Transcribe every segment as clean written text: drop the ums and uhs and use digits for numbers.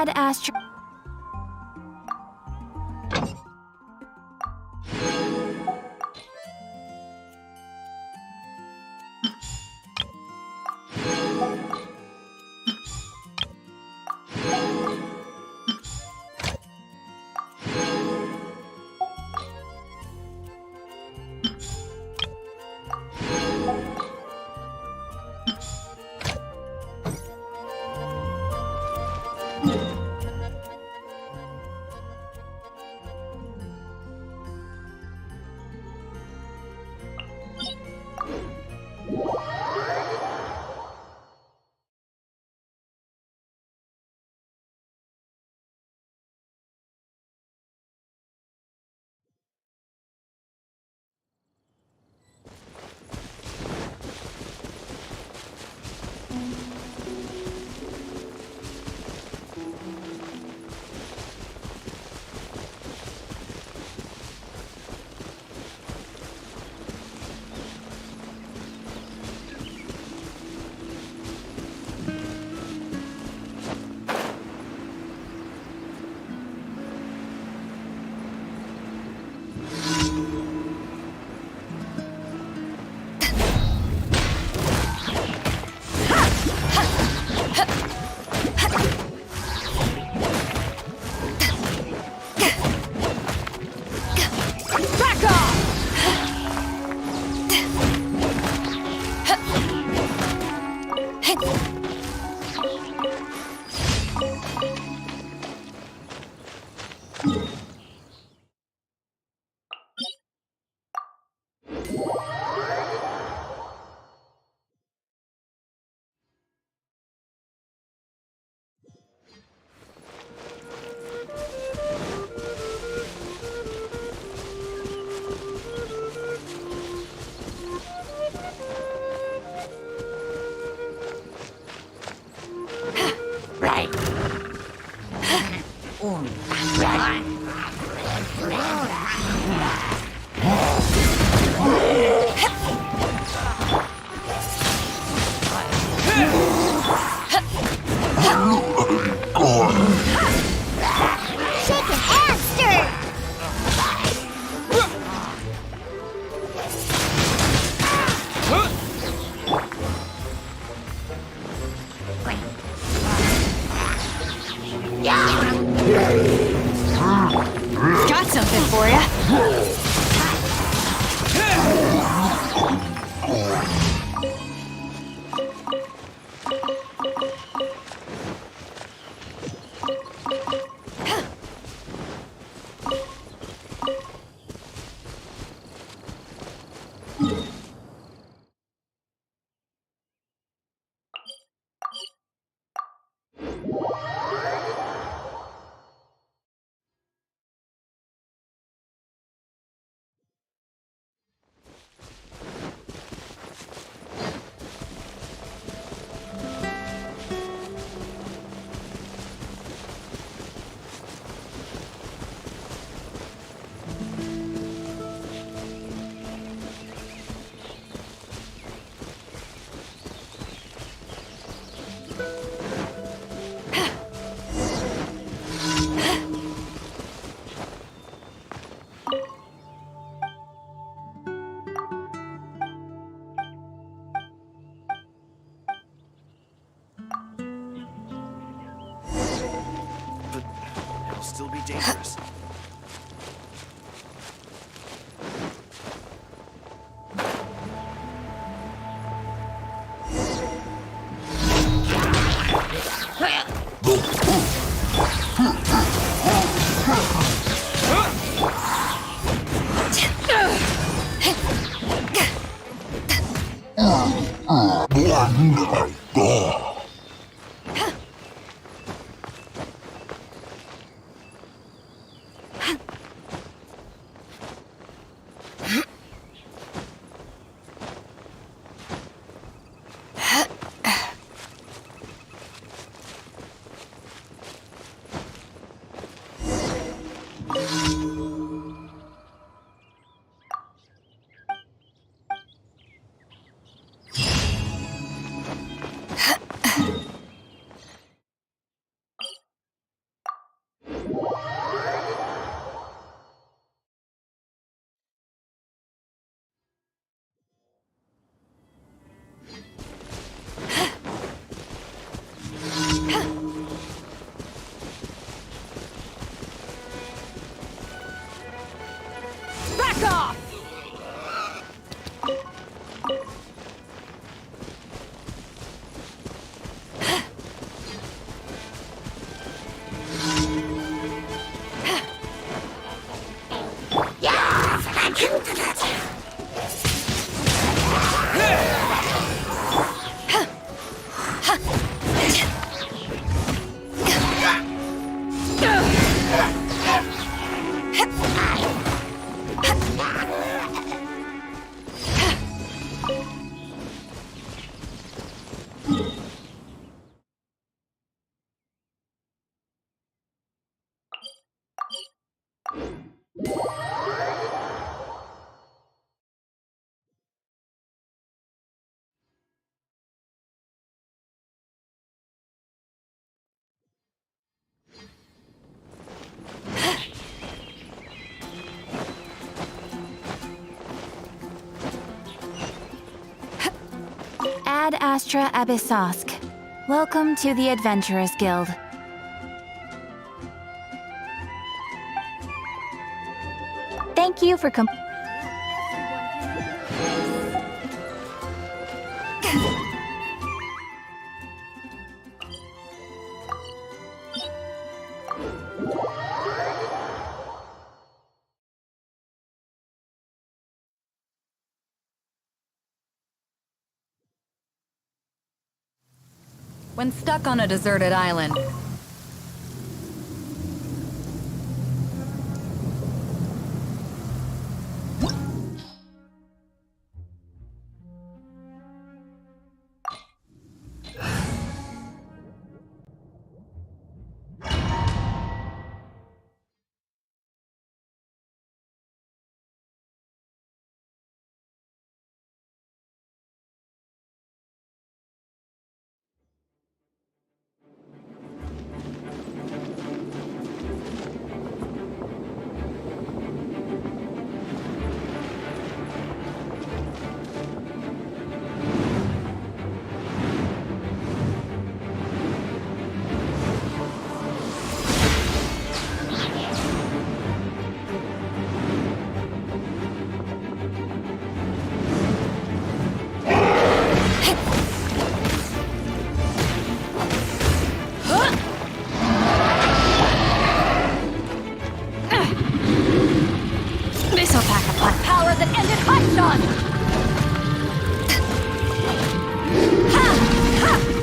had asked your... Got something for you. Still be dangerous. off! Ad Astra Abyssosk. Welcome to the Adventurers Guild. Thank you for When stuck on a deserted island, this'll pack a punch. Power that ended Archon! Ha! Ha!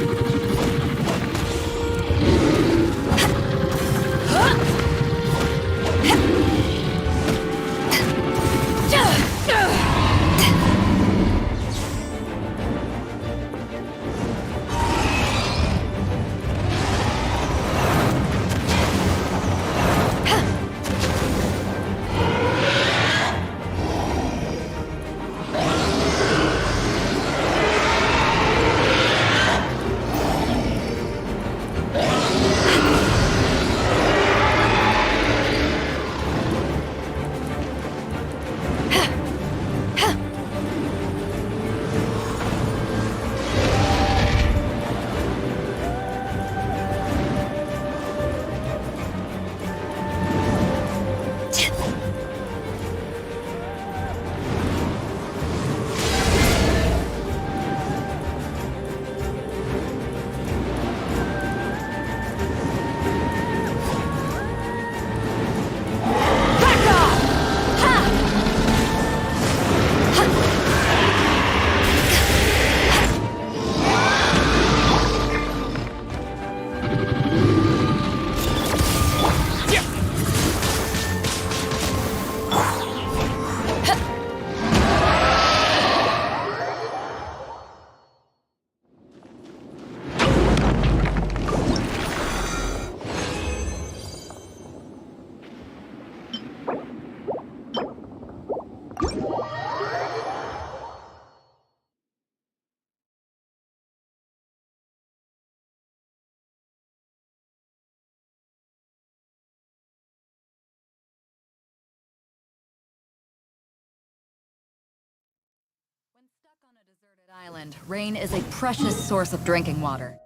When stuck on a deserted island, rain is a precious source of drinking water.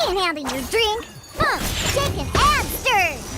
Handing your drink. Shaken and stirred.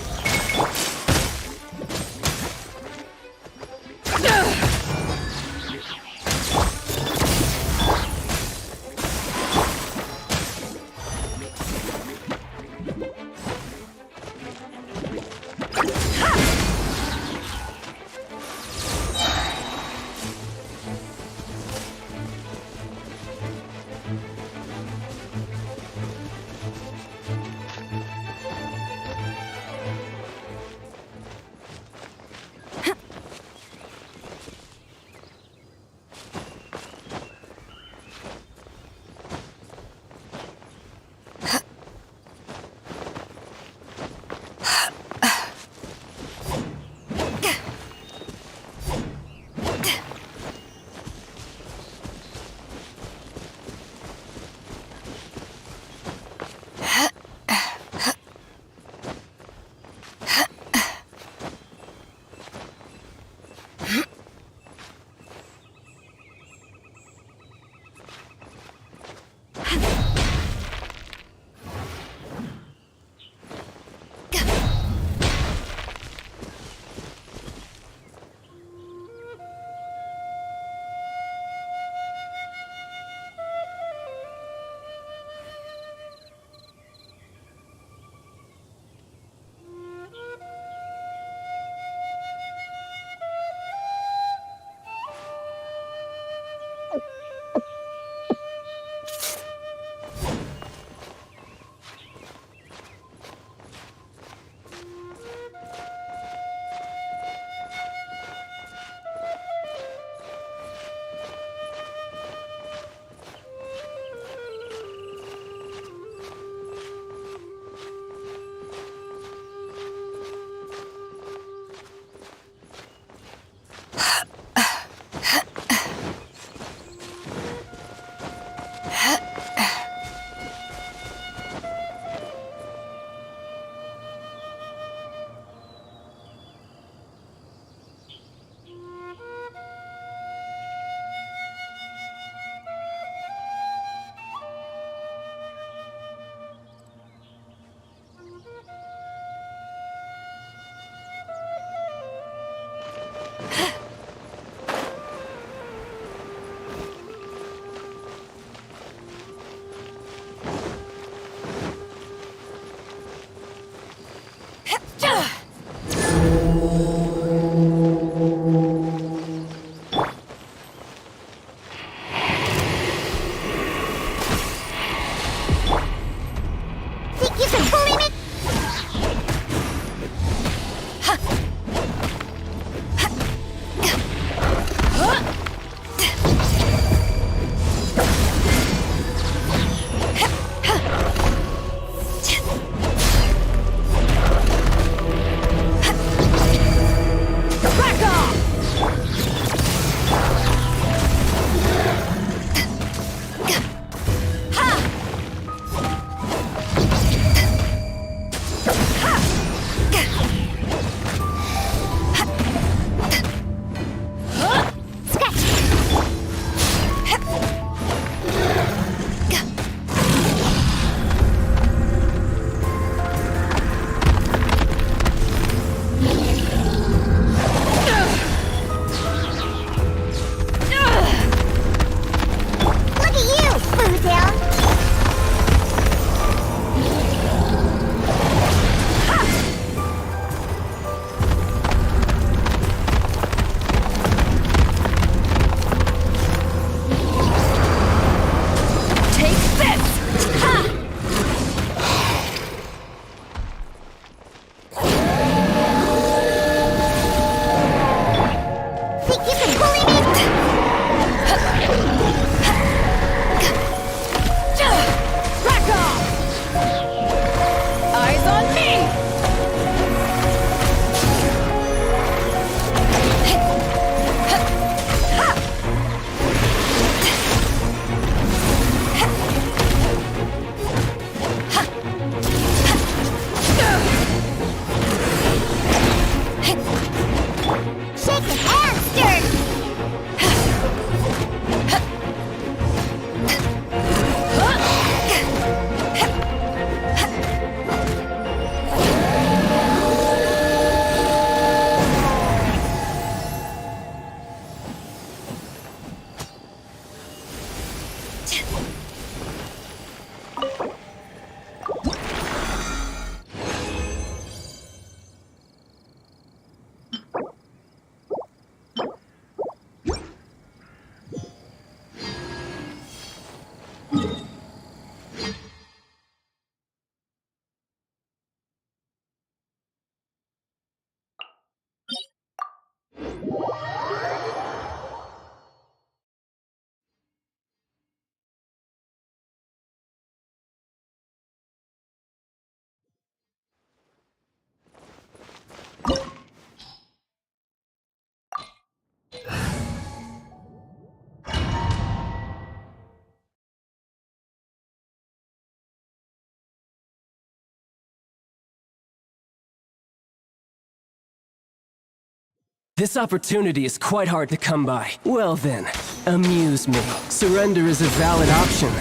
This opportunity is quite hard to come by. Well then, amuse me. Surrender is a valid option.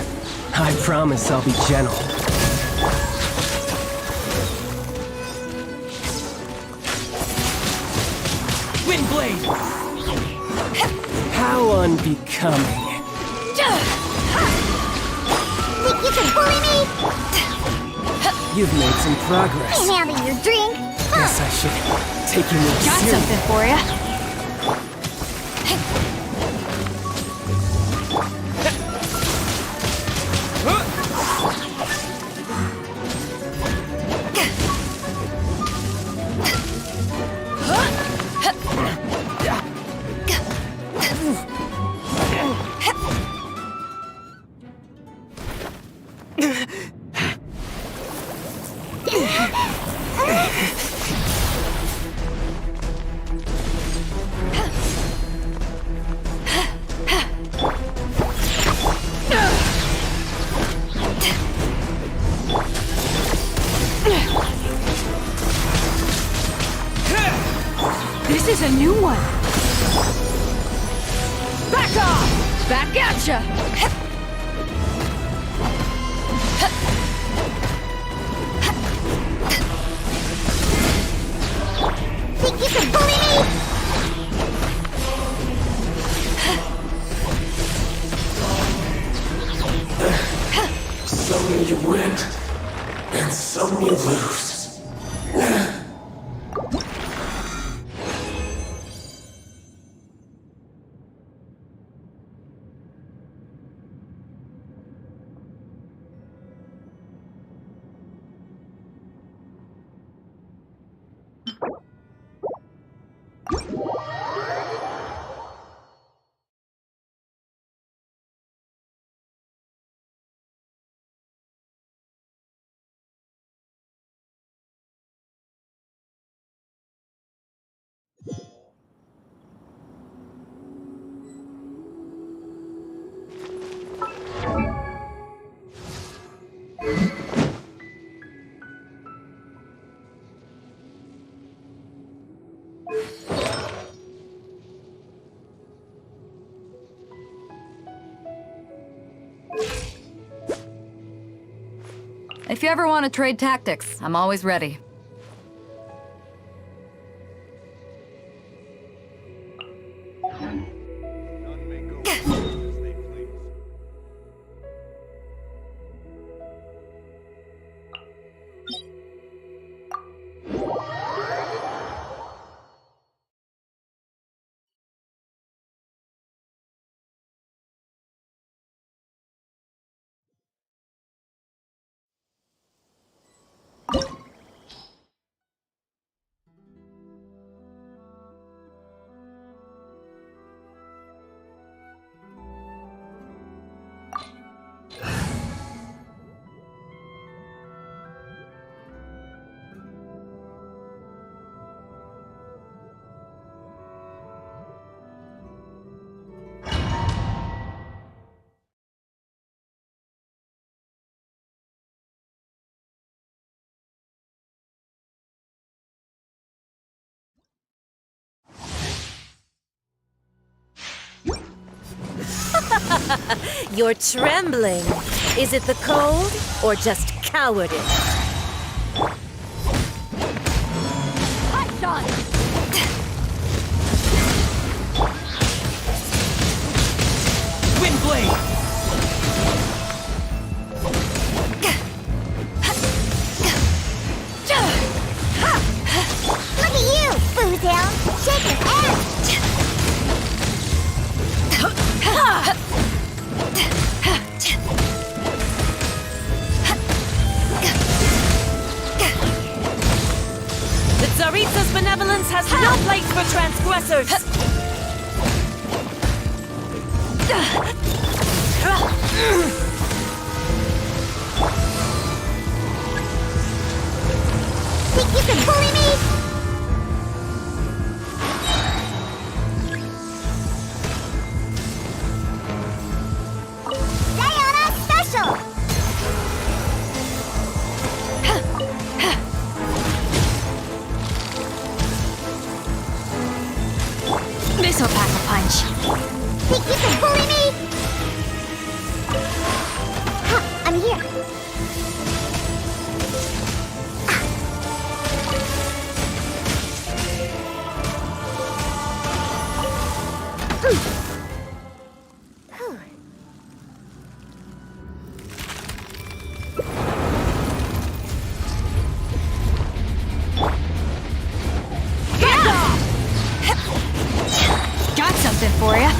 I promise I'll be gentle. Windblade! How unbecoming. Think you can bully me? You've made some progress. Can't handle your drink. Guess I should take your move Got seriously. something for ya. This is a new one. Back off! Back at ya! Think you can bully me? Some you win, and some you lose. If you ever want to trade tactics, I'm always ready. None may go as they please. You're trembling. Is it the cold or just cowardice? Windblade! Look at you, Boozle! Shaking ass! The Tsaritsa's benevolence has no place for transgressors! Think you can bully me? Think you can bully me? Ha! I'm here. Got something for ya.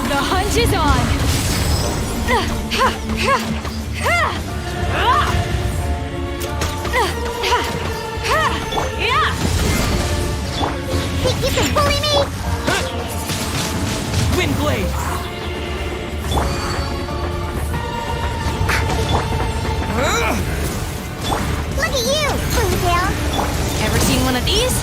The hunt is on. Think you can bully me? Wind blade! Look at you, Boomtail. Ever seen one of these?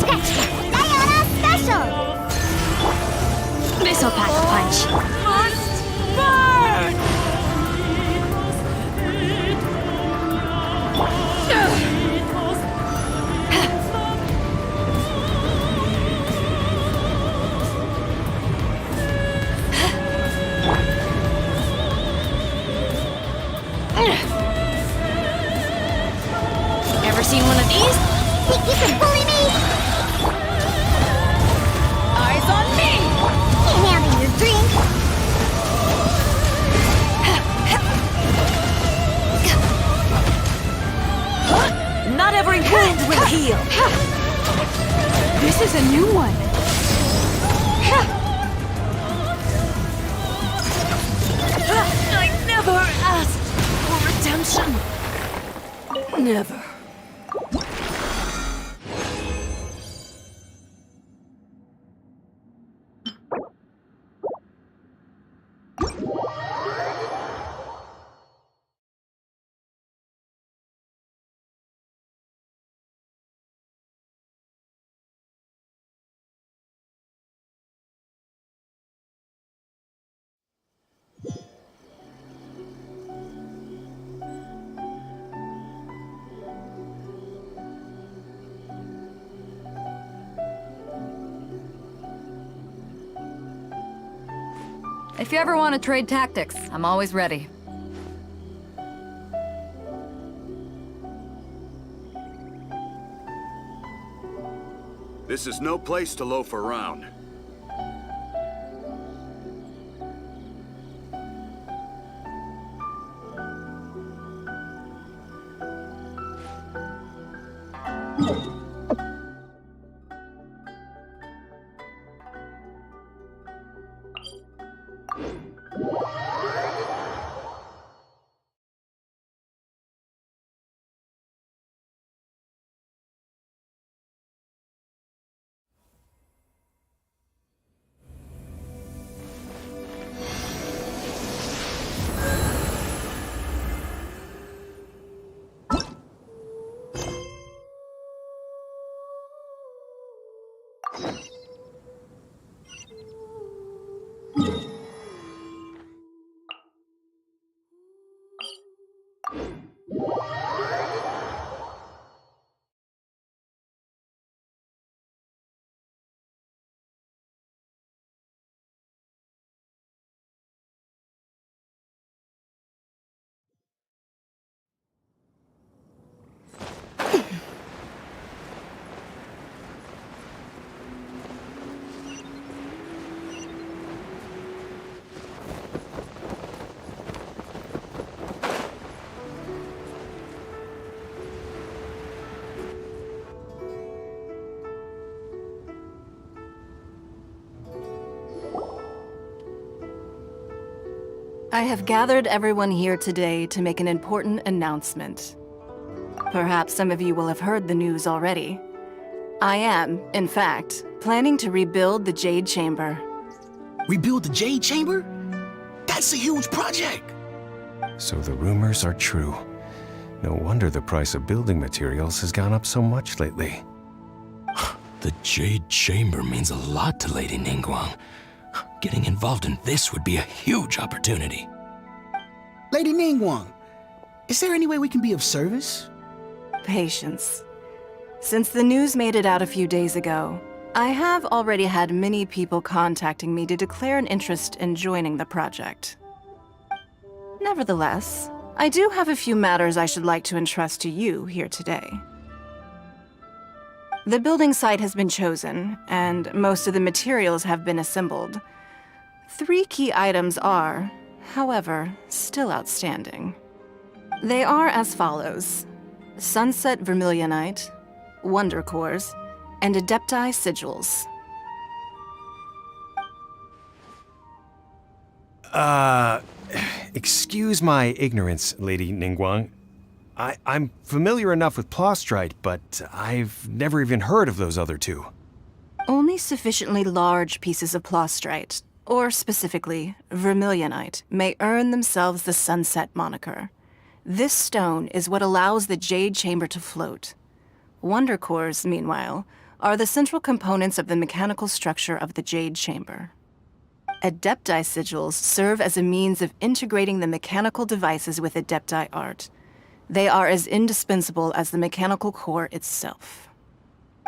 Scratch. Scratch. Diana special. This'll pack a punch. Must burn! Ever seen one of these? Think you can bully me? Eyes on me! Can't handle your drink. Not every wound will heal. This is a new one. I never asked for redemption. Never. If you ever want to trade tactics, I'm always ready. This is no place to loaf around. I have gathered everyone here today to make an important announcement. Perhaps some of you will have heard the news already. I am, in fact, planning to rebuild the Jade Chamber. Rebuild the Jade Chamber? That's a huge project! So the rumors are true. No wonder the price of building materials has gone up so much lately. The Jade Chamber means a lot to Lady Ningguang. Getting involved in this would be a huge opportunity. Lady Ningguang, is there any way we can be of service? Patience. Since the news made it out a few days ago, I have already had many people contacting me to declare an interest in joining the project. Nevertheless, I do have a few matters I should like to entrust to you here today. The building site has been chosen, and most of the materials have been assembled. 3 key items are, however, still outstanding. They are as follows: Sunset Vermilionite, Wonder Cores, and Adepti Sigils. Excuse my ignorance, Lady Ningguang. I'm familiar enough with Plostrite, but I've never even heard of those other 2. Only sufficiently large pieces of Plostrite, or specifically Vermilionite, may earn themselves the Sunset moniker. This stone is what allows the Jade Chamber to float. Wonder Cores, meanwhile, are the central components of the mechanical structure of the Jade Chamber. Adepti Sigils serve as a means of integrating the mechanical devices with Adepti art. They are as indispensable as the mechanical core itself.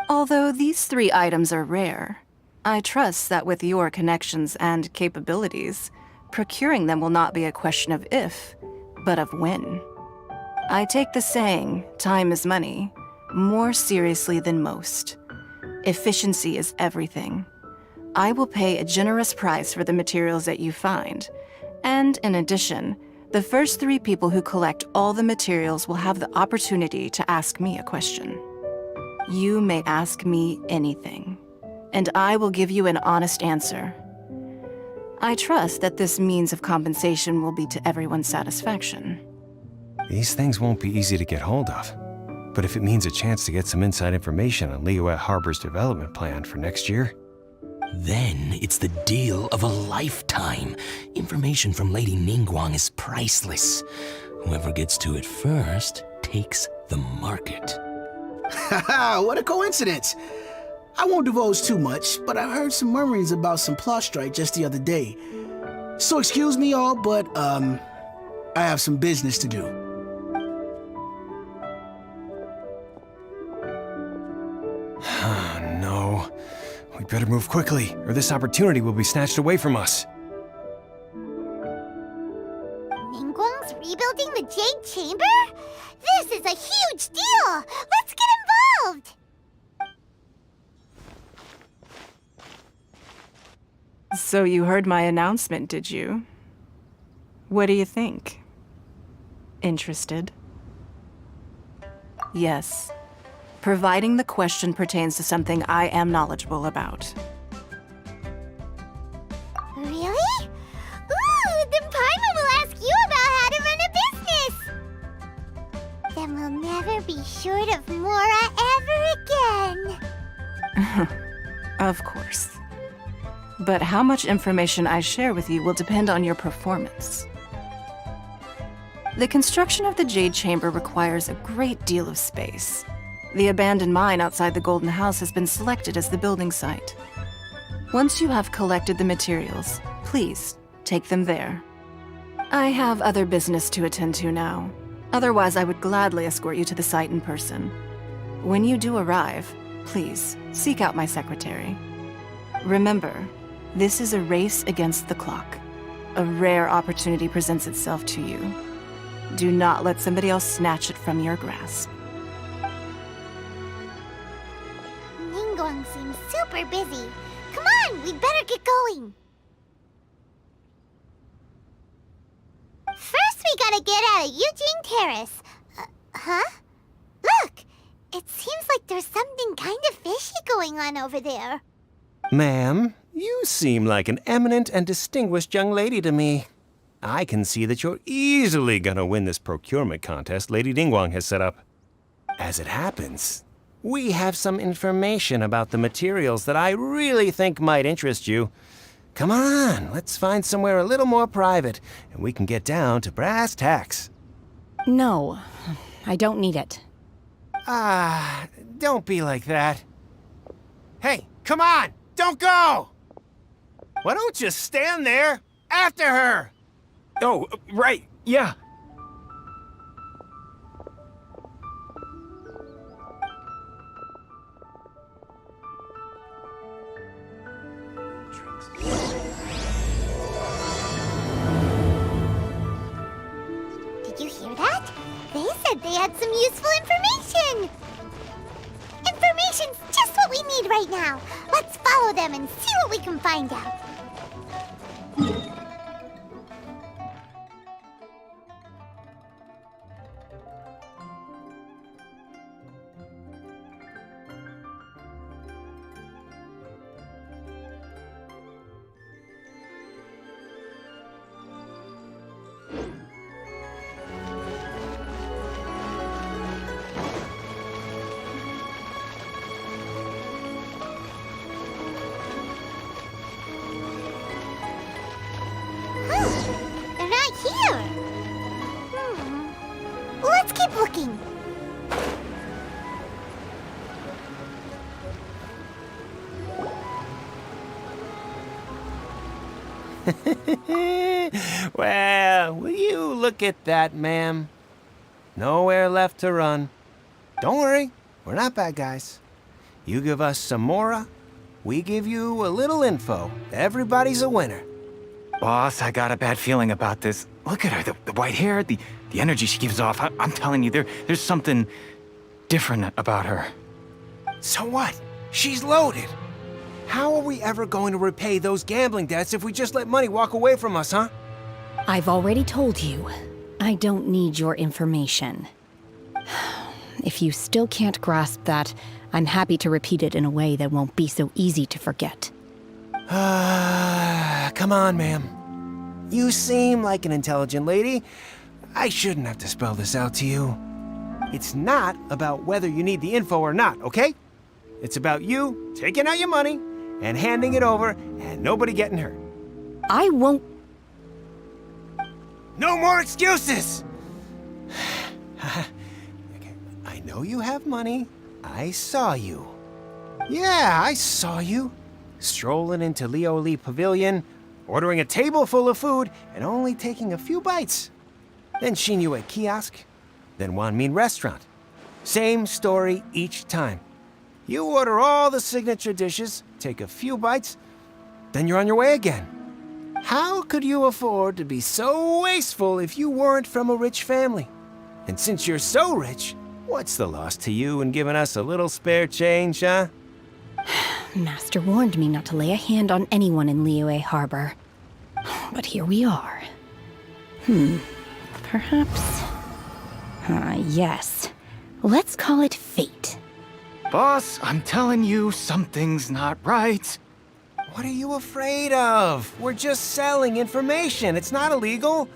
Although these 3 items are rare, I trust that with your connections and capabilities, procuring them will not be a question of if, but of when. I take the saying, time is money, more seriously than most. Efficiency is everything. I will pay a generous price for the materials that you find, and in addition, the first 3 people who collect all the materials will have the opportunity to ask me a question. You may ask me anything, and I will give you an honest answer. I trust that this means of compensation will be to everyone's satisfaction. These things won't be easy to get hold of. But if it means a chance to get some inside information on Liyue Harbor's development plan for next year, Then it's the deal of a lifetime. Information from Lady Ningguang is priceless. Whoever gets to it first takes the market. Haha, what a coincidence! I won't divulge too much, but I heard some murmurings about some Plostrite just the other day. So excuse me all, but, I have some business to do. No. We better move quickly, or this opportunity will be snatched away from us. Ningguang's rebuilding the Jade Chamber? This is a huge deal! Let's get involved! So you heard my announcement, did you? What do you think? Interested? Yes. Providing the question pertains to something I am knowledgeable about. Really? Ooh, then Paimon will ask you about how to run a business! Then we'll never be short of Mora ever again! Of course. But how much information I share with you will depend on your performance. The construction of the Jade Chamber requires a great deal of space. The abandoned mine outside the Golden House has been selected as the building site. Once you have collected the materials, please take them there. I have other business to attend to now. Otherwise, I would gladly escort you to the site in person. When you do arrive, please seek out my secretary. Remember, this is a race against the clock. A rare opportunity presents itself to you. Do not let somebody else snatch it from your grasp. Ningguang seems super busy. Come on, we'd better get going. First, we gotta get out of Eugene Terrace. Huh? Look! It seems like there's something kind of fishy going on over there. Ma'am, you seem like an eminent and distinguished young lady to me. I can see that you're easily gonna win this procurement contest Lady Ningguang has set up. As it happens, we have some information about the materials that I really think might interest you. Come on, let's find somewhere a little more private, and we can get down to brass tacks. No, I don't need it. Don't be like that. Hey, come on! Don't go! Why don't you stand there after her? Oh, right, yeah. Did you hear that? They said they had some useful information. Information's just what we need right now. Let's follow them and see what we can find out. They're not here. Let's keep looking. Well, will you look at that, ma'am? Nowhere left to run. Don't worry, we're not bad guys. You give us some mora, we give you a little info. Everybody's a winner. Boss, I got a bad feeling about this. Look at her, the white hair, the energy she gives off. I'm telling you, there's something different about her. So what? She's loaded. How are we ever going to repay those gambling debts if we just let money walk away from us, huh? I've already told you, I don't need your information. If you still can't grasp that, I'm happy to repeat it in a way that won't be so easy to forget. Come on, ma'am. You seem like an intelligent lady. I shouldn't have to spell this out to you. It's not about whether you need the info or not, okay? It's about you taking out your money and handing it over and nobody getting hurt. I won't. No more excuses! I know you have money. I saw you. Yeah, I saw you. Strolling into Leo Lee Pavilion, ordering a table full of food, and only taking a few bites. Then Shinyu Kiosk, then Wanmin Restaurant. Same story each time. You order all the signature dishes, take a few bites, then you're on your way again. How could you afford to be so wasteful if you weren't from a rich family? And since you're so rich, what's the loss to you in giving us a little spare change, huh? Master warned me not to lay a hand on anyone in Liyue Harbor. But here we are. Perhaps... yes. Let's call it fate. Boss, I'm telling you, something's not right. What are you afraid of? We're just selling information. It's not illegal.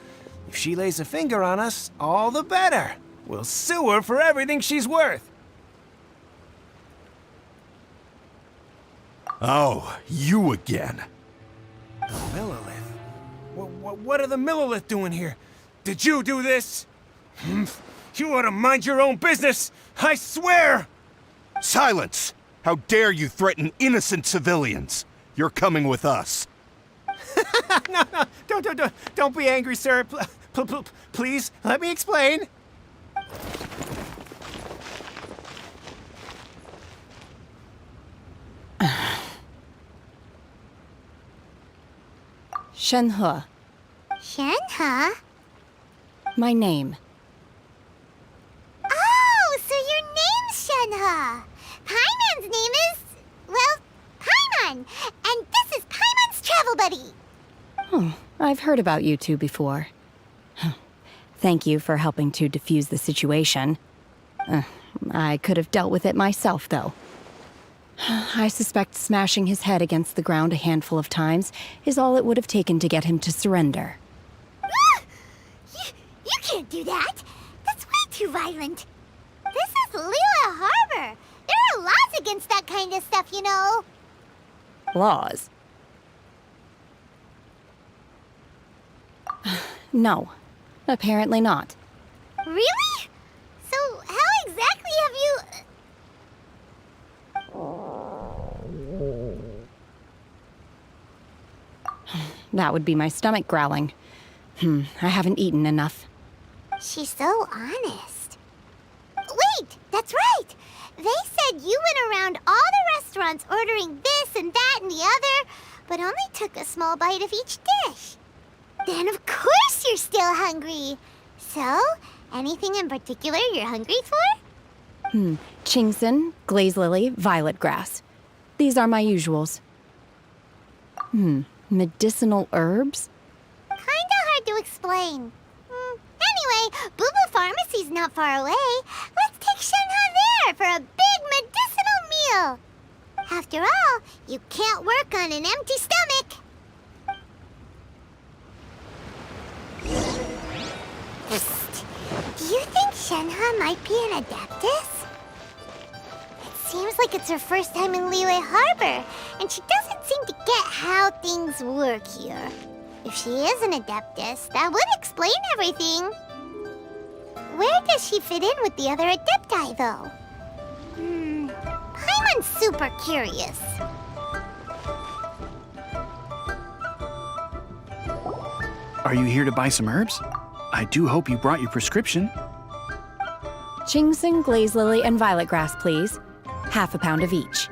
If she lays a finger on us, all the better. We'll sue her for everything she's worth. Oh, you again. Millilith? What are the Millilith doing here? Did you do this? You ought to mind your own business, I swear! Silence! How dare you threaten innocent civilians? You're coming with us. No, don't be angry, sir. Please, let me explain. Shenhe. Shenhe? My name. Oh, so your name's Shenhe. Paimon's name is, well, Paimon. And this is Paimon's travel buddy. Oh, I've heard about you two before. Thank you for helping to defuse the situation. I could have dealt with it myself, though. I suspect smashing his head against the ground a handful of times is all it would have taken to get him to surrender. You can't do that! That's way too violent! This is Liyue Harbor! There are laws against that kind of stuff, you know! Laws? No, apparently not. Really? So, how exactly have you... That would be my stomach growling. I haven't eaten enough. She's so honest. Wait, that's right! They said you went around all the restaurants ordering this and that and the other, but only took a small bite of each dish. Then of course you're still hungry. So, anything in particular you're hungry for? Chingson, glaze lily, violet grass. These are my usuals. Medicinal herbs? Kinda hard to explain. Anyway, Boo Boo Pharmacy's not far away. Let's take Shenhe there for a big medicinal meal. After all, you can't work on an empty stomach. Psst. Do you think Shenhe might be an Adeptus? It seems like it's her first time in Liyue Harbor, and she doesn't seem to get how things work here. If she is an Adeptus, that would explain everything. Where does she fit in with the other Adepti, though? Paimon's super curious. Are you here to buy some herbs? I do hope you brought your prescription. Chingson, glaze lily, and violet grass, please. Half a pound of each.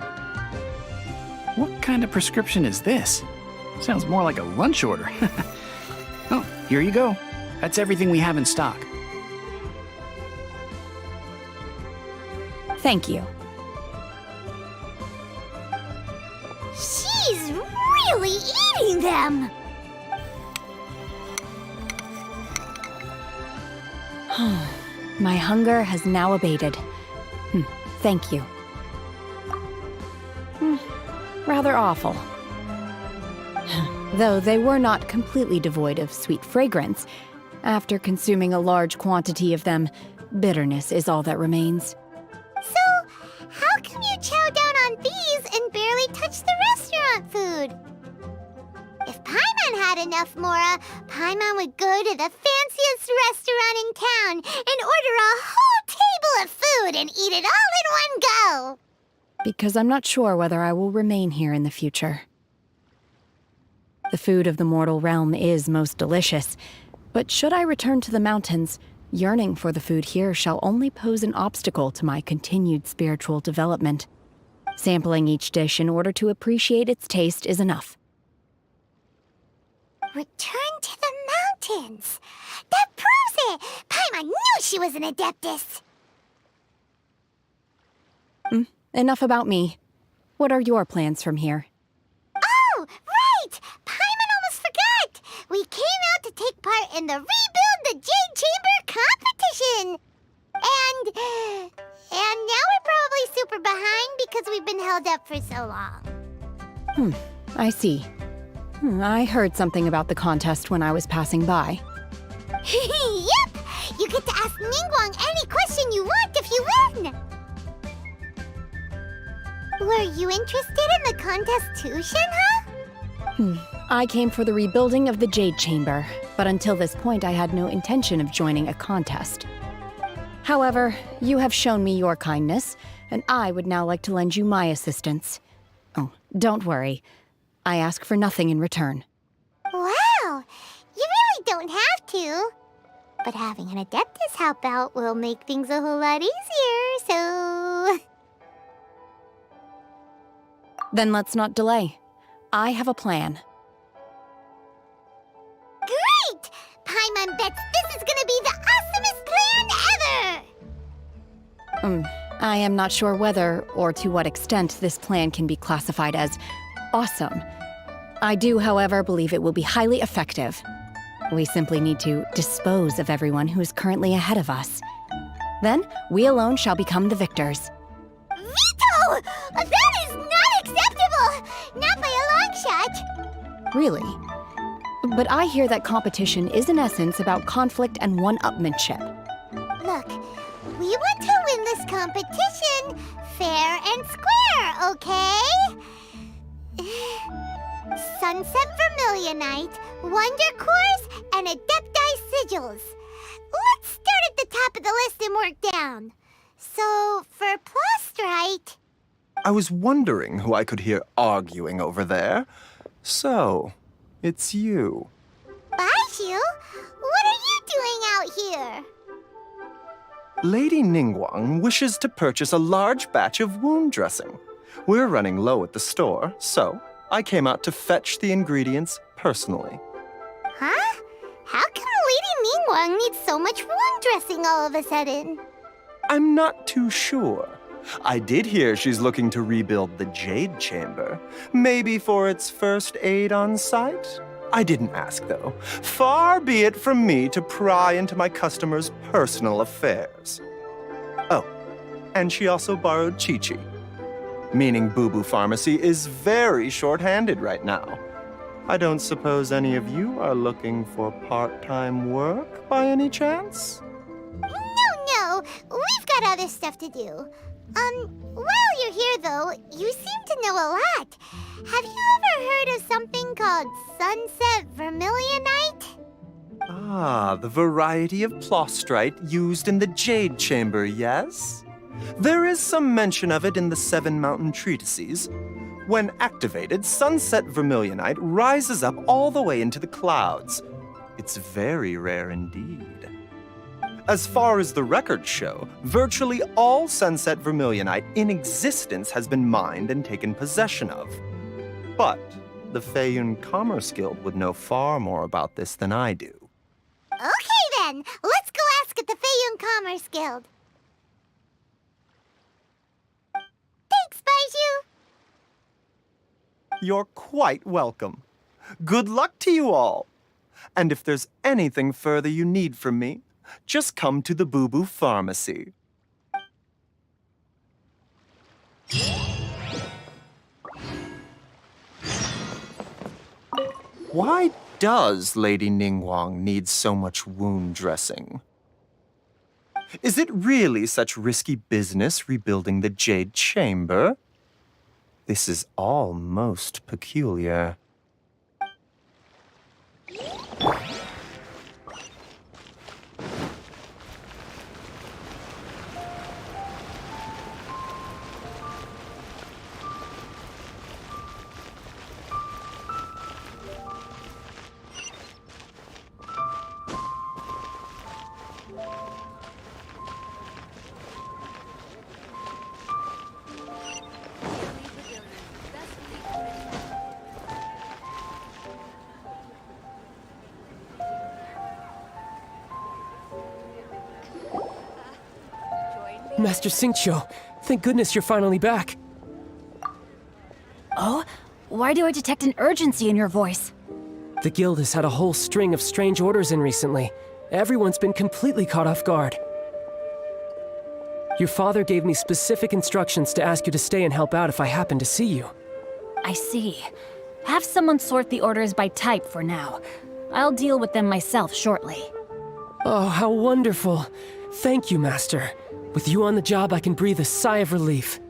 What kind of prescription is this? Sounds more like a lunch order. Oh, here you go. That's everything we have in stock. Thank you. She's really eating them! My hunger has now abated. Thank you. Rather awful. Though they were not completely devoid of sweet fragrance, after consuming a large quantity of them, bitterness is all that remains. So, how come you chow down on these and barely touch the restaurant food? If Paimon had enough Mora, Paimon would go to the fanciest restaurant in town and order a whole table of food and eat it all in one go. Because I'm not sure whether I will remain here in the future. The food of the mortal realm is most delicious, but should I return to the mountains, yearning for the food here shall only pose an obstacle to my continued spiritual development. Sampling each dish in order to appreciate its taste is enough. Return to the mountains! That proves it! Paimon knew she was an Adeptus! Enough about me. What are your plans from here? Oh, right! Paimon almost forgot! We came out to take part in the Rebuild the Jade Chamber competition! And now we're probably super behind because we've been held up for so long. I see. I heard something about the contest when I was passing by. Yep! You get to ask Ningguang any question you want if you win! Were you interested in the contest too, Shenhe? I came for the rebuilding of the Jade Chamber, but until this point I had no intention of joining a contest. However, you have shown me your kindness, and I would now like to lend you my assistance. Oh, don't worry. I ask for nothing in return. Wow! You really don't have to. But having an Adeptus help out will make things a whole lot easier, so... Then let's not delay. I have a plan. Great! Paimon bets this is gonna be the awesomest plan ever! I am not sure whether or to what extent this plan can be classified as awesome. I do, however, believe it will be highly effective. We simply need to dispose of everyone who is currently ahead of us. Then, we alone shall become the victors. Veto! That is not acceptable! Not by a long shot! Really? but I hear that competition is in essence about conflict and one-upmanship. Look, we want to win this competition fair and square, okay? Sunset Vermilionite, Wonder Cores, and Adepti Sigils. Let's start at the top of the list and work down. So, for Plostrite... I was wondering who I could hear arguing over there. So, it's you. Baiju? What are you doing out here? Lady Ningguang wishes to purchase a large batch of wound dressing. We're running low at the store, so I came out to fetch the ingredients personally. Huh? How come Lady Ningguang needs so much wound dressing all of a sudden? I'm not too sure. I did hear she's looking to rebuild the Jade Chamber. Maybe for its first aid on site? I didn't ask, though. Far be it from me to pry into my customers' personal affairs. Oh, and she also borrowed Chi-Chi. Meaning Boo Boo Pharmacy is very short-handed right now. I don't suppose any of you are looking for part-time work by any chance? No, we've got other stuff to do. While you're here though, you seem to know a lot. Have you ever heard of something called Sunset Vermilionite? Ah, the variety of Plostrite used in the Jade Chamber, yes? There is some mention of it in the Seven Mountain Treatises. When activated, Sunset Vermilionite rises up all the way into the clouds. It's very rare indeed. As far as the records show, virtually all Sunset Vermilionite in existence has been mined and taken possession of. But the Feiyun Commerce Guild would know far more about this than I do. Okay then, let's go ask at the Feiyun Commerce Guild. Thanks, Baiju. You're quite welcome. Good luck to you all. And if there's anything further you need from me, just come to the Boo Boo Pharmacy. Why does Lady Ningguang need so much wound dressing? Is it really such risky business rebuilding the Jade Chamber? This is all most peculiar. Master Xingqiu, thank goodness you're finally back. Oh? Why do I detect an urgency in your voice? The guild has had a whole string of strange orders in recently. Everyone's been completely caught off guard. Your father gave me specific instructions to ask you to stay and help out if I happen to see you. I see. Have someone sort the orders by type for now. I'll deal with them myself shortly. Oh, how wonderful. Thank you, Master. With you on the job, I can breathe a sigh of relief.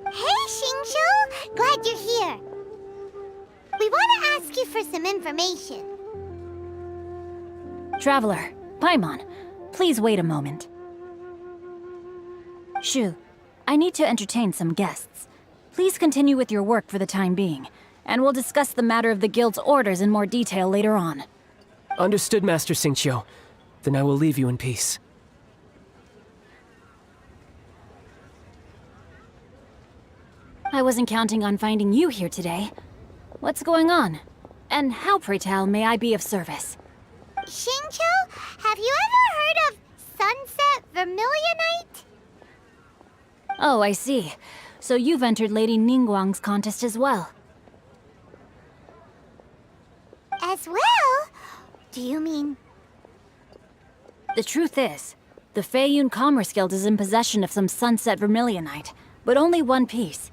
Hey, Xingqiu! Glad you're here. We want to ask you for some information. Traveler, Paimon, please wait a moment. Shu, I need to entertain some guests. Please continue with your work for the time being, and we'll discuss the matter of the guild's orders in more detail later on. Understood, Master Xingqiu. Then I will leave you in peace. I wasn't counting on finding you here today. What's going on? And how, pray tell, may I be of service? Xingqiu, have you ever heard of Sunset Vermilionite? Oh, I see. So you've entered Lady Ningguang's contest as well. As well? Do you mean... The truth is, the Feiyun Commerce Guild is in possession of some Sunset Vermilionite, but only one piece.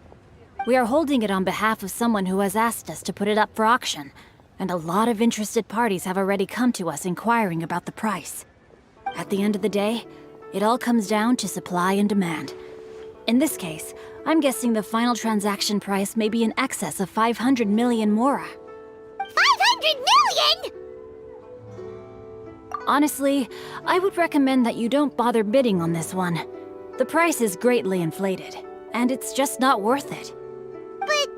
We are holding it on behalf of someone who has asked us to put it up for auction. and a lot of interested parties have already come to us inquiring about the price. At the end of the day, it all comes down to supply and demand. In this case, I'm guessing the final transaction price may be in excess of 500 million mora. 500 million?! Honestly, I would recommend that you don't bother bidding on this one. The price is greatly inflated, and it's just not worth it. But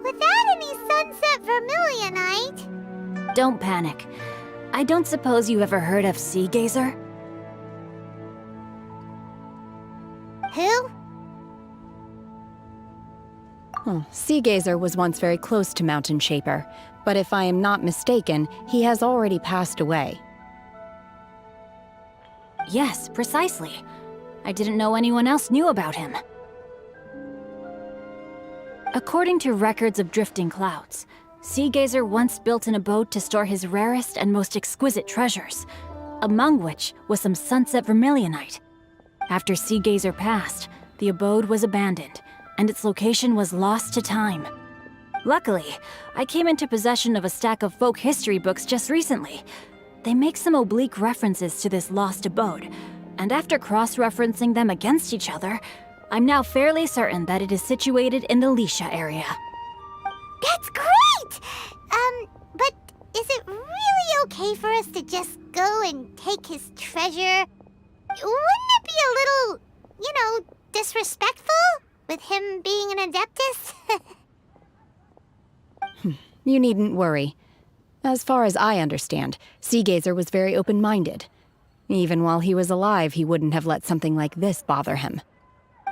without any sunset vermilionite... Don't panic. I don't suppose you ever heard of Sea Gazer? Who? Sea Gazer was once very close to Mountain Shaper, but if I am not mistaken, he has already passed away. Yes, precisely. I didn't know anyone else knew about him. According to records of drifting clouds, Sea Gazer once built an abode to store his rarest and most exquisite treasures, among which was some sunset vermilionite. After Sea Gazer passed, the abode was abandoned, and its location was lost to time. Luckily, I came into possession of a stack of folk history books just recently. They make some oblique references to this lost abode, and after cross-referencing them against each other, I'm now fairly certain that it is situated in the Lisha area. That's great! But is it really okay for us to just go and take his treasure? Wouldn't it be a little, disrespectful? With him being an Adeptus? You needn't worry. As far as I understand, Sea Gazer was very open-minded. Even while he was alive, he wouldn't have let something like this bother him.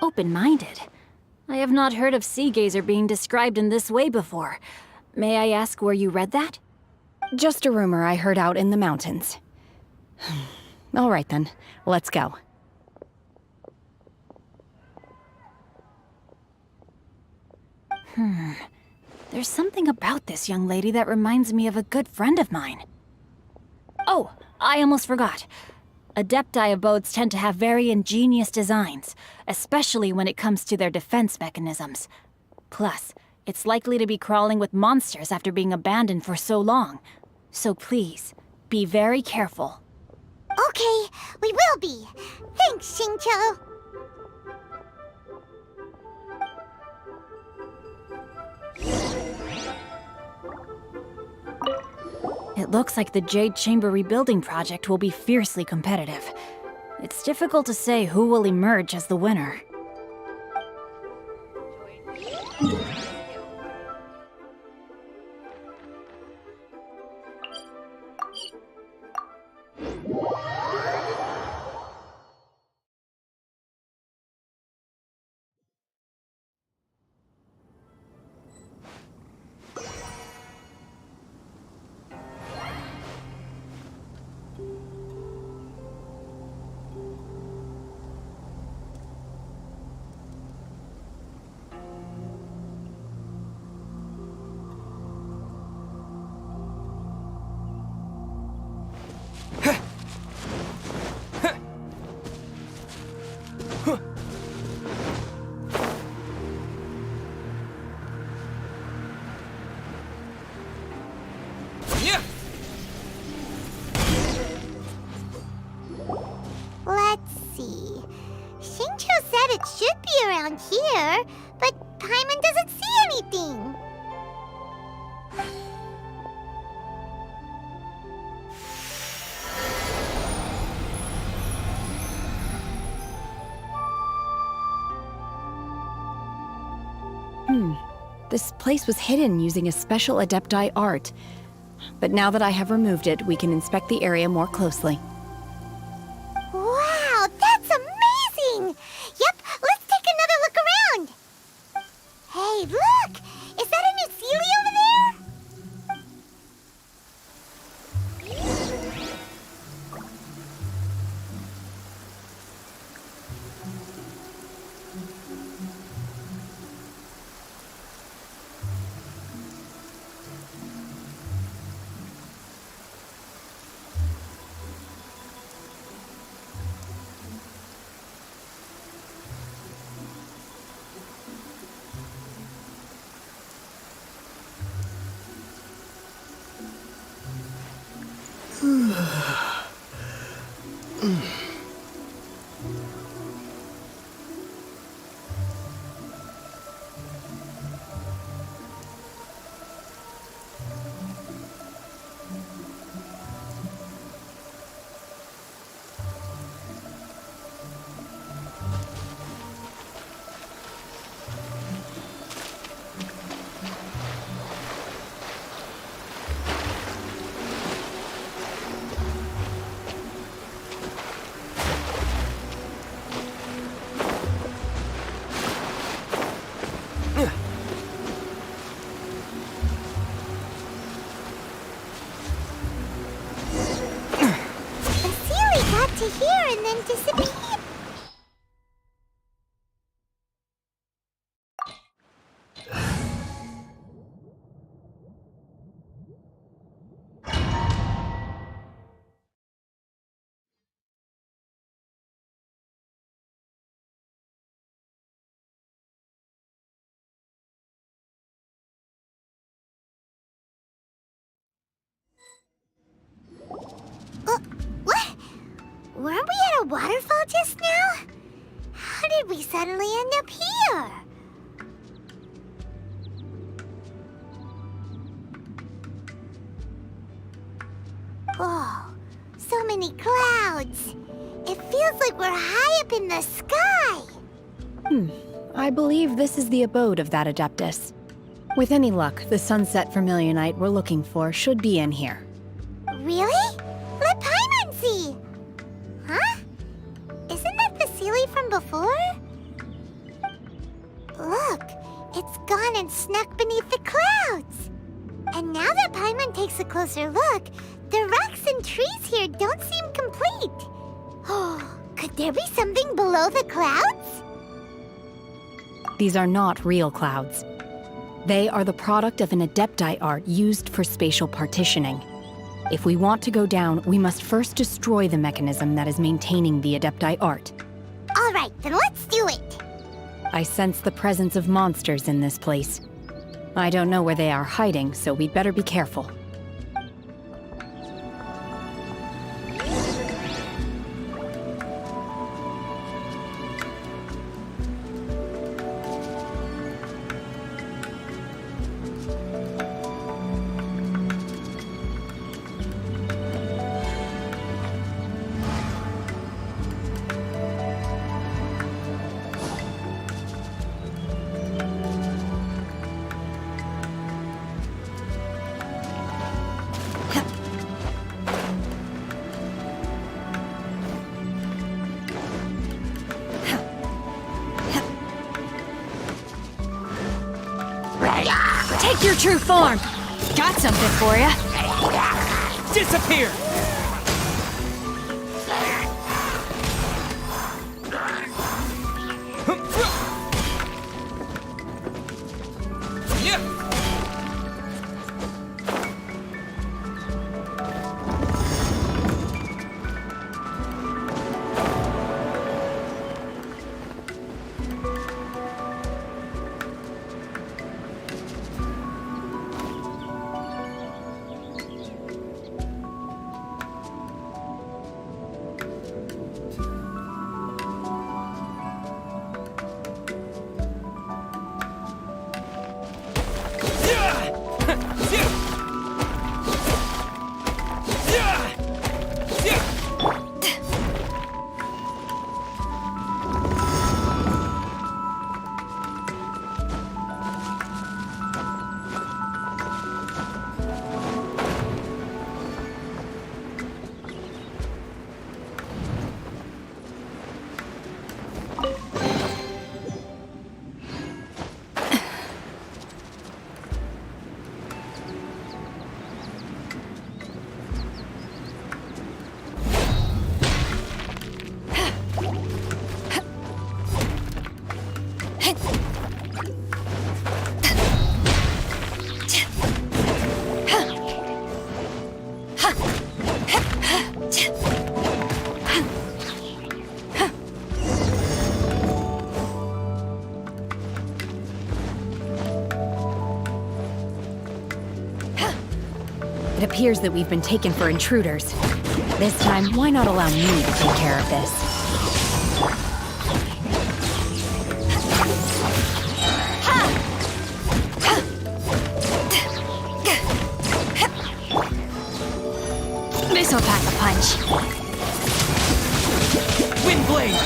Open-minded? I have not heard of Sea Gazer being described in this way before. May I ask where you read that? Just a rumor I heard out in the mountains. All right then, let's go. There's something about this young lady that reminds me of a good friend of mine. Oh, I almost forgot. Adepti abodes tend to have very ingenious designs, especially when it comes to their defense mechanisms. Plus, it's likely to be crawling with monsters after being abandoned for so long. So please, be very careful. Okay, we will be. Thanks, Xingqiu. It looks like the Jade Chamber rebuilding project will be fiercely competitive. It's difficult to say who will emerge as the winner. Let's see. Xingqiu said it should be around here, but Paimon doesn't see anything. This place was hidden using a special Adepti art. But now that I have removed it, we can inspect the area more closely. Wow, that's amazing! Yep, let's take another look around. Hey, look! Is that a new Sealy over there? then disappear. What? Weren't we at a waterfall just now? How did we suddenly end up here? Oh, so many clouds. It feels like we're high up in the sky. I believe this is the abode of that Adeptus. With any luck, the Sunset Vermilionite we're looking for should be in here. Really? Let Paimon see! Huh? Isn't that the Sealy from before? Look, it's gone and snuck beneath the clouds. And now that Paimon takes a closer look, the rocks and trees here don't seem complete. Oh, could there be something below the clouds? These are not real clouds. They are the product of an Adepti art used for spatial partitioning. If we want to go down, we must first destroy the mechanism that is maintaining the Adepti art. All right, then let's do it. I sense the presence of monsters in this place. I don't know where they are hiding, so we'd better be careful. Take your true form! Got something for ya! Disappear! It appears that we've been taken for intruders. This time, why not allow me to take care of this? This'll pack a punch. Windblade!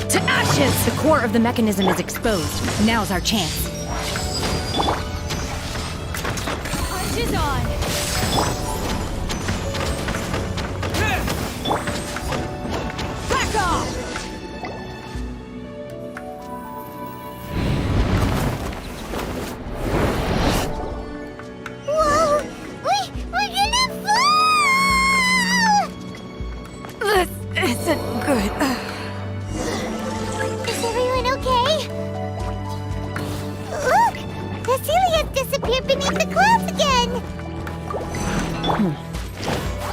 To ashes! The core of the mechanism is exposed. Now's our chance. Punch is on! Back off! Whoa!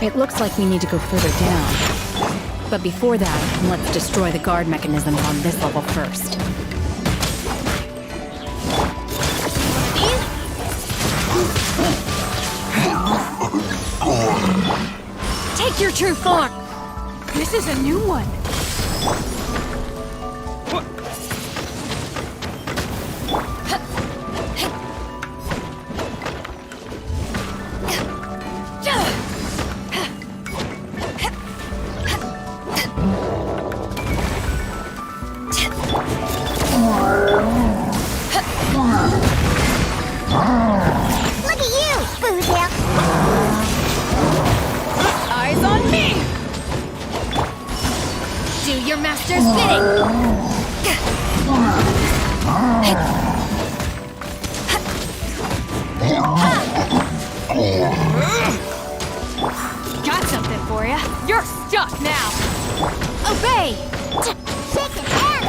It looks like we need to go further down. But before that, let's destroy the guard mechanisms on this level first. Take your true form! This is a new one. Look at you, Boozle! Eyes on me! Do your master's bidding! Got something for ya. You're stuck now! Obey! Shake your hands!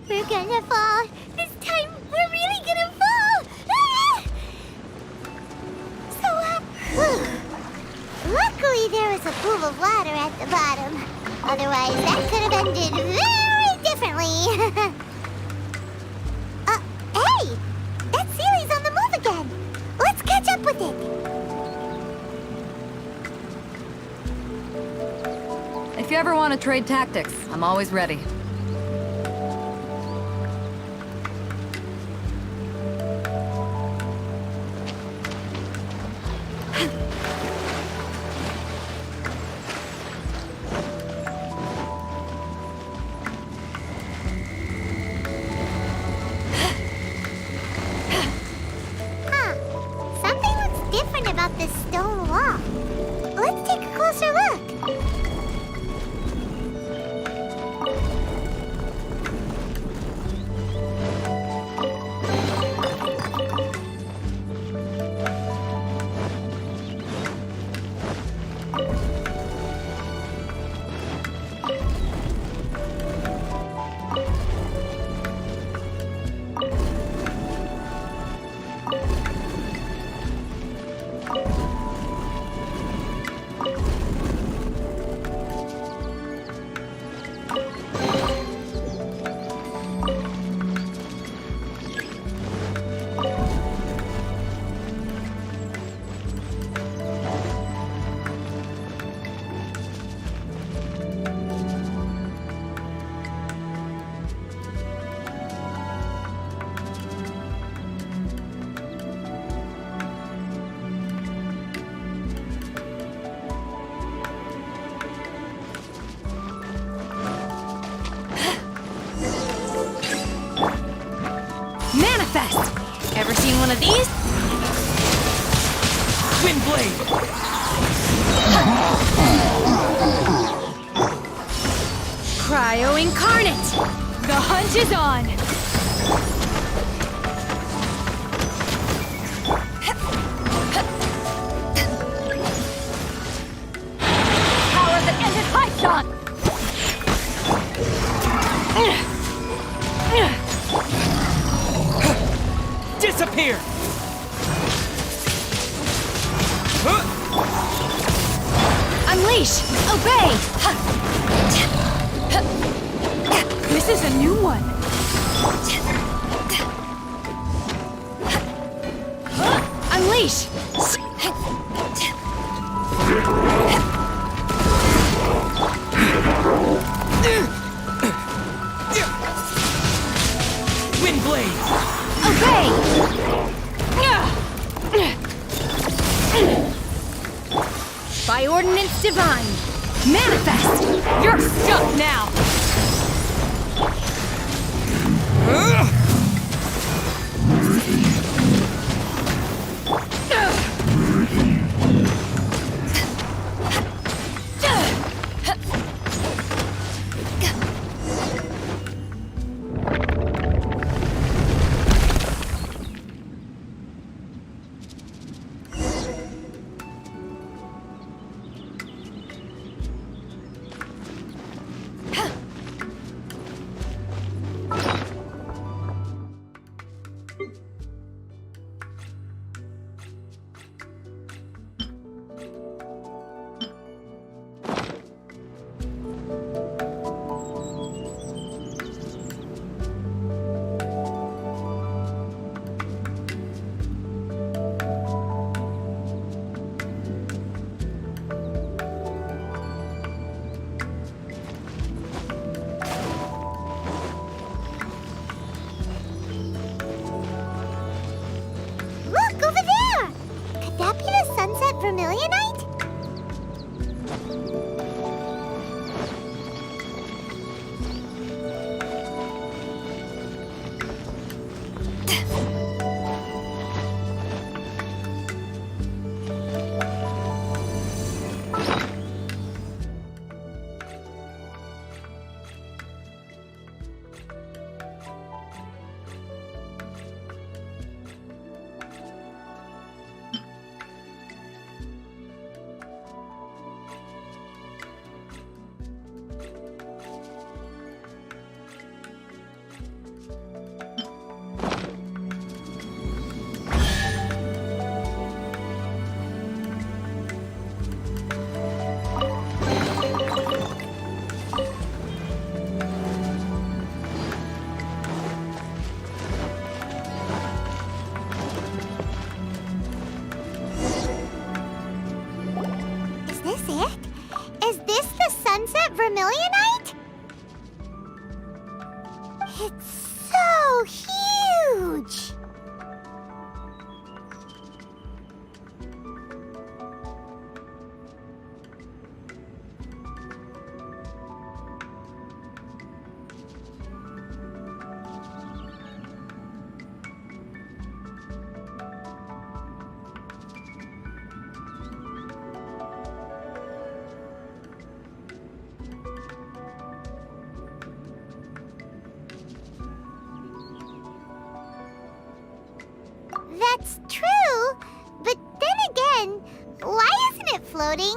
We're gonna fall. This time, we're really gonna fall. Ah! Luckily, there was a pool of water at the bottom. Otherwise, that could have ended very differently. Hey! That Sealy's on the move again. Let's catch up with it. If you ever want to trade tactics, I'm always ready. Something looks different about this stone wall. Let's take a closer look. Manifest! Ever seen one of these? Wind blade! Cryo incarnate! The hunt is on! Power that ended high shot! Disappear! Unleash! Obey! This is a new one. Unleash! Wind blade! Obey! By ordinance divine, manifest! You're stuck now! vermilionite? Is this it? Is this the sunset vermilionite? It's so huge! That's true, but then again, why isn't it floating?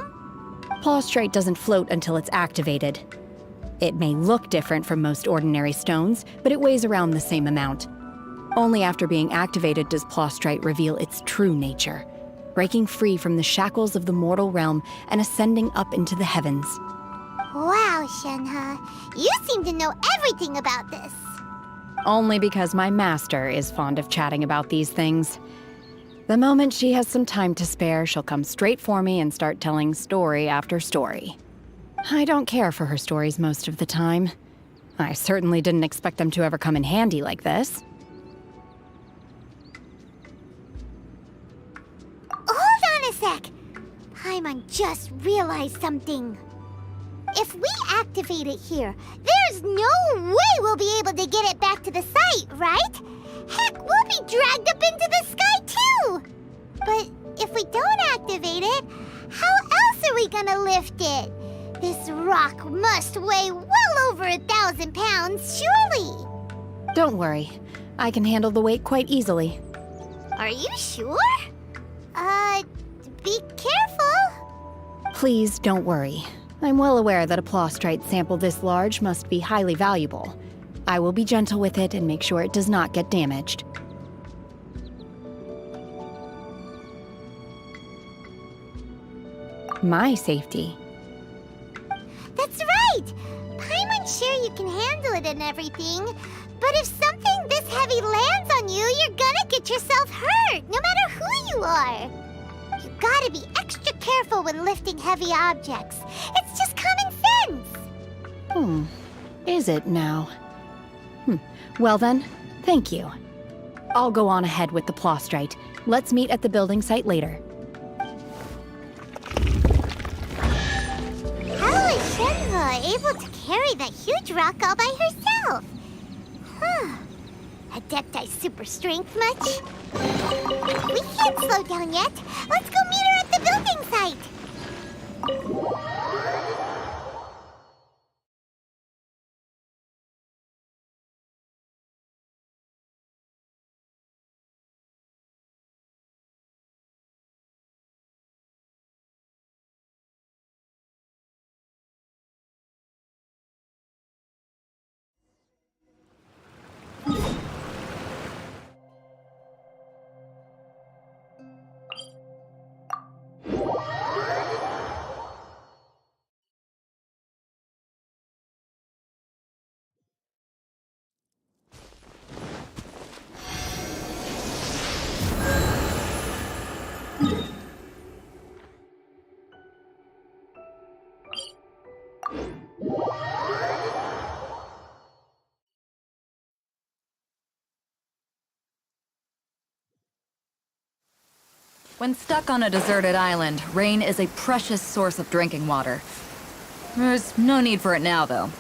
Plaustrite doesn't float until it's activated. It may look different from most ordinary stones, but it weighs around the same amount. Only after being activated does Plaustrite reveal its true nature, breaking free from the shackles of the mortal realm and ascending up into the heavens. Wow, Shenhe, you seem to know everything about this. Only because my master is fond of chatting about these things. The moment she has some time to spare, she'll come straight for me and start telling story after story. I don't care for her stories most of the time. I certainly didn't expect them to ever come in handy like this. Hold on a sec. Paimon just realized something. If we activate it here, there's no way we'll be able to get it back to the site, right? Heck, we'll be dragged up into the sky too! But if we don't activate it, how else are we gonna lift it? This rock must weigh well over 1,000 pounds, surely! Don't worry. I can handle the weight quite easily. Are you sure? Be careful! Please don't worry. I'm well aware that a Plaustrite sample this large must be highly valuable. I will be gentle with it and make sure it does not get damaged. My safety. That's right! Paimon's sure you can handle it and everything, but if something this heavy lands on you, you're gonna get yourself hurt, no matter who you are. You gotta be extra careful when lifting heavy objects. It's just common sense. Is it now? Well then, thank you. I'll go on ahead with the Plaustrite. Let's meet at the building site later. How is Shenhe able to carry that huge rock all by herself? Adepti super strength much? We can't slow down yet. Let's go meet her at the building site. When stuck on a deserted island, rain is a precious source of drinking water. There's no need for it now, though.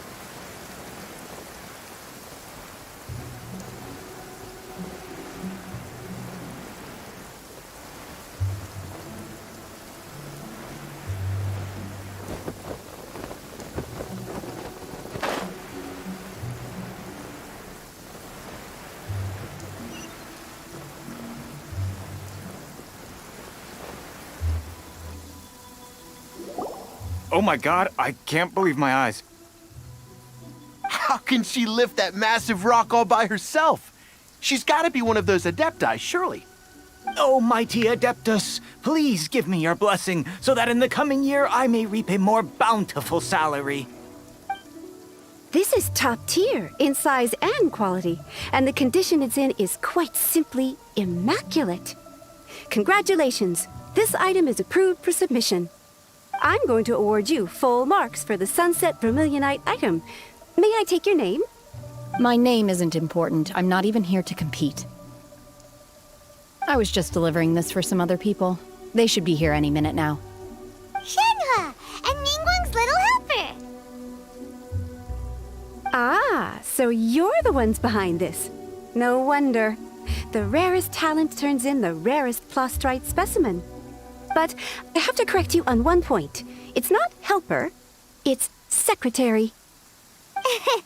Oh my god, I can't believe my eyes. How can she lift that massive rock all by herself? She's gotta be one of those Adepti, surely. Oh, mighty Adeptus, please give me your blessing so that in the coming year I may reap a more bountiful salary. This is top tier in size and quality, and the condition it's in is quite simply immaculate. Congratulations, this item is approved for submission. I'm going to award you full marks for the Sunset Vermilionite item. May I take your name? My name isn't important. I'm not even here to compete. I was just delivering this for some other people. They should be here any minute now. Shenhua, and Ningguang's little helper. Ah, so you're the ones behind this. No wonder. The rarest talent turns in the rarest Plostrite specimen. But I have to correct you on one point. It's not helper, it's secretary. Okay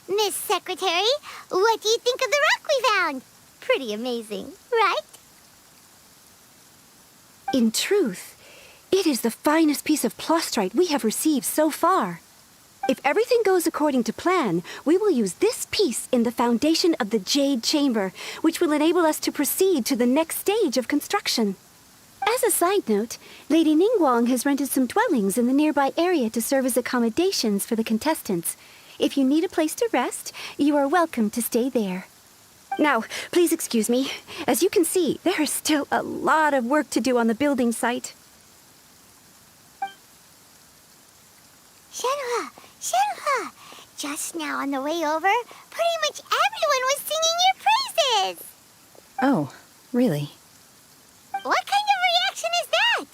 then, Miss Secretary, what do you think of the rock we found? Pretty amazing, right? In truth, it is the finest piece of Plostrite we have received so far. If everything goes according to plan, we will use this piece in the foundation of the Jade Chamber, which will enable us to proceed to the next stage of construction. As a side note, Lady Ningguang has rented some dwellings in the nearby area to serve as accommodations for the contestants. If you need a place to rest, you are welcome to stay there. Now, please excuse me. As you can see, there is still a lot of work to do on the building site. Shenhua, just now on the way over, pretty much everyone was singing your praises. Oh, really? What kind of reaction is that?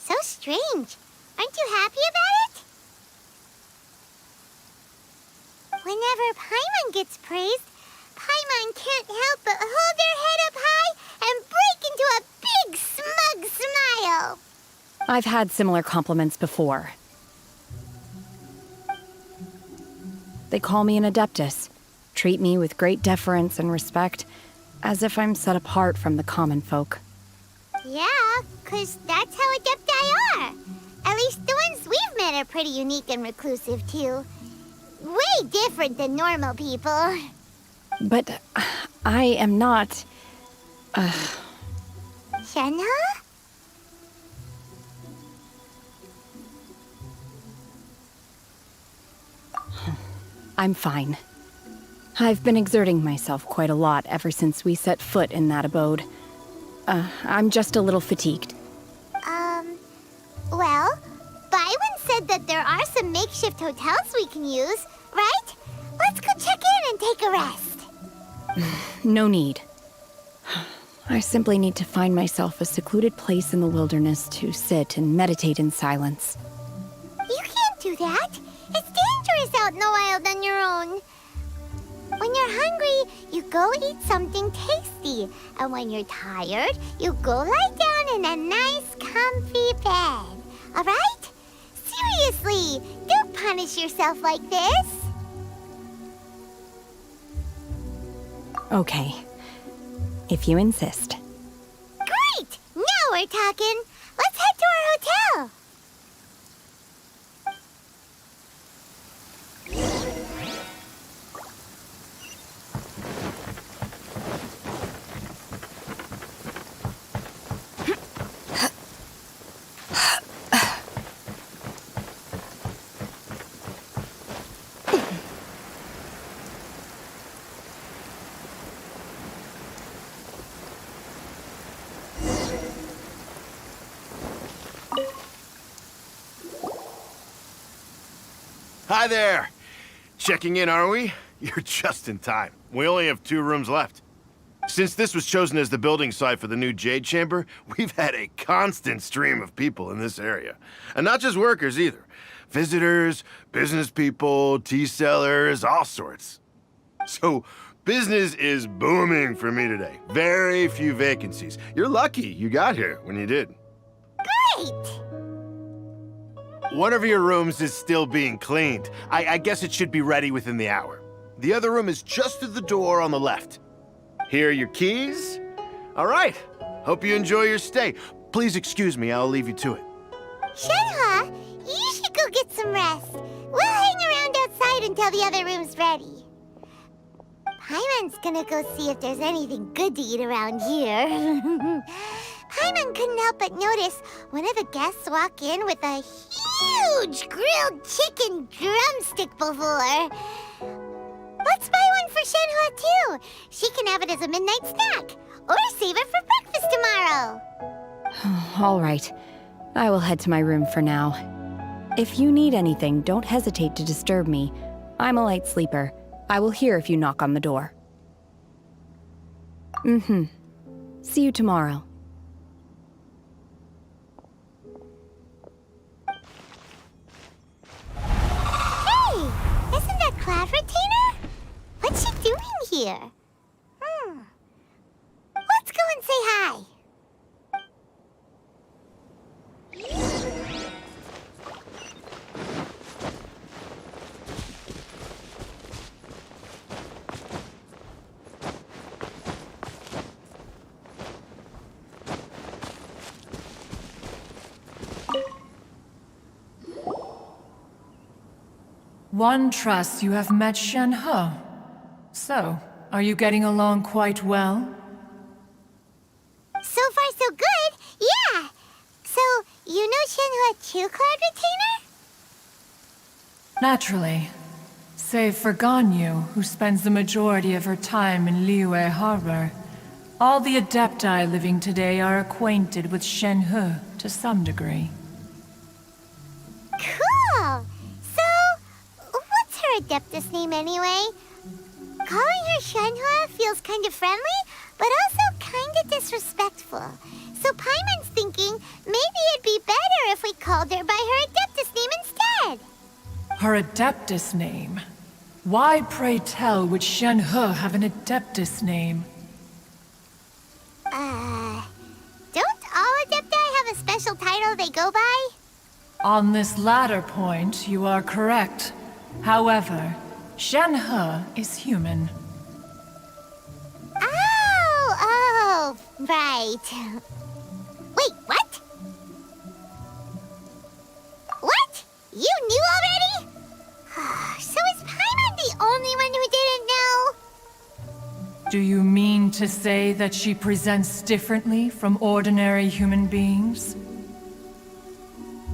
So strange. Aren't you happy about it? Whenever Paimon gets praised, Paimon can't help but hold their head up high and break into a big smug smile. I've had similar compliments before. They call me an Adeptus, treat me with great deference and respect, as if I'm set apart from the common folk. Yeah, 'cause that's how Adepti are. At least the ones we've met are pretty unique and reclusive, too. Way different than normal people. But I am not... Shenhua? I'm fine. I've been exerting myself quite a lot ever since we set foot in that abode. I'm just a little fatigued. Well, Byron said that there are some makeshift hotels we can use, right? Let's go check in and take a rest. No need. I simply need to find myself a secluded place in the wilderness to sit and meditate in silence. You can't do that. It's dangerous out in the wild on your own. When you're hungry, you go eat something tasty. And when you're tired, you go lie down in a nice, comfy bed. All right? Seriously, don't punish yourself like this. Okay. If you insist. Great! Now we're talking. Let's head to our hotel. Hi there. Checking in, are we? You're just in time. We only have 2 rooms left. Since this was chosen as the building site for the new Jade Chamber, we've had a constant stream of people in this area. And not just workers either. Visitors, business people, tea sellers, all sorts. So, business is booming for me today. Very few vacancies. You're lucky you got here when you did. Great! One of your rooms is still being cleaned. I guess it should be ready within the hour. The other room is just through the door on the left. Here are your keys. All right. Hope you enjoy your stay. Please excuse me, I'll leave you to it. Shenhe, you should go get some rest. We'll hang around outside until the other room's ready. Paimon's gonna go see if there's anything good to eat around here. Paimon couldn't help but notice one of the guests walk in with a huge grilled chicken drumstick before. Let's buy one for Shenhe too. She can have it as a midnight snack, or save it for breakfast tomorrow. All right. I will head to my room for now. If you need anything, don't hesitate to disturb me. I'm a light sleeper. I will hear if you knock on the door. See you tomorrow. Hey! Isn't that Cloud Retainer? What's she doing here? Let's go and say hi. One trusts you have met Shenhe. So, are you getting along quite well? So far, so good. Yeah. So, you know Shenhe too, Cloud Retainer? Naturally. Save for Ganyu, who spends the majority of her time in Liyue Harbor. All the Adepti living today are acquainted with Shenhe to some degree. Cool. So, what's her Adeptus name anyway? Calling her Shenhe feels kind of friendly, but also kind of disrespectful. So Paimon's thinking maybe it'd be better if we called her by her Adeptus name instead. Her Adeptus name? Why, pray tell, would Shenhe have an Adeptus name? Don't all Adepti have a special title they go by? On this latter point, you are correct. However, Shenhe is human. Oh, right. Wait, what? What? You knew already? So is Paimon the only one who didn't know? Do you mean to say that she presents differently from ordinary human beings?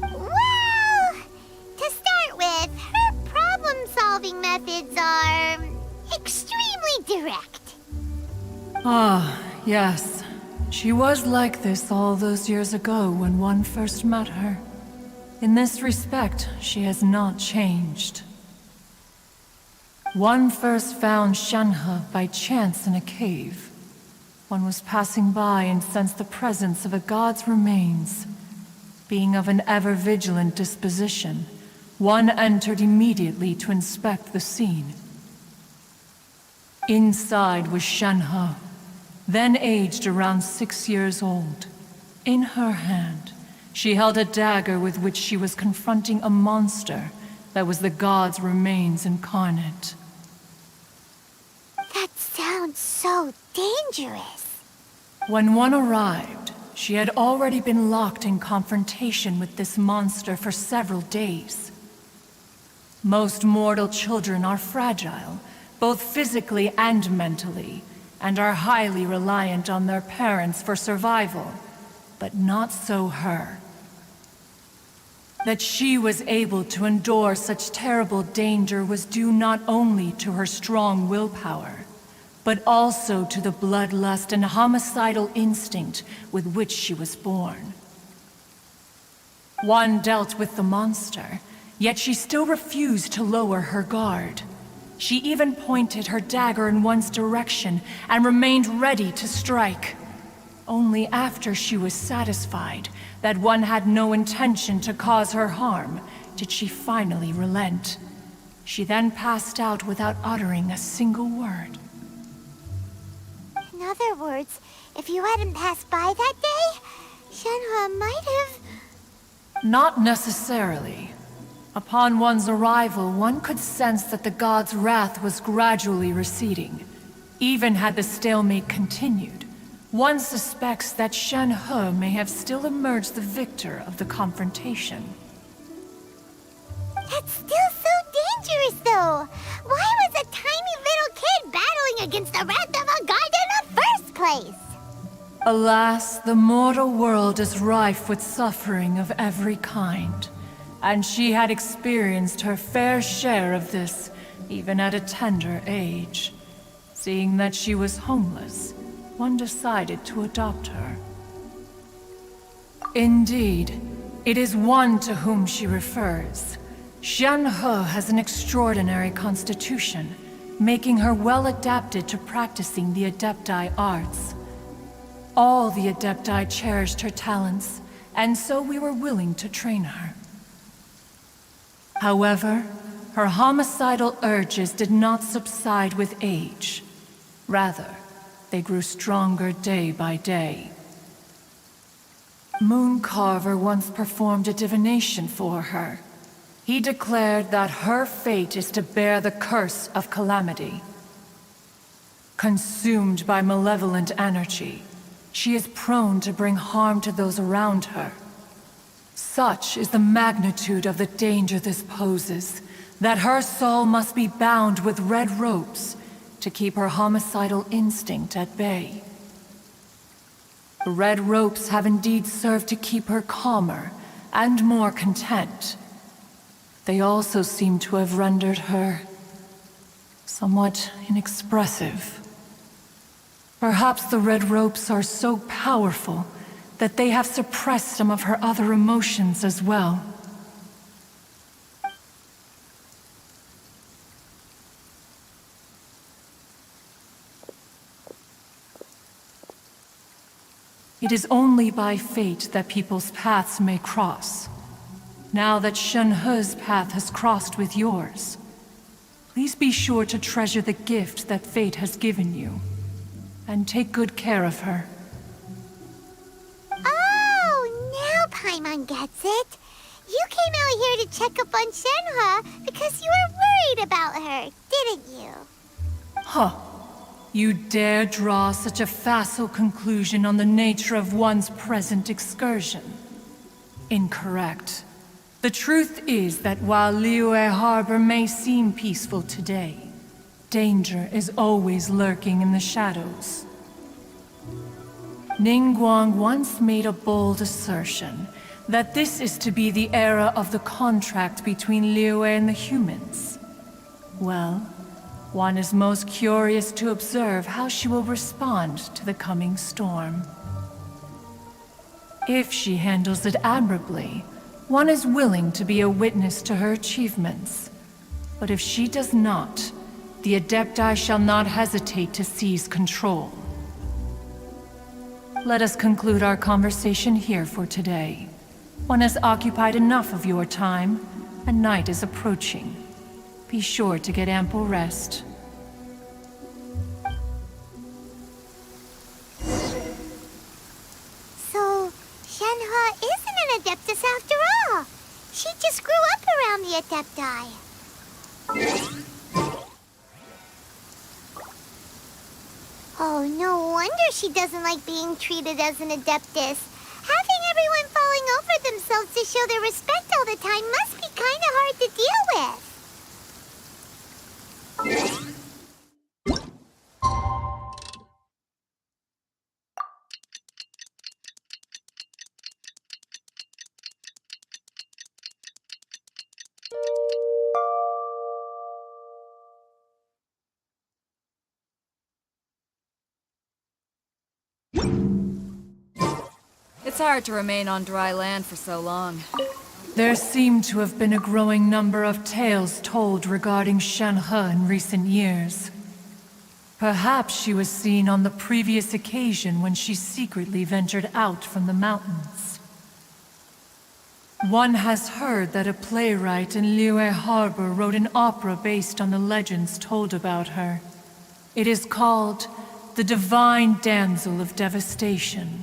Well, to start with, her problem-solving methods are extremely direct. Ah, yes. She was like this all those years ago when one first met her. In this respect, she has not changed. One first found Shenhe by chance in a cave. One was passing by and sensed the presence of a god's remains. Being of an ever-vigilant disposition, one entered immediately to inspect the scene. Inside was Shenhe, then aged around 6 years old. In her hand, she held a dagger with which she was confronting a monster that was the god's remains incarnate. That sounds so dangerous. When one arrived, she had already been locked in confrontation with this monster for several days. Most mortal children are fragile, both physically and mentally, and are highly reliant on their parents for survival, but not so her. That she was able to endure such terrible danger was due not only to her strong willpower, but also to the bloodlust and homicidal instinct with which she was born. One dealt with the monster, yet she still refused to lower her guard. She even pointed her dagger in one's direction and remained ready to strike. Only after she was satisfied that one had no intention to cause her harm did she finally relent. She then passed out without uttering a single word. In other words, if you hadn't passed by that day, Shenhe might have... Not necessarily. Upon one's arrival, one could sense that the god's wrath was gradually receding. Even had the stalemate continued, one suspects that Shenhe may have still emerged the victor of the confrontation. That's still so dangerous, though! Why was a tiny little kid battling against the wrath of a god in the first place? Alas, the mortal world is rife with suffering of every kind. And she had experienced her fair share of this, even at a tender age. Seeing that she was homeless, one decided to adopt her. Indeed, it is one to whom she refers. Shenhe has an extraordinary constitution, making her well adapted to practicing the Adepti arts. All the Adepti cherished her talents, and so we were willing to train her. However, her homicidal urges did not subside with age. Rather, they grew stronger day by day. Mooncarver once performed a divination for her. He declared that her fate is to bear the curse of calamity. Consumed by malevolent energy, she is prone to bring harm to those around her. Such is the magnitude of the danger this poses, that her soul must be bound with red ropes to keep her homicidal instinct at bay. The red ropes have indeed served to keep her calmer and more content. They also seem to have rendered her somewhat inexpressive. Perhaps the red ropes are so powerful that they have suppressed some of her other emotions as well. It is only by fate that people's paths may cross. Now that Shenhe's path has crossed with yours, please be sure to treasure the gift that fate has given you, and take good care of her. Paimon gets it. You came out here to check up on Shenhe because you were worried about her, didn't you? Huh. You dare draw such a facile conclusion on the nature of one's present excursion? Incorrect. The truth is that while Liyue Harbor may seem peaceful today, danger is always lurking in the shadows. Ningguang once made a bold assertion that this is to be the era of the contract between Liyue and the humans. Well, one is most curious to observe how she will respond to the coming storm. If she handles it admirably, one is willing to be a witness to her achievements. But if she does not, the Adepti shall not hesitate to seize control. Let us conclude our conversation here for today. One has occupied enough of your time, and night is approaching. Be sure to get ample rest. So, Shenhe isn't an Adeptus after all. She just grew up around the Adepti. Oh, no wonder she doesn't like being treated as an Adeptus. Having everyone falling over themselves to show their respect all the time must be kind of hard to deal with. It's hard to remain on dry land for so long. There seem to have been a growing number of tales told regarding Shenhe in recent years. Perhaps she was seen on the previous occasion when she secretly ventured out from the mountains. One has heard that a playwright in Liyue Harbor wrote an opera based on the legends told about her. It is called The Divine Damsel of Devastation.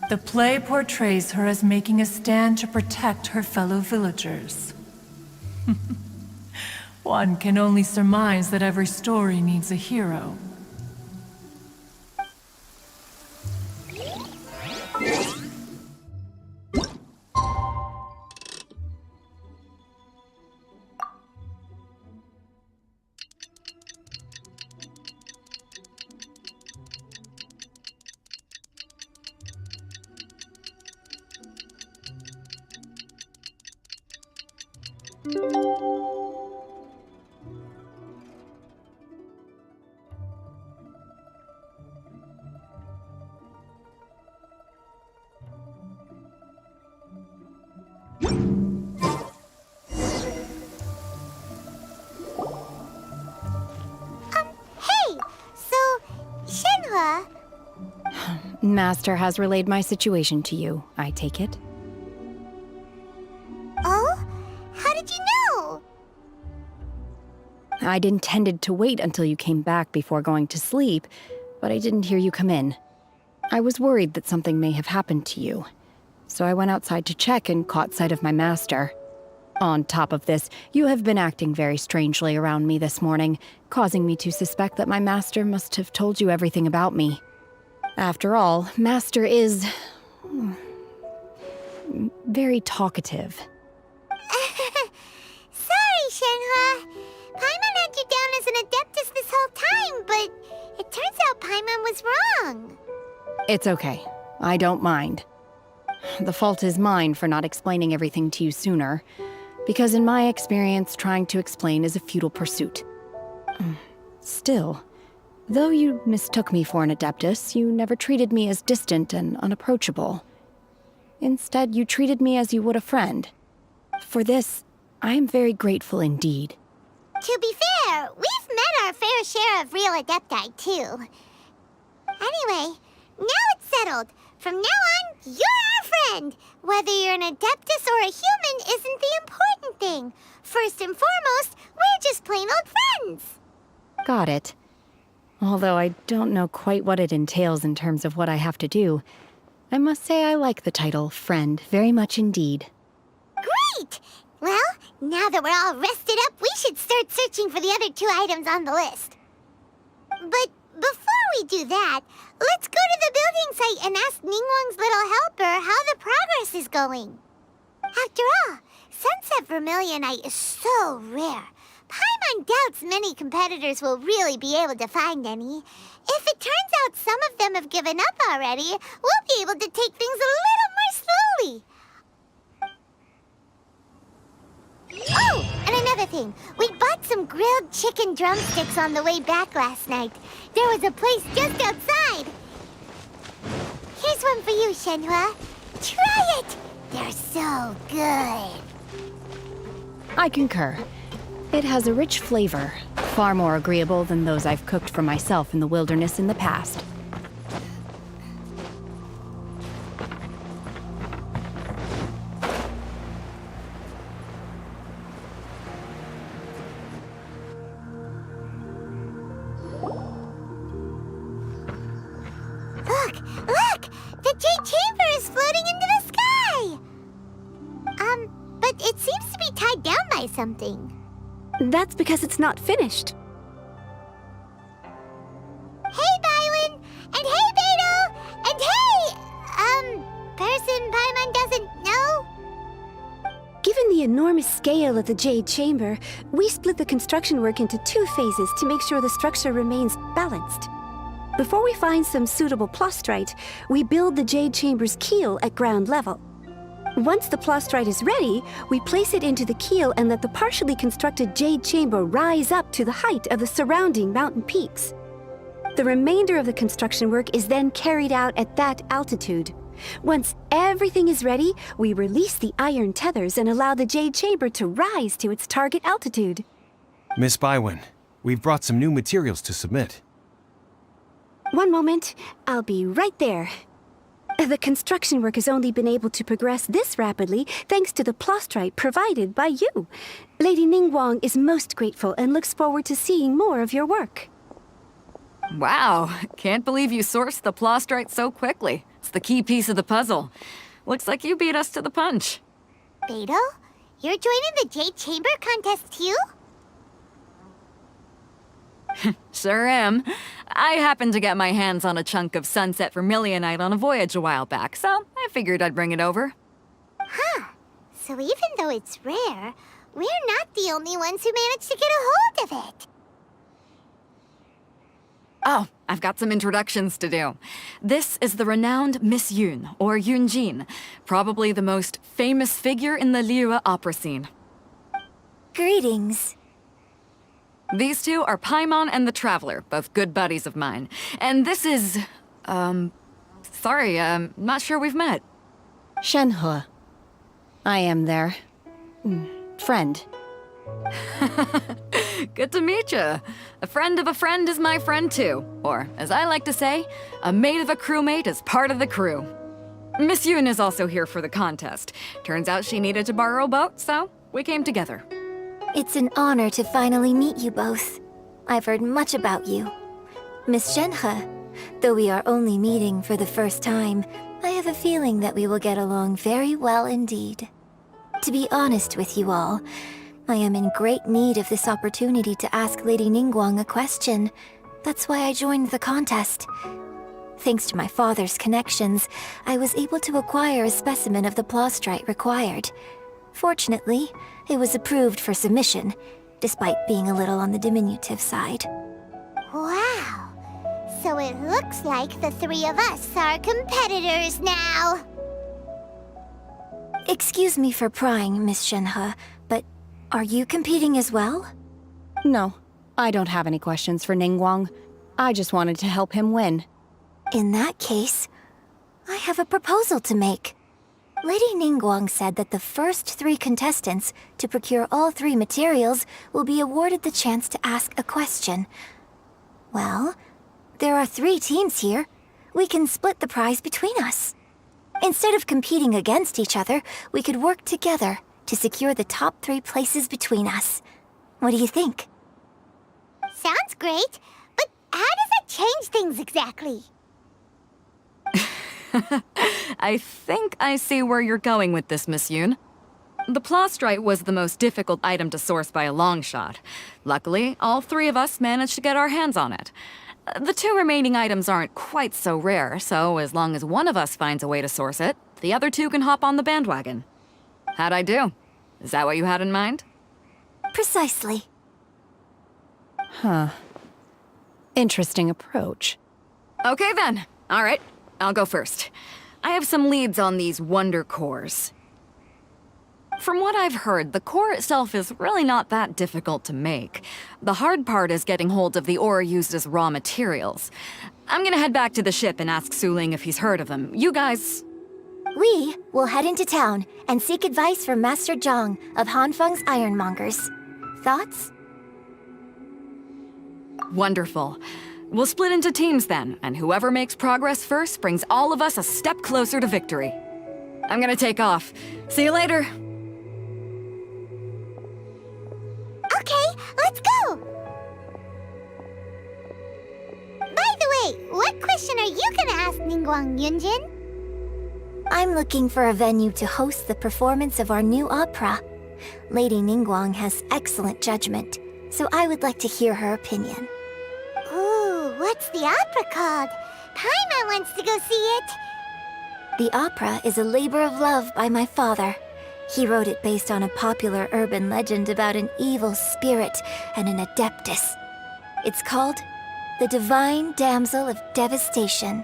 The play portrays her as making a stand to protect her fellow villagers. One can only surmise that every story needs a hero. Master has relayed my situation to you, I take it. Oh? How did you know? I'd intended to wait until you came back before going to sleep, but I didn't hear you come in. I was worried that something may have happened to you, so I went outside to check and caught sight of my master. On top of this, you have been acting very strangely around me this morning, causing me to suspect that my master must have told you everything about me. After all, Master is very talkative. Sorry, Shenhe. Paimon had you down as an Adeptus this whole time, but it turns out Paimon was wrong. It's okay. I don't mind. The fault is mine for not explaining everything to you sooner, because in my experience, trying to explain is a futile pursuit. Still, though you mistook me for an Adeptus, you never treated me as distant and unapproachable. Instead, you treated me as you would a friend. For this, I am very grateful indeed. To be fair, we've met our fair share of real Adepti, too. Anyway, now it's settled. From now on, you're our friend. Whether you're an Adeptus or a human isn't the important thing. First and foremost, we're just plain old friends. Got it. Although I don't know quite what it entails in terms of what I have to do, I must say I like the title Friend very much indeed. Great! Well, now that we're all rested up, we should start searching for the other 2 items on the list. But before we do that, let's go to the building site and ask Ningguang's little helper how the progress is going. After all, Sunset Vermilionite is so rare. Paimon doubts many competitors will really be able to find any. If it turns out some of them have given up already, we'll be able to take things a little more slowly. Oh, and another thing. We bought some grilled chicken drumsticks on the way back last night. There was a place just outside. Here's one for you, Shenhe. Try it! They're so good. I concur. It has a rich flavor, far more agreeable than those I've cooked for myself in the wilderness in the past. Look! The Jade Chamber is floating into the sky! But it seems to be tied down by something. That's because it's not finished. Hey, Bylin! And hey, Beidou! And hey! Person Paimon doesn't know? Given the enormous scale of the Jade Chamber, we split the construction work into 2 phases to make sure the structure remains balanced. Before we find some suitable plastrite, we build the Jade Chamber's keel at ground level. Once the plastrite is ready, we place it into the keel and let the partially constructed Jade Chamber rise up to the height of the surrounding mountain peaks. The remainder of the construction work is then carried out at that altitude. Once everything is ready, we release the iron tethers and allow the Jade Chamber to rise to its target altitude. Miss Bywin, we've brought some new materials to submit. One moment, I'll be right there. The construction work has only been able to progress this rapidly thanks to the plostrite provided by you. Lady Ningguang is most grateful and looks forward to seeing more of your work. Wow, can't believe you sourced the plostrite so quickly. It's the key piece of the puzzle. Looks like you beat us to the punch. Beidou, you're joining the Jade Chamber contest too? Sure am. I happened to get my hands on a chunk of sunset vermilionite on a voyage a while back, so I figured I'd bring it over. Huh. So even though it's rare, we're not the only ones who managed to get a hold of it. Oh, I've got some introductions to do. This is the renowned Miss Yun, or Yunjin, probably the most famous figure in the Liyue opera scene. Greetings. These two are Paimon and the Traveler, both good buddies of mine. And this is... sorry, not sure we've met. Shenhe. I am their... friend. Good to meet you. A friend of a friend is my friend too. Or, as I like to say, a mate of a crewmate is part of the crew. Miss Yun is also here for the contest. Turns out she needed to borrow a boat, so we came together. It's an honor to finally meet you both. I've heard much about you. Miss Shenhe, though we are only meeting for the first time, I have a feeling that we will get along very well indeed. To be honest with you all, I am in great need of this opportunity to ask Lady Ningguang a question. That's why I joined the contest. Thanks to my father's connections, I was able to acquire a specimen of the plostrite required. Fortunately, it was approved for submission, despite being a little on the diminutive side. Wow. So it looks like the three of us are competitors now. Excuse me for prying, Miss Shenhe, but are you competing as well? No, I don't have any questions for Ningguang. I just wanted to help him win. In that case, I have a proposal to make. Lady Ningguang said that the first 3 contestants to procure all 3 materials will be awarded the chance to ask a question. Well, there are 3 teams here. We can split the prize between us. Instead of competing against each other, we could work together to secure the top 3 places between us. What do you think? Sounds great, but how does that change things exactly? I think I see where you're going with this, Miss Yun. The plostrite was the most difficult item to source by a long shot. Luckily, all 3 of us managed to get our hands on it. The 2 remaining items aren't quite so rare, so as long as one of us finds a way to source it, the other 2 can hop on the bandwagon. How'd I do? Is that what you had in mind? Precisely. Huh. Interesting approach. Okay then. All right, I'll go first. I have some leads on these wonder cores. From what I've heard, the core itself is really not that difficult to make. The hard part is getting hold of the ore used as raw materials. I'm gonna head back to the ship and ask Suling if he's heard of them. You guys... We will head into town and seek advice from Master Zhang of Hanfeng's Ironmongers. Thoughts? Wonderful. We'll split into teams then, and whoever makes progress first brings all of us a step closer to victory. I'm gonna take off. See you later. Okay, let's go! By the way, what question are you gonna ask Ningguang, Yunjin? I'm looking for a venue to host the performance of our new opera. Lady Ningguang has excellent judgment, so I would like to hear her opinion. Ooh, what's the opera called? Paimon wants to go see it. The opera is a labor of love by my father. He wrote it based on a popular urban legend about an evil spirit and an adeptus. It's called The Divine Damsel of Devastation.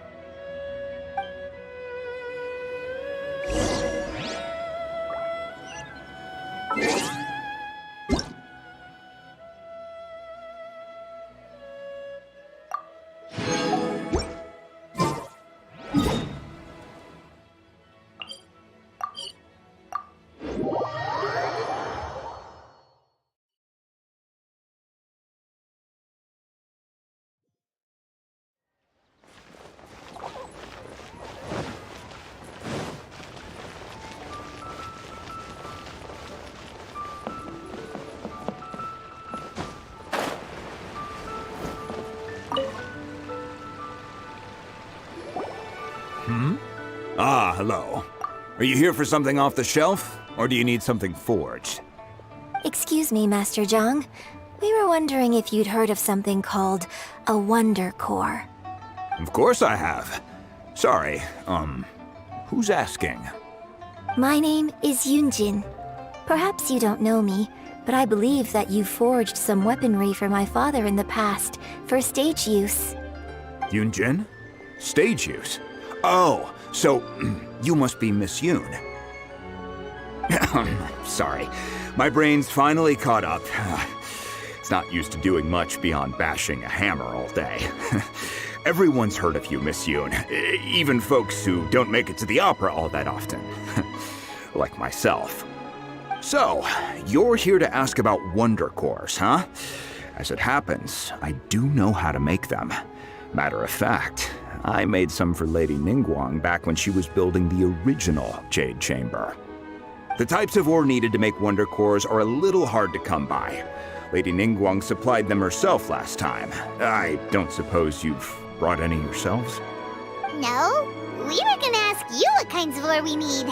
Ah, hello. Are you here for something off the shelf, or do you need something forged? Excuse me, Master Zhang. We were wondering if you'd heard of something called a Wonder Core. Of course I have. Sorry, who's asking? My name is Yunjin. Perhaps you don't know me, but I believe that you forged some weaponry for my father in the past, for stage use. Yunjin? Stage use? Oh, so you must be Miss Yoon. Sorry, my brain's finally caught up. It's not used to doing much beyond bashing a hammer all day. Everyone's heard of you, Miss Yoon, even folks who don't make it to the opera all that often. Like myself. So, you're here to ask about Wonder Cores, huh? As it happens, I do know how to make them. Matter of fact, I made some for Lady Ningguang back when she was building the original Jade Chamber. The types of ore needed to make Wonder Cores are a little hard to come by. Lady Ningguang supplied them herself last time. I don't suppose you've brought any yourselves? No, we were gonna ask you what kinds of ore we need.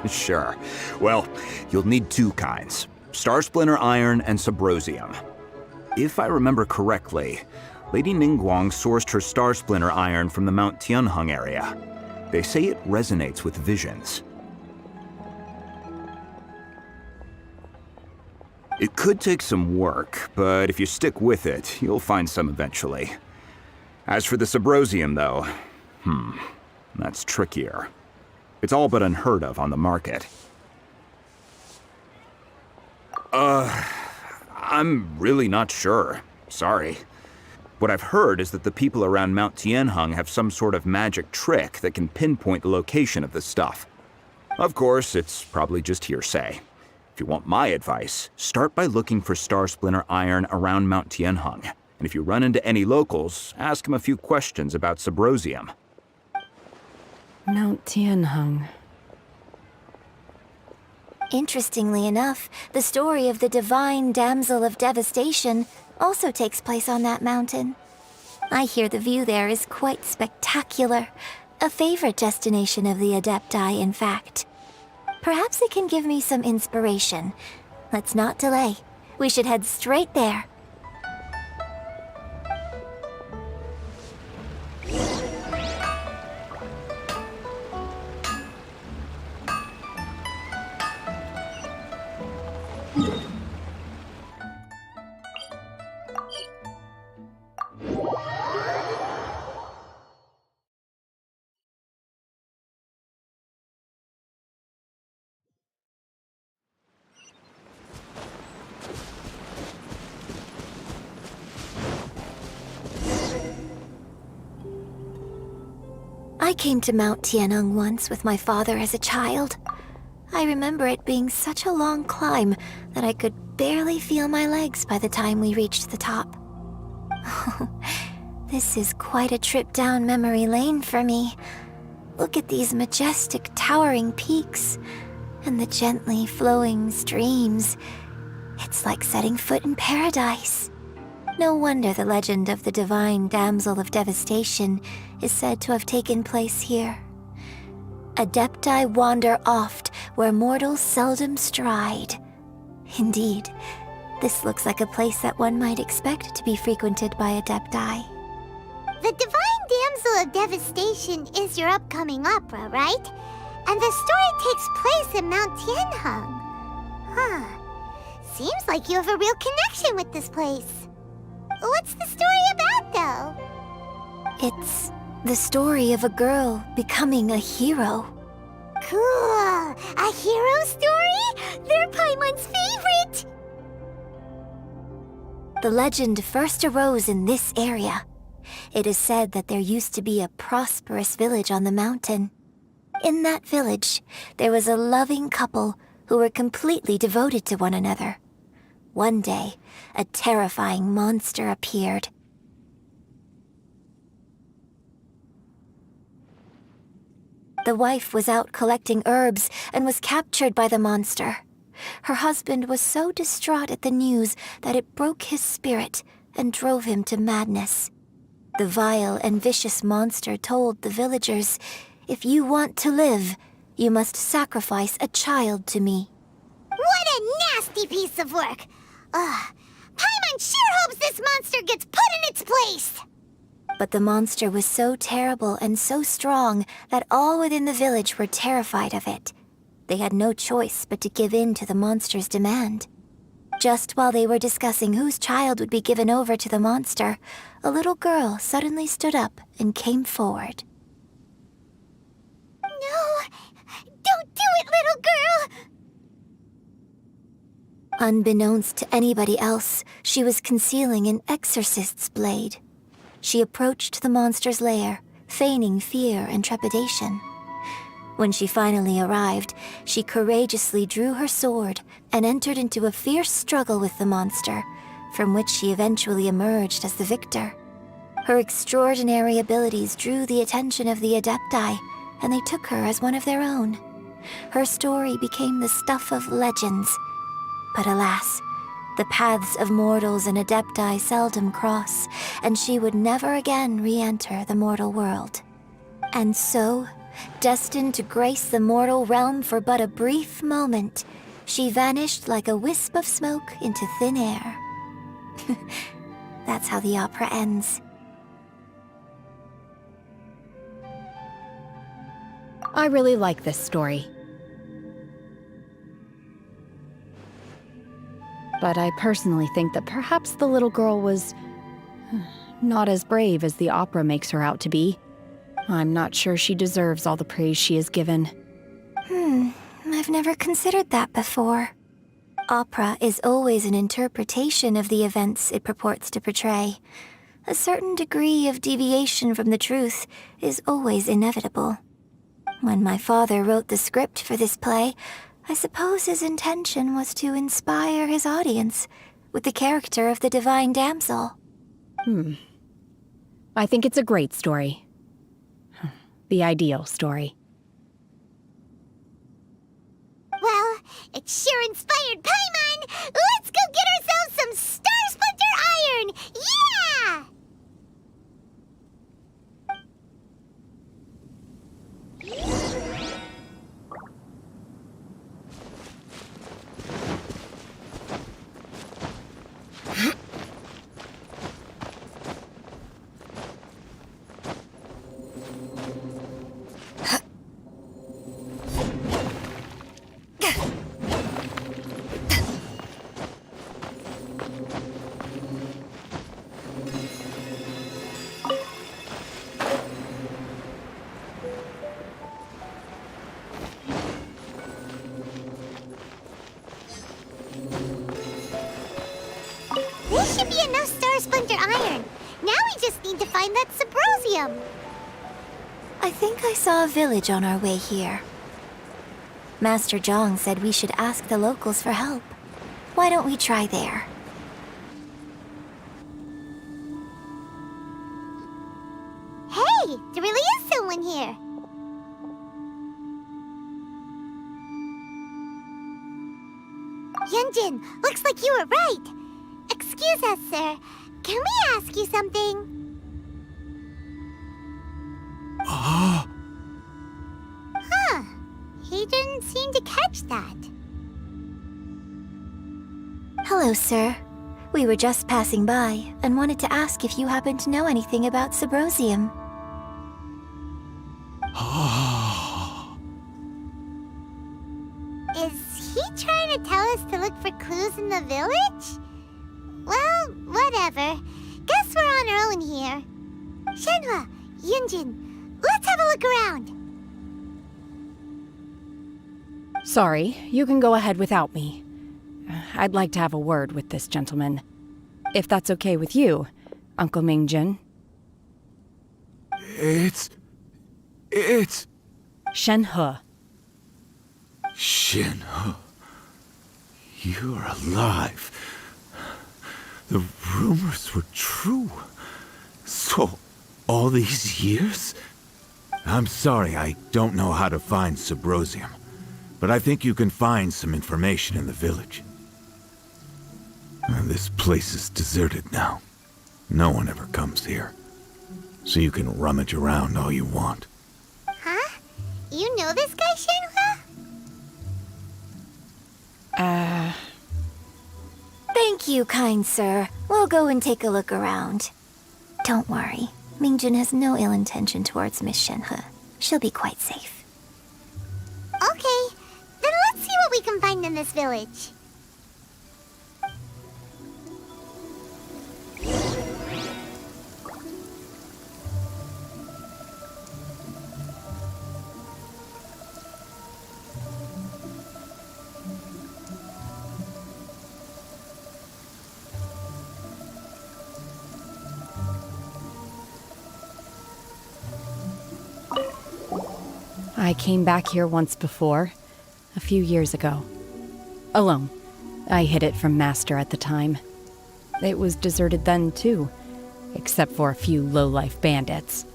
Sure. Well, you'll need two kinds. Star Splinter Iron and Subrosium. If I remember correctly, Lady Ningguang sourced her Star Splinter Iron from the Mount Tianheng area. They say it resonates with visions. It could take some work, but if you stick with it, you'll find some eventually. As for the Subrosium, though, that's trickier. It's all but unheard of on the market. I'm really not sure. Sorry. What I've heard is that the people around Mount Tianheng have some sort of magic trick that can pinpoint the location of the stuff. Of course, it's probably just hearsay. If you want my advice, start by looking for Star Splinter Iron around Mount Tianheng. And if you run into any locals, ask them a few questions about Subrosium. Mount Tianheng. Interestingly enough, the story of the divine damsel of devastation also takes place on that mountain. I hear the view there is quite spectacular. A favorite destination of the Adepti, in fact. Perhaps it can give me some inspiration. Let's not delay. We should head straight there. I came to Mount Tianheng once with my father as a child. I remember it being such a long climb that I could barely feel my legs by the time we reached the top. This is quite a trip down memory lane for me. Look at these majestic towering peaks and the gently flowing streams. It's like setting foot in paradise. No wonder the legend of the divine damsel of devastation is said to have taken place here. Adepti wander oft where mortals seldom stride. Indeed, this looks like a place that one might expect to be frequented by Adepti. The Divine Damsel of Devastation is your upcoming opera, right? And the story takes place in Mount Tianheng. Huh. Seems like you have a real connection with this place. What's the story about, though? It's the story of a girl becoming a hero. Cool! A hero story? They're Paimon's favorite! The legend first arose in this area. It is said that there used to be a prosperous village on the mountain. In that village, there was a loving couple who were completely devoted to one another. One day, a terrifying monster appeared. The wife was out collecting herbs and was captured by the monster. Her husband was so distraught at the news that it broke his spirit and drove him to madness. The vile and vicious monster told the villagers, "If you want to live, you must sacrifice a child to me." What a nasty piece of work! Ugh. Paimon sure hopes this monster gets put in its place! But the monster was so terrible and so strong that all within the village were terrified of it. They had no choice but to give in to the monster's demand. Just while they were discussing whose child would be given over to the monster, a little girl suddenly stood up and came forward. No! Don't do it, little girl! Unbeknownst to anybody else, she was concealing an exorcist's blade. She approached the monster's lair, feigning fear and trepidation. When she finally arrived, she courageously drew her sword and entered into a fierce struggle with the monster, from which she eventually emerged as the victor. Her extraordinary abilities drew the attention of the Adepti, and they took her as one of their own. Her story became the stuff of legends. But alas, the paths of mortals and Adepti seldom cross, and she would never again re-enter the mortal world. And so, destined to grace the mortal realm for but a brief moment, she vanished like a wisp of smoke into thin air. That's how the opera ends. I really like this story. But I personally think that perhaps the little girl was not as brave as the opera makes her out to be. I'm not sure she deserves all the praise she is given. I've never considered that before. Opera is always an interpretation of the events it purports to portray. A certain degree of deviation from the truth is always inevitable. When my father wrote the script for this play, I suppose his intention was to inspire his audience with the character of the divine damsel. I think it's a great story. The ideal story. Well, it sure inspired Paimon! Let's go get ourselves some Star Splinter Iron! Yeah! This should be enough Star Splinter Iron. Now we just need to find that Subrosium. I think I saw a village on our way here. Master Zhang said we should ask the locals for help. Why don't we try there? Hey, there really is someone here. Yunjin, looks like you were right. Excuse us, sir. Can we ask you something? Huh. He didn't seem to catch that. Hello, sir. We were just passing by and wanted to ask if you happen to know anything about Subrosium. Is he trying to tell us to look for clues in the village? Well, whatever. Guess we're on our own here. Shenhua, Yunjin, let's have a look around. Sorry, you can go ahead without me. I'd like to have a word with this gentleman. If that's okay with you, Uncle Mingjin. It's... Shenhe. Shenhe. You're alive. The rumors were true. So, all these years? I'm sorry, I don't know how to find Subrosium. But I think you can find some information in the village. This place is deserted now. No one ever comes here. so you can rummage around all you want. Huh? You know this guy, Shenhua? Thank you, kind sir. We'll go and take a look around. Don't worry. Mingjun has no ill intention towards Miss Shenhe. She'll be quite safe. Okay, then let's see what we can find in this village. I came back here once before, a few years ago. Alone. I hid it from Master at the time. It was deserted then, too, except for a few low-life bandits.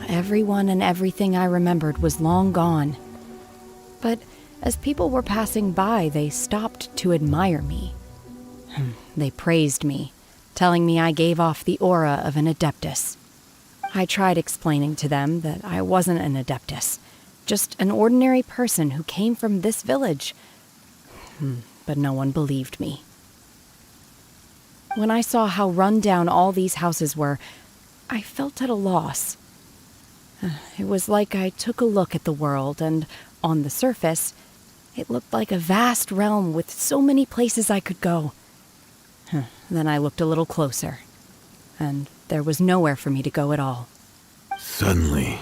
Everyone and everything I remembered was long gone. But as people were passing by, they stopped to admire me. They praised me, telling me I gave off the aura of an Adeptus. I tried explaining to them that I wasn't an Adeptus, just an ordinary person who came from this village. But no one believed me. When I saw how run down all these houses were, I felt at a loss. It was like I took a look at the world, and on the surface, it looked like a vast realm with so many places I could go. Then I looked a little closer, and there was nowhere for me to go at all. Suddenly,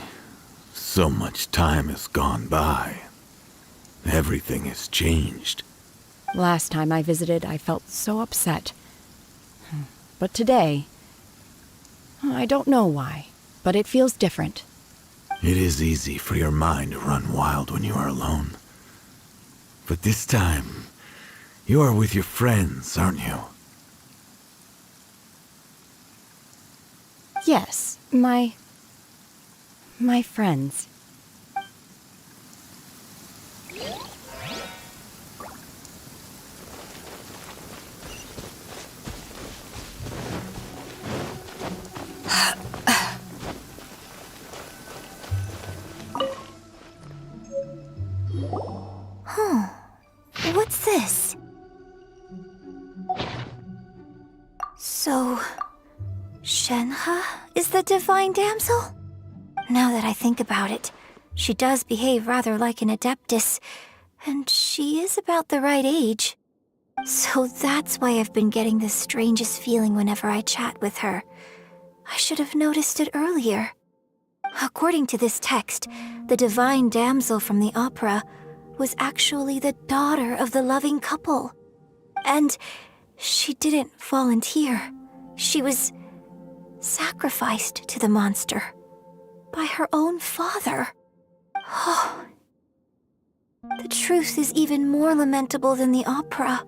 so much time has gone by. Everything has changed. Last time I visited, I felt so upset. But today, I don't know why, but it feels different. It is easy for your mind to run wild when you are alone. But this time, you are with your friends, aren't you? Yes, my friends. What's this? So, Shenhe is the divine damsel? Now that I think about it, she does behave rather like an Adeptus, and she is about the right age. So that's why I've been getting the strangest feeling whenever I chat with her. I should have noticed it earlier. According to this text, the divine damsel from the opera was actually the daughter of the loving couple. And she didn't volunteer. She was sacrificed to the monster by her own father. Oh, the truth is even more lamentable than the opera.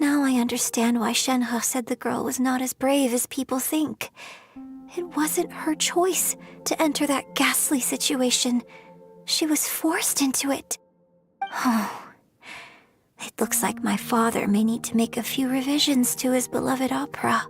Now I understand why Shenhe said the girl was not as brave as people think. It wasn't her choice to enter that ghastly situation. She was forced into it. Oh, it looks like my father may need to make a few revisions to his beloved opera.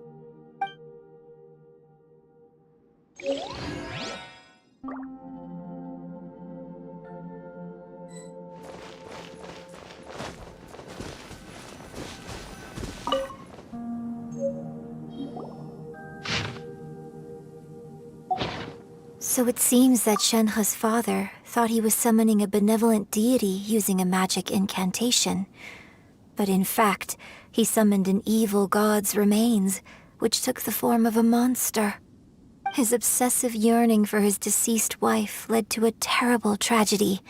So it seems that Shenhe's father thought he was summoning a benevolent deity using a magic incantation. But in fact, he summoned an evil god's remains, which took the form of a monster. His obsessive yearning for his deceased wife led to a terrible tragedy.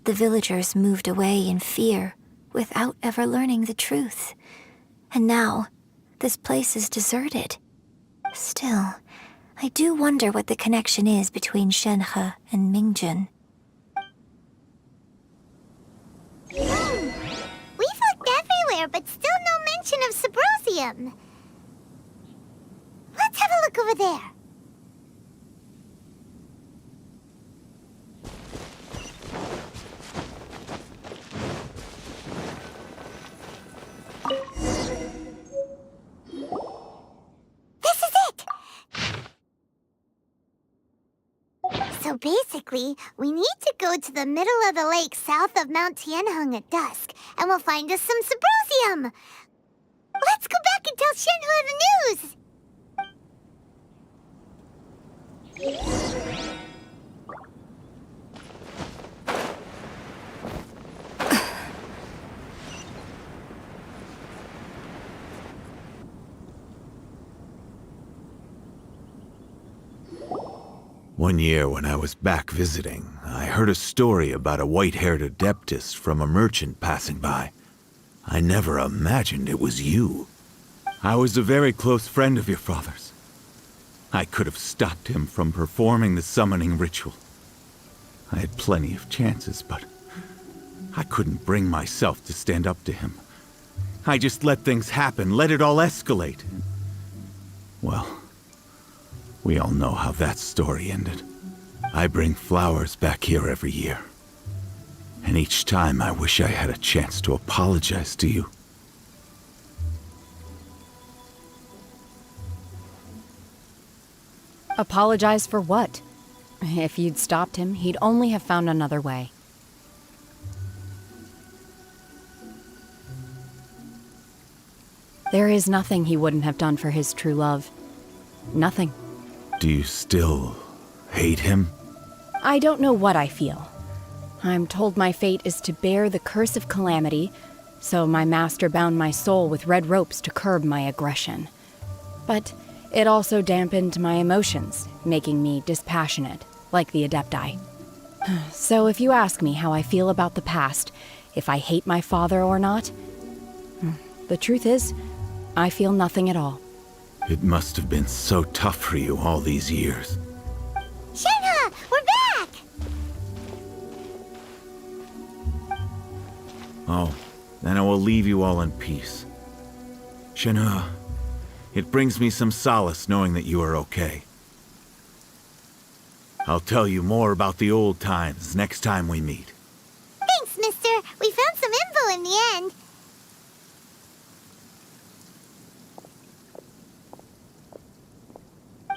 The villagers moved away in fear, without ever learning the truth. And now, this place is deserted. Still, I do wonder what the connection is between Shenhe and Mingjun. We've looked everywhere, but still no mention of Subrosium. Let's have a look over there. This is it! So basically, we need to go to the middle of the lake south of Mount Tianheng at dusk, and we'll find us some Symposium! Let's go back and tell Shenhua the news! One year when I was back visiting, I heard a story about a white-haired adeptus from a merchant passing by. I never imagined it was you. I was a very close friend of your father's. I could have stopped him from performing the summoning ritual. I had plenty of chances, but I couldn't bring myself to stand up to him. I just let things happen, let it all escalate. Well, we all know how that story ended. I bring flowers back here every year. And each time I wish I had a chance to apologize to you. Apologize for what? If you'd stopped him, he'd only have found another way. There is nothing he wouldn't have done for his true love. Nothing. Do you still hate him? I don't know what I feel. I'm told my fate is to bear the curse of calamity, so my master bound my soul with red ropes to curb my aggression. But it also dampened my emotions, making me dispassionate, like the Adepti. So if you ask me how I feel about the past, if I hate my father or not, the truth is, I feel nothing at all. It must have been so tough for you all these years. Shenhua, we're back! Oh, then I will leave you all in peace. Shenhua, it brings me some solace knowing that you are okay. I'll tell you more about the old times next time we meet. Thanks, mister. We found some info in the end.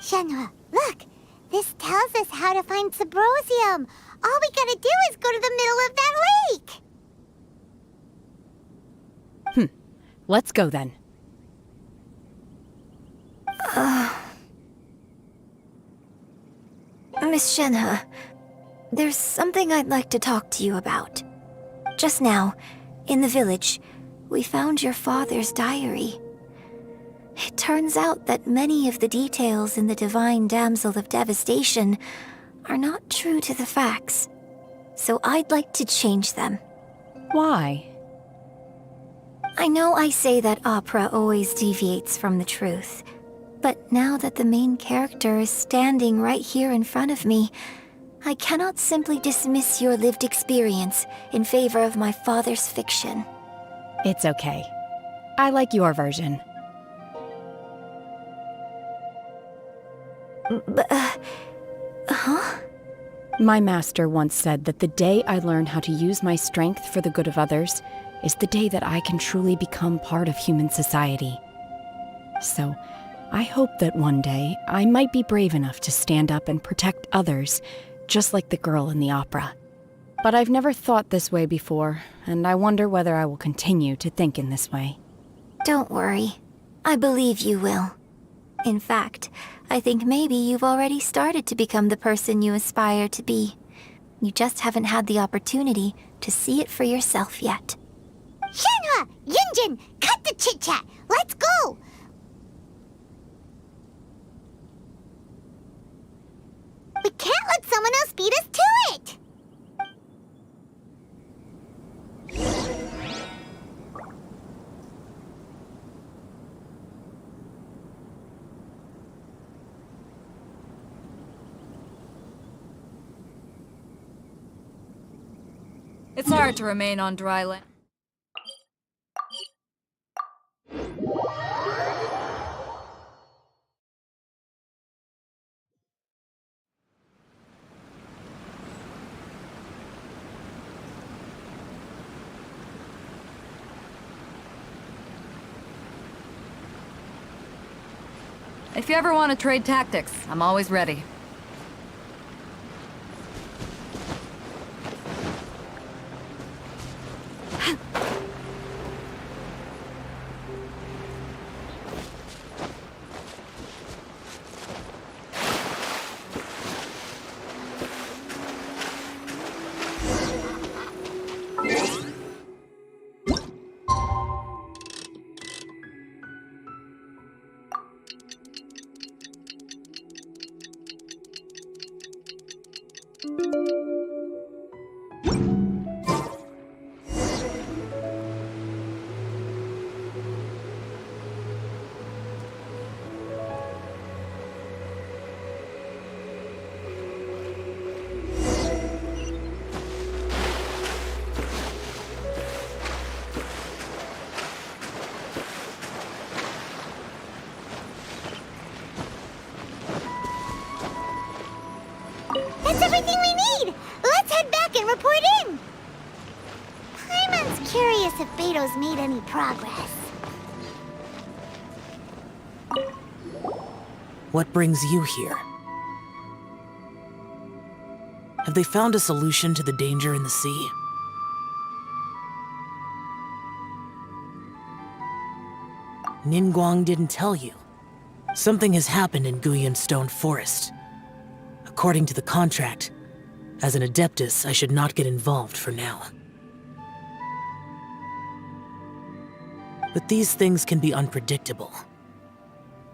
Shenhua, look! This tells us how to find Symposium. All we gotta do is go to the middle of that lake! Let's go then. Miss Shenhua, there's something I'd like to talk to you about. Just now, in the village, we found your father's diary. It turns out that many of the details in the Divine Damsel of Devastation are not true to the facts. So I'd like to change them. Why? I know I say that opera always deviates from the truth, but now that the main character is standing right here in front of me, I cannot simply dismiss your lived experience in favor of my father's fiction. It's okay. I like your version. Huh? My master once said that the day I learn how to use my strength for the good of others is the day that I can truly become part of human society. So, I hope that one day I might be brave enough to stand up and protect others, just like the girl in the opera. But I've never thought this way before, and I wonder whether I will continue to think in this way. Don't worry. I believe you will. In fact, I think maybe you've already started to become the person you aspire to be. You just haven't had the opportunity to see it for yourself yet. Shenhua! Yunjin! Cut the chit-chat! Let's go! We can't let someone else beat us to it! It's hard to remain on dry land. If you ever want to trade tactics, I'm always ready. That's everything we need! Let's head back and report in! Paimon's curious if Beto's made any progress. What brings you here? Have they found a solution to the danger in the sea? Ningguang didn't tell you. Something has happened in Guyan Stone Forest. According to the contract, as an Adeptus, I should not get involved for now. But these things can be unpredictable.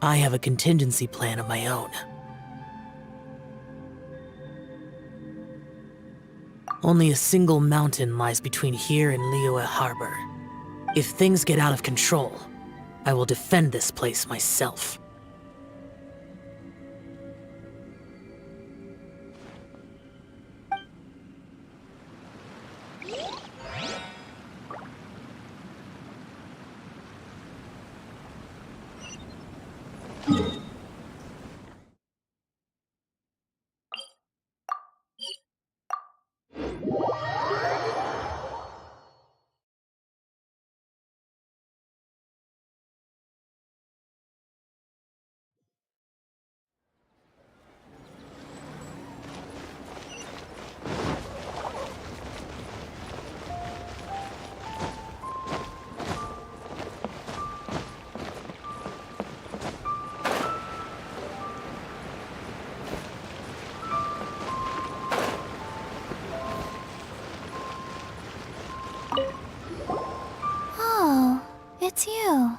I have a contingency plan of my own. Only a single mountain lies between here and Liyue Harbor. If things get out of control, I will defend this place myself. It's you.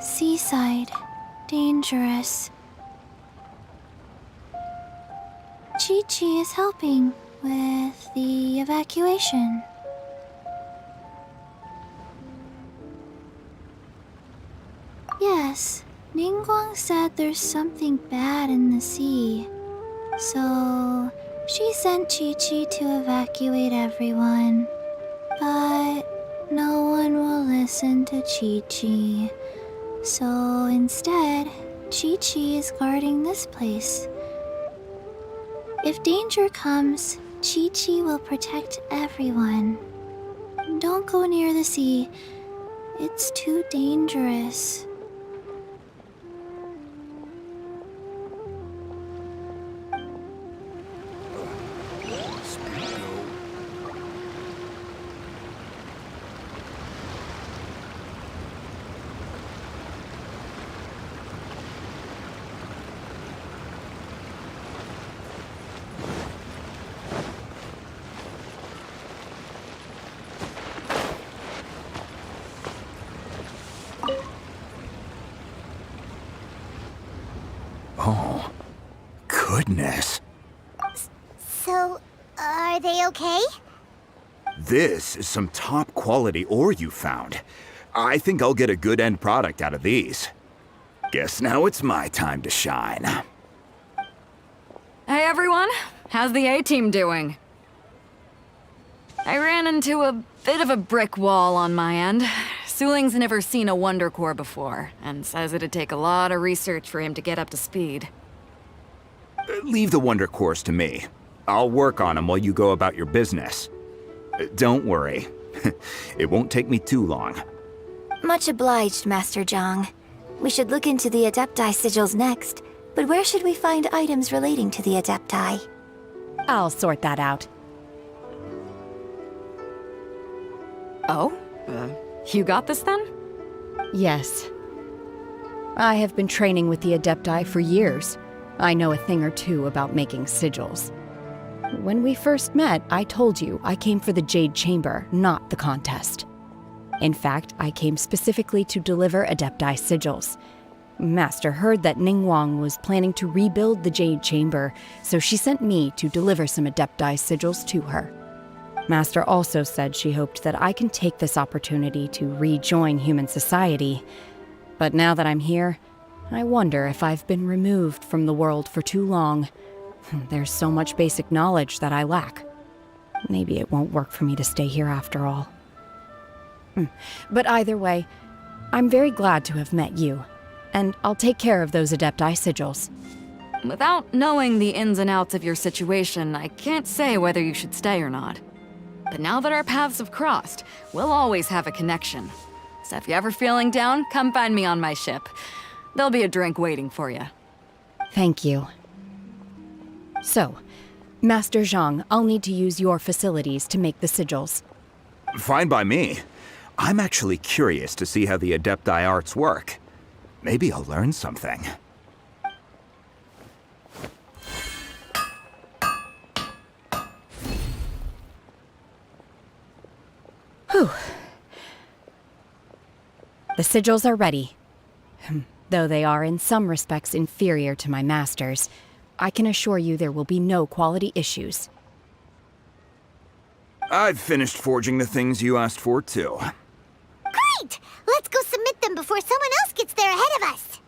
Seaside. Dangerous. Chi-Chi is helping with the evacuation. Yes, Ningguang said there's something bad in the sea. So, she sent Chi-Chi to evacuate everyone. But no one will listen to Chi-Chi. So instead, Chi-Chi is guarding this place. If danger comes, Chi-Chi will protect everyone. Don't go near the sea. It's too dangerous. Oh, goodness. So, are they okay? This is some top quality ore you found. I think I'll get a good end product out of these. Guess now it's my time to shine. Hey everyone, how's the A-team doing? I ran into a bit of a brick wall on my end. Suling's never seen a Wonder Core before, and says it'd take a lot of research for him to get up to speed. Leave the Wonder Cores to me. I'll work on them while you go about your business. Don't worry. It won't take me too long. Much obliged, Master Zhang. We should look into the Adepti sigils next, but where should we find items relating to the Adepti? I'll sort that out. Oh? You got this then? Yes. I have been training with the Adepti for years. I know a thing or two about making sigils. When we first met, I told you I came for the Jade Chamber, not the contest. In fact, I came specifically to deliver Adepti sigils. Master heard that Ningguang was planning to rebuild the Jade Chamber, so she sent me to deliver some Adepti sigils to her. Master also said she hoped that I can take this opportunity to rejoin human society. But now that I'm here, I wonder if I've been removed from the world for too long. There's so much basic knowledge that I lack. Maybe it won't work for me to stay here after all. But either way, I'm very glad to have met you, and I'll take care of those Adepti sigils. Without knowing the ins and outs of your situation, I can't say whether you should stay or not. But now that our paths have crossed, we'll always have a connection. So if you're ever feeling down, come find me on my ship. There'll be a drink waiting for you. Thank you. So, Master Zhang, I'll need to use your facilities to make the sigils. Fine by me. I'm actually curious to see how the Adepti arts work. Maybe I'll learn something. Whew. The sigils are ready. Though they are in some respects inferior to my master's, I can assure you there will be no quality issues. I've finished forging the things you asked for, too. Great! Let's go submit them before someone else gets there ahead of us.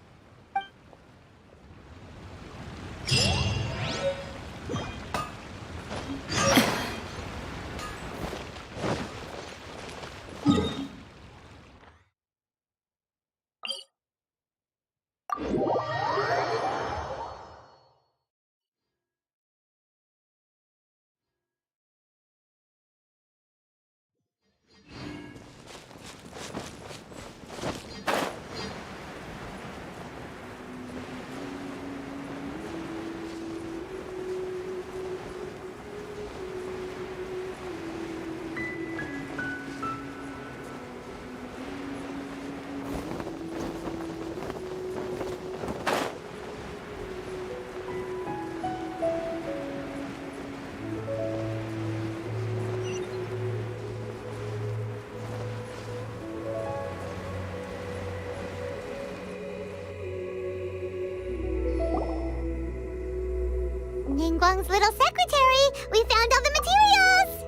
Ningguang's little secretary! We found all the materials!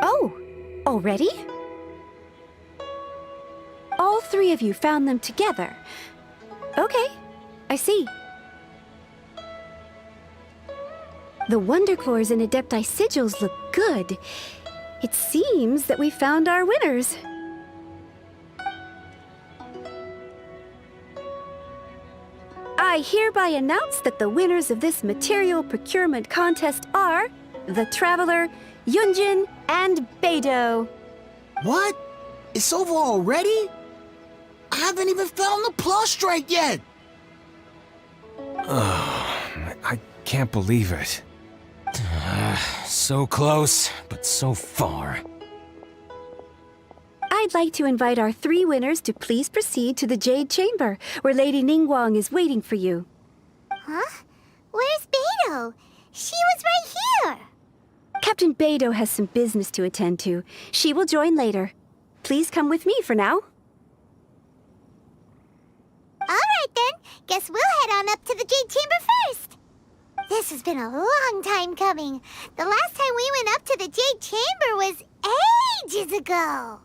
Oh, already? All three of you found them together. Okay, I see. The Wonder Cores and Adepti sigils look good. It seems that we found our winners. I hereby announce that the winners of this material procurement contest are the Traveler, Yunjin, and Beidou. What? It's over already? I haven't even found the Plustrite yet! I can't believe it. So close, but so far. I'd like to invite our three winners to please proceed to the Jade Chamber, where Lady Ningguang is waiting for you. Huh? Where's Beidou? She was right here! Captain Beidou has some business to attend to. She will join later. Please come with me for now. Alright then, guess we'll head on up to the Jade Chamber first. This has been a long time coming. The last time we went up to the Jade Chamber was ages ago.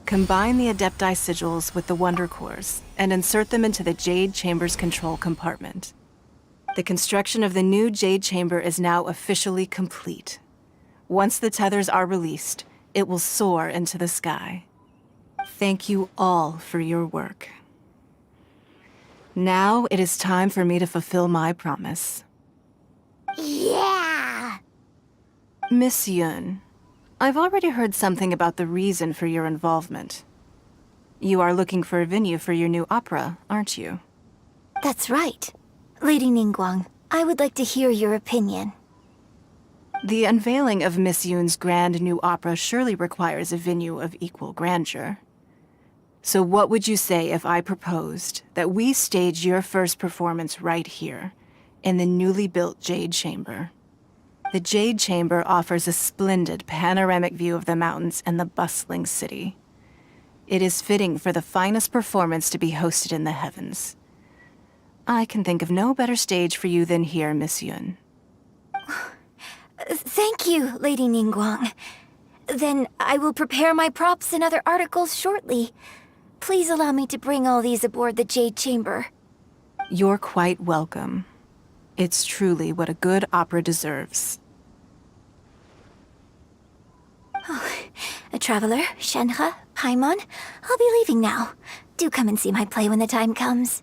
Combine the Adepti sigils with the Wonder Cores and insert them into the Jade Chamber's control compartment. The construction of the new Jade Chamber is now officially complete. Once the tethers are released, it will soar into the sky. Thank you all for your work. Now it is time for me to fulfill my promise. Yeah! Miss Yun, I've already heard something about the reason for your involvement. You are looking for a venue for your new opera, aren't you? That's right. Lady Ningguang, I would like to hear your opinion. The unveiling of Miss Yun's grand new opera surely requires a venue of equal grandeur. So what would you say if I proposed that we stage your first performance right here, in the newly built Jade Chamber? The Jade Chamber offers a splendid panoramic view of the mountains and the bustling city. It is fitting for the finest performance to be hosted in the heavens. I can think of no better stage for you than here, Miss Yun. Thank you, Lady Ningguang. Then I will prepare my props and other articles shortly. Please allow me to bring all these aboard the Jade Chamber. You're quite welcome. It's truly what a good opera deserves. A traveler, Shenhe, Paimon, I'll be leaving now. Do come and see my play when the time comes.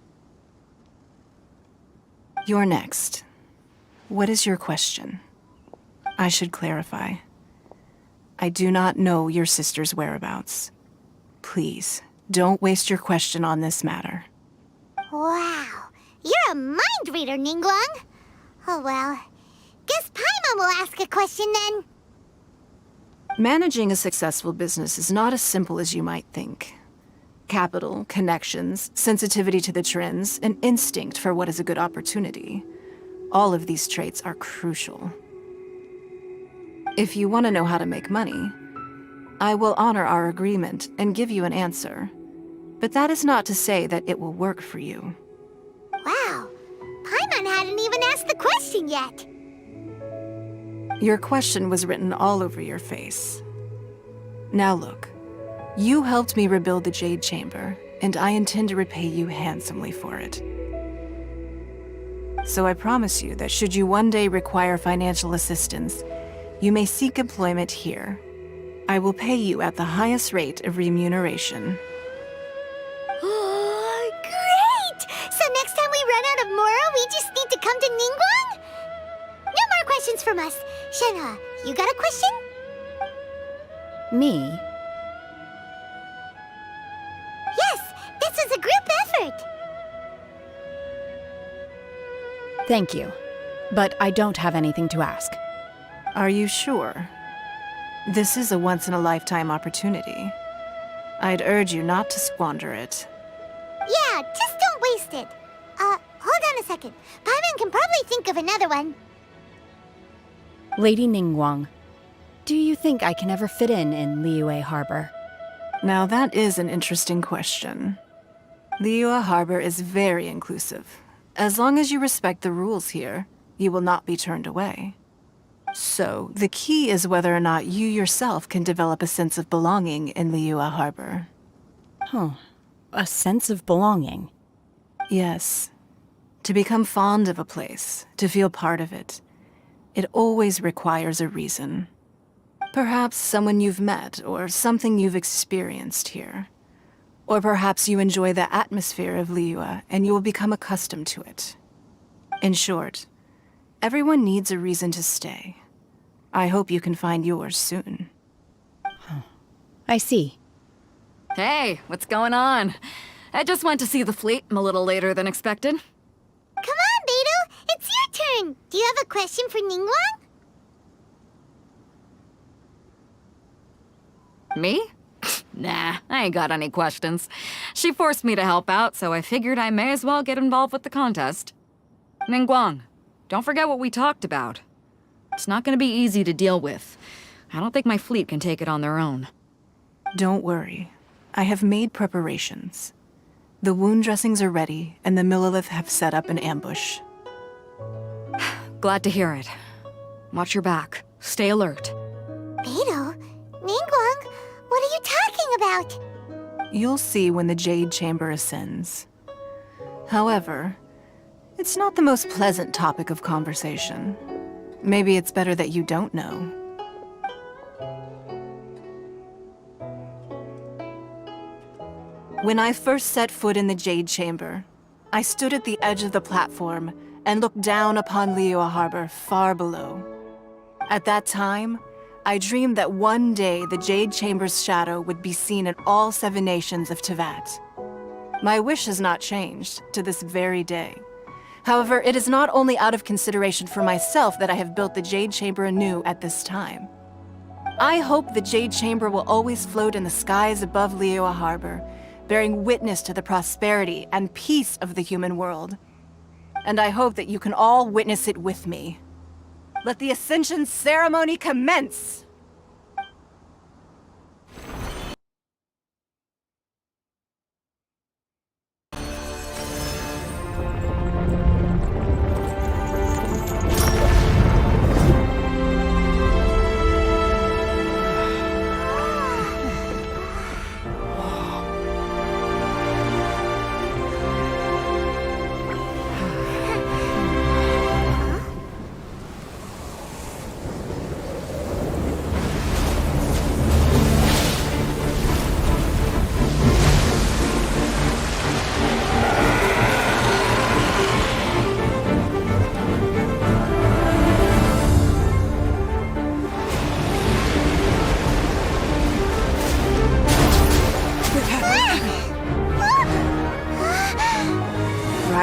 You're next. What is your question? I should clarify. I do not know your sister's whereabouts. Please, don't waste your question on this matter. Wow, you're a mind reader, Ningguang. Oh well, guess Paimon will ask a question then. Managing a successful business is not as simple as you might think. Capital, connections, sensitivity to the trends, and instinct for what is a good opportunity. All of these traits are crucial. If you want to know how to make money, I will honor our agreement and give you an answer. But that is not to say that it will work for you. Wow, Paimon hadn't even asked the question yet. Your question was written all over your face. Now look, you helped me rebuild the Jade Chamber, and I intend to repay you handsomely for it. So I promise you that should you one day require financial assistance, you may seek employment here. I will pay you at the highest rate of remuneration. Oh, great! So next time we run out of Moro, we just need to come to Ningguang? No more questions from us. Shenhe, you got a question? Me? Yes, this is a group effort. Thank you. But I don't have anything to ask. Are you sure? This is a once-in-a-lifetime opportunity. I'd urge you not to squander it. Yeah, just don't waste it. Hold on a second. Paimon can probably think of another one. Lady Ningguang, do you think I can ever fit in Liyue Harbor? Now that is an interesting question. Liyue Harbor is very inclusive. As long as you respect the rules here, you will not be turned away. So, the key is whether or not you yourself can develop a sense of belonging in Liyue Harbor. Huh. A sense of belonging? Yes. To become fond of a place, to feel part of it, it always requires a reason. Perhaps someone you've met, or something you've experienced here. Or perhaps you enjoy the atmosphere of Liyue, and you will become accustomed to it. In short, everyone needs a reason to stay. I hope you can find yours soon. I see. Hey, what's going on? I just went to see the fleet. I'm a little later than expected. Come on, Beidou! It's your turn! Do you have a question for Ningguang? Me? Nah, I ain't got any questions. She forced me to help out, so I figured I may as well get involved with the contest. Ningguang, don't forget what we talked about. It's not gonna be easy to deal with. I don't think my fleet can take it on their own. Don't worry. I have made preparations. The wound dressings are ready, and the Millilith have set up an ambush. Glad to hear it. Watch your back. Stay alert. Beidou? Ningguang? What are you talking about? You'll see when the Jade Chamber ascends. However, it's not the most pleasant topic of conversation. Maybe it's better that you don't know. When I first set foot in the Jade Chamber, I stood at the edge of the platform and looked down upon Liyue Harbor far below. At that time, I dreamed that one day the Jade Chamber's shadow would be seen in all 7 nations of Tevat. My wish has not changed to this very day. However, it is not only out of consideration for myself that I have built the Jade Chamber anew at this time. I hope the Jade Chamber will always float in the skies above Liyue Harbor, bearing witness to the prosperity and peace of the human world. And I hope that you can all witness it with me. Let the Ascension ceremony commence!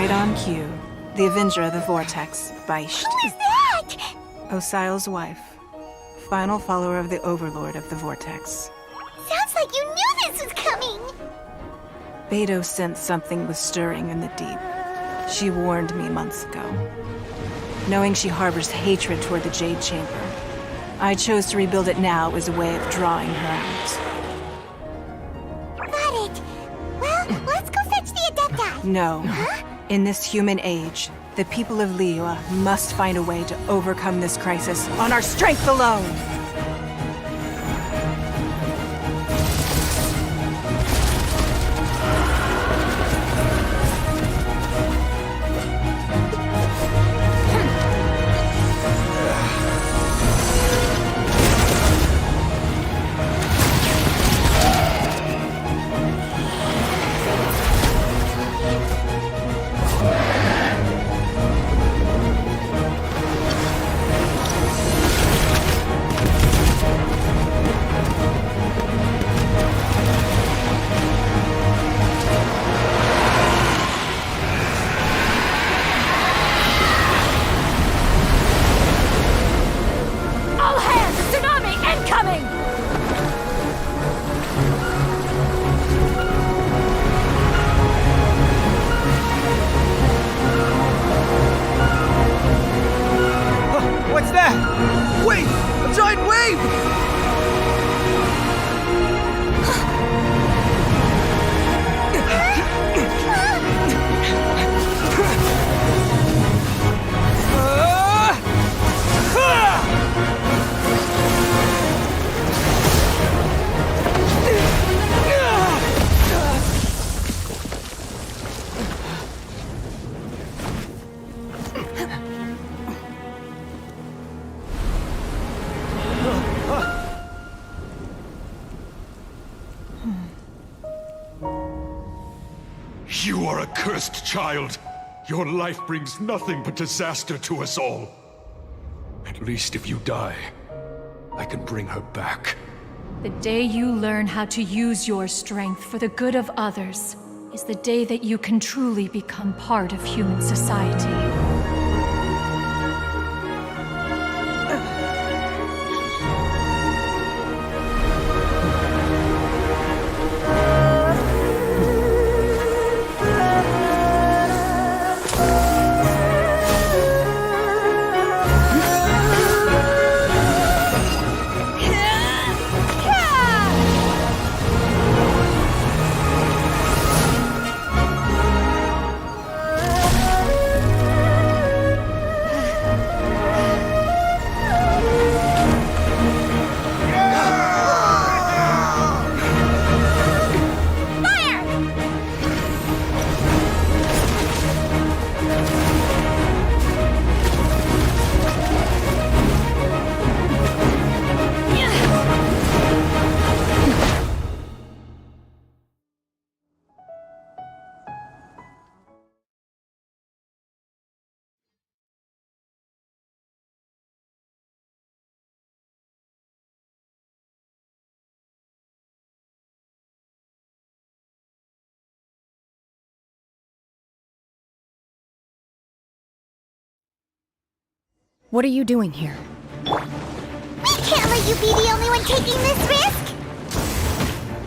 Right on cue. The Avenger of the Vortex, Beisht. Who is that? Osial's wife. Final follower of the Overlord of the Vortex. Sounds like you knew this was coming! Beidou sensed something was stirring in the deep. She warned me months ago. Knowing she harbors hatred toward the Jade Chamber, I chose to rebuild it now as a way of drawing her out. Got it. Well, let's go fetch the Adepti. No. Huh? In this human age, the people of Liyue must find a way to overcome this crisis on our strength alone! You are a cursed child. Your life brings nothing but disaster to us all. At least if you die, I can bring her back. The day you learn how to use your strength for the good of others is the day that you can truly become part of human society. What are you doing here? We can't let you be the only one taking this risk!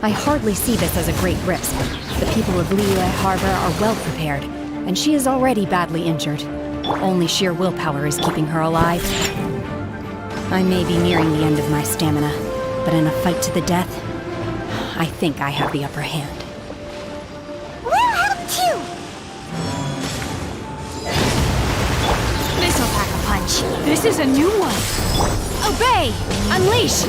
I hardly see this as a great risk. The people of Liyue Harbor are well prepared, and she is already badly injured. Only sheer willpower is keeping her alive. I may be nearing the end of my stamina, but in a fight to the death, I think I have the upper hand. We'll help too! This'll pack a punch. This is a new one. Obey! Unleash!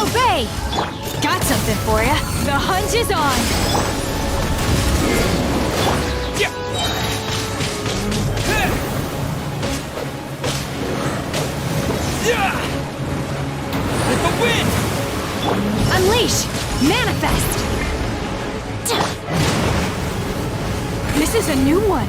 Obey! Got something for ya. The hunt is on! With the wind! Unleash! Manifest! This is a new one.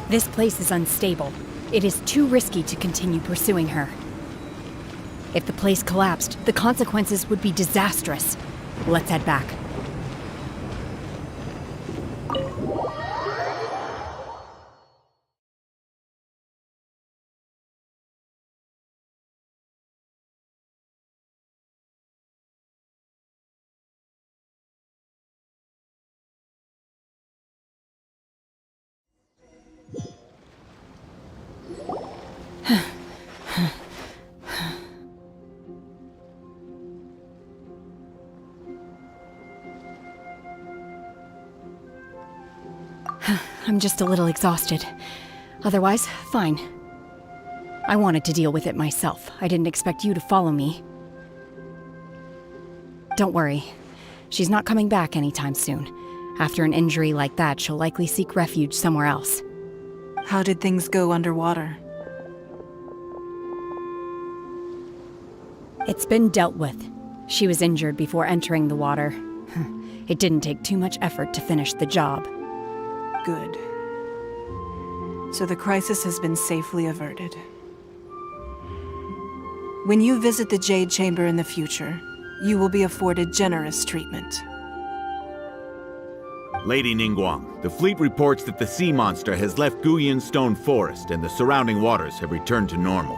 This place is unstable. It is too risky to continue pursuing her. If the place collapsed, the consequences would be disastrous. Let's head back. I'm just a little exhausted. Otherwise, fine. I wanted to deal with it myself. I didn't expect you to follow me. Don't worry. She's not coming back anytime soon. After an injury like that, she'll likely seek refuge somewhere else. How did things go underwater? It's been dealt with. She was injured before entering the water. It didn't take too much effort to finish the job. Good. So the crisis has been safely averted. When you visit the Jade Chamber in the future, you will be afforded generous treatment. Lady Ningguang, the fleet reports that the sea monster has left Guyan Stone Forest and the surrounding waters have returned to normal.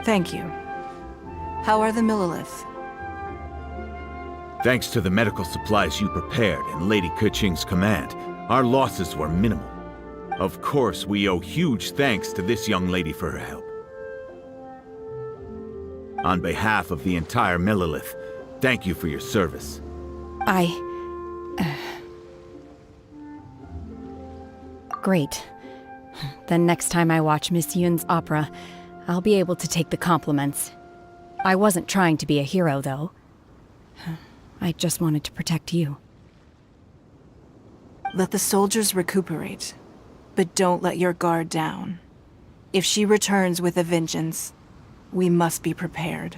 Thank you. How are the Millilith? Thanks to the medical supplies you prepared and Lady Keqing's command, our losses were minimal. Of course, we owe huge thanks to this young lady for her help. On behalf of the entire Millilith, thank you for your service. Great. Then next time I watch Miss Yun's opera, I'll be able to take the compliments. I wasn't trying to be a hero, though. I just wanted to protect you. Let the soldiers recuperate, but don't let your guard down. If she returns with a vengeance, we must be prepared.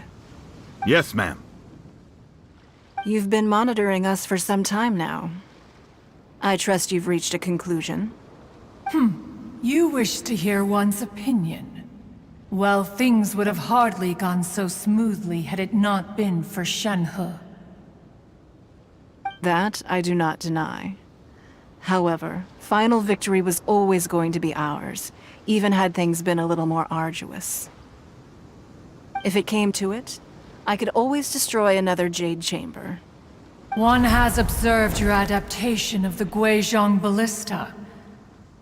Yes, ma'am. You've been monitoring us for some time now. I trust you've reached a conclusion. You wish to hear one's opinion. Well, things would have hardly gone so smoothly had it not been for Shenhe. That I do not deny. However, final victory was always going to be ours, even had things been a little more arduous. If it came to it, I could always destroy another Jade Chamber. One has observed your adaptation of the Guizhong Ballista,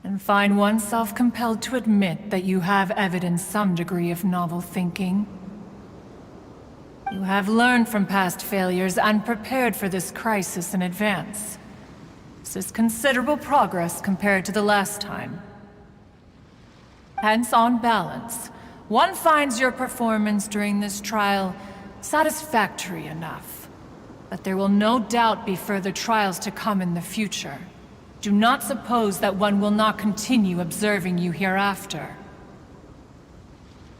and find oneself compelled to admit that you have evidenced some degree of novel thinking. You have learned from past failures and prepared for this crisis in advance. This is considerable progress compared to the last time. Hence, on balance, one finds your performance during this trial satisfactory enough. But there will no doubt be further trials to come in the future. Do not suppose that one will not continue observing you hereafter.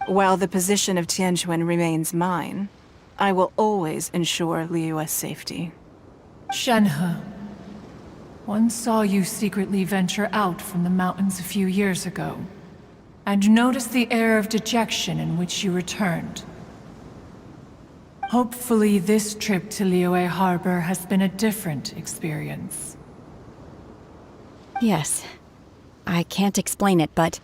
While the position of Tianquan remains mine, I will always ensure Liyue's safety. Shenhe, one saw you secretly venture out from the mountains a few years ago, and noticed the air of dejection in which you returned. Hopefully this trip to Liyue Harbor has been a different experience. Yes. I can't explain it, but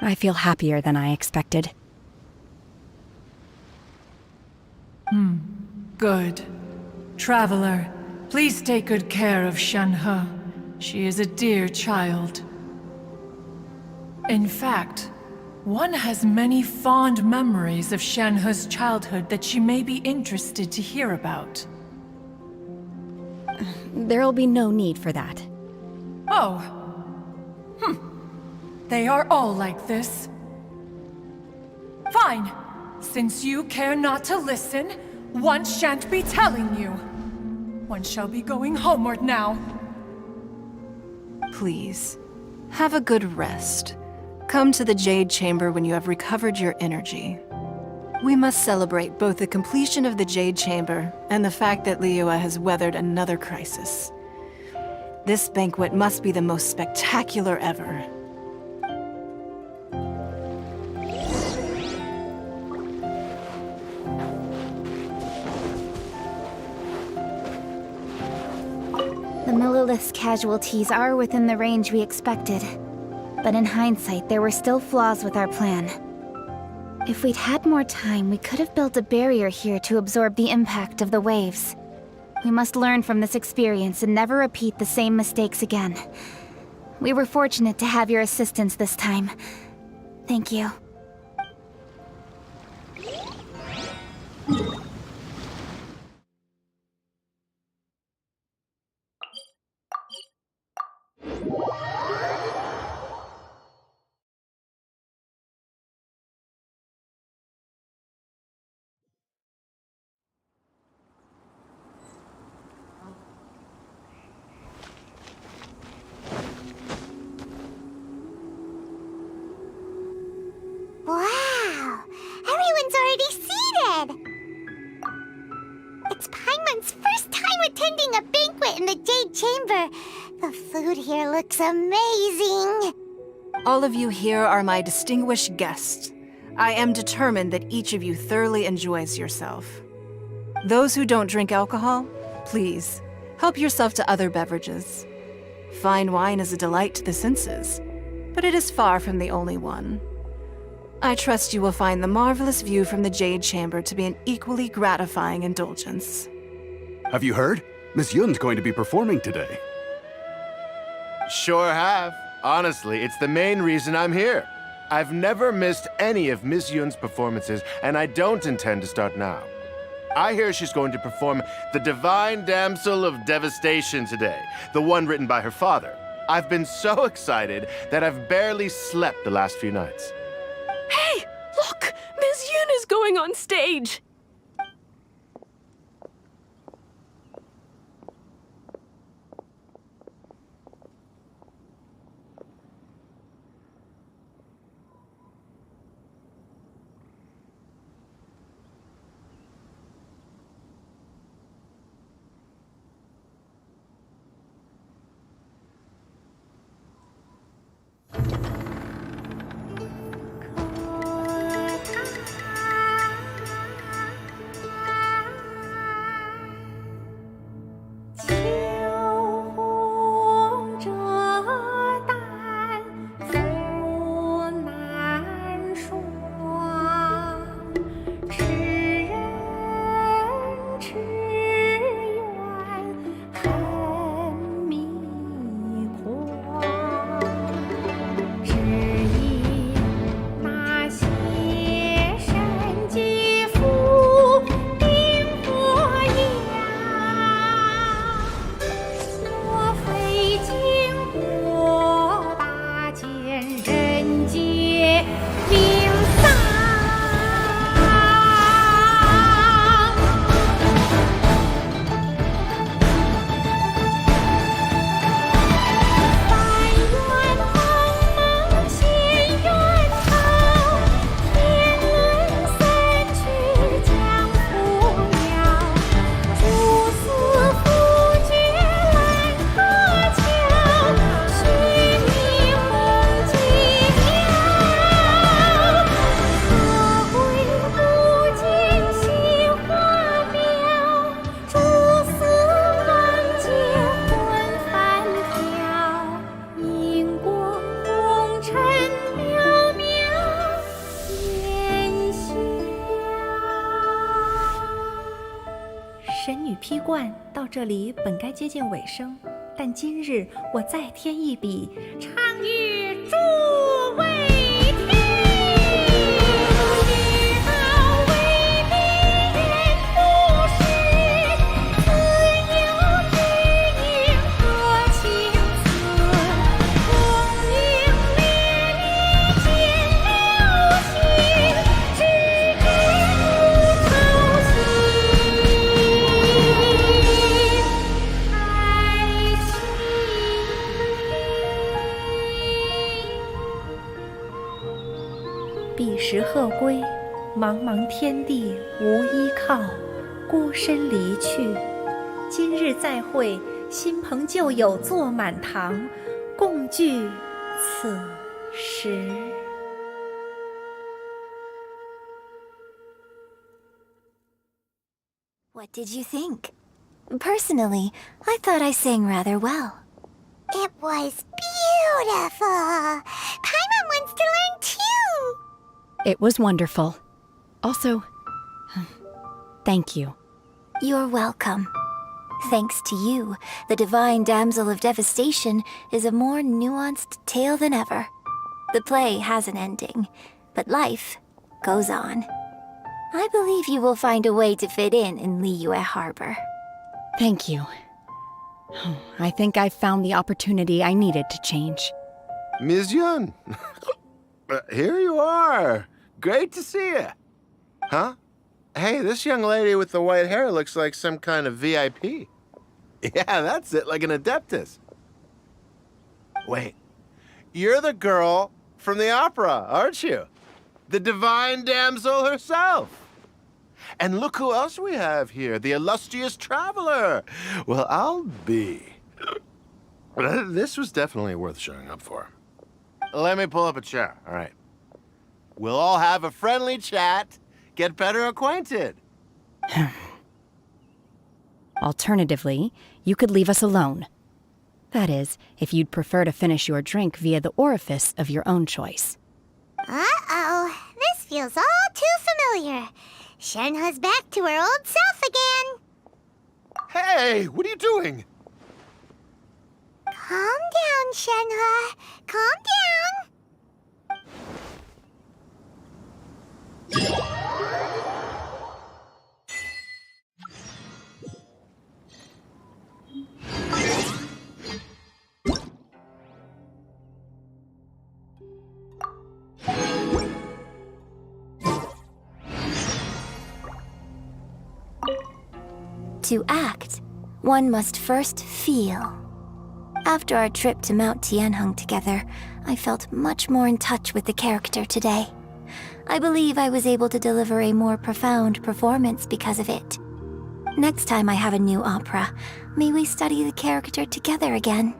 I feel happier than I expected. Good. Traveler, please take good care of Shenhe. She is a dear child. In fact, one has many fond memories of Shenhe's childhood that she may be interested to hear about. There'll be no need for that. Oh. They are all like this. Fine. Since you care not to listen, one shan't be telling you. One shall be going homeward now. Please, have a good rest. Come to the Jade Chamber when you have recovered your energy. We must celebrate both the completion of the Jade Chamber and the fact that Liyue has weathered another crisis. This banquet must be the most spectacular ever. The Millilith's casualties are within the range we expected. But in hindsight, there were still flaws with our plan. If we'd had more time, we could have built a barrier here to absorb the impact of the waves. We must learn from this experience and never repeat the same mistakes again. We were fortunate to have your assistance this time. Thank you. Wow! Everyone's already seated! It's Paimon's first time attending a banquet in the Jade Chamber. The food here looks amazing! All of you here are my distinguished guests. I am determined that each of you thoroughly enjoys yourself. Those who don't drink alcohol, please, help yourself to other beverages. Fine wine is a delight to the senses, but it is far from the only one. I trust you will find the marvelous view from the Jade Chamber to be an equally gratifying indulgence. Have you heard? Miss Yun's going to be performing today. Sure have. Honestly, it's the main reason I'm here. I've never missed any of Miss Yun's performances, and I don't intend to start now. I hear she's going to perform The Divine Damsel of Devastation today, the one written by her father. I've been so excited that I've barely slept the last few nights. Hey, look! Miss Yun is going on stage! 惯，到这里本该接近尾声，但今日我再添一笔，唱与诸位听。彼时鹤归，茫茫天地无依靠，孤身离去。今日再会，新朋旧友坐满堂，共聚此时。What did you think? Personally, I thought I sang rather well. It was beautiful. Paimon wants to learn too. It was wonderful. Also, thank you. You're welcome. Thanks to you, the Divine Damsel of Devastation is a more nuanced tale than ever. The play has an ending, but life goes on. I believe you will find a way to fit in Liyue Harbor. Thank you. I think I've found the opportunity I needed to change. Ms. Yun, here you are. Great to see you. Huh? Hey, this young lady with the white hair looks like some kind of VIP. Yeah, that's it, like an Adeptus. Wait, you're the girl from the opera, aren't you? The Divine Damsel herself. And look who else we have here, the illustrious traveler. Well, I'll be. This was definitely worth showing up for. Let me pull up a chair, all right. We'll all have a friendly chat, get better acquainted. Alternatively, you could leave us alone. That is, if you'd prefer to finish your drink via the orifice of your own choice. Uh-oh, this feels all too familiar. Shenhe's back to her old self again. Hey, what are you doing? Calm down, Shenhe. Calm down. To act, one must first feel. After our trip to Mount Tianheng together, I felt much more in touch with the character today. I believe I was able to deliver a more profound performance because of it. Next time I have a new opera, may we study the character together again.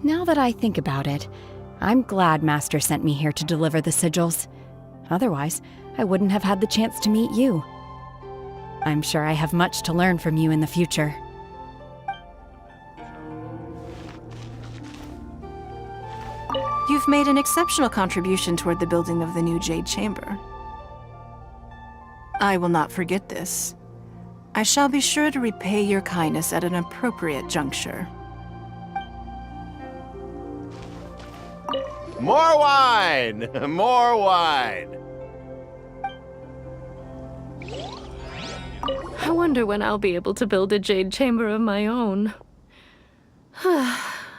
Now that I think about it, I'm glad Master sent me here to deliver the sigils. Otherwise, I wouldn't have had the chance to meet you. I'm sure I have much to learn from you in the future. You've made an exceptional contribution toward the building of the new Jade Chamber. I will not forget this. I shall be sure to repay your kindness at an appropriate juncture. More wine! More wine! I wonder when I'll be able to build a jade chamber of my own.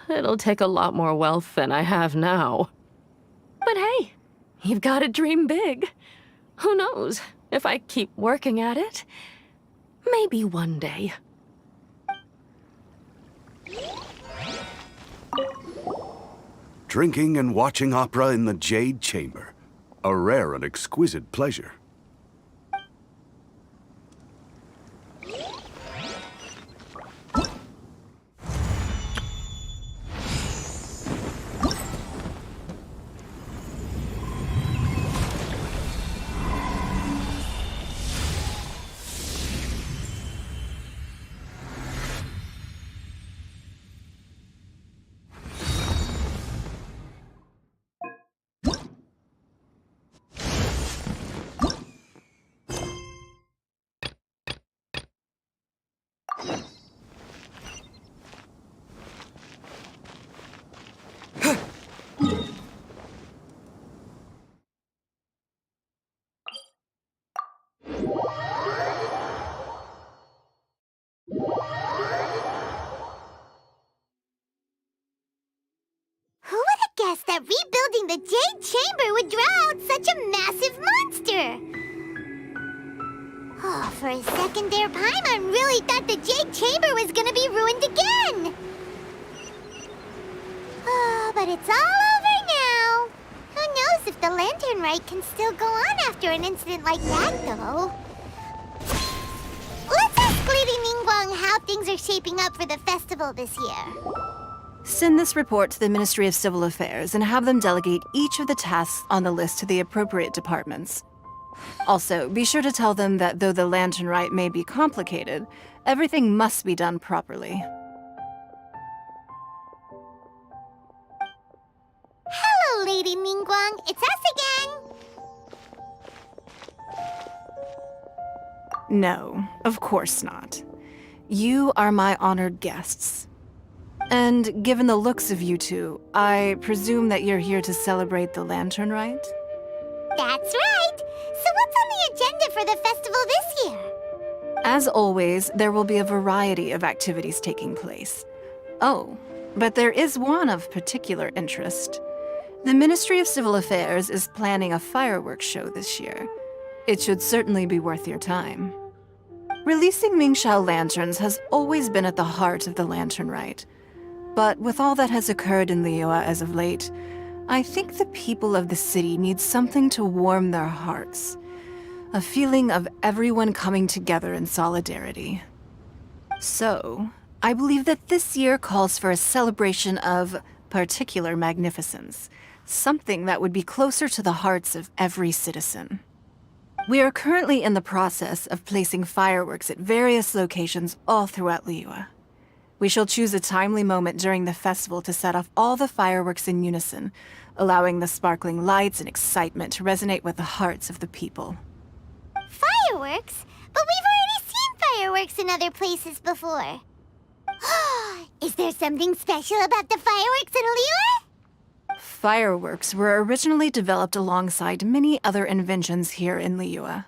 It'll take a lot more wealth than I have now. But hey, you've got to dream big. Who knows? If I keep working at it, maybe one day. Drinking and watching opera in the Jade Chamber. A rare and exquisite pleasure. Who would have guessed that rebuilding the Jade Chamber would draw out such a massive monster? Oh, for a second there, Paimon really thought the Jade Chamber was gonna be ruined again! Oh, but it's all over now! Who knows if the Lantern Rite can still go on after an incident like that, though? Let's ask Lady Ningguang how things are shaping up for the festival this year. Send this report to the Ministry of Civil Affairs and have them delegate each of the tasks on the list to the appropriate departments. Also, be sure to tell them that though the Lantern Rite may be complicated, everything must be done properly. Hello, Lady Ningguang. It's us again. No, of course not. You are my honored guests. And given the looks of you two, I presume that you're here to celebrate the Lantern Rite? That's right. So what's on the agenda for the festival this year? As always, there will be a variety of activities taking place. Oh, but there is one of particular interest. The Ministry of Civil Affairs is planning a fireworks show this year. It should certainly be worth your time. Releasing Mingxiao lanterns has always been at the heart of the Lantern Rite. But with all that has occurred in Liyue as of late, I think the people of the city need something to warm their hearts. A feeling of everyone coming together in solidarity. So, I believe that this year calls for a celebration of particular magnificence. Something that would be closer to the hearts of every citizen. We are currently in the process of placing fireworks at various locations all throughout Liyue. We shall choose a timely moment during the festival to set off all the fireworks in unison, allowing the sparkling lights and excitement to resonate with the hearts of the people. Fireworks? But we've already seen fireworks in other places before. Is there something special about the fireworks in Liyue? Fireworks were originally developed alongside many other inventions here in Liyue.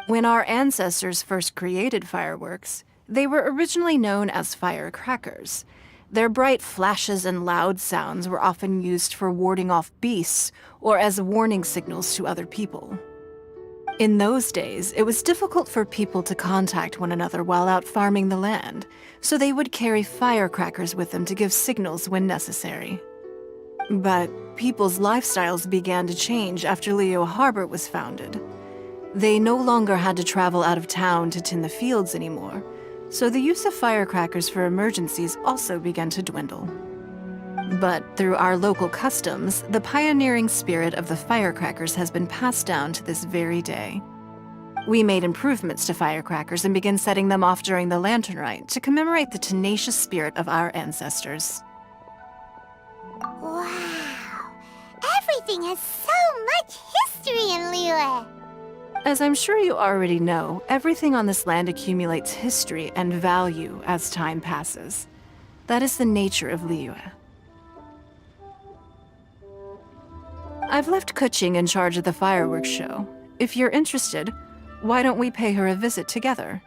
When our ancestors first created fireworks, they were originally known as firecrackers. Their bright flashes and loud sounds were often used for warding off beasts or as warning signals to other people. In those days, it was difficult for people to contact one another while out farming the land, so they would carry firecrackers with them to give signals when necessary. But people's lifestyles began to change after Liyue Harbor was founded. They no longer had to travel out of town to tend the fields anymore, so the use of firecrackers for emergencies also began to dwindle. But through our local customs, the pioneering spirit of the firecrackers has been passed down to this very day. We made improvements to firecrackers and began setting them off during the Lantern Rite to commemorate the tenacious spirit of our ancestors. Wow! Everything has so much history in Liyue! As I'm sure you already know, everything on this land accumulates history and value as time passes. That is the nature of Liyue. I've left Kuching in charge of the fireworks show. If you're interested, why don't we pay her a visit together?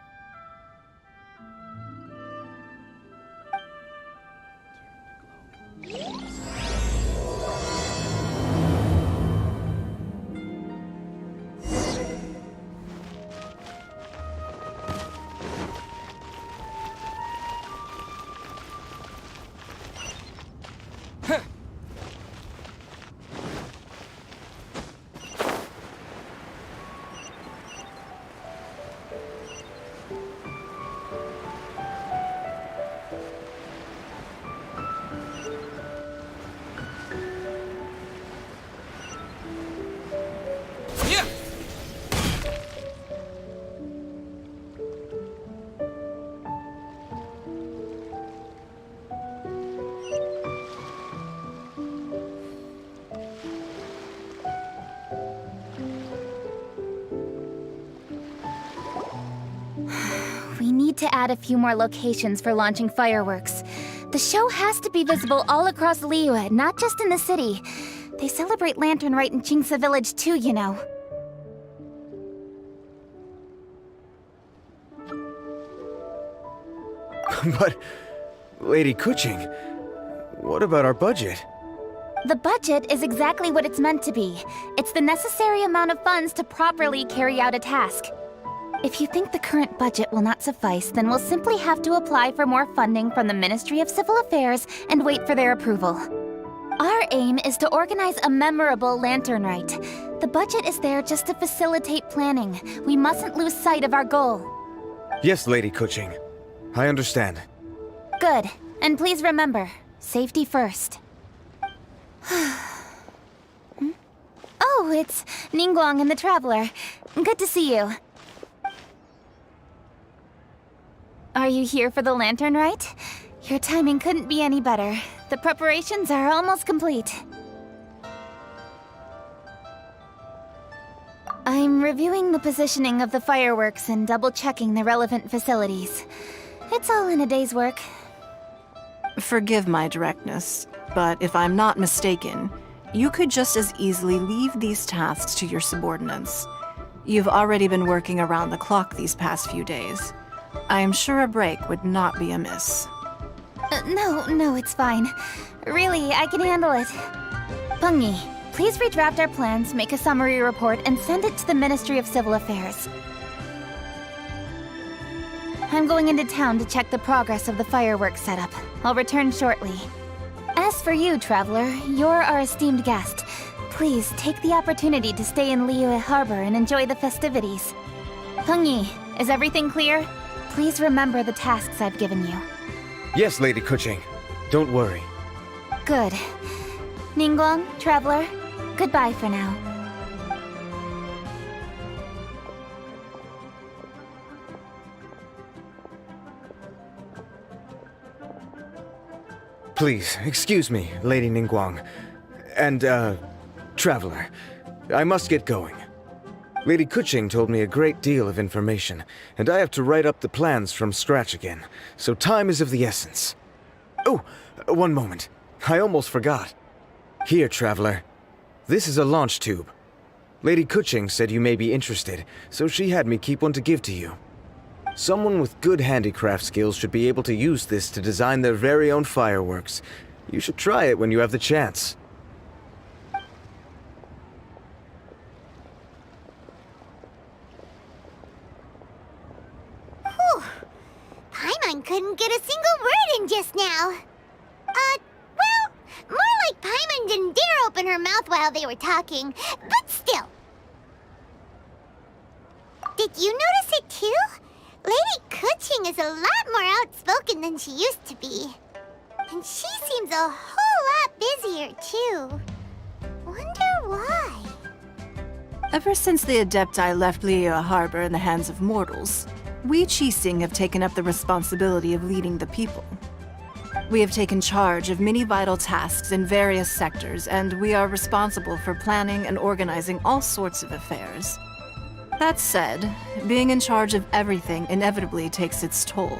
to add a few more locations for launching fireworks. The show has to be visible all across Liyue, not just in the city. They celebrate Lantern Rite in Qingce Village too, you know. But, Lady Kuching, what about our budget? The budget is exactly what it's meant to be. It's the necessary amount of funds to properly carry out a task. If you think the current budget will not suffice, then we'll simply have to apply for more funding from the Ministry of Civil Affairs and wait for their approval. Our aim is to organize a memorable Lantern Rite. The budget is there just to facilitate planning. We mustn't lose sight of our goal. Yes, Lady Kuching. I understand. Good. And please remember, safety first. Oh, it's Ningguang and the Traveler. Good to see you. Are you here for the Lantern Rite? Your timing couldn't be any better. The preparations are almost complete. I'm reviewing the positioning of the fireworks and double-checking the relevant facilities. It's all in a day's work. Forgive my directness, but if I'm not mistaken, you could just as easily leave these tasks to your subordinates. You've already been working around the clock these past few days. I am sure a break would not be amiss. No, it's fine. Really, I can handle it. Pengyi, please redraft our plans, make a summary report, and send it to the Ministry of Civil Affairs. I'm going into town to check the progress of the fireworks setup. I'll return shortly. As for you, Traveler, you're our esteemed guest. Please take the opportunity to stay in Liyue Harbor and enjoy the festivities. Pengyi, is everything clear? Please remember the tasks I've given you. Yes, Lady Kuching. Don't worry. Good. Ningguang, Traveler, goodbye for now. Please, excuse me, Lady Ningguang. And, Traveler. I must get going. Lady Kuching told me a great deal of information, and I have to write up the plans from scratch again, so time is of the essence. Oh, one moment. I almost forgot. Here, Traveler. This is a launch tube. Lady Kuching said you may be interested, so she had me keep one to give to you. Someone with good handicraft skills should be able to use this to design their very own fireworks. You should try it when you have the chance. Whew. Paimon couldn't get a single word in just now. Well, more like Paimon didn't dare open her mouth while they were talking, but still. Did you notice it too? Lady Kuching is a lot more outspoken than she used to be. And she seems a whole lot busier, too. Wonder why? Ever since the Adepti left Liyue Harbor in the hands of mortals, we Qixing have taken up the responsibility of leading the people. We have taken charge of many vital tasks in various sectors, and we are responsible for planning and organizing all sorts of affairs. That said, being in charge of everything inevitably takes its toll.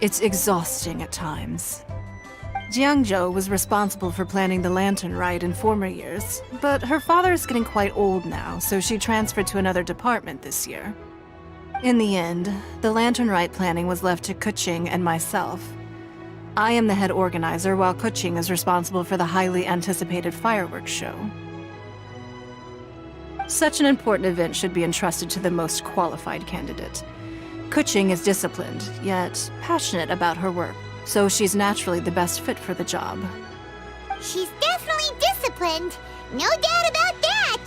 It's exhausting at times. Jiangzhou was responsible for planning the Lantern Rite in former years, but her father is getting quite old now, so she transferred to another department this year. In the end, the Lantern Rite planning was left to Kuching and myself. I am the head organizer, while Kuching is responsible for the highly anticipated fireworks show. Such an important event should be entrusted to the most qualified candidate. Kuching is disciplined, yet passionate about her work, so she's naturally the best fit for the job. She's definitely disciplined. No doubt about that.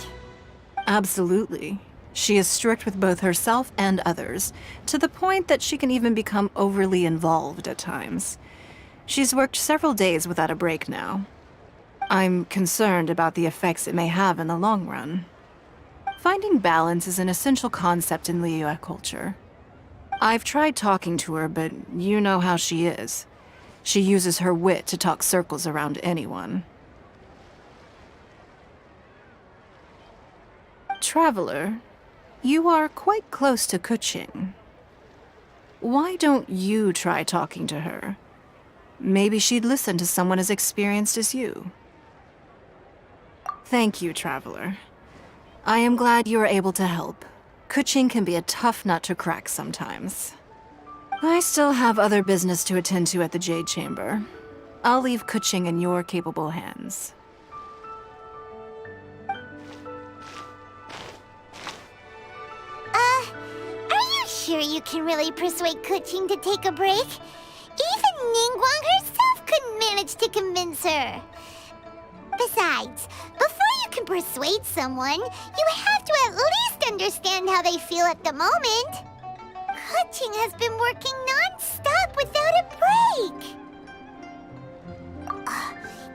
Absolutely. She is strict with both herself and others, to the point that she can even become overly involved at times. She's worked several days without a break now. I'm concerned about the effects it may have in the long run. Finding balance is an essential concept in Liyue culture. I've tried talking to her, but you know how she is. She uses her wit to talk circles around anyone. Traveler, you are quite close to Kuching. Why don't you try talking to her? Maybe she'd listen to someone as experienced as you. Thank you, Traveler. I am glad you are able to help. Kuching can be a tough nut to crack sometimes. I still have other business to attend to at the Jade Chamber. I'll leave Kuching in your capable hands. Are you sure you can really persuade Kuching to take a break? Even Ningguang herself couldn't manage to convince her. Besides, before you can persuade someone, you have to at least understand how they feel at the moment. Kuching has been working non-stop without a break.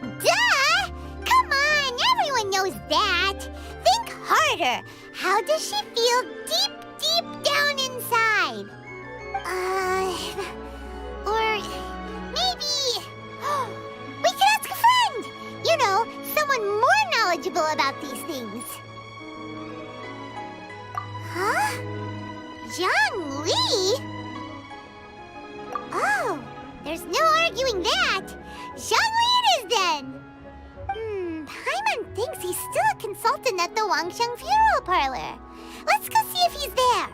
Duh! Come on, everyone knows that. Think harder. How does she feel deep down inside? Or maybe... we could ask a friend! You know, someone more knowledgeable about these things. Huh? Zhang Li? Oh, there's no arguing that. Zhang Li it is then. Paimon thinks he's still a consultant at the Wangsheng Funeral Parlor. Let's go see if he's there.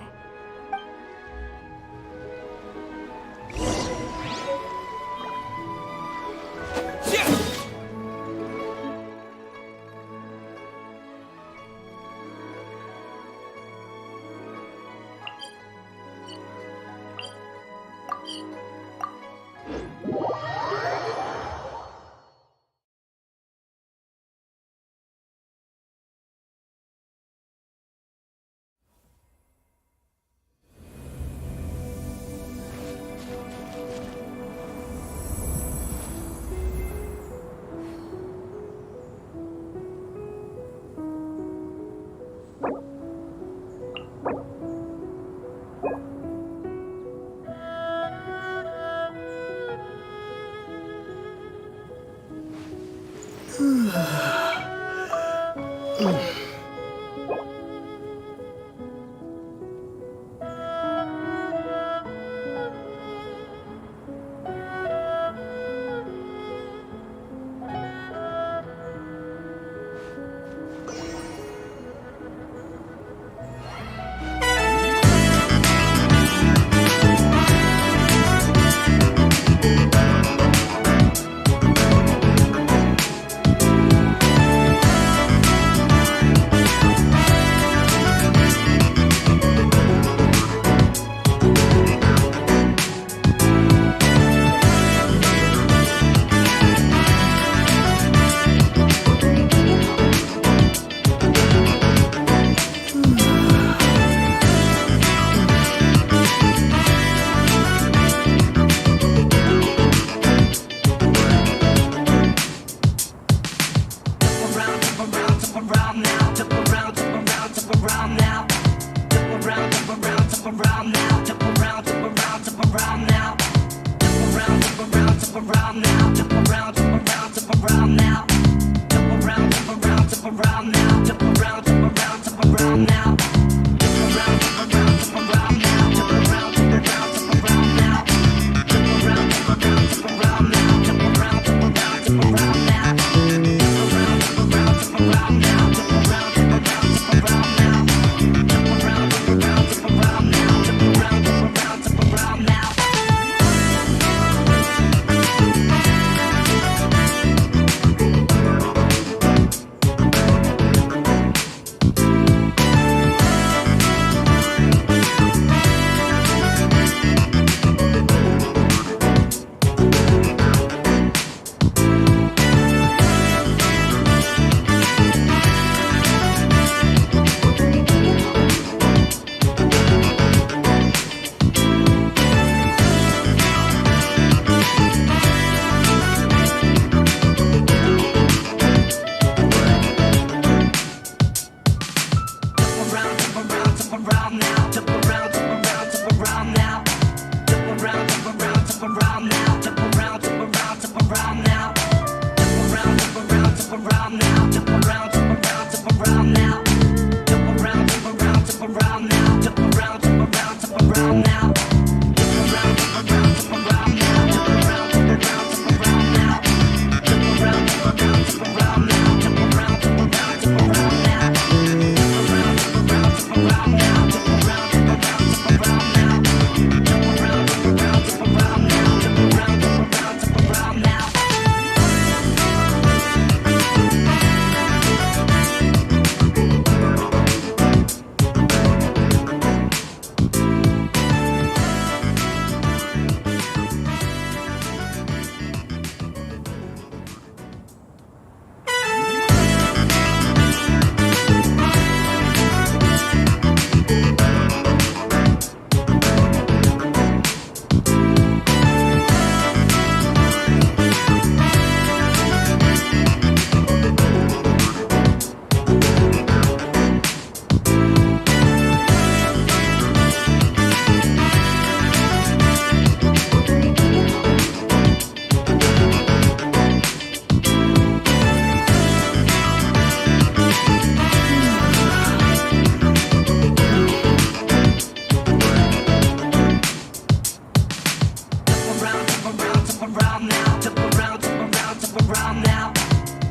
around now. Jump around, jump around, jump around now.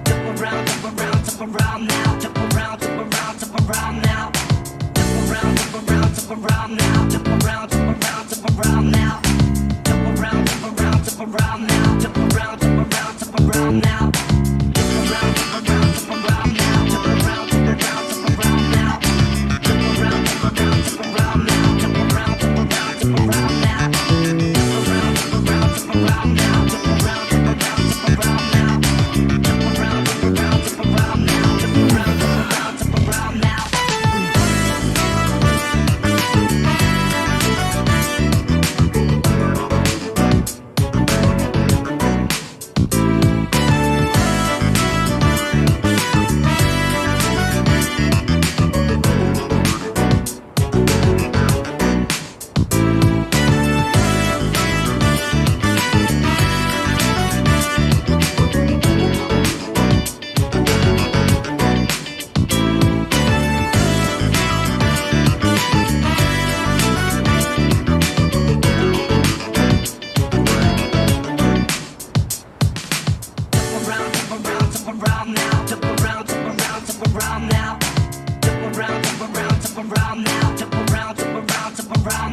Jump around, jump around, jump around now. Jump around, jump around, jump around now. Jump around, jump around, jump around now. Jump around, jump around, jump around now. Jump around, jump around, jump around now. Jump around, jump around, jump around now. Jump around, jump around, jump around now. Jump around, jump around, jump around now. Jump around, jump around, jump around now. Jump around, jump around, jump around now. Jump around, jump around, jump around now. Jump around, jump around, jump around now.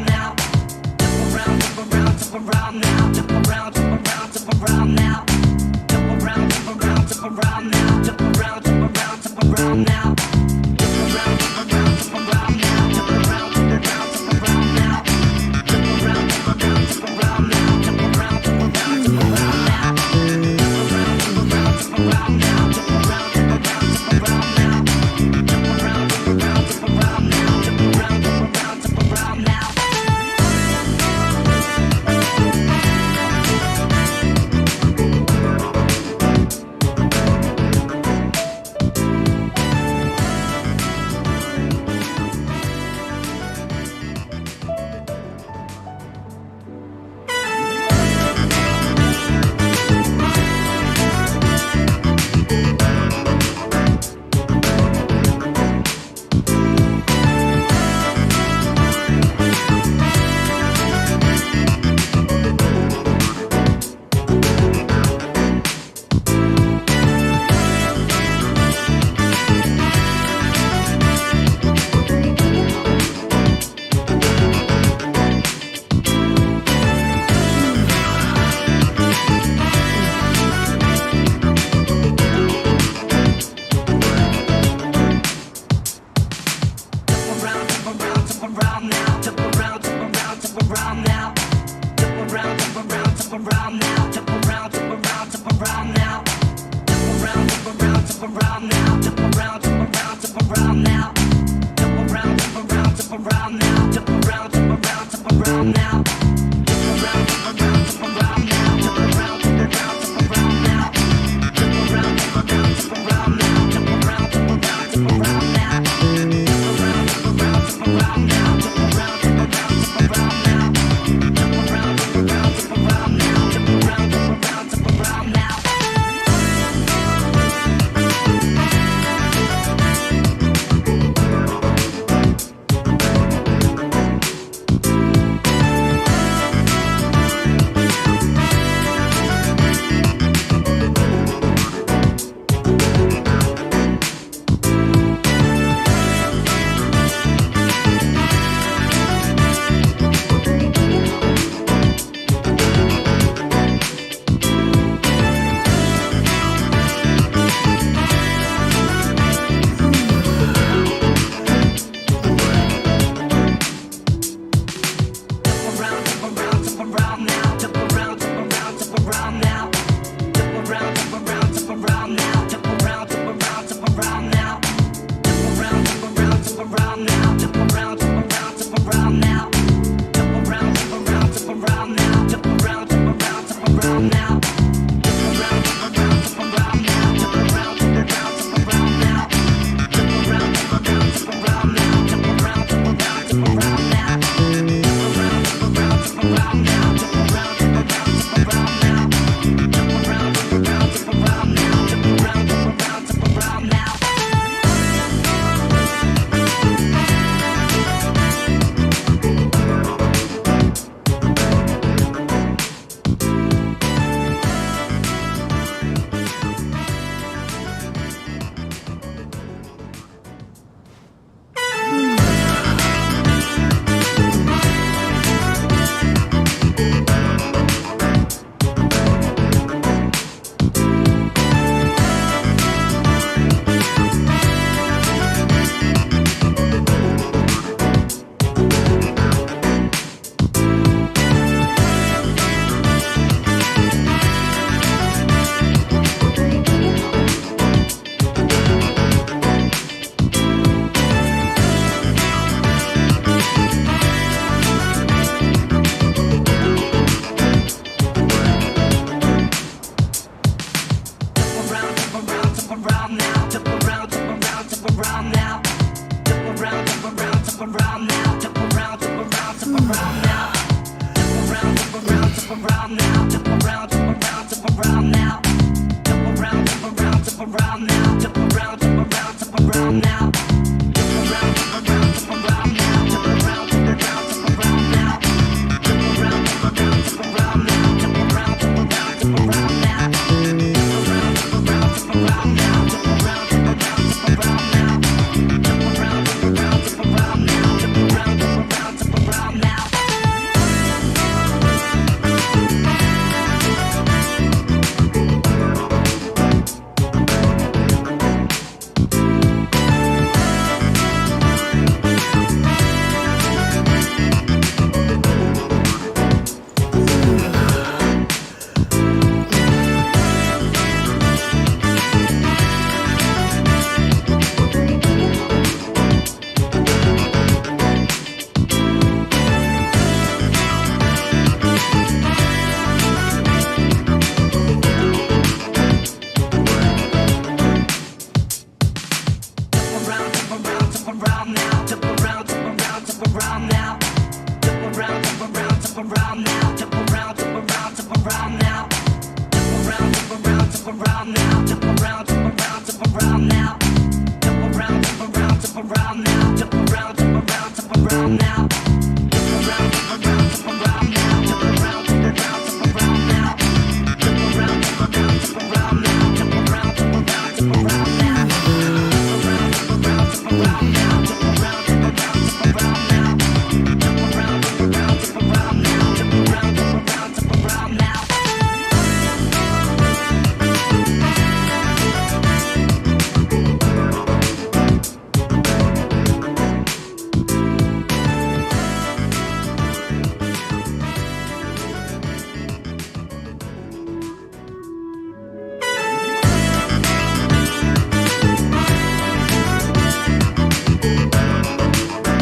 Jump around, jump around, jump around now. Jump around, jump around, jump around now. around now, dip around, dip around, dip around now. Dip around, dip around, dip around now, dip around, dip around, dip around now. Dip around, dip around, dip around now, dip around, dip around, dip around now. Dip around, dip around, dip around now, dip around, dip around, dip around now. Dip around, dip around, dip around now, dip around, dip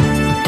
around,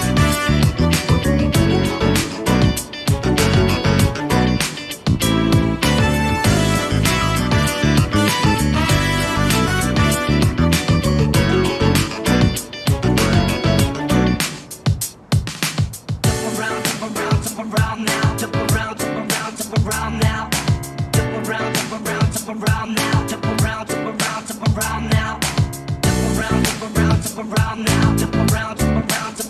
dip around now. Dip around, dip around, dip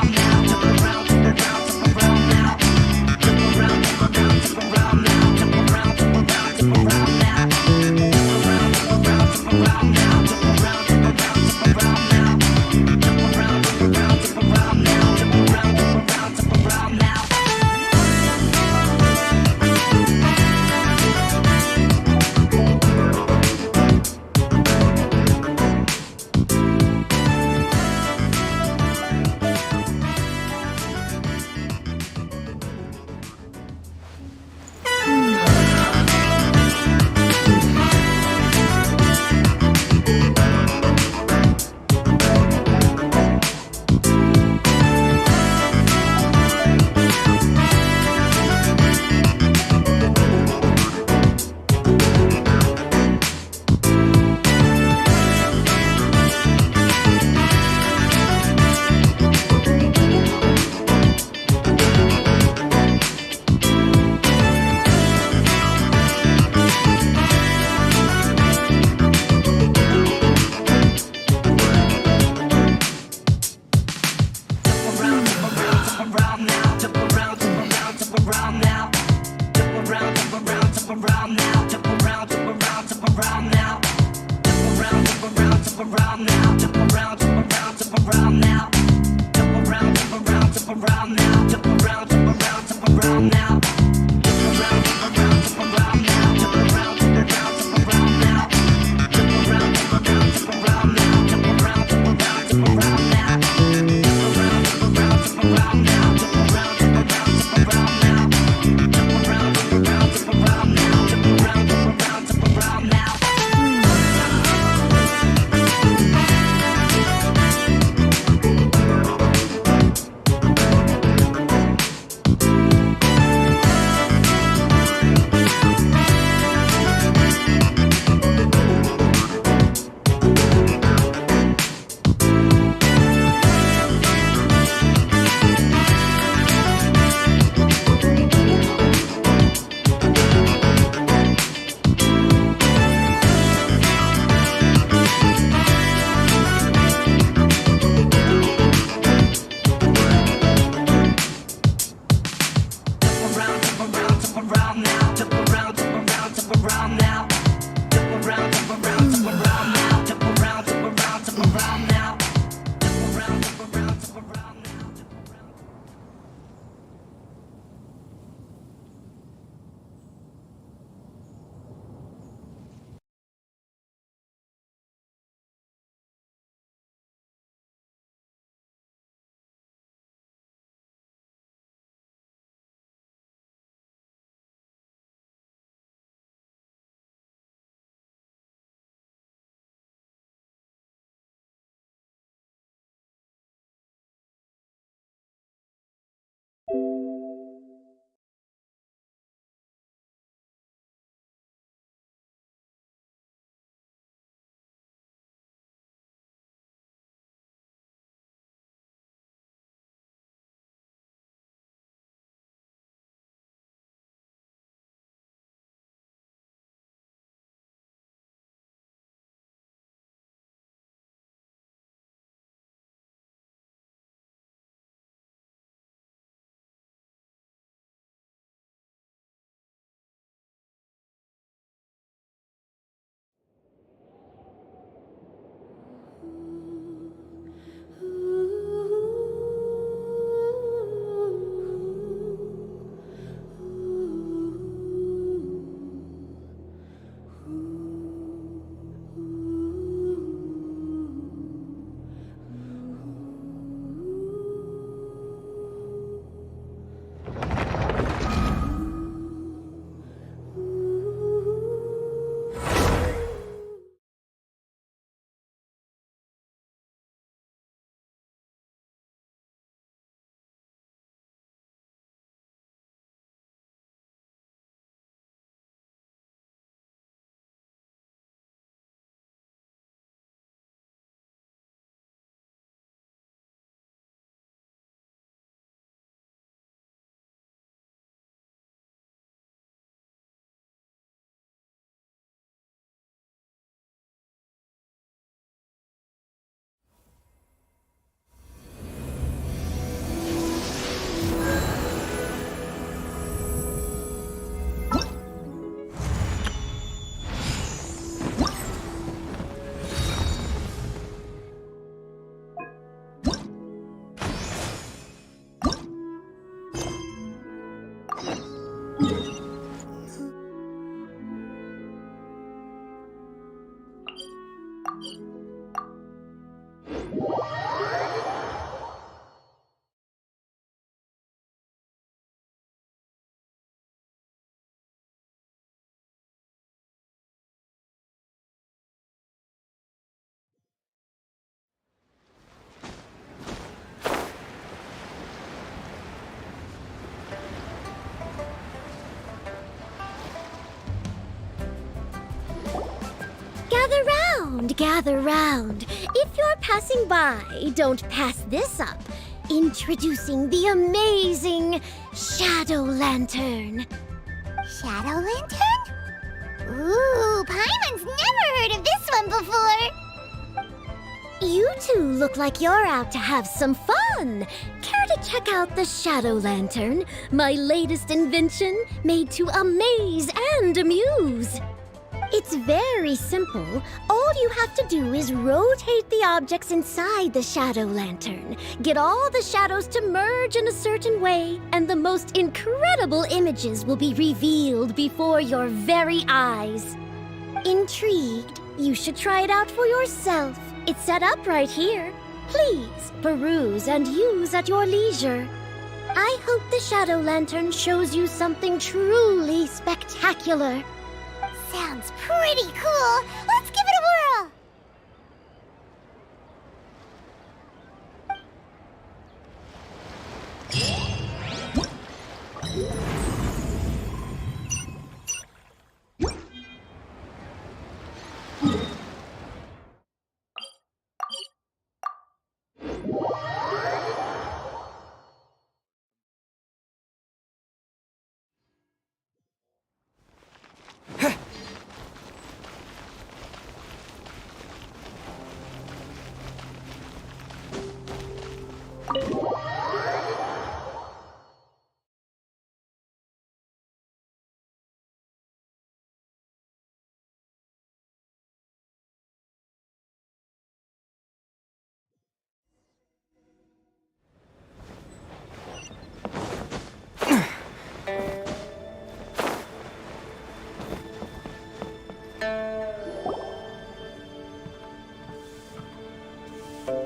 around now, dip around, dip around, dip around now. around now. Jump around, jump around, jump around now. Jump around, jump around, jump around now. Jump around, jump around, jump around now. Jump around, jump around, jump around now. Jump around, jump around, jump around now. Jump around, jump around, jump around now. Jump around, jump around, jump around now. Jump around, jump around, jump around now. Jump around, jump around, jump around now. Jump around, jump around, jump around now. Jump around, jump around, jump around now. Jump around, jump around, jump around now. Gather round. If you're passing by, don't pass this up. Introducing the amazing Shadow Lantern. Shadow Lantern? Ooh, Paimon's never heard of this one before. You two look like you're out to have some fun. Care to check out the Shadow Lantern, my latest invention made to amaze and amuse? It's very simple. All you have to do is rotate the objects inside the shadow lantern. Get all the shadows to merge in a certain way, and the most incredible images will be revealed before your very eyes. Intrigued? You should try it out for yourself. It's set up right here. Please peruse and use at your leisure. I hope the shadow lantern shows you something truly spectacular. Sounds pretty cool. Let's give it a whirl.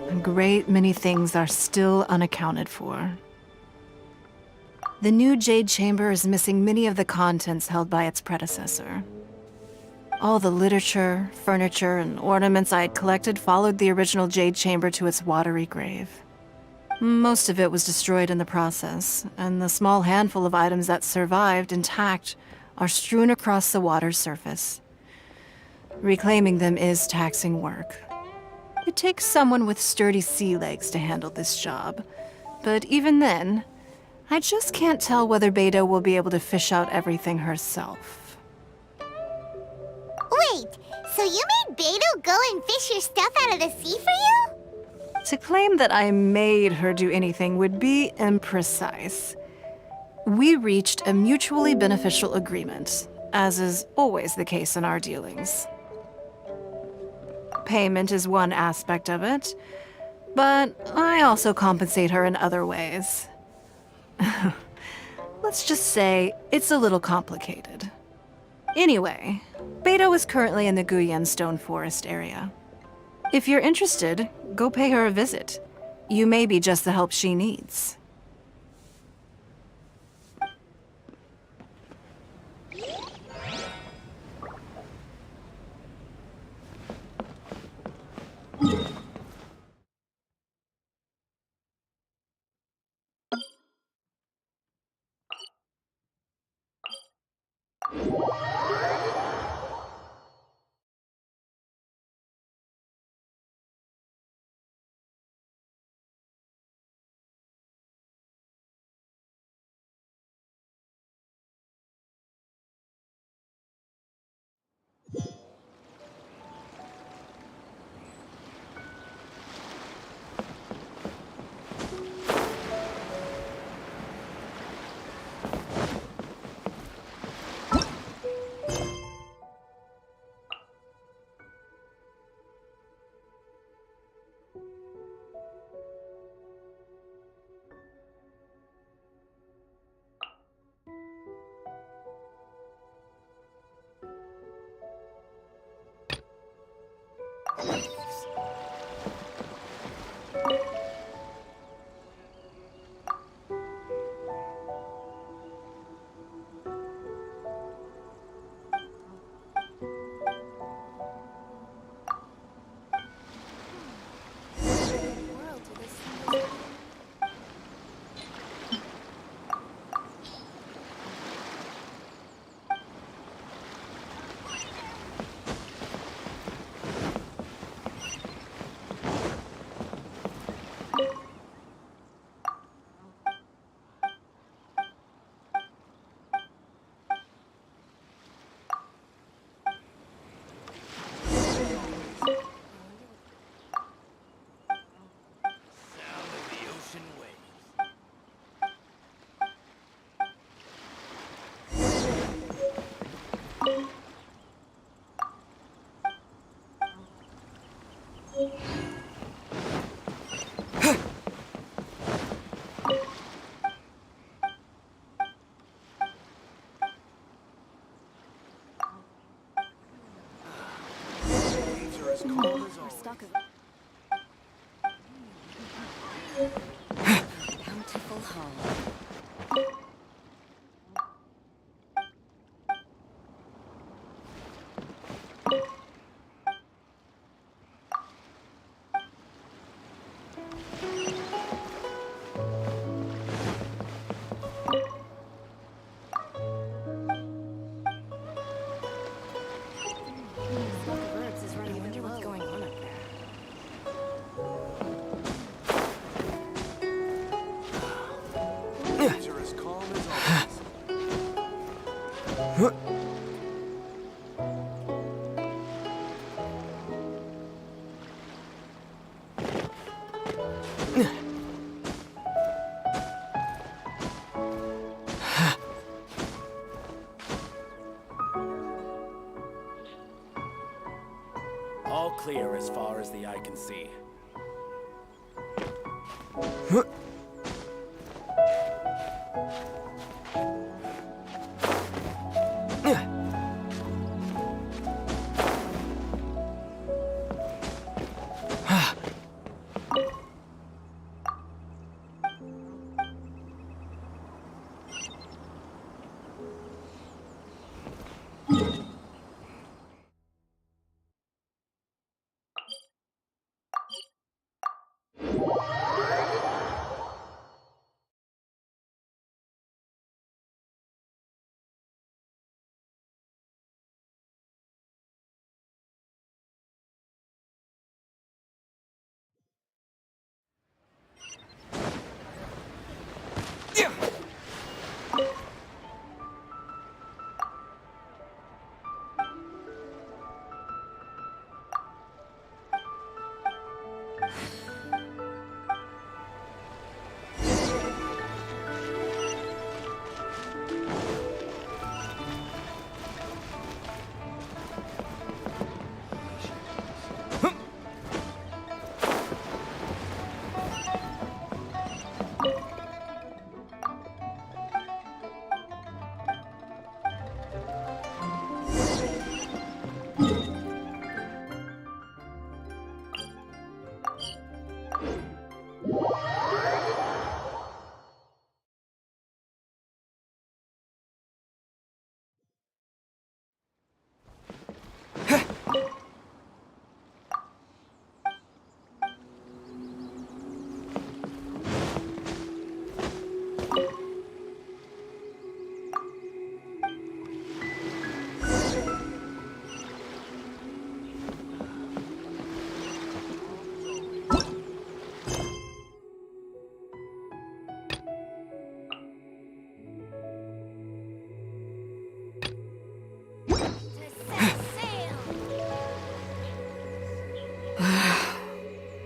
A great many things are still unaccounted for. The new Jade Chamber is missing many of the contents held by its predecessor. All the literature, furniture, and ornaments I had collected followed the original Jade Chamber to its watery grave. Most of it was destroyed in the process, and the small handful of items that survived intact are strewn across the water's surface. Reclaiming them is taxing work. It takes someone with sturdy sea legs to handle this job, but even then, I just can't tell whether Beidou will be able to fish out everything herself. Wait, so you made Beidou go and fish your stuff out of the sea for you? To claim that I made her do anything would be imprecise. We reached a mutually beneficial agreement, as is always the case in our dealings. Payment is one aspect of it, but I also compensate her in other ways. Let's just say it's a little complicated. Anyway, Beidou is currently in the Guyan Stone Forest area. If you're interested, go pay her a visit. You may be just the help she needs. Bountiful hall. All clear as far as the eye can see.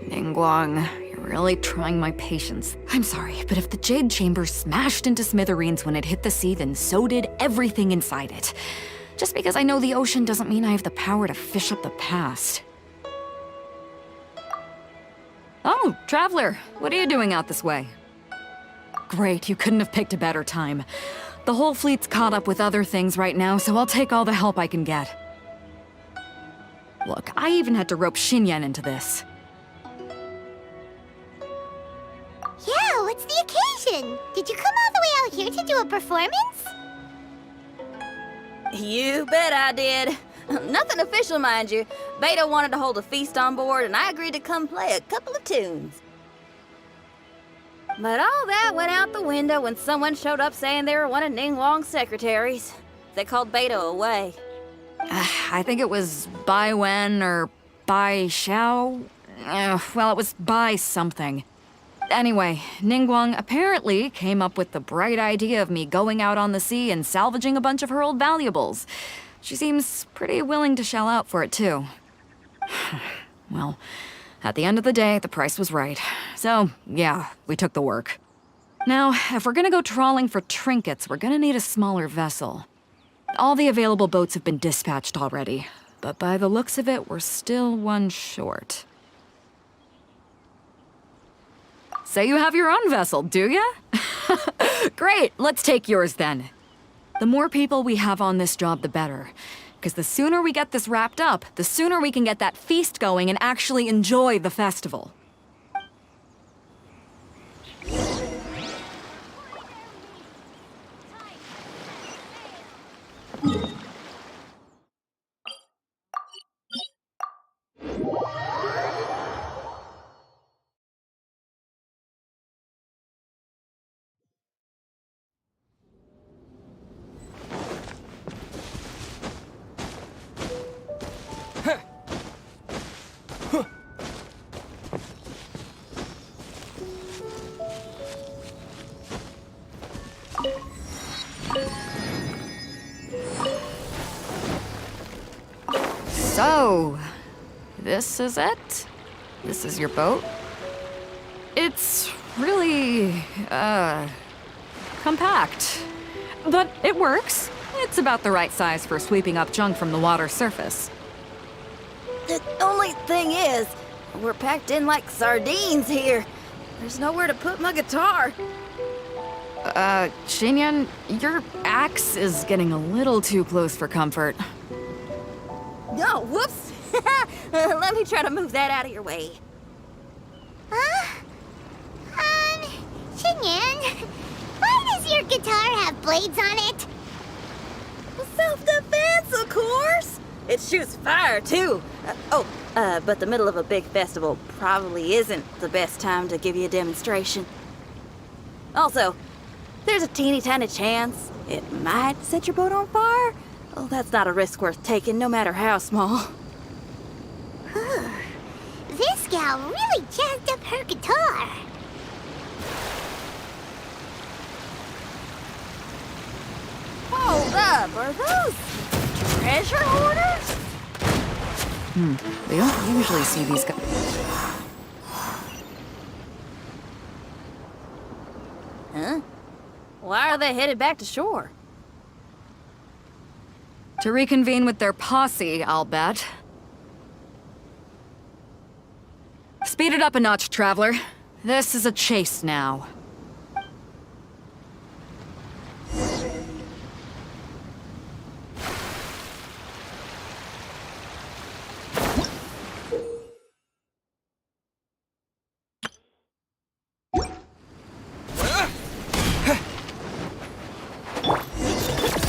Ningguang, you're really trying my patience. I'm sorry, but if the Jade Chamber smashed into smithereens when it hit the sea, then so did everything inside it. Just because I know the ocean doesn't mean I have the power to fish up the past. Oh, Traveler, what are you doing out this way? Great, you couldn't have picked a better time. The whole fleet's caught up with other things right now, so I'll take all the help I can get. Look, I even had to rope Xinyan into this. Yeah, what's the occasion? Did you come all the way out here to do a performance? You bet I did. Nothing official, mind you. Beta wanted to hold a feast on board, and I agreed to come play a couple of tunes. But all that went out the window when someone showed up saying they were one of Ningguang's secretaries. They called Beta away. I think it was Bai Wen or Bai Xiao. Well, it was Bai something. Anyway, Ningguang apparently came up with the bright idea of me going out on the sea and salvaging a bunch of her old valuables. She seems pretty willing to shell out for it, too. Well, at the end of the day, the price was right. So, yeah, we took the work. Now, if we're gonna go trawling for trinkets, we're gonna need a smaller vessel. All the available boats have been dispatched already, but by the looks of it, we're still one short. Say you have your own vessel, do ya? Great, let's take yours then. The more people we have on this job, the better. Because the sooner we get this wrapped up, the sooner we can get that feast going and actually enjoy the festival. So, this is it? This is your boat? It's really, compact. But it works. It's about the right size for sweeping up junk from the water's surface. The only thing is, we're packed in like sardines here. There's nowhere to put my guitar. Xinyan, your axe is getting a little too close for comfort. Oh, whoops! Let me try to move that out of your way. Xinyan, why does your guitar have blades on it? Self-defense, of course! It shoots fire, too. But the middle of a big festival probably isn't the best time to give you a demonstration. Also, there's a teeny tiny chance it might set your boat on fire. Oh, that's not a risk worth taking, no matter how small. This gal really jazzed up her guitar. Hold up, are those treasure hoarders? They don't usually see these guys. Huh? Why are they headed back to shore? To reconvene with their posse, I'll bet. Speed it up a notch, Traveler. This is a chase now.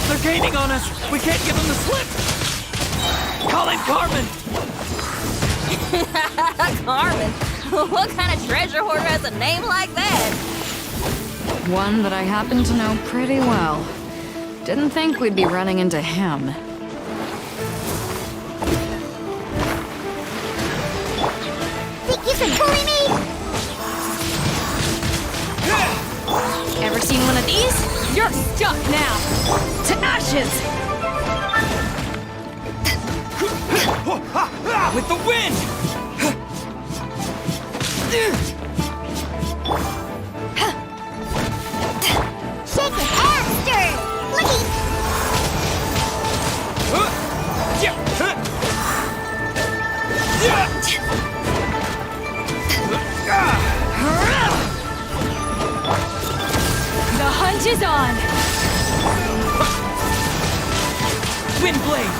They're gaining on us! We can't give them the slip! Calling Carmen! Carmen? What kind of treasure hoarder has a name like that? One that I happen to know pretty well. Didn't think we'd be running into him. Think you can bully me? Ever seen one of these? You're stuck now! To ashes! With the wind! Shake it faster! Looky! The hunt is on! Wind blade!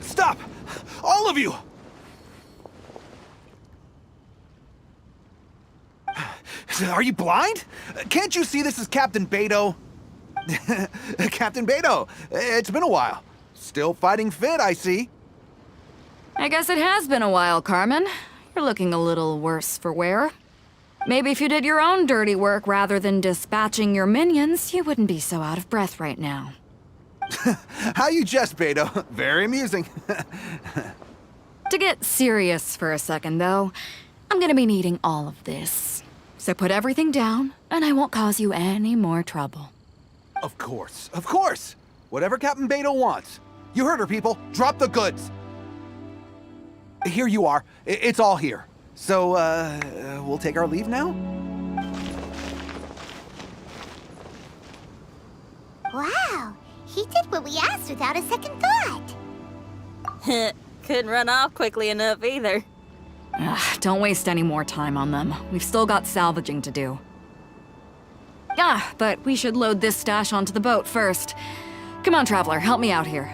Stop! All of you! Are you blind? Can't you see this is Captain Beto? Captain Beto, it's been a while. Still fighting fit, I see. I guess it has been a while, Carmen. You're looking a little worse for wear. Maybe if you did your own dirty work rather than dispatching your minions, you wouldn't be so out of breath right now. How you jest, Beto. Very amusing. To get serious for a second, though, I'm gonna be needing all of this. So put everything down, and I won't cause you any more trouble. Of course, of course. Whatever Captain Beto wants. You heard her, people. Drop the goods. Here you are. It's all here. So, we'll take our leave now? Wow, he did what we asked without a second thought. Couldn't run off quickly enough either. Don't waste any more time on them. We've still got salvaging to do. But we should load this stash onto the boat first. Come on, Traveler, help me out here.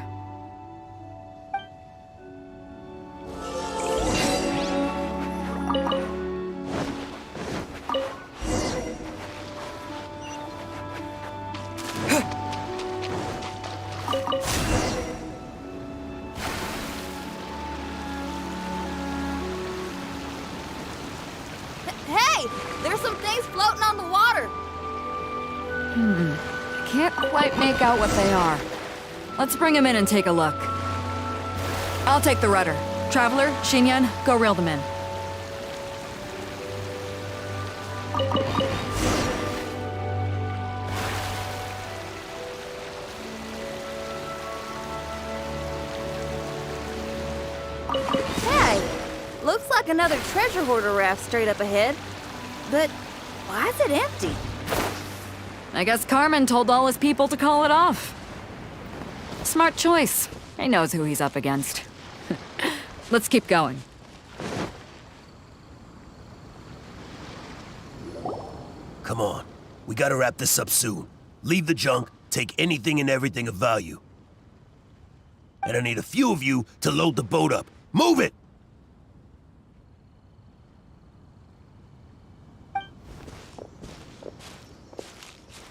Hey! There's some things floating on the water! Can't quite make out what they are. Let's bring them in and take a look. I'll take the rudder. Traveler, Xinyan, go reel them in. Hey! Looks like another treasure hoarder raft straight up ahead. But why is it empty? I guess Carmen told all his people to call it off. Smart choice. He knows who he's up against. Let's keep going. Come on. We gotta wrap this up soon. Leave the junk, take anything and everything of value. And I need a few of you to load the boat up. Move it!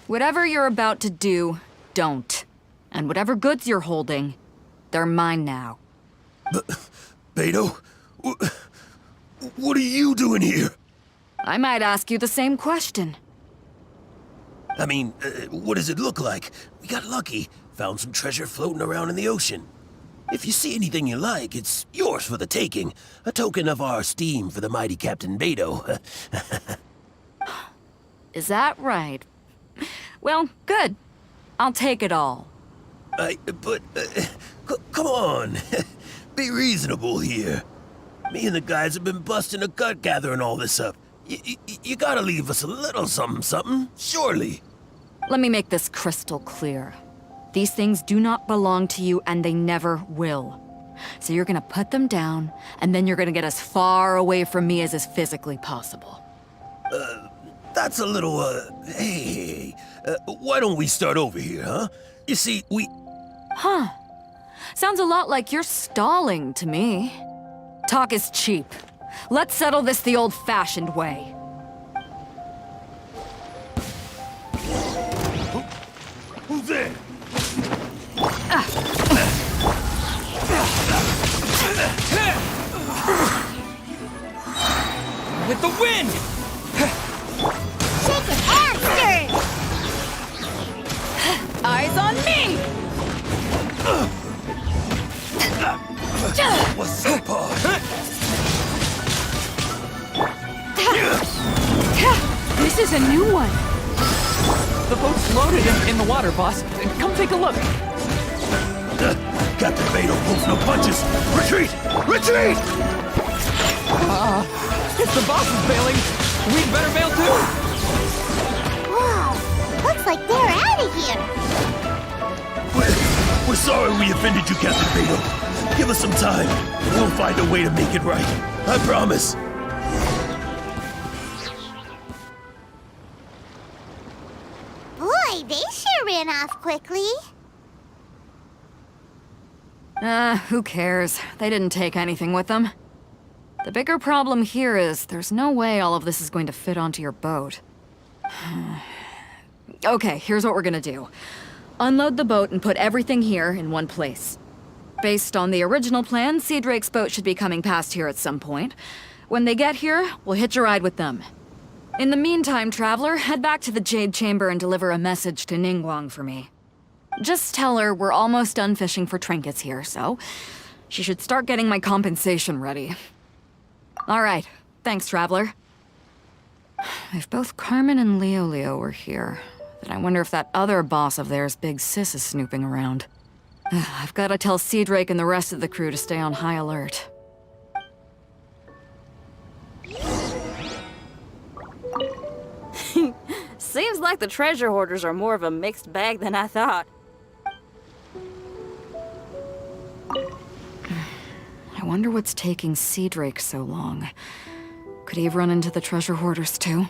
Whatever you're about to do, don't. And whatever goods you're holding, they're mine now. Beto? What are you doing here? I might ask you the same question. I mean, what does it look like? We got lucky. Found some treasure floating around in the ocean. If you see anything you like, it's yours for the taking. A token of our esteem for the mighty Captain Beto. Is that right? Well, good. I'll take it all. Come on. Be reasonable here. Me and the guys have been busting a gut gathering all this up. You gotta leave us a little something, surely. Let me make this crystal clear. These things do not belong to you, and they never will. So you're gonna put them down, and then you're gonna get as far away from me as is physically possible. That's a little, hey, why don't we start over here, huh? You see, Huh. Sounds a lot like you're stalling to me. Talk is cheap. Let's settle this the old-fashioned way. Who's there? With the wind! Shake it and stir! Eyes on me! What's up, This is a new one. The boat's loaded in the water, boss. Come take a look. Captain Beto pulls no punches. Retreat! Retreat! If the boss is bailing, we'd better bail too. Whoa, looks like they're out of here. We're sorry we offended you, Captain Beto. Give us some time. We'll find a way to make it right. I promise. Boy, they sure ran off quickly. Who cares? They didn't take anything with them. The bigger problem here is there's no way all of this is going to fit onto your boat. Okay, here's what we're gonna do. Unload the boat and put everything here in one place. Based on the original plan, Sea Drake's boat should be coming past here at some point. When they get here, we'll hitch a ride with them. In the meantime, Traveler, head back to the Jade Chamber and deliver a message to Ningguang for me. Just tell her we're almost done fishing for trinkets here, so she should start getting my compensation ready. All right. Thanks, Traveler. If both Carmen and Leo were here, then I wonder if that other boss of theirs, Big Sis, is snooping around. I've got to tell Sea Drake and the rest of the crew to stay on high alert. Seems like the treasure hoarders are more of a mixed bag than I thought. I wonder what's taking Sea Drake so long. Could he have run into the treasure hoarders too?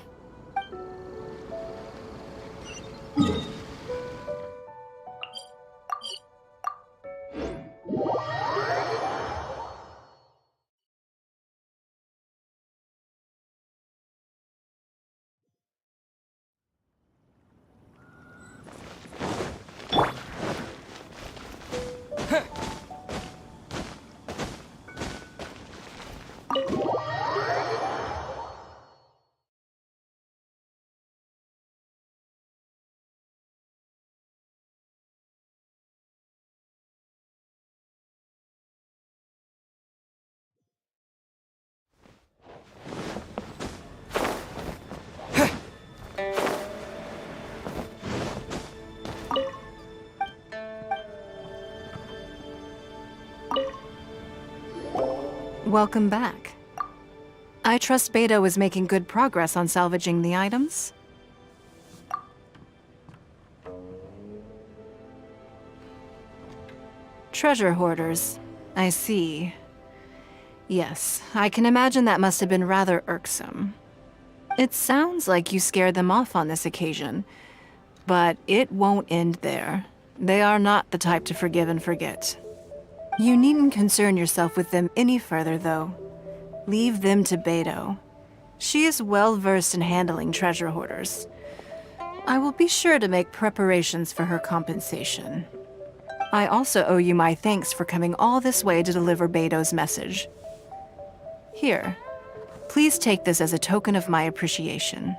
Welcome back. I trust Beto is making good progress on salvaging the items. Treasure hoarders. I see. Yes, I can imagine that must have been rather irksome. It sounds like you scared them off on this occasion, but it won't end there. They are not the type to forgive and forget. You needn't concern yourself with them any further, though. Leave them to Beto. She is well-versed in handling treasure hoarders. I will be sure to make preparations for her compensation. I also owe you my thanks for coming all this way to deliver Beto's message. Here, please take this as a token of my appreciation.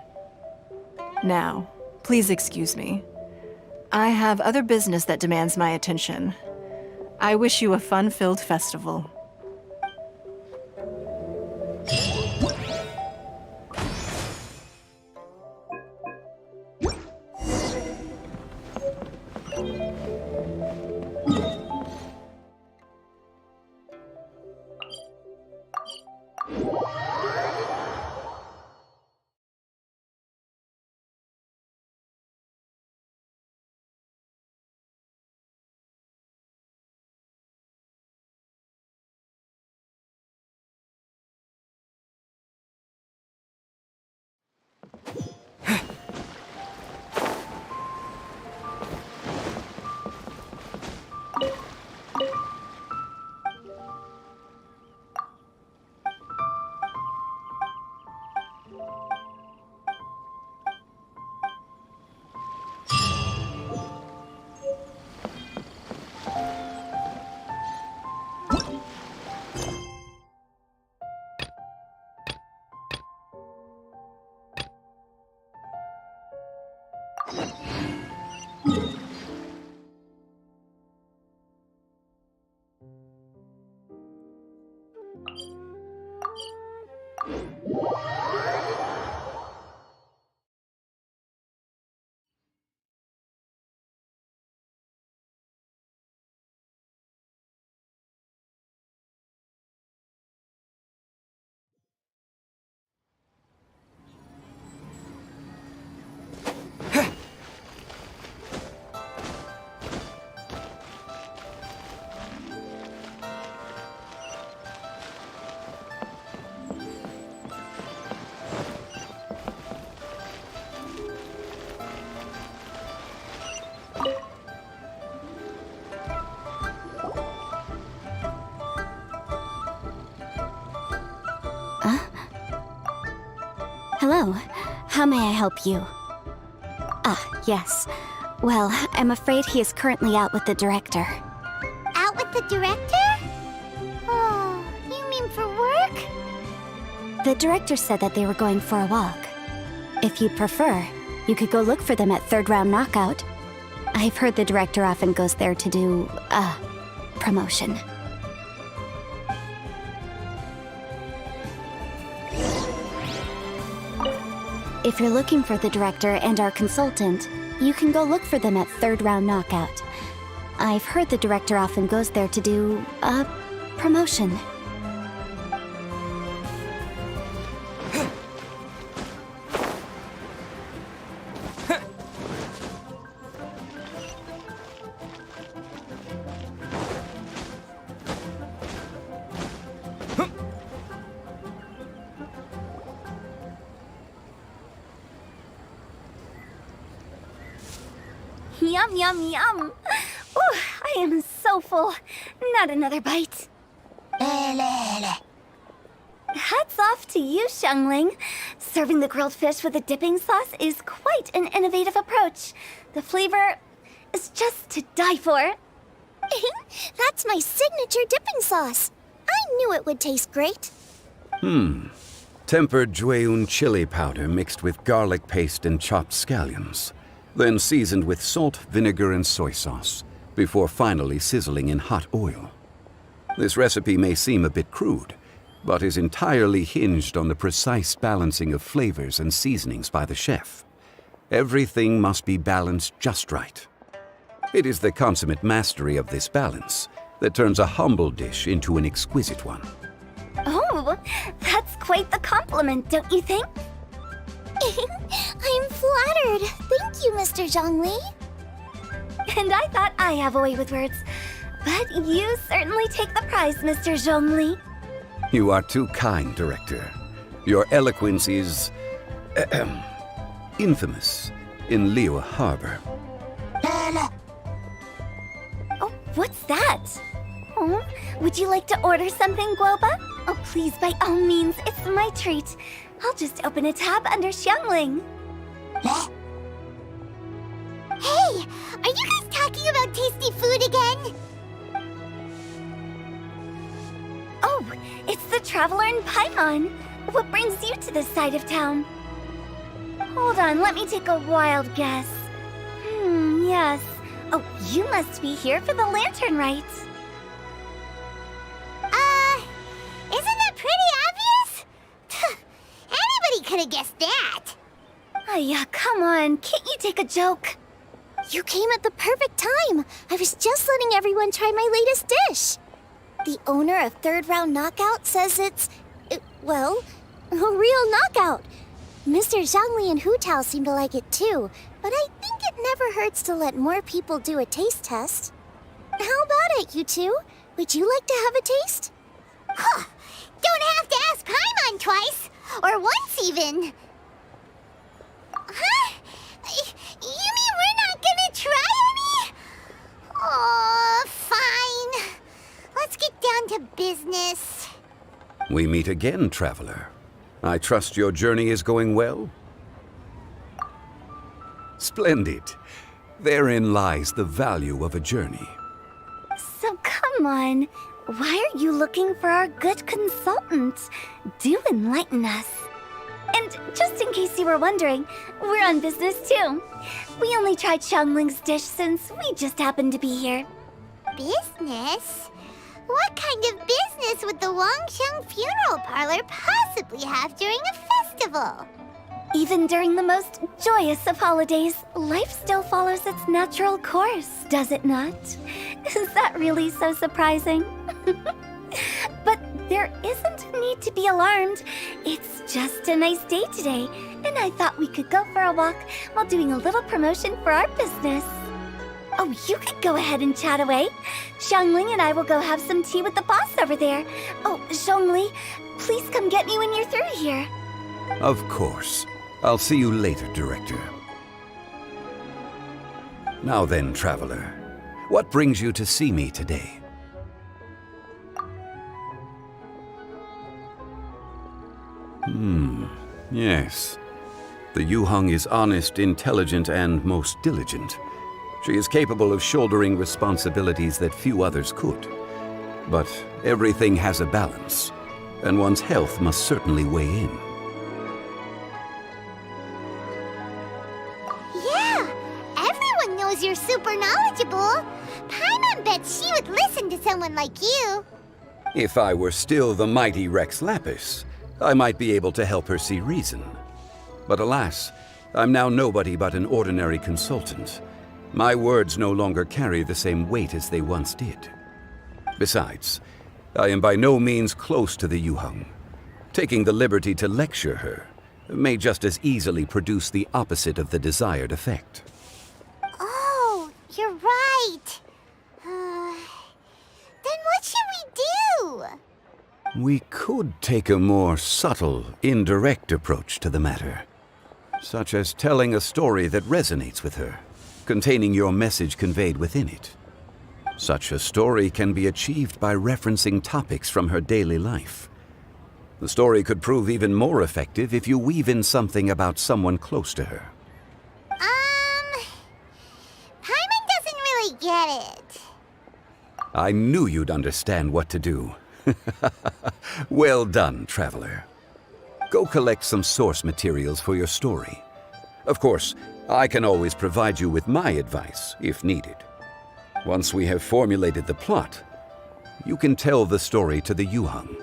Now, please excuse me. I have other business that demands my attention. I wish you a fun-filled festival. Hello. How may I help you? Ah, yes. Well, I'm afraid he is currently out with the director. Out with the director? Oh, you mean for work? The director said that they were going for a walk. If you'd prefer, you could go look for them at Third Round Knockout. I've heard the director often goes there to do, promotion. If you're looking for the director and our consultant, you can go look for them at Third Round Knockout. I've heard the director often goes there to do, promotion. Yum, yum, yum. Ooh, I am so full. Not another bite. Hats off to you, Xiangling. Serving the grilled fish with a dipping sauce is quite an innovative approach. The flavor is just to die for. That's my signature dipping sauce. I knew it would taste great. Tempered Jueyun chili powder mixed with garlic paste and chopped scallions, then seasoned with salt, vinegar, and soy sauce, before finally sizzling in hot oil. This recipe may seem a bit crude, but is entirely hinged on the precise balancing of flavors and seasonings by the chef. Everything must be balanced just right. It is the consummate mastery of this balance that turns a humble dish into an exquisite one. Oh, that's quite the compliment, don't you think? I'm flattered. Thank you, Mr. Zhongli. And I thought I have a way with words. But you certainly take the prize, Mr. Zhongli. You are too kind, Director. Your eloquence is infamous in Liyue Harbor. Oh, what's that? Oh, would you like to order something, Guoba? Oh, please, by all means, it's my treat. I'll just open a tab under Xiangling. Hey, are you guys talking about tasty food again? Oh, it's the Traveler in Paimon. What brings you to this side of town? Hold on, let me take a wild guess. Yes. Oh, you must be here for the Lantern Rite. Isn't that pretty obvious? Anybody could have guessed that. Yeah, come on, can't you take a joke? You came at the perfect time. I was just letting everyone try my latest dish. The owner of Third Round Knockout says it's, well, a real knockout. Mr. Zhongli and Hu Tao seem to like it too, but I think it never hurts to let more people do a taste test. How about it, you two? Would you like to have a taste? Huh. Don't have to ask Paimon twice, or once even. Huh? You mean we're not gonna try any? Oh, fine. Let's get down to business. We meet again, Traveler. I trust your journey is going well? Splendid. Therein lies the value of a journey. So come on, why are you looking for our good consultant? Do enlighten us. And just in case you were wondering, we're on business too. We only tried Xiangling's dish since we just happened to be here. Business? What kind of business would the Wangsheng Funeral Parlor possibly have during a festival? Even during the most joyous of holidays, life still follows its natural course, does it not? Is that really so surprising? But there isn't a need to be alarmed. It's just a nice day today, and I thought we could go for a walk while doing a little promotion for our business. Oh, you could go ahead and chat away. Xiangling and I will go have some tea with the boss over there. Oh, Zhongli, please come get me when you're through here. Of course. I'll see you later, Director. Now then, Traveler, what brings you to see me today? Yes. The Yuheng is honest, intelligent, and most diligent. She is capable of shouldering responsibilities that few others could. But everything has a balance, and one's health must certainly weigh in. more knowledgeable. Paimon bets she would listen to someone like you. If I were still the mighty Rex Lapis, I might be able to help her see reason. But alas, I'm now nobody but an ordinary consultant. My words no longer carry the same weight as they once did. Besides, I am by no means close to the Yuheng. Taking the liberty to lecture her may just as easily produce the opposite of the desired effect. Oh, you're right. Then what should we do? We could take a more subtle, indirect approach to the matter, such as telling a story that resonates with her, containing your message conveyed within it. Such a story can be achieved by referencing topics from her daily life. The story could prove even more effective if you weave in something about someone close to her. Paimon doesn't really get it. I knew you'd understand what to do. Well done, traveler. Go collect some source materials for your story. Of course, I can always provide you with my advice, if needed. Once we have formulated the plot, you can tell the story to the Yuheng.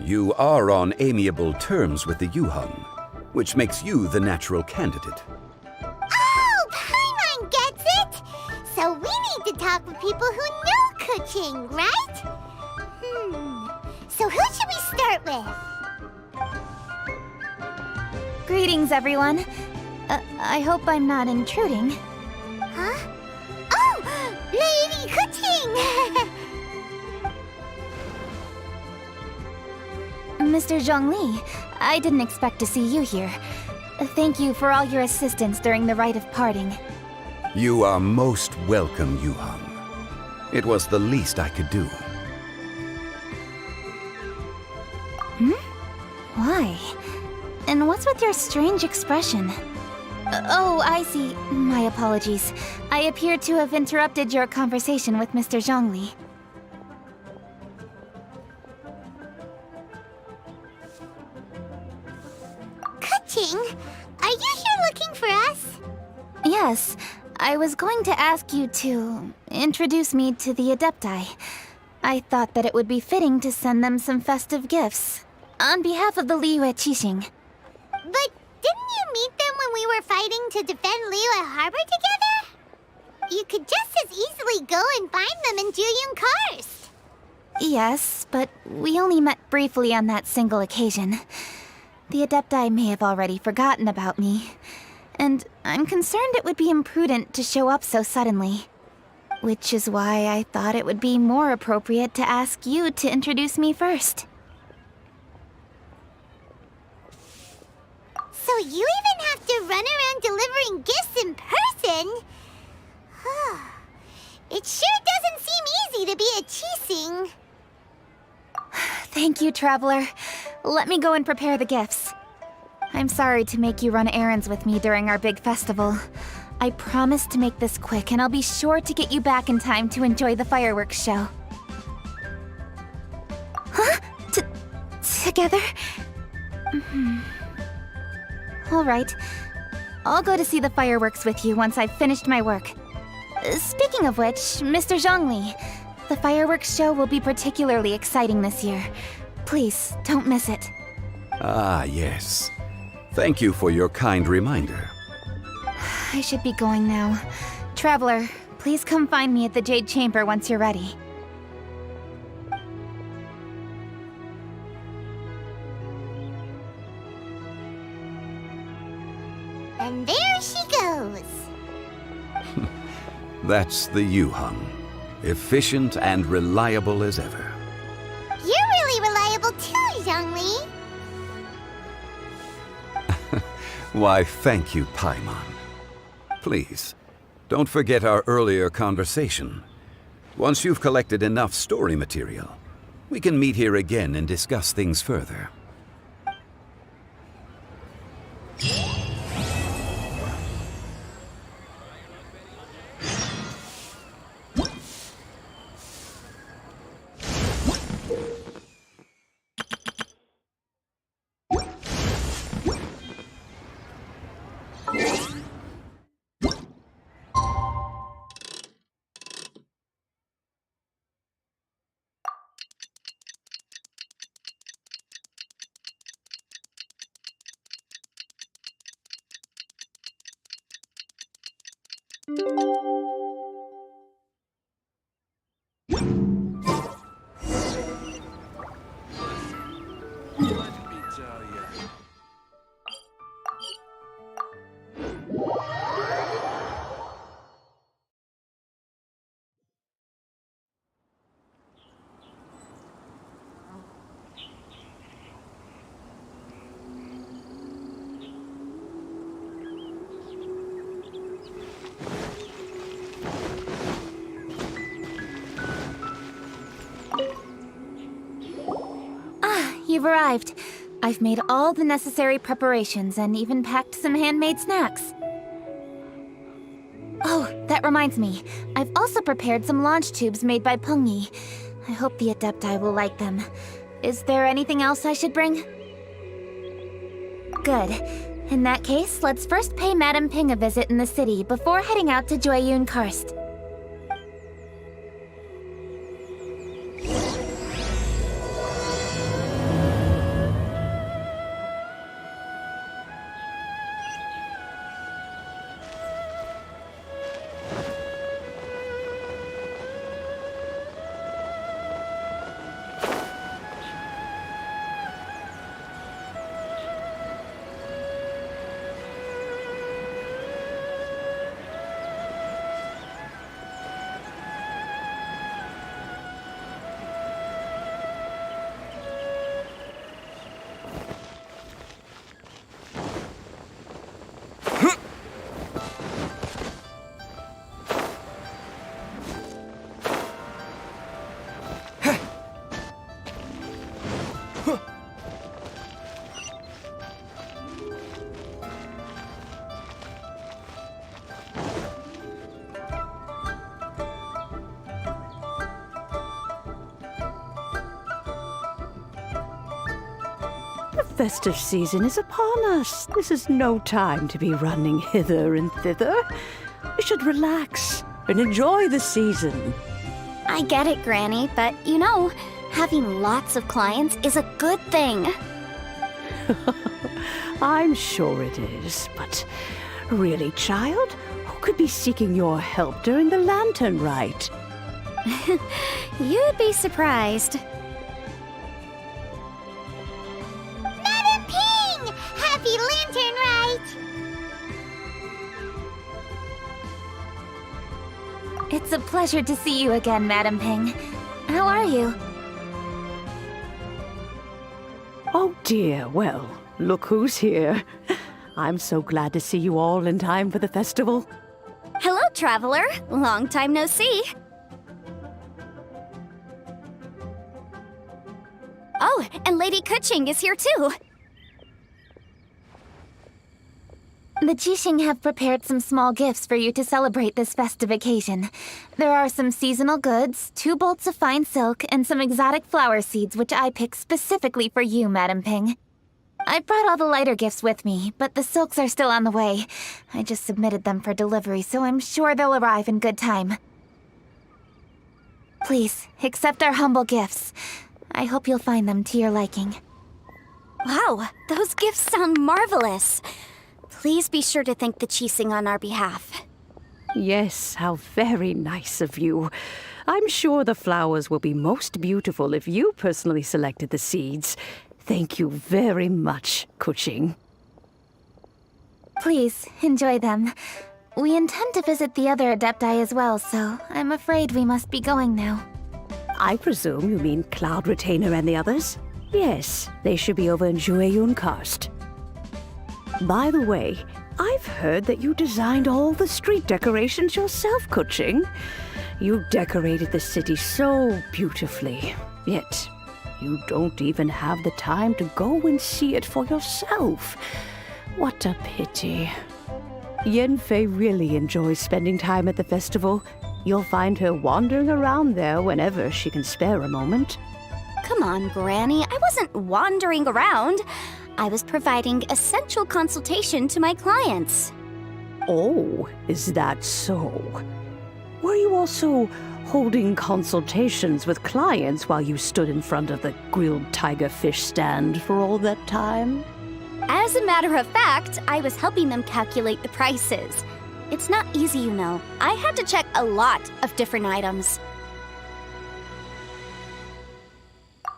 You are on amiable terms with the Yuheng, which makes you the natural candidate. Oh, Paimon gets it! So we need to talk with people who know Kuching, right? So who should we start with? Greetings, everyone. I hope I'm not intruding. Huh? Oh! Lady Kuching! Mr. Zhongli, I didn't expect to see you here. Thank you for all your assistance during the rite of parting. You are most welcome, Yuheng. It was the least I could do. Why? And what's with your strange expression? Oh, I see. My apologies. I appear to have interrupted your conversation with Mr. Zhongli. Kuching, are you here looking for us? Yes, I was going to ask you to introduce me to the Adepti. I thought that it would be fitting to send them some festive gifts. On behalf of the Liyue Qixing. But didn't you meet them when we were fighting to defend Liyue Harbor together? You could just as easily go and find them in Juyun Karst. Yes, but we only met briefly on that single occasion. The Adepti may have already forgotten about me, and I'm concerned it would be imprudent to show up so suddenly. Which is why I thought it would be more appropriate to ask you to introduce me first. So you even have to run around delivering gifts in person? It sure doesn't seem easy to be a Qixing. Thank you, Traveler. Let me go and prepare the gifts. I'm sorry to make you run errands with me during our big festival. I promise to make this quick, and I'll be sure to get you back in time to enjoy the fireworks show. Huh? Together? All right. I'll go to see the fireworks with you once I've finished my work. Speaking of which, Mr. Zhongli, the fireworks show will be particularly exciting this year. Please, don't miss it. Ah, yes. Thank you for your kind reminder. I should be going now. Traveler, please come find me at the Jade Chamber once you're ready. And there she goes. That's the Yuheng. Efficient and reliable as ever. You're really reliable too, Zhongli. Why, thank you, Paimon. Please, don't forget our earlier conversation. Once you've collected enough story material, we can meet here again and discuss things further. you've arrived. I've made all the necessary preparations and even packed some handmade snacks. Oh, that reminds me. I've also prepared some launch tubes made by Pengyi. I hope the Adepti will like them. Is there anything else I should bring? Good. In that case, let's first pay Madame Ping a visit in the city before heading out to Jueyun Karst. The festive season is upon us. This is no time to be running hither and thither. We should relax and enjoy the season. I get it, Granny, but you know, having lots of clients is a good thing. I'm sure it is, but really, child, who could be seeking your help during the Lantern Rite? You'd be surprised. Madam Ping! Happy Lantern Rite! It's a pleasure to see you again, Madam Ping. How are you? Oh dear, well, look who's here. I'm so glad to see you all in time for the festival. Hello, traveler. Long time no see. Oh, and Lady Kuching is here too. The Jixing have prepared some small gifts for you to celebrate this festive occasion. There are some seasonal goods, 2 bolts of fine silk, and some exotic flower seeds which I picked specifically for you, Madam Ping. I brought all the lighter gifts with me, but the silks are still on the way. I just submitted them for delivery, so I'm sure they'll arrive in good time. Please, accept our humble gifts. I hope you'll find them to your liking. Wow, those gifts sound marvelous. Please be sure to thank the Jixing on our behalf. Yes, how very nice of you. I'm sure the flowers will be most beautiful if you personally selected the seeds. Thank you very much, Kuching. Please, enjoy them. We intend to visit the other Adepti as well, so I'm afraid we must be going now. I presume you mean Cloud Retainer and the others? Yes, they should be over in Jueyun Karst. By the way, I've heard that you designed all the street decorations yourself, Kuching. You decorated the city so beautifully, yet you don't even have the time to go and see it for yourself. What a pity. Yanfei really enjoys spending time at the festival. You'll find her wandering around there whenever she can spare a moment. Come on, Granny. I wasn't wandering around. I was providing essential consultation to my clients. Oh, is that so? Were you also holding consultations with clients while you stood in front of the grilled tiger fish stand for all that time? As a matter of fact, I was helping them calculate the prices. It's not easy, you know. I had to check a lot of different items.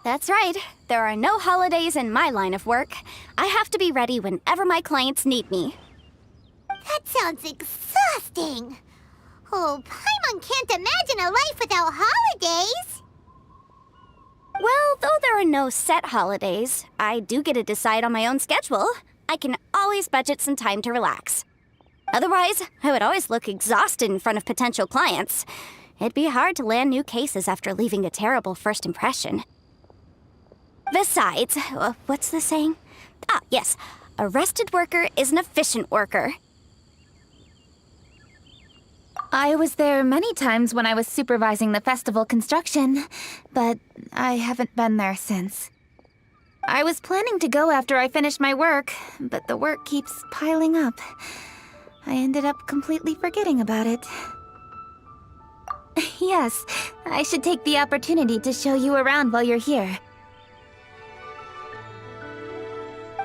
That's right. There are no holidays in my line of work. I have to be ready whenever my clients need me. That sounds exhausting. Oh, Paimon can't imagine a life without holidays. Well, though there are no set holidays, I do get to decide on my own schedule. I can always budget some time to relax. Otherwise, I would always look exhausted in front of potential clients. It'd be hard to land new cases after leaving a terrible first impression. Besides, what's the saying? Ah, yes. A rested worker is an efficient worker. I was there many times when I was supervising the festival construction, but I haven't been there since. I was planning to go after I finished my work, but the work keeps piling up. I ended up completely forgetting about it. Yes, I should take the opportunity to show you around while you're here.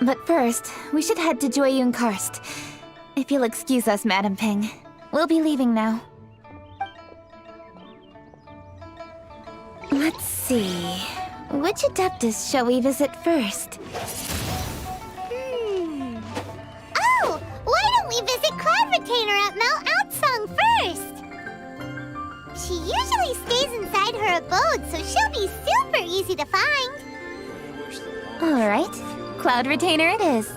But first, we should head to Jueyun Karst. If you'll excuse us, Madam Ping. We'll be leaving now. Let's see. Which Adeptus shall we visit first? Oh! Why don't we visit Cloud Retainer at Mount Outsong first? She usually stays inside her abode, so she'll be super easy to find. Alright, Cloud Retainer it is.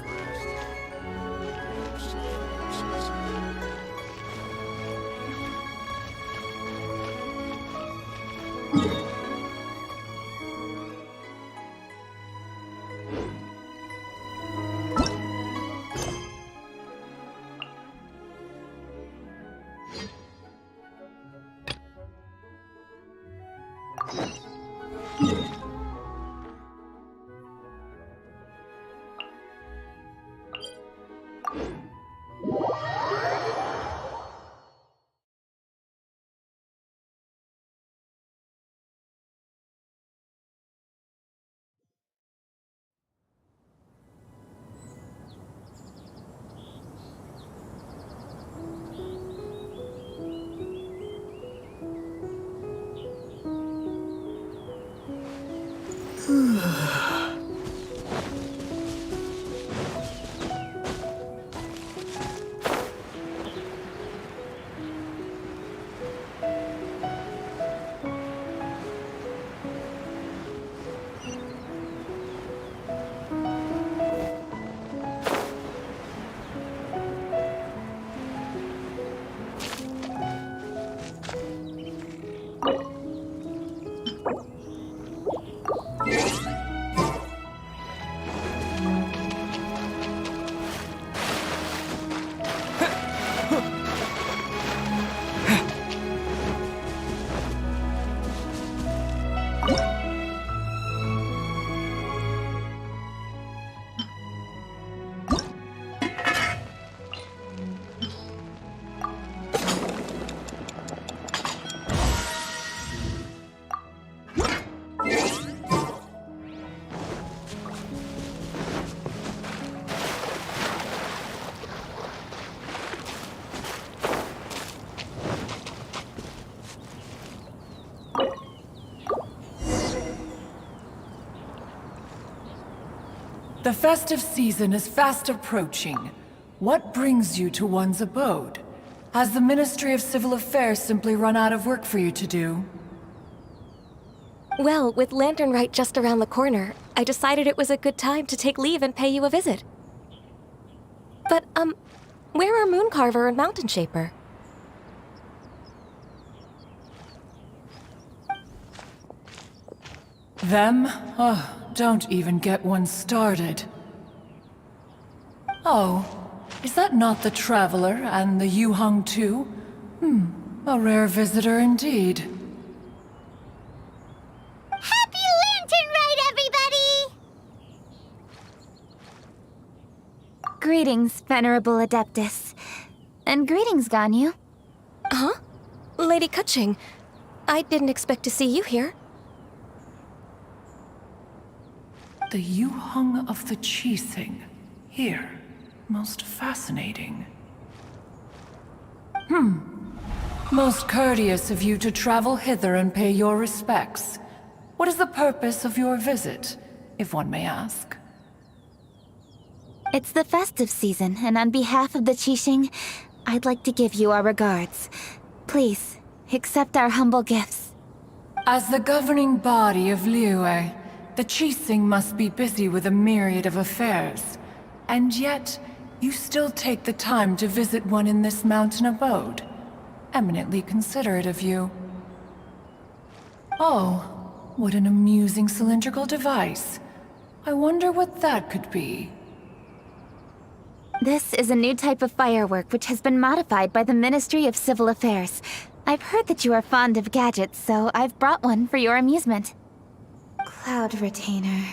The festive season is fast approaching. What brings you to one's abode? Has the Ministry of Civil Affairs simply run out of work for you to do? Well, with Lantern Rite just around the corner, I decided it was a good time to take leave and pay you a visit. But, where are Mooncarver and Mountain Shaper? Them? Oh, don't even get one started. Oh, is that not the Traveler and the Yuheng too? A rare visitor indeed. Happy Lantern Rite, everybody! Greetings, Venerable Adeptus. And greetings, Ganyu. Huh? Lady Kuching, I didn't expect to see you here. The Yuheng of the Qixing. Here. Most fascinating. Most courteous of you to travel hither and pay your respects. What is the purpose of your visit, if one may ask? It's the festive season, and on behalf of the Qixing, I'd like to give you our regards. Please, accept our humble gifts. As the governing body of Liyue, the Qixing must be busy with a myriad of affairs. And yet, you still take the time to visit one in this mountain abode. Eminently considerate of you. Oh, what an amusing cylindrical device. I wonder what that could be. This is a new type of firework which has been modified by the Ministry of Civil Affairs. I've heard that you are fond of gadgets, so I've brought one for your amusement. Cloud Retainer.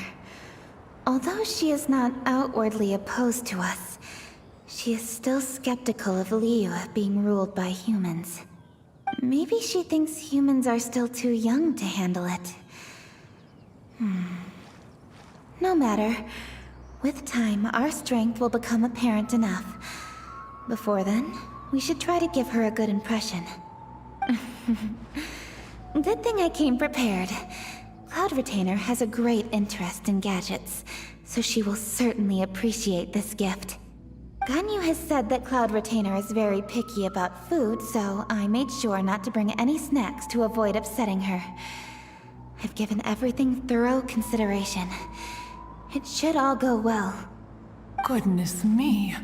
Although she is not outwardly opposed to us, she is still skeptical of Liyue being ruled by humans. Maybe she thinks humans are still too young to handle it. No matter. With time, our strength will become apparent enough. Before then, we should try to give her a good impression. Good thing I came prepared. Cloud Retainer has a great interest in gadgets, so she will certainly appreciate this gift. Ganyu has said that Cloud Retainer is very picky about food, so I made sure not to bring any snacks to avoid upsetting her. I've given everything thorough consideration. It should all go well. Goodness me.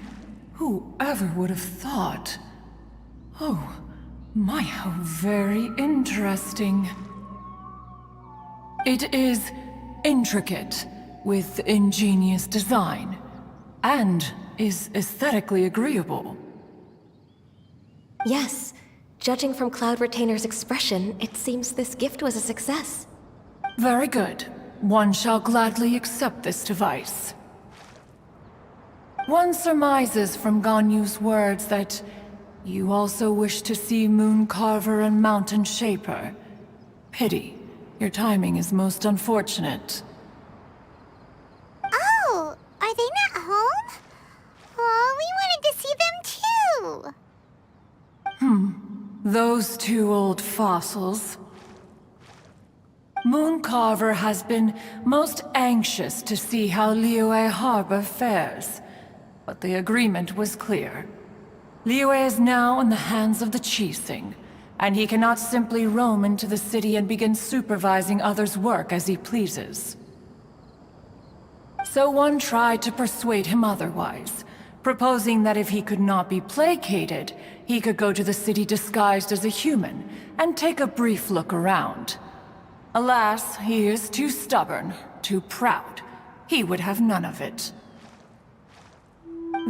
Whoever would have thought? Oh, my, how very interesting. It is intricate, with ingenious design, and is aesthetically agreeable. Yes. Judging from Cloud Retainer's expression, it seems this gift was a success. Very good. One shall gladly accept this device. One surmises from Ganyu's words that you also wish to see Moon Carver and Mountain Shaper. Pity. Your timing is most unfortunate. Oh, are they not home? Oh, we wanted to see them too. Those two old fossils. Moon Carver has been most anxious to see how Liyue Harbor fares, but the agreement was clear. Liyue is now in the hands of the Qixing, and he cannot simply roam into the city and begin supervising others' work as he pleases. So one tried to persuade him otherwise, proposing that if he could not be placated, he could go to the city disguised as a human and take a brief look around. Alas, he is too stubborn, too proud. He would have none of it.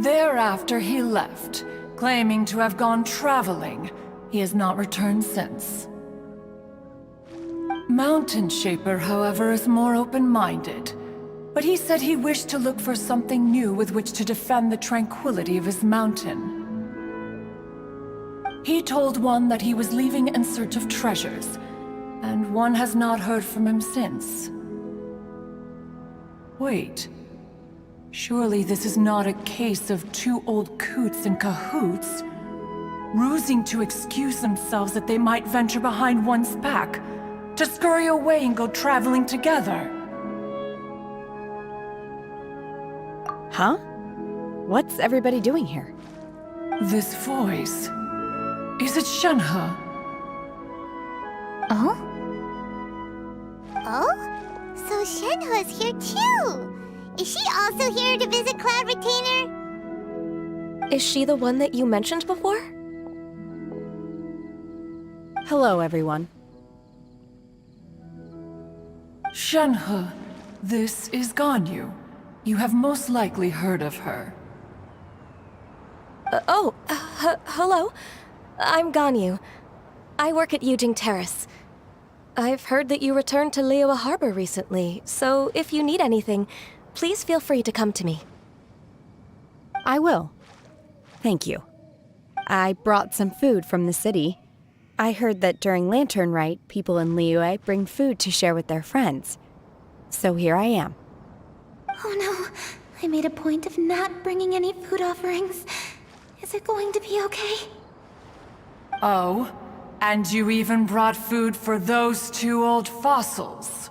Thereafter he left, claiming to have gone traveling. He has not returned since. Mountain Shaper, however, is more open-minded. But he said he wished to look for something new with which to defend the tranquility of his mountain. He told one that he was leaving in search of treasures, and one has not heard from him since. Wait. Surely this is not a case of two old coots in cahoots, rusing to excuse themselves that they might venture behind one's back, to scurry away and go traveling together. Huh? What's everybody doing here? This voice... is it Shenhe? Oh? Oh? So Shenhe's here too! Is she also here to visit Cloud Retainer? Is she the one that you mentioned before? Hello, everyone. Shenhe, this is Ganyu. You have most likely heard of her. Hello. I'm Ganyu. I work at Yujing Terrace. I've heard that you returned to Liyue Harbor recently, so if you need anything, please feel free to come to me. I will. Thank you. I brought some food from the city. I heard that during Lantern Rite, people in Liyue bring food to share with their friends. So here I am. Oh no, I made a point of not bringing any food offerings. Is it going to be okay? Oh, and you even brought food for those two old fossils.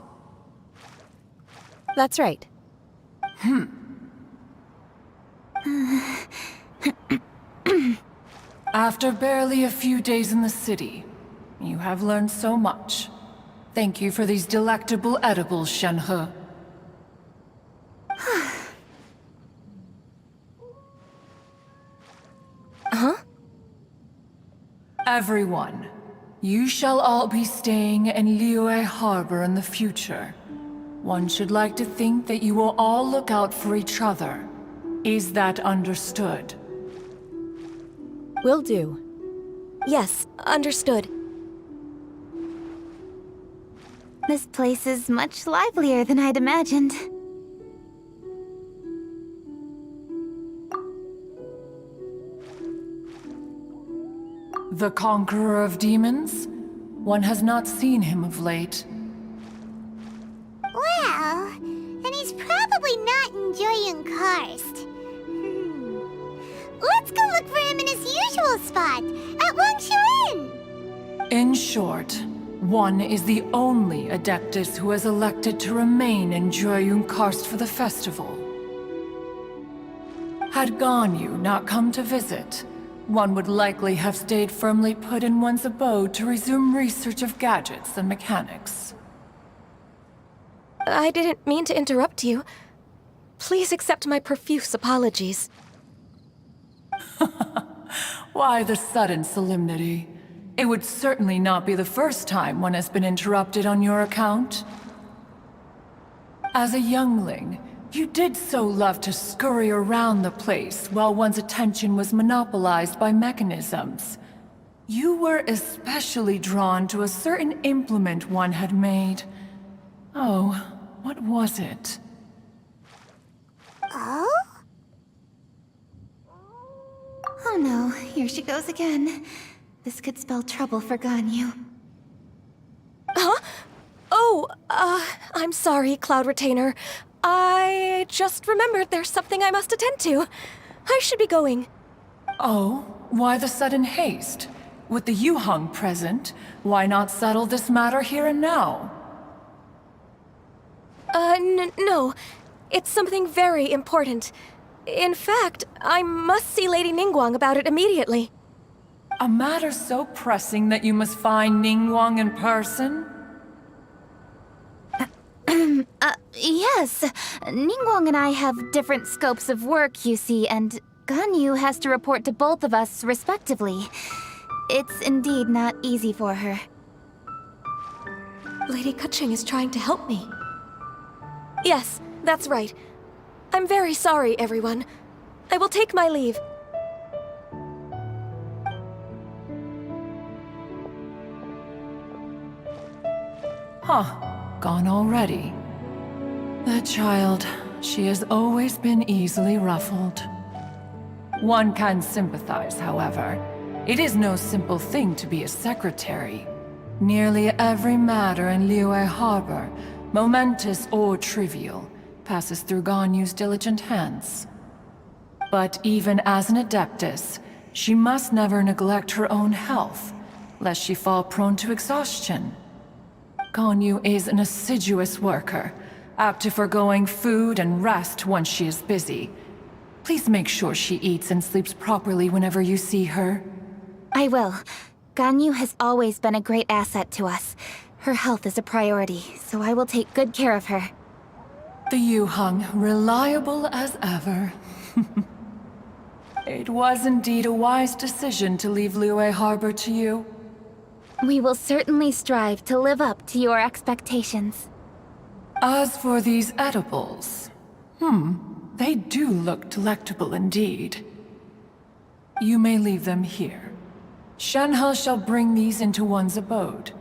That's right. After barely a few days in the city, you have learned so much. Thank you for these delectable edibles, Shenhe. Huh? Everyone, you shall all be staying in Liyue Harbor in the future. One should like to think that you will all look out for each other. Is that understood? Will do. Yes, understood. This place is much livelier than I'd imagined. The Conqueror of Demons? One has not seen him of late. Well, then he's probably not enjoying Karst. Let's go look for him in his usual spot, at Wangshu Inn. In short, one is the only Adeptus who has elected to remain in Jueyun Karst for the festival. Had Ganyu not come to visit, one would likely have stayed firmly put in one's abode to resume research of gadgets and mechanics. I didn't mean to interrupt you. Please accept my profuse apologies. Why the sudden solemnity? It would certainly not be the first time one has been interrupted on your account. As a youngling, you did so love to scurry around the place while one's attention was monopolized by mechanisms. You were especially drawn to a certain implement one had made. Oh, what was it? Oh? Oh no, here she goes again. This could spell trouble for Ganyu. Huh? Oh, I'm sorry, Cloud Retainer. I just remembered there's something I must attend to. I should be going. Oh, why the sudden haste? With the Yuheng present, why not settle this matter here and now? No. It's something very important. In fact, I must see Lady Ningguang about it immediately. A matter so pressing that you must find Ningguang in person? Yes. Ningguang and I have different scopes of work, you see, and Ganyu has to report to both of us, respectively. It's indeed not easy for her. Lady Keqing is trying to help me. Yes, that's right. I'm very sorry, everyone. I will take my leave. Huh. Gone already. That child, she has always been easily ruffled. One can sympathize, however. It is no simple thing to be a secretary. Nearly every matter in Liyue Harbor, momentous or trivial, passes through Ganyu's diligent hands. But even as an Adeptus, she must never neglect her own health, lest she fall prone to exhaustion. Ganyu is an assiduous worker, apt to foregoing food and rest once she is busy. Please make sure she eats and sleeps properly whenever you see her. I will. Ganyu has always been a great asset to us. Her health is a priority, so I will take good care of her. The Yuheng, reliable as ever. It was indeed a wise decision to leave Liyue Harbor to you. We will certainly strive to live up to your expectations. As for these edibles, they do look delectable indeed. You may leave them here. Shenhe shall bring these into one's abode,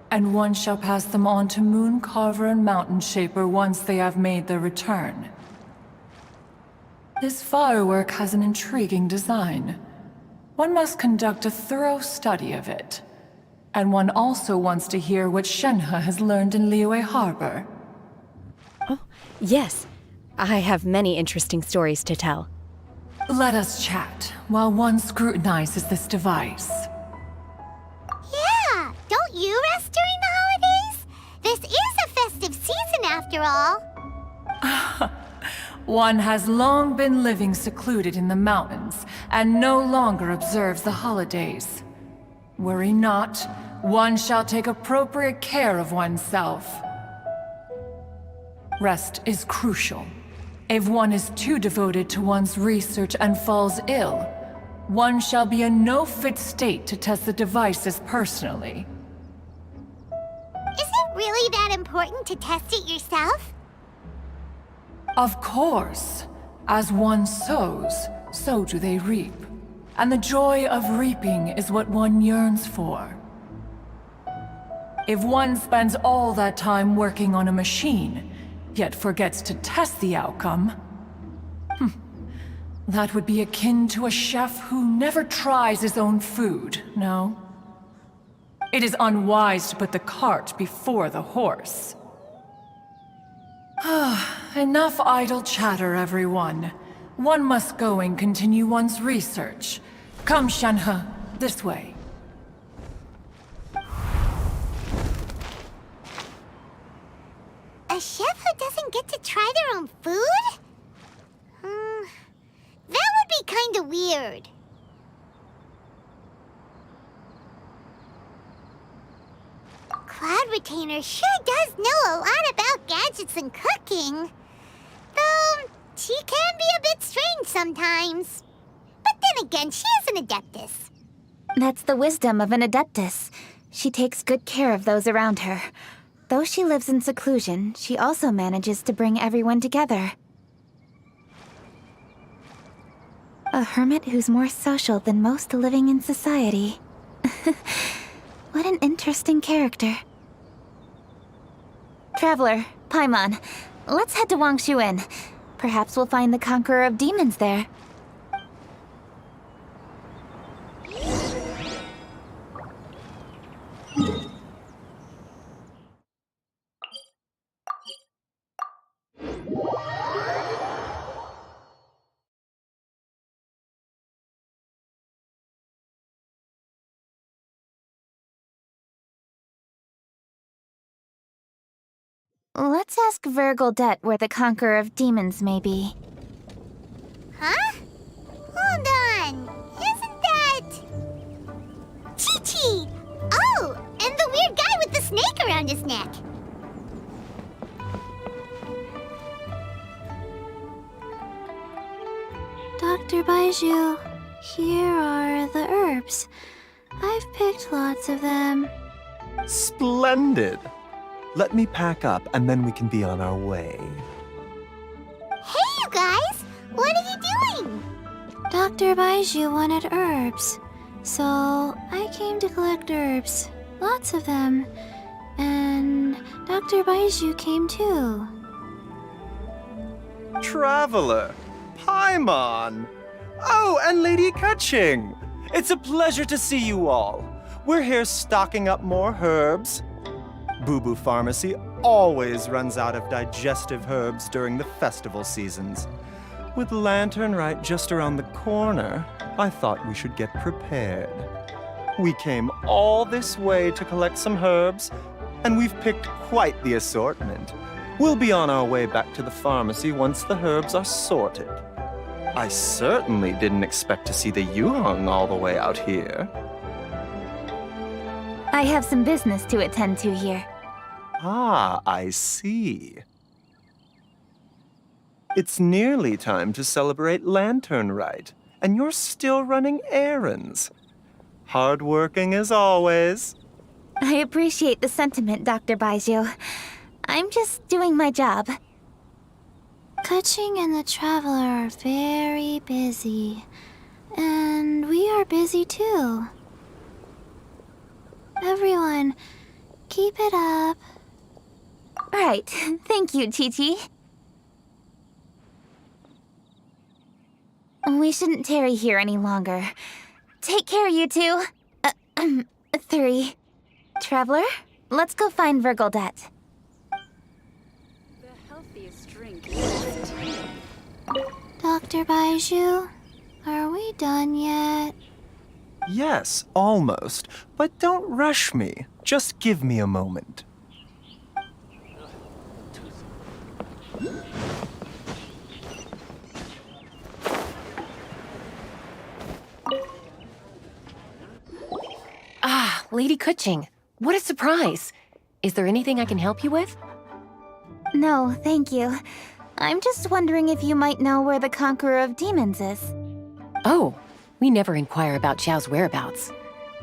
and one shall pass them on to Moon Carver and Mountain Shaper once they have made their return. This firework has an intriguing design. One must conduct a thorough study of it. And one also wants to hear what Shenhe has learned in Liyue Harbor. Oh, yes. I have many interesting stories to tell. Let us chat while one scrutinizes this device. Yeah, don't you rest during the holidays? This is a festive season after all. One has long been living secluded in the mountains and no longer observes the holidays. Worry not, one shall take appropriate care of oneself. Rest is crucial. If one is too devoted to one's research and falls ill, one shall be in no fit state to test the devices personally. Is it really that important to test it yourself? Of course. As one sows, so do they reap. And the joy of reaping is what one yearns for. If one spends all that time working on a machine, yet forgets to test the outcome, that would be akin to a chef who never tries his own food, no? It is unwise to put the cart before the horse. Enough idle chatter, everyone. One must go and continue one's research. Come, Shenhe, this way. A chef who doesn't get to try their own food? That would be kinda weird. Cloud Retainer sure does know a lot about gadgets and cooking. Though, she can be a bit strange sometimes. But then again, she is an Adeptus. That's the wisdom of an Adeptus. She takes good care of those around her. Though she lives in seclusion, she also manages to bring everyone together. A hermit who's more social than most living in society. What an interesting character. Traveler, Paimon, let's head to Wangshuin. Perhaps we'll find the Conqueror of Demons there. Let's ask Vergoldet where the Conqueror of Demons may be. Huh? Hold on. Isn't that... Chi-Chi! Oh, and the weird guy with the snake around his neck. Dr. Baiju, here are the herbs. I've picked lots of them. Splendid! Let me pack up and then we can be on our way. Hey, you guys! What are you doing? Dr. Baiju wanted herbs, so I came to collect herbs. Lots of them. And Dr. Baiju came too. Traveler! Paimon! Oh, and Lady Kaching! It's a pleasure to see you all. We're here stocking up more herbs. Boo Boo Pharmacy always runs out of digestive herbs during the festival seasons. With Lantern Rite just around the corner, I thought we should get prepared. We came all this way to collect some herbs, and we've picked quite the assortment. We'll be on our way back to the pharmacy once the herbs are sorted. I certainly didn't expect to see the Yuheng all the way out here. I have some business to attend to here. Ah, I see. It's nearly time to celebrate Lantern Rite, and you're still running errands. Hardworking as always. I appreciate the sentiment, Dr. Baiju. I'm just doing my job. Kaching and the Traveler are very busy. And we are busy too. Everyone, keep it up. Right. Thank you, Chi-Chi. We shouldn't tarry here any longer. Take care, you two. 3. Traveler, let's go find Vergoldet. The healthiest drink is tea. Dr. Baiju, are we done yet? Yes, almost. But don't rush me. Just give me a moment. Ah, Lady Kaching. What a surprise. Is there anything I can help you with? No, thank you. I'm just wondering if you might know where the Conqueror of Demons is. Oh, we never inquire about Xiao's whereabouts.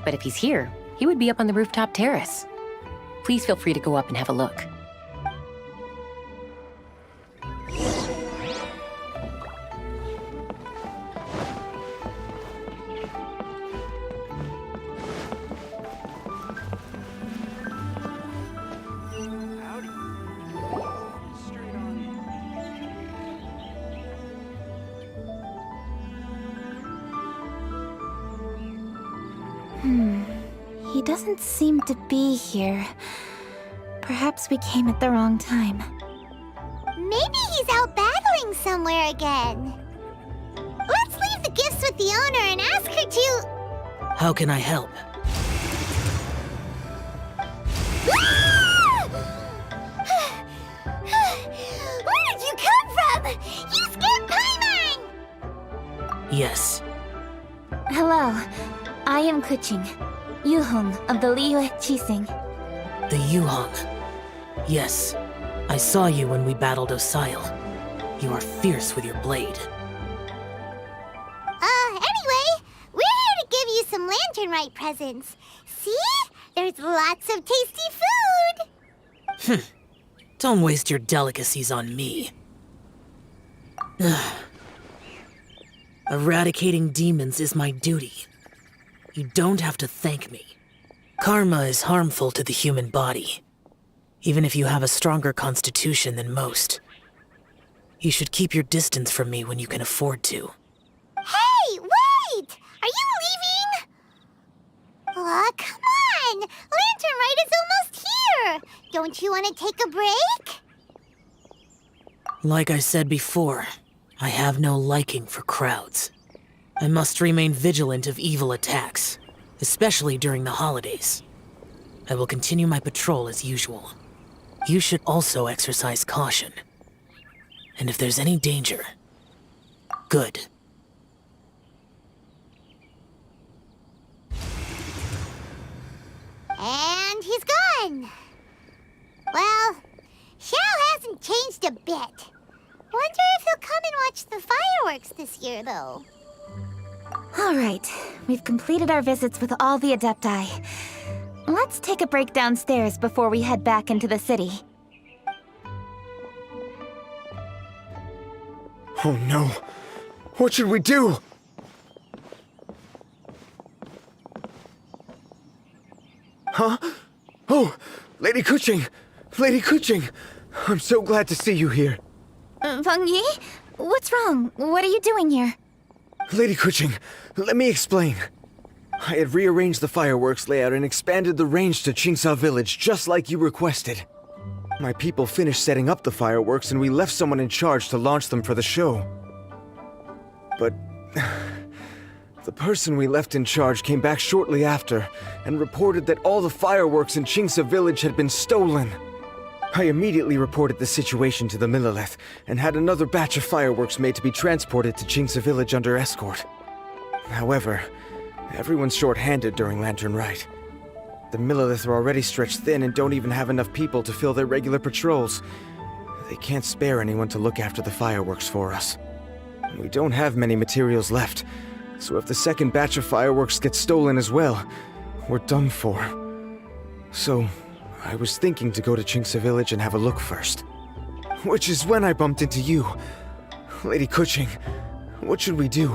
But if he's here, he would be up on the rooftop terrace. Please feel free to go up and have a look. doesn't seem to be here. Perhaps we came at the wrong time. Maybe he's out battling somewhere again. Let's leave the gifts with the owner and ask her to... How can I help? Where did you come from? You scared Paimon! Yes. Hello, I am Kuching, Yuhong of the Liyue Chising. The Yuhong. Yes. I saw you when we battled Osile. You are fierce with your blade. Anyway, we're here to give you some Lantern Rite presents. See? There's lots of tasty food! Don't waste your delicacies on me. Eradicating demons is my duty. You don't have to thank me. Karma is harmful to the human body, even if you have a stronger constitution than most. You should keep your distance from me when you can afford to. Hey, wait! Are you leaving? Aw, come on! Lantern Rite is almost here! Don't you want to take a break? Like I said before, I have no liking for crowds. I must remain vigilant of evil attacks, especially during the holidays. I will continue my patrol as usual. You should also exercise caution. And if there's any danger, good. And he's gone. Well, Xiao hasn't changed a bit. Wonder if he'll come and watch the fireworks this year, though. Alright, we've completed our visits with all the Adepti. Let's take a break downstairs before we head back into the city. Oh no! What should we do? Huh? Oh, Lady Kuching! Lady Kuching! I'm so glad to see you here. Feng Yi? What's wrong? What are you doing here? Lady Kuching, let me explain. I had rearranged the fireworks layout and expanded the range to Qingsa Village just like you requested. My people finished setting up the fireworks and we left someone in charge to launch them for the show. But the person we left in charge came back shortly after and reported that all the fireworks in Qingsa Village had been stolen. I immediately reported the situation to the Millelith and had another batch of fireworks made to be transported to Qingsa Village under escort. However, everyone's short-handed during Lantern Rite. The Millelith are already stretched thin and don't even have enough people to fill their regular patrols. They can't spare anyone to look after the fireworks for us. We don't have many materials left, so if the second batch of fireworks gets stolen as well, we're done for. So, I was thinking to go to Qingsa Village and have a look first. Which is when I bumped into you. Lady Kuching, what should we do?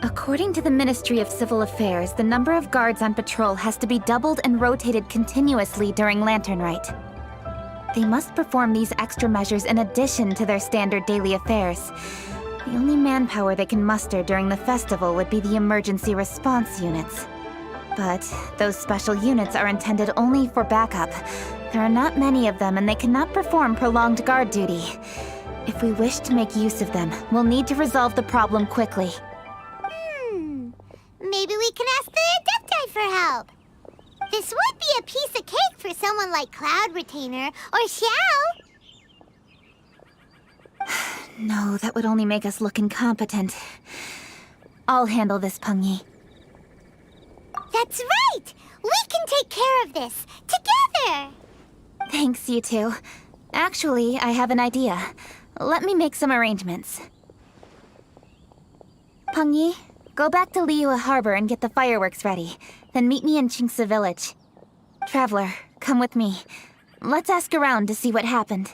According to the Ministry of Civil Affairs, the number of guards on patrol has to be doubled and rotated continuously during Lantern Rite. They must perform these extra measures in addition to their standard daily affairs. The only manpower they can muster during the festival would be the emergency response units. But those special units are intended only for backup. There are not many of them and they cannot perform prolonged guard duty. If we wish to make use of them, we'll need to resolve the problem quickly. Maybe we can ask the Adepti for help. This would be a piece of cake for someone like Cloud Retainer or Xiao. No, that would only make us look incompetent. I'll handle this, Peng Yi. That's right! We can take care of this, together! Thanks, you two. Actually, I have an idea. Let me make some arrangements. Peng Yi, go back to Liyue Harbor and get the fireworks ready. Then meet me in Qingsa Village. Traveler, come with me. Let's ask around to see what happened.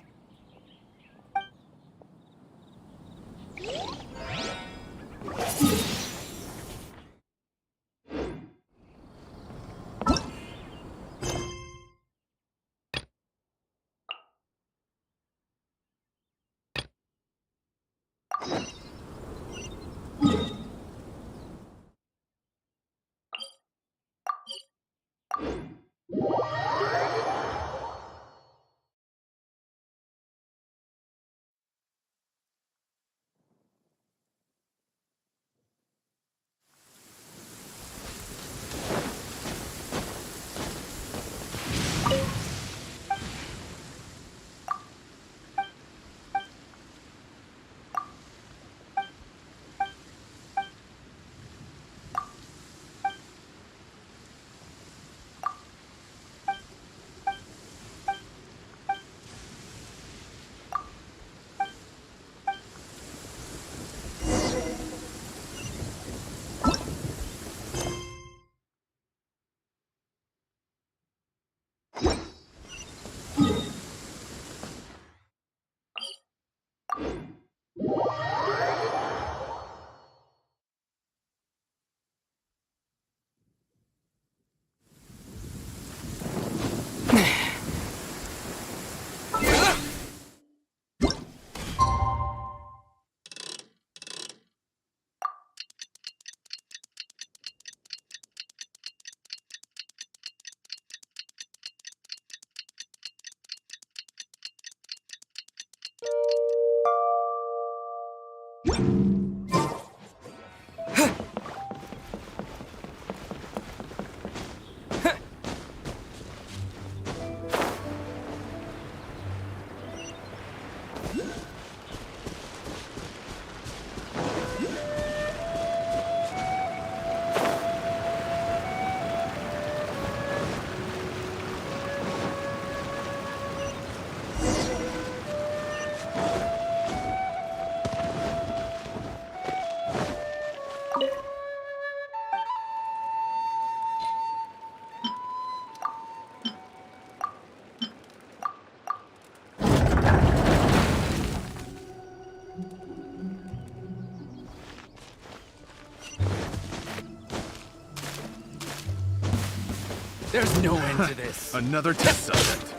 There's no end to this. Another test subject.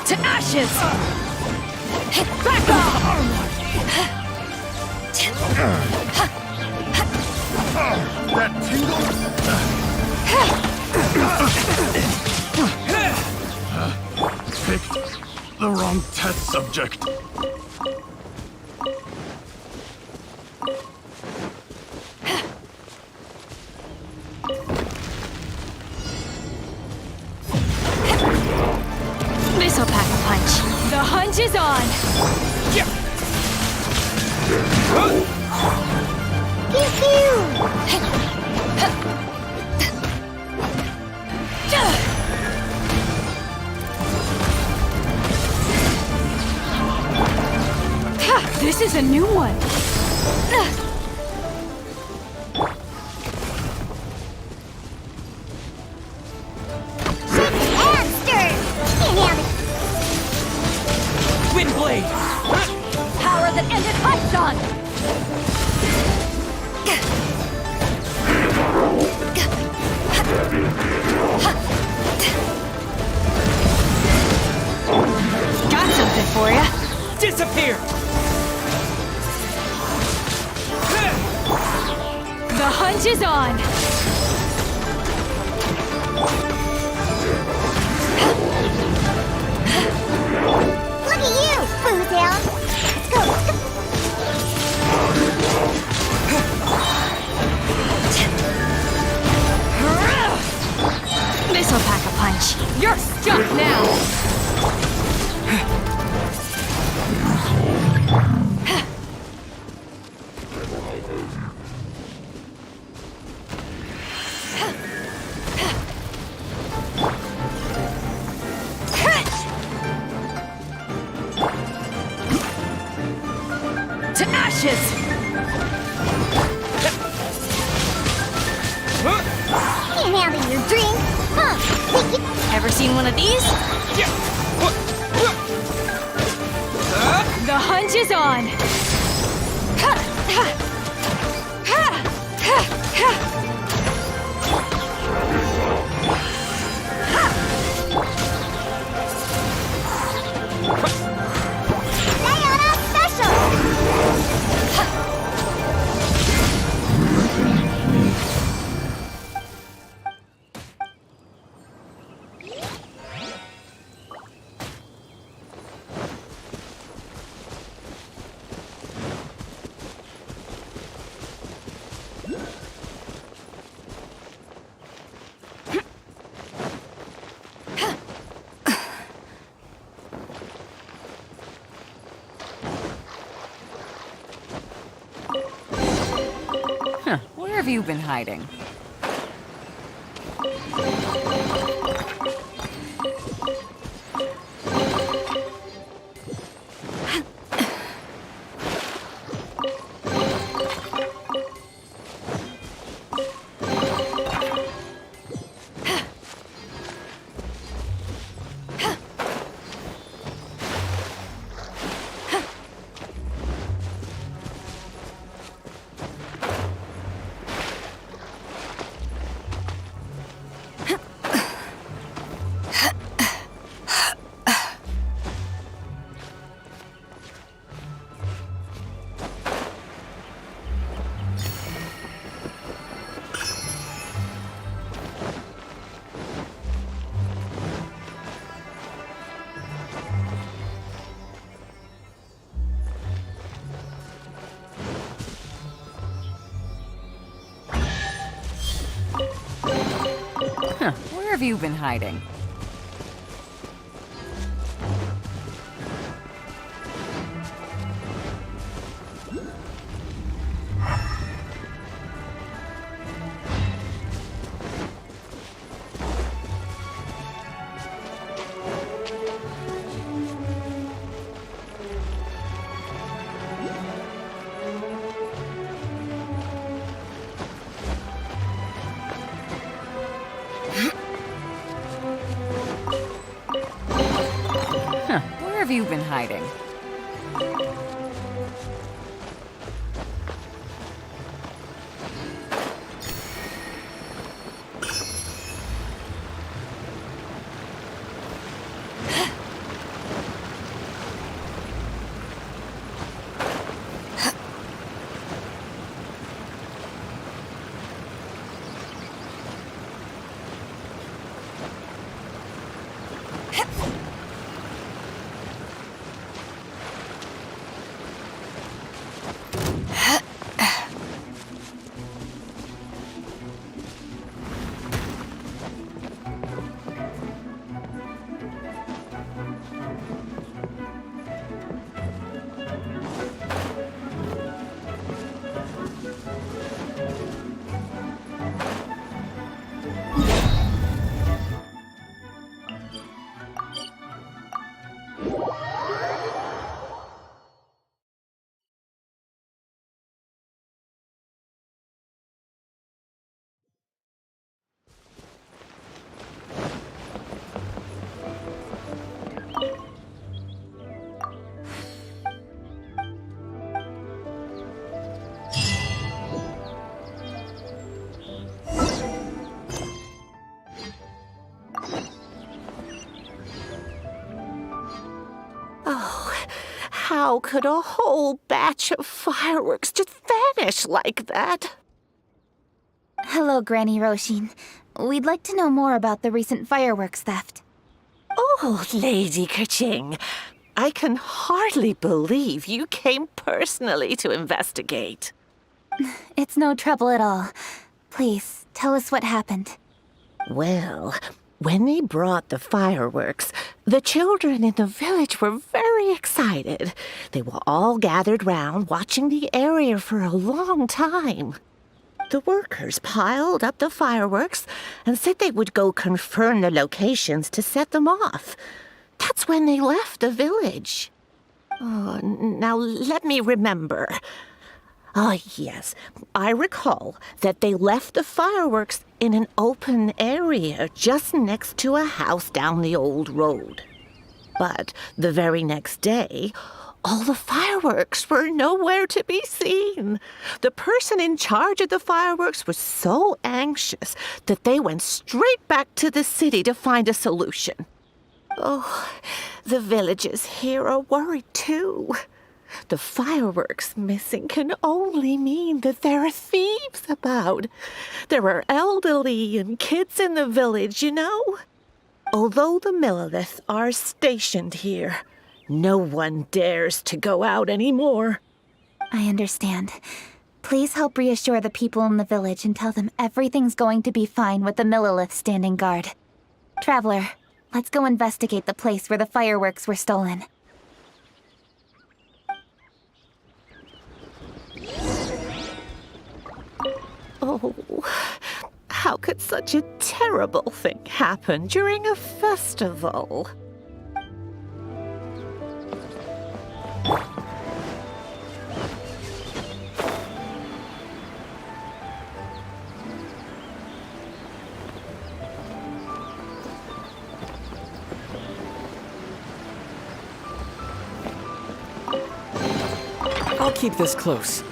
To ashes! Back off! That tingle? Picked the wrong test subject. This'll pack a punch. The hunch is on! Pew This is a new one. Windblade! Power that ended Archon! Got something for ya. Disappear! The hunch is on. Look at you, Boozound! Let's go! This'll pack a punch. You're stuck now. To ashes! Can't handle your drink, huh? Ever seen one of these? The hunch is on! Sayonara special! you been hiding? Where have you been hiding? Where have you been hiding? How could a whole batch of fireworks just vanish like that? Hello, Granny Roshin. We'd like to know more about the recent fireworks theft. Oh, Lady Kaching, I can hardly believe you came personally to investigate. It's no trouble at all. Please, tell us what happened. Well, when they brought the fireworks, the children in the village were very excited. They were all gathered round, watching the area for a long time. The workers piled up the fireworks and said they would go confirm the locations to set them off. That's when they left the village. Oh, now let me remember. Ah, yes, I recall that they left the fireworks in an open area just next to a house down the old road. But the very next day, all the fireworks were nowhere to be seen. The person in charge of the fireworks was so anxious that they went straight back to the city to find a solution. Oh, the villagers here are worried too. The fireworks missing can only mean that there are thieves about. There are elderly and kids in the village, you know. Although the Milliliths are stationed here, no one dares to go out anymore. I understand. Please help reassure the people in the village and tell them everything's going to be fine with the Milliliths standing guard. Traveler, let's go investigate the place where the fireworks were stolen. Oh, how could such a terrible thing happen during a festival? I'll keep this close.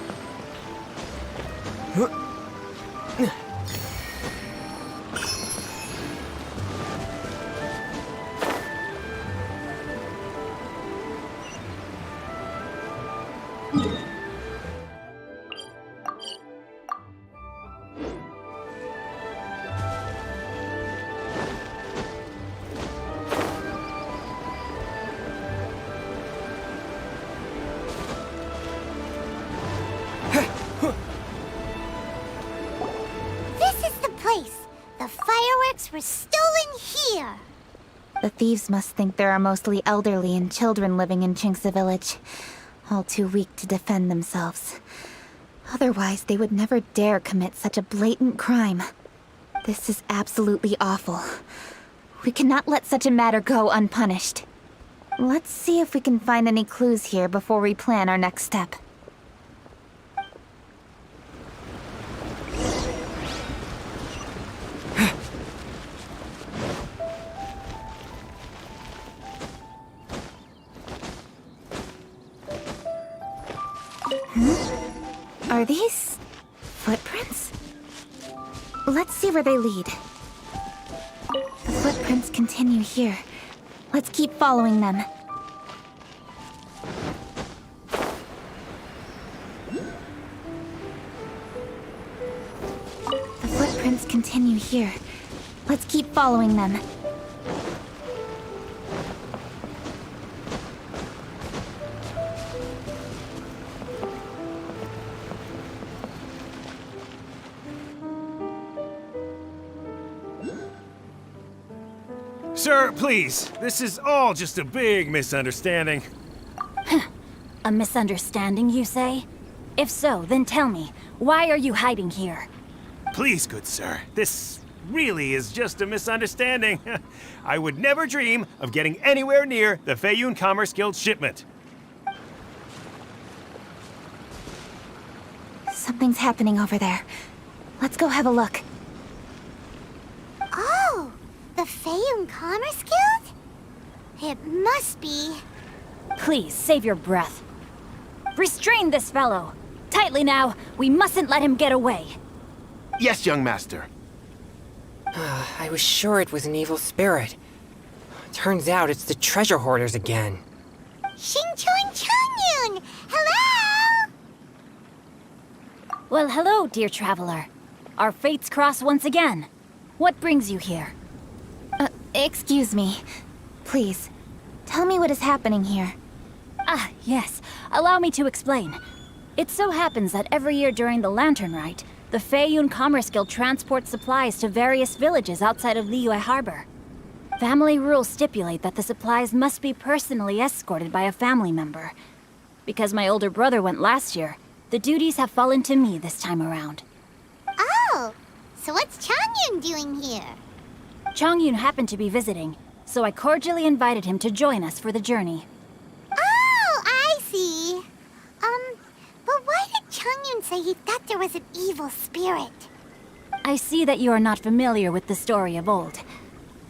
Were stolen here! The thieves must think there are mostly elderly and children living in Chinsa Village, all too weak to defend themselves. Otherwise, they would never dare commit such a blatant crime. This is absolutely awful. We cannot let such a matter go unpunished. Let's see if we can find any clues here before we plan our next step. Are these footprints? Let's see where they lead. The footprints continue here. Let's keep following them. The footprints continue here. Let's keep following them. Sir, please. This is all just a big misunderstanding. A misunderstanding, you say? If so, then tell me, why are you hiding here? Please, good sir. This really is just a misunderstanding. I would never dream of getting anywhere near the Feiyun Commerce Guild shipment. Something's happening over there. Let's go have a look. Oh! The Feiyun Commerce Guild? It must be... Please, save your breath. Restrain this fellow! Tightly now, we mustn't let him get away. Yes, young master. I was sure it was an evil spirit. Turns out it's the treasure hoarders again. Xingchun Changyun! Hello! Well, hello, dear traveler. Our fates cross once again. What brings you here? Excuse me. Please, tell me what is happening here. Ah, yes. Allow me to explain. It so happens that every year during the Lantern Rite, the Feiyun Commerce Guild transports supplies to various villages outside of Liyue Harbor. Family rules stipulate that the supplies must be personally escorted by a family member. Because my older brother went last year, the duties have fallen to me this time around. Oh, so what's Changyun doing here? Changyun happened to be visiting, so I cordially invited him to join us for the journey. Oh, I see. But why did Changyun say he thought there was an evil spirit? I see that you are not familiar with the story of old.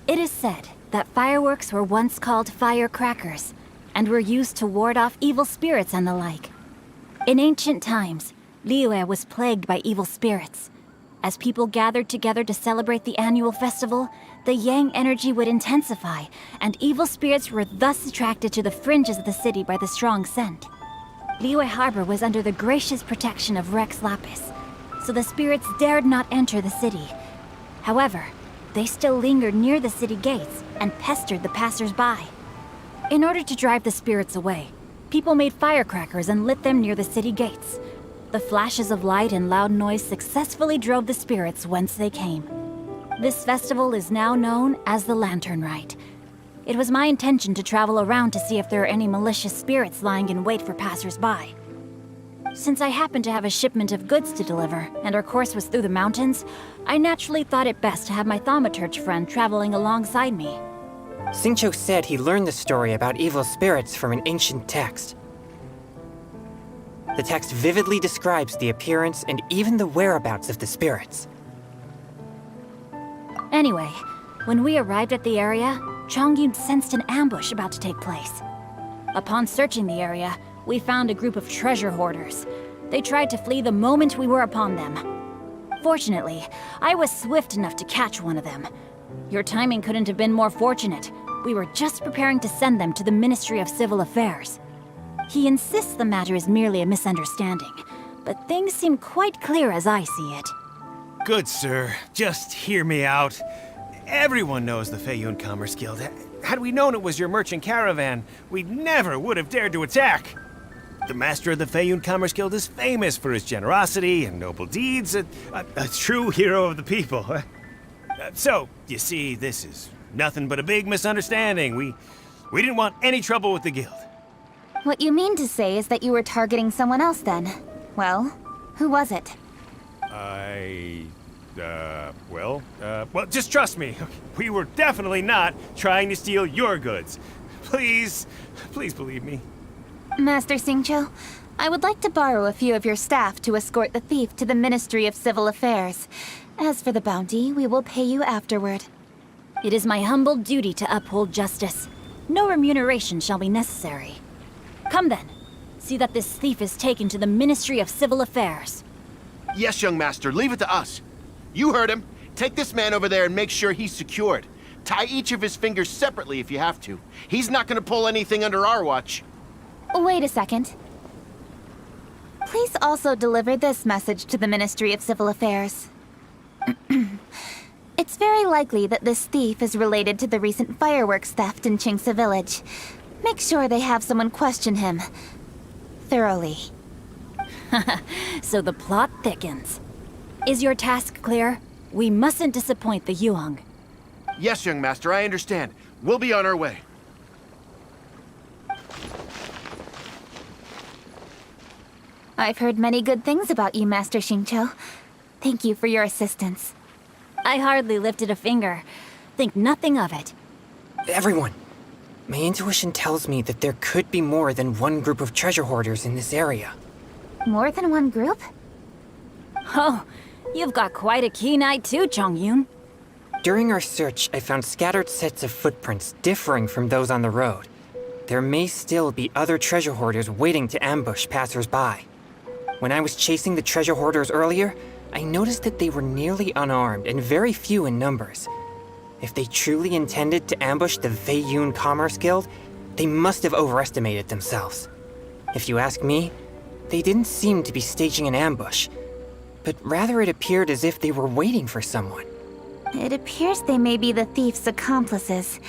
It is said that fireworks were once called firecrackers, and were used to ward off evil spirits and the like. In ancient times, Liyue was plagued by evil spirits. As people gathered together to celebrate the annual festival, the yang energy would intensify, and evil spirits were thus attracted to the fringes of the city by the strong scent. Liyue Harbor was under the gracious protection of Rex Lapis, so the spirits dared not enter the city. However, they still lingered near the city gates and pestered the passers-by. In order to drive the spirits away, people made firecrackers and lit them near the city gates. The flashes of light and loud noise successfully drove the spirits whence they came. This festival is now known as the Lantern Rite. It was my intention to travel around to see if there are any malicious spirits lying in wait for passers-by. Since I happened to have a shipment of goods to deliver, and our course was through the mountains, I naturally thought it best to have my thaumaturge friend traveling alongside me. Xingqiu said he learned the story about evil spirits from an ancient text. The text vividly describes the appearance and even the whereabouts of the spirits. Anyway, when we arrived at the area, Chongyun sensed an ambush about to take place. Upon searching the area, we found a group of treasure hoarders. They tried to flee the moment we were upon them. Fortunately, I was swift enough to catch one of them. Your timing couldn't have been more fortunate. We were just preparing to send them to the Ministry of Civil Affairs. He insists the matter is merely a misunderstanding, but things seem quite clear as I see it. Good, sir. Just hear me out. Everyone knows the Feiyun Commerce Guild. Had we known it was your merchant caravan, we never would have dared to attack. The master of the Feiyun Commerce Guild is famous for his generosity and noble deeds, a true hero of the people. So, you see, this is nothing but a big misunderstanding. We didn't want any trouble with the guild. What you mean to say is that you were targeting someone else then? Well, who was it? Well, just trust me. We were definitely not trying to steal your goods. Please believe me. Master Xingqiu, I would like to borrow a few of your staff to escort the thief to the Ministry of Civil Affairs. As for the bounty, we will pay you afterward. It is my humble duty to uphold justice. No remuneration shall be necessary. Come then. See that this thief is taken to the Ministry of Civil Affairs. Yes, young master, leave it to us. You heard him. Take this man over there and make sure he's secured. Tie each of his fingers separately if you have to. He's not gonna pull anything under our watch. Wait a second. Please also deliver this message to the Ministry of Civil Affairs. It's very likely that this thief is related to the recent fireworks theft in Qingce Village. Make sure they have someone question him thoroughly. So the plot thickens. Is your task clear? We mustn't disappoint the Yuang. Yes, young master, I understand. We'll be on our way. I've heard many good things about you, Master Xingqiu. Thank you for your assistance. I hardly lifted a finger. Think nothing of it. Everyone, my intuition tells me that there could be more than one group of treasure hoarders in this area. More than one group? Oh, you've got quite a keen eye too, Chongyun. During our search, I found scattered sets of footprints differing from those on the road. There may still be other treasure hoarders waiting to ambush passers-by. When I was chasing the treasure hoarders earlier, I noticed that they were nearly unarmed and very few in numbers. If they truly intended to ambush the Feiyun Commerce Guild, they must have overestimated themselves. If you ask me, they didn't seem to be staging an ambush, but rather it appeared as if they were waiting for someone. It appears they may be the thief's accomplices.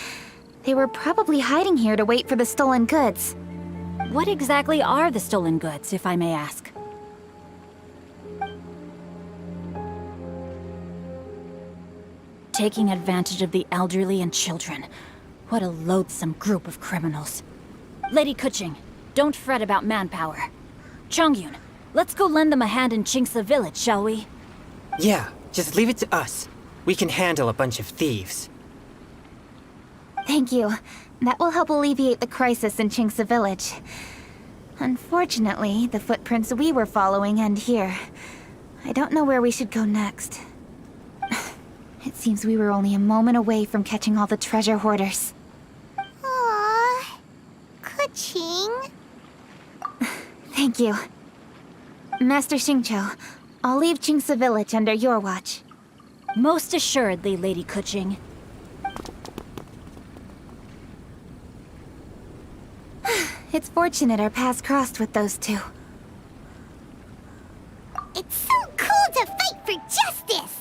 They were probably hiding here to wait for the stolen goods. What exactly are the stolen goods, if I may ask? Taking advantage of the elderly and children. What a loathsome group of criminals. Lady Kuching, don't fret about manpower. Chongyun, let's go lend them a hand in Qingce Village, shall we? Yeah, just leave it to us. We can handle a bunch of thieves. Thank you. That will help alleviate the crisis in Qingce Village. Unfortunately, the footprints we were following end here. I don't know where we should go next. It seems we were only a moment away from catching all the treasure hoarders. Aww. Kuching. Thank you. Master Xingqiu, I'll leave Qingce Village under your watch. Most assuredly, Lady Kuching. It's fortunate our paths crossed with those two. It's so cool to fight for justice!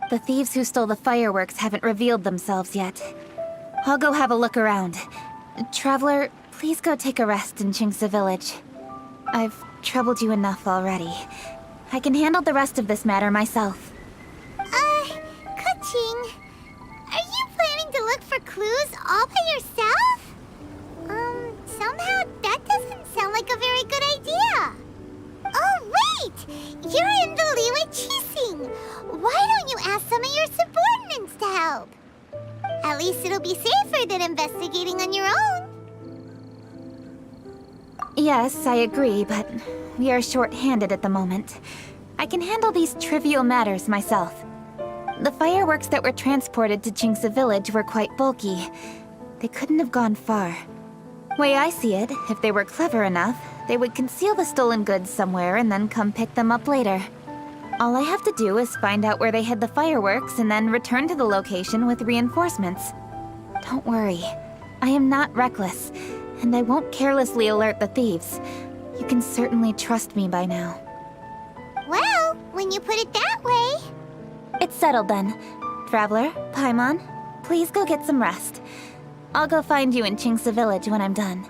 The thieves who stole the fireworks haven't revealed themselves yet. I'll go have a look around. Traveler, please go take a rest in Qingce Village. I've troubled you enough already. I can handle the rest of this matter myself. Kuching, are you planning to look for clues all by yourself? Somehow that doesn't sound like a very good idea. be safer than investigating on your own. Yes, I agree, but we are short-handed at the moment. I can handle these trivial matters myself. The fireworks that were transported to Jinxa Village were quite bulky. They couldn't have gone far. Way I see it, if they were clever enough, they would conceal the stolen goods somewhere and then come pick them up later. All I have to do is find out where they hid the fireworks and then return to the location with reinforcements. Don't worry, I am not reckless, and I won't carelessly alert the thieves. You can certainly trust me by now. Well, when you put it that way... It's settled then. Traveler, Paimon, please go get some rest. I'll go find you in Jinxa Village when I'm done.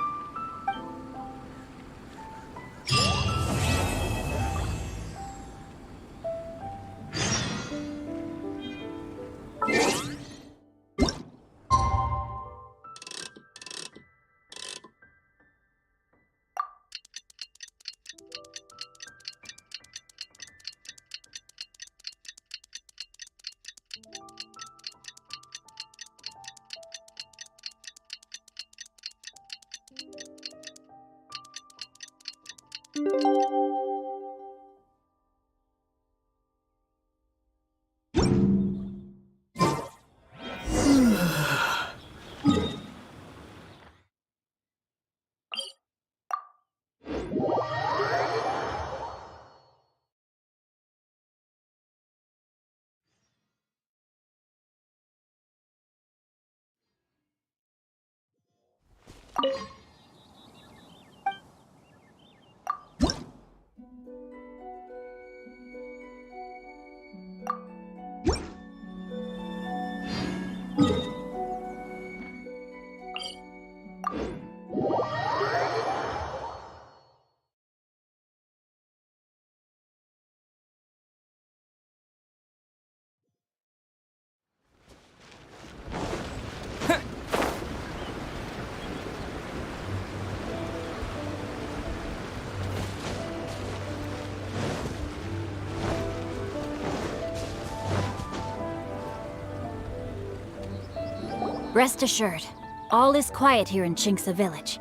Rest assured, all is quiet here in Jinxa Village.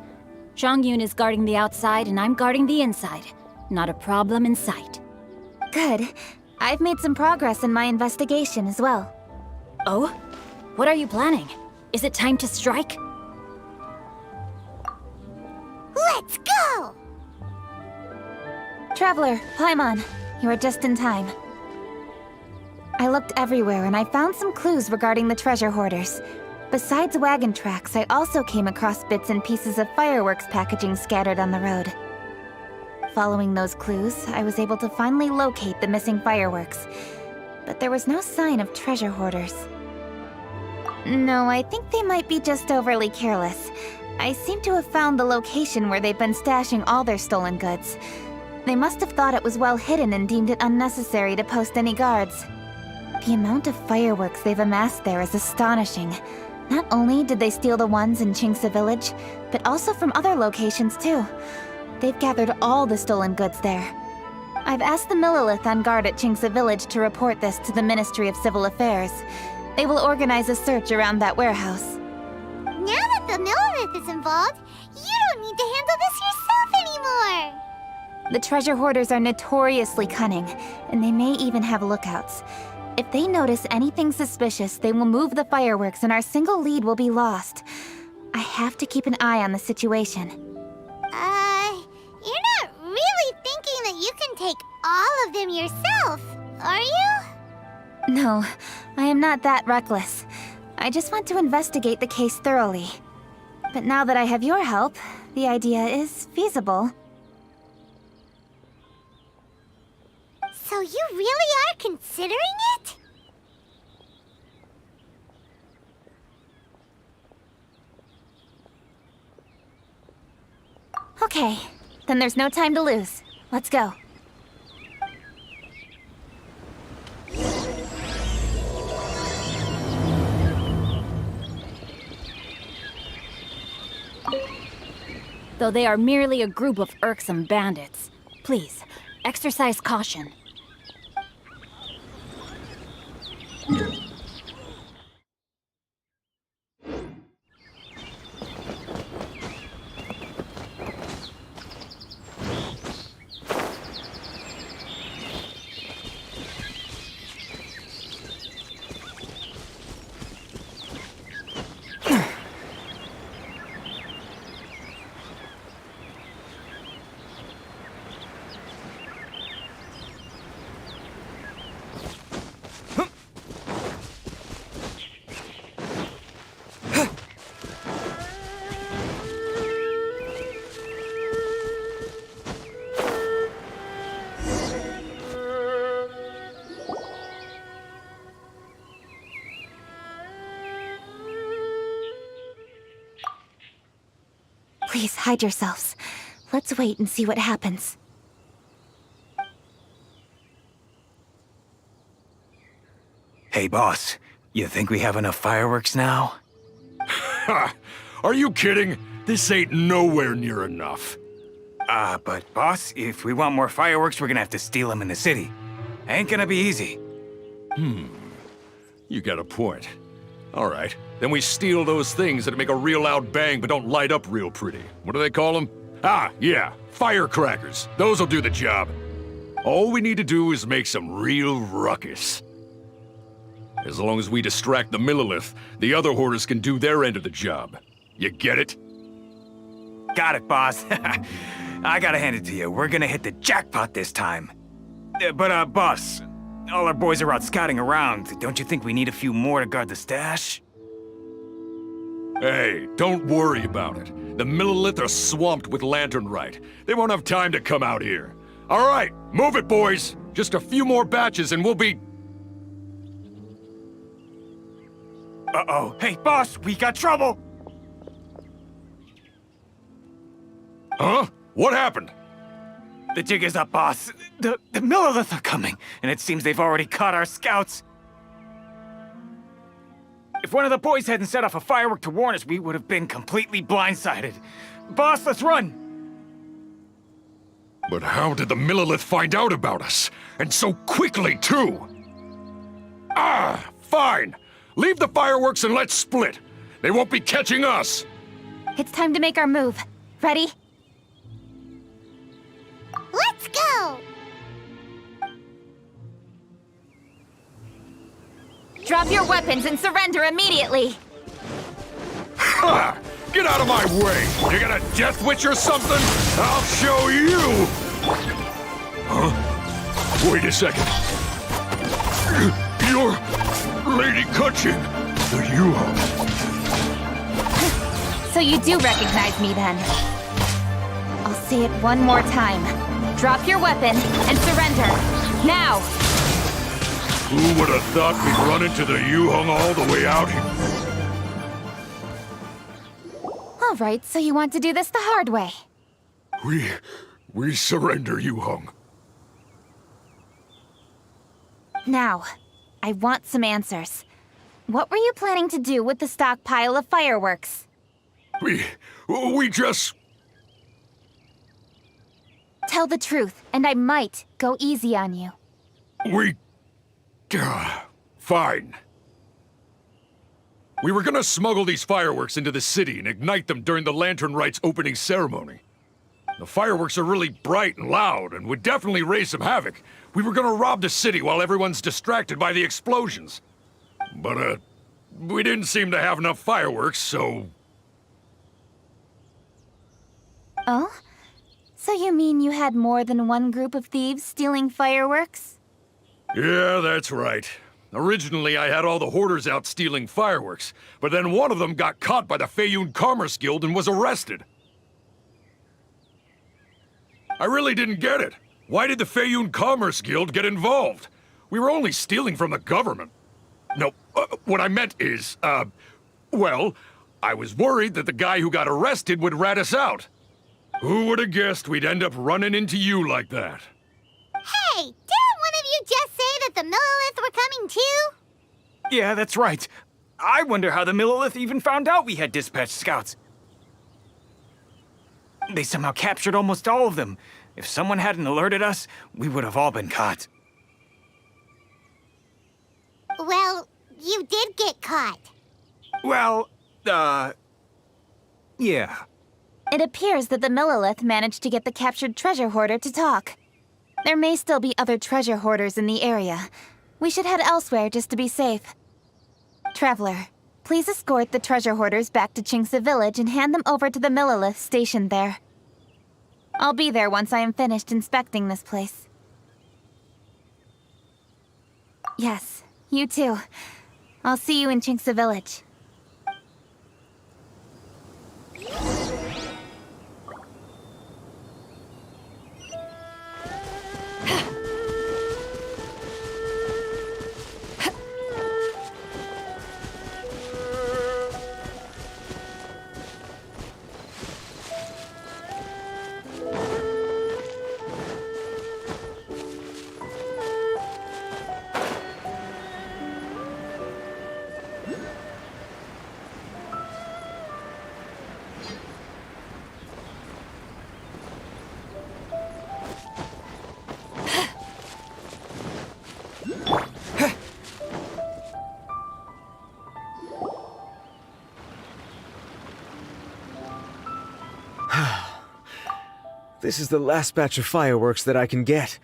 Zhongyun is guarding the outside and I'm guarding the inside. Not a problem in sight. Good. I've made some progress in my investigation as well. Oh? What are you planning? Is it time to strike? Let's go! Traveler, Paimon, you are just in time. I looked everywhere and I found some clues regarding the treasure hoarders. Besides wagon tracks, I also came across bits and pieces of fireworks packaging scattered on the road. Following those clues, I was able to finally locate the missing fireworks. But there was no sign of treasure hoarders. No, I think they might be just overly careless. I seem to have found the location where they've been stashing all their stolen goods. They must have thought it was well hidden and deemed it unnecessary to post any guards. The amount of fireworks they've amassed there is astonishing. Not only did they steal the ones in Jinxa Village, but also from other locations too. They've gathered all the stolen goods there. I've asked the Millilith on guard at Jinxa Village to report this to the Ministry of Civil Affairs. They will organize a search around that warehouse. Now that the Millilith is involved, you don't need to handle this yourself anymore! The treasure hoarders are notoriously cunning, and they may even have lookouts. If they notice anything suspicious, they will move the fireworks and our single lead will be lost. I have to keep an eye on the situation. You're not really thinking that you can take all of them yourself, are you? No, I am not that reckless. I just want to investigate the case thoroughly. But now that I have your help, the idea is feasible. So you really are considering it? Okay, then there's no time to lose. Let's go. Though they are merely a group of irksome bandits, please, exercise caution. hide yourselves. Let's wait and see what happens. Hey, boss. You think we have enough fireworks now? Ha! Are you kidding? This ain't nowhere near enough. But boss, if we want more fireworks, we're gonna have to steal them in the city. Ain't gonna be easy. You got a point. All right, then we steal those things that make a real loud bang but don't light up real pretty. What do they call them? Ah, yeah, firecrackers. Those'll do the job. All we need to do is make some real ruckus. As long as we distract the Millilith, the other hoarders can do their end of the job. You get it? Got it, boss. I gotta hand it to you. We're gonna hit the jackpot this time. But, boss, all our boys are out scouting around. Don't you think we need a few more to guard the stash? Hey, don't worry about it. The Millilith are swamped with Lantern Rite. They won't have time to come out here. All right, move it, boys. Just a few more batches and we'll be... Uh-oh. Hey, boss, we got trouble! Huh? What happened? The jig is up, boss. The Millilith are coming, and it seems they've already caught our scouts. If one of the boys hadn't set off a firework to warn us, we would have been completely blindsided. Boss, let's run! But how did the Millilith find out about us? And so quickly, too? Ah, fine. Leave the fireworks and let's split. They won't be catching us. It's time to make our move. Ready? Let's go! Drop your weapons and surrender immediately! Ha! Get out of my way! You got a death witch or something? I'll show you! Huh? Wait a second. You're Lady Kutching, the Yuho. So you do recognize me then? I'll say it one more time. Drop your weapon and surrender. Now! Who would have thought we'd run into the Yuhong all the way out here? All right, so you want to do this the hard way. We surrender, Yuhong. Now, I want some answers. What were you planning to do with the stockpile of fireworks? We just... Tell the truth, and I might go easy on you. Fine. We were gonna smuggle these fireworks into the city and ignite them during the Lantern Rite's opening ceremony. The fireworks are really bright and loud and would definitely raise some havoc. We were gonna rob the city while everyone's distracted by the explosions. But, we didn't seem to have enough fireworks, so... Oh? So you mean you had more than one group of thieves stealing fireworks? Yeah, that's right. Originally, I had all the hoarders out stealing fireworks, but then one of them got caught by the Feiyun Commerce Guild and was arrested. I really didn't get it. Why did the Feiyun Commerce Guild get involved? We were only stealing from the government. No, what I meant is, well, I was worried that the guy who got arrested would rat us out. Who would have guessed we'd end up running into you like that? Hey, didn't one of you just say that the Millilith were coming too? Yeah, that's right. I wonder how the Millilith even found out we had dispatched scouts. They somehow captured almost all of them. If someone hadn't alerted us, we would have all been caught. Well, you did get caught. Well, yeah. It appears that the Millilith managed to get the captured treasure hoarder to talk. There may still be other treasure hoarders in the area. We should head elsewhere just to be safe. Traveler, please escort the treasure hoarders back to Qingce Village and hand them over to the Millilith stationed there. I'll be there once I am finished inspecting this place. Yes, you too. I'll see you in Qingce Village. This is the last batch of fireworks that I can get.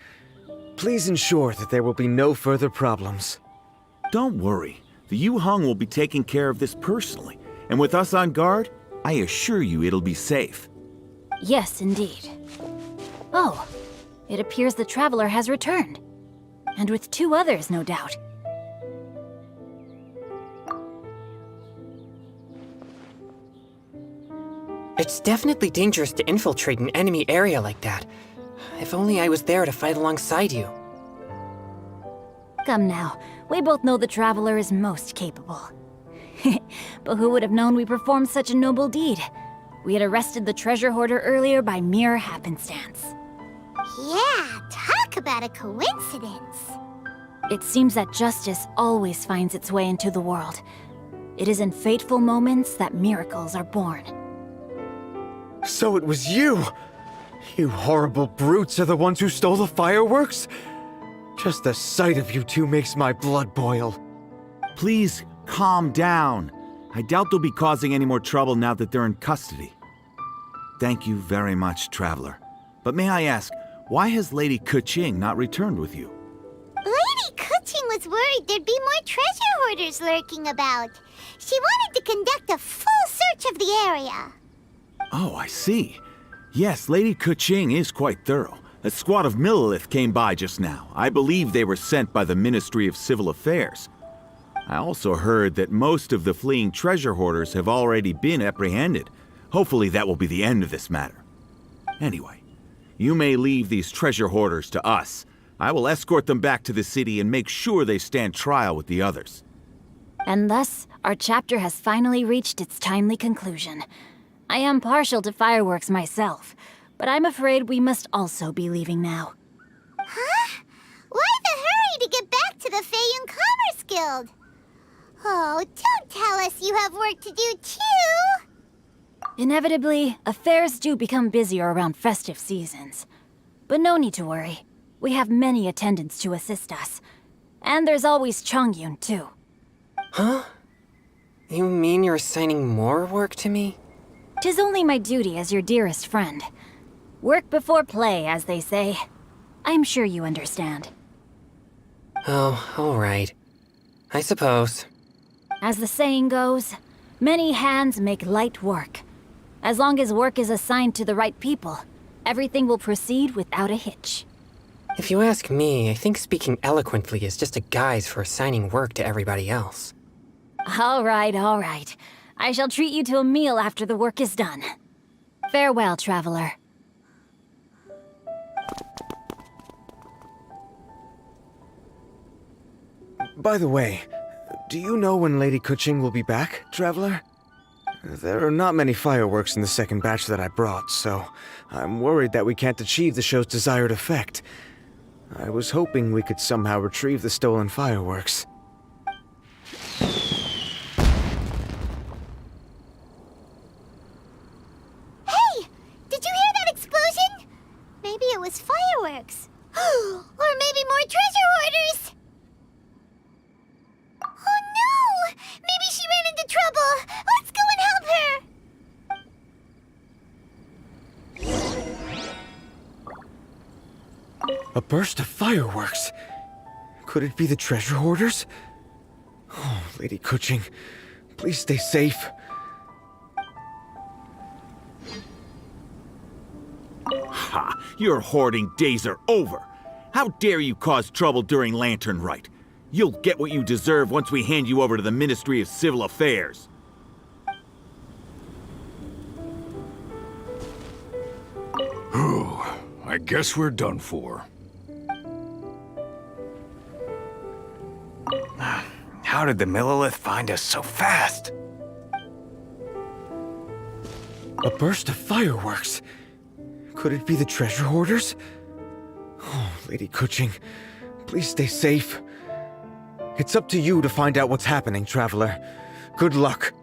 Please ensure that there will be no further problems. Don't worry. The Yu Hung will be taking care of this personally. And with us on guard, I assure you it'll be safe. Yes, indeed. Oh, it appears the Traveler has returned. And with 2 others, no doubt. It's definitely dangerous to infiltrate an enemy area like that. If only I was there to fight alongside you. Come now, we both know the Traveler is most capable. But who would have known we performed such a noble deed? We had arrested the treasure hoarder earlier by mere happenstance. Yeah, talk about a coincidence. It seems that justice always finds its way into the world. It is in fateful moments that miracles are born. So it was you! You horrible brutes are the ones who stole the fireworks? Just the sight of you two makes my blood boil. Please, calm down. I doubt they'll be causing any more trouble now that they're in custody. Thank you very much, Traveler. But may I ask, why has Lady Keqing not returned with you? Lady Keqing was worried there'd be more treasure hoarders lurking about. She wanted to conduct a full search of the area. Oh, I see. Yes, Lady Keqing is quite thorough. A squad of Millilith came by just now. I believe they were sent by the Ministry of Civil Affairs. I also heard that most of the fleeing treasure hoarders have already been apprehended. Hopefully that will be the end of this matter. Anyway, you may leave these treasure hoarders to us. I will escort them back to the city and make sure they stand trial with the others. And thus, our chapter has finally reached its timely conclusion. I am partial to fireworks myself, but I'm afraid we must also be leaving now. Huh? Why the hurry to get back to the Feiyun Commerce Guild? Oh, don't tell us you have work to do too! Inevitably, affairs do become busier around festive seasons. But no need to worry. We have many attendants to assist us. And there's always Chongyun, too. Huh? You mean you're assigning more work to me? 'Tis only my duty as your dearest friend. Work before play, as they say. I'm sure you understand. Oh, all right. I suppose. As the saying goes, many hands make light work. As long as work is assigned to the right people, everything will proceed without a hitch. If you ask me, I think speaking eloquently is just a guise for assigning work to everybody else. All right, all right. I shall treat you to a meal after the work is done. Farewell, traveler. By the way, do you know when Lady Keqing will be back, Traveler? There are not many fireworks in the second batch that I brought, so I'm worried that we can't achieve the show's desired effect. I was hoping we could somehow retrieve the stolen fireworks. Hey! Did you hear that explosion? Maybe it was fireworks. Or maybe more treasure hoarders! Oh no! Maybe she ran into trouble! Let's go and help her! A burst of fireworks? Could it be the treasure hoarders? Oh, Lady Keqing, please stay safe. Ha! Your hoarding days are over! How dare you cause trouble during Lantern Rite? You'll get what you deserve once we hand you over to the Ministry of Civil Affairs. Whew. I guess we're done for. How did the Millilith find us so fast? A burst of fireworks? Could it be the treasure hoarders? Oh, Lady Keqing, please stay safe. It's up to you to find out what's happening, Traveler. Good luck.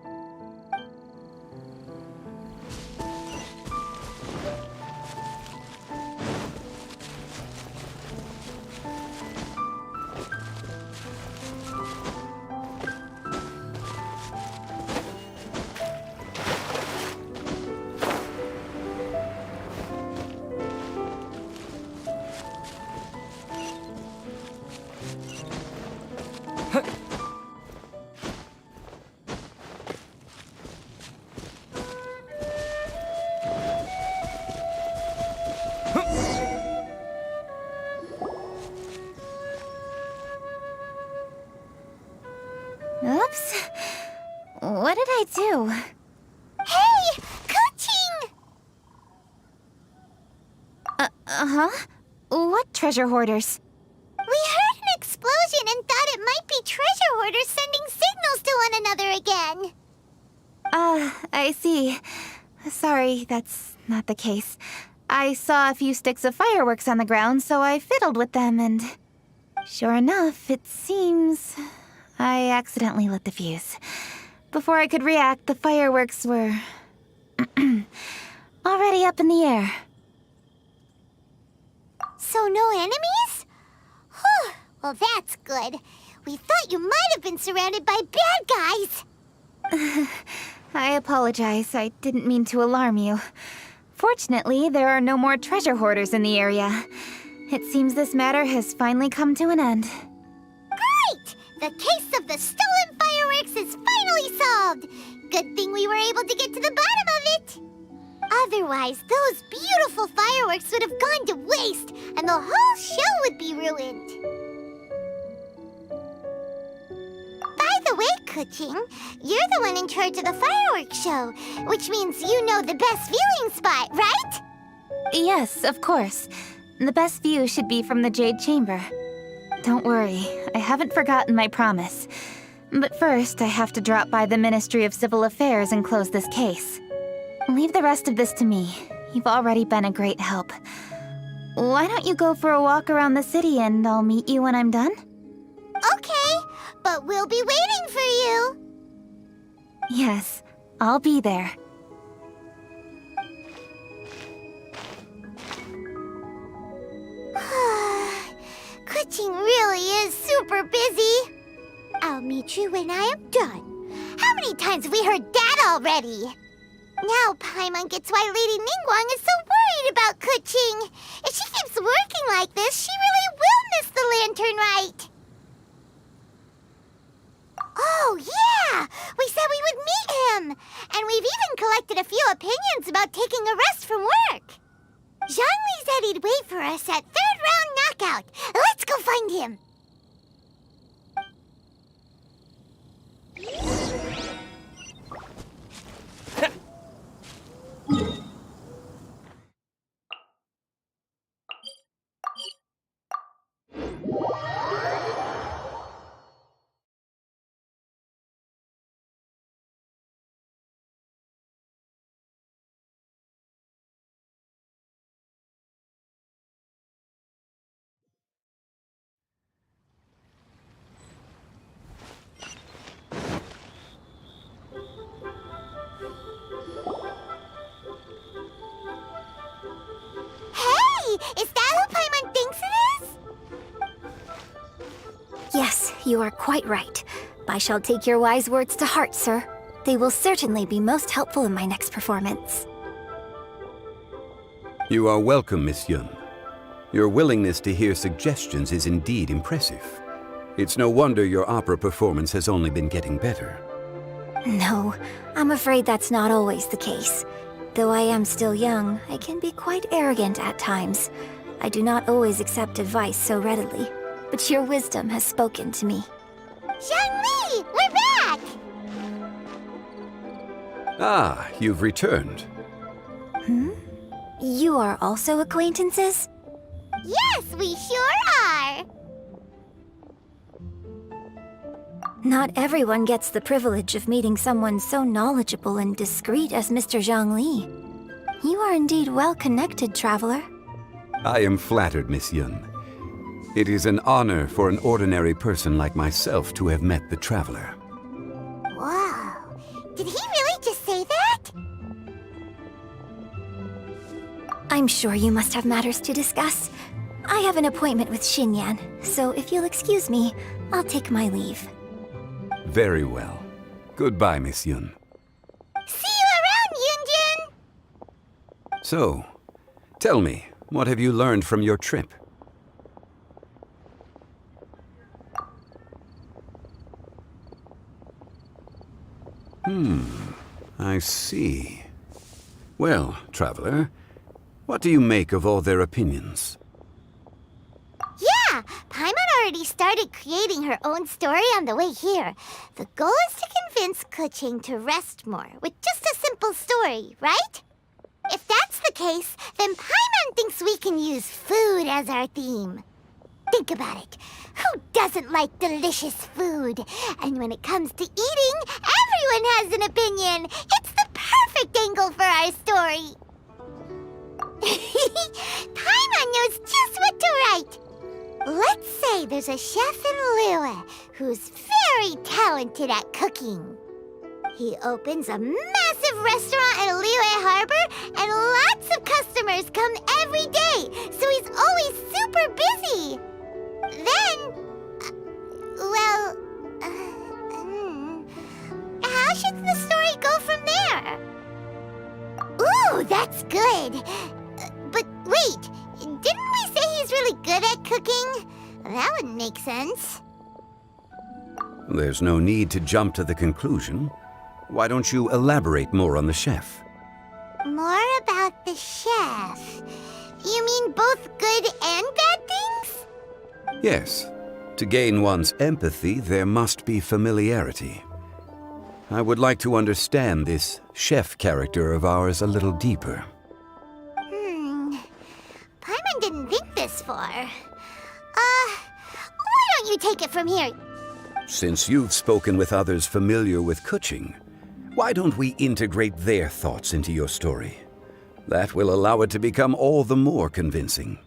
do. Hey! Coaching! Uh-huh? What treasure hoarders? We heard an explosion and thought it might be treasure hoarders sending signals to one another again. I see. Sorry, that's not the case. I saw a few sticks of fireworks on the ground, so I fiddled with them, and sure enough, it seems I accidentally lit the fuse. Before I could react, the fireworks were already up in the air. So no enemies? Whew, well that's good. We thought you might have been surrounded by bad guys. I apologize. I didn't mean to alarm you. Fortunately, there are no more treasure hoarders in the area. It seems this matter has finally come to an end. Great! The case of the stolen fireworks is finally solved. Good thing we were able to get to the bottom of it. Otherwise, those beautiful fireworks would have gone to waste, and the whole show would be ruined. By the way, Kuching, you're the one in charge of the fireworks show, which means you know the best viewing spot, right? Yes, of course. The best view should be from the Jade Chamber. Don't worry, I haven't forgotten my promise. But first, I have to drop by the Ministry of Civil Affairs and close this case. Leave the rest of this to me. You've already been a great help. Why don't you go for a walk around the city and I'll meet you when I'm done? Okay, but we'll be waiting for you. Yes, I'll be there. Kuching really is super busy. I'll meet you when I am done. How many times have we heard that already? Now Paimon gets why Lady Ningguang is so worried about Kuching. If she keeps working like this, she really will miss the Lantern Rite. Oh, yeah! We said we would meet him! And we've even collected a few opinions about taking a rest from work. Zhongli said he'd wait for us at third round knockout. Let's go find him. Is that who Paimon thinks it is? Yes, you are quite right. I shall take your wise words to heart, sir. They will certainly be most helpful in my next performance. You are welcome, Miss Yun. Your willingness to hear suggestions is indeed impressive. It's no wonder your opera performance has only been getting better. No, I'm afraid that's not always the case. Though I am still young, I can be quite arrogant at times. I do not always accept advice so readily, but your wisdom has spoken to me. Zhongli, we're back! Ah, you've returned. Hmm? You are also acquaintances? Yes, we sure are! Not everyone gets the privilege of meeting someone so knowledgeable and discreet as Mr. Zhongli. You are indeed well-connected, traveler. I am flattered, Miss Yun. It is an honor for an ordinary person like myself to have met the traveler. Wow. Did he really just say that? I'm sure you must have matters to discuss. I have an appointment with Xinyan, so if you'll excuse me, I'll take my leave. Very well. Goodbye, Miss Yun. See you around, Yunjin! So, tell me, what have you learned from your trip? I see. Well, traveler, what do you make of all their opinions? Yeah, Paimon already started creating her own story on the way here. The goal is to convince Kuching to rest more with just a simple story, right? If that's the case, then Paimon thinks we can use food as our theme. Think about it. Who doesn't like delicious food? And when it comes to eating, everyone has an opinion. It's the perfect angle for our story. Paimon knows just what to write. Let's say there's a chef in Liyue who's very talented at cooking. He opens a massive restaurant in Liyue Harbor, and lots of customers come every day, so he's always super busy. Then, how should the story go from there? Ooh, that's good. But wait, didn't we say he's really good at cooking? That wouldn't make sense. There's no need to jump to the conclusion. Why don't you elaborate more on the chef? More about the chef? You mean both good and bad things? Yes. To gain one's empathy, there must be familiarity. I would like to understand this chef character of ours a little deeper. Paimon didn't think this far. Why don't you take it from here? Since you've spoken with others familiar with Kuching, why don't we integrate their thoughts into your story? That will allow it to become all the more convincing.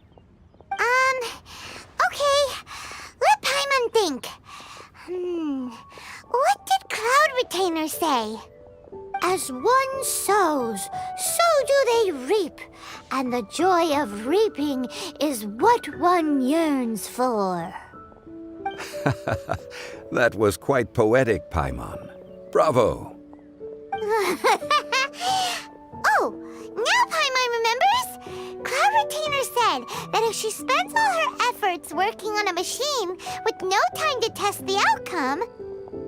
Okay. Let Paimon think. What did Cloud Retainer say? As one sows, so do they reap, and the joy of reaping is what one yearns for. That was quite poetic, Paimon. Bravo! Oh, now Paimon remembers! Cloud Retainer said that if she spends all her efforts working on a machine with no time to test the outcome,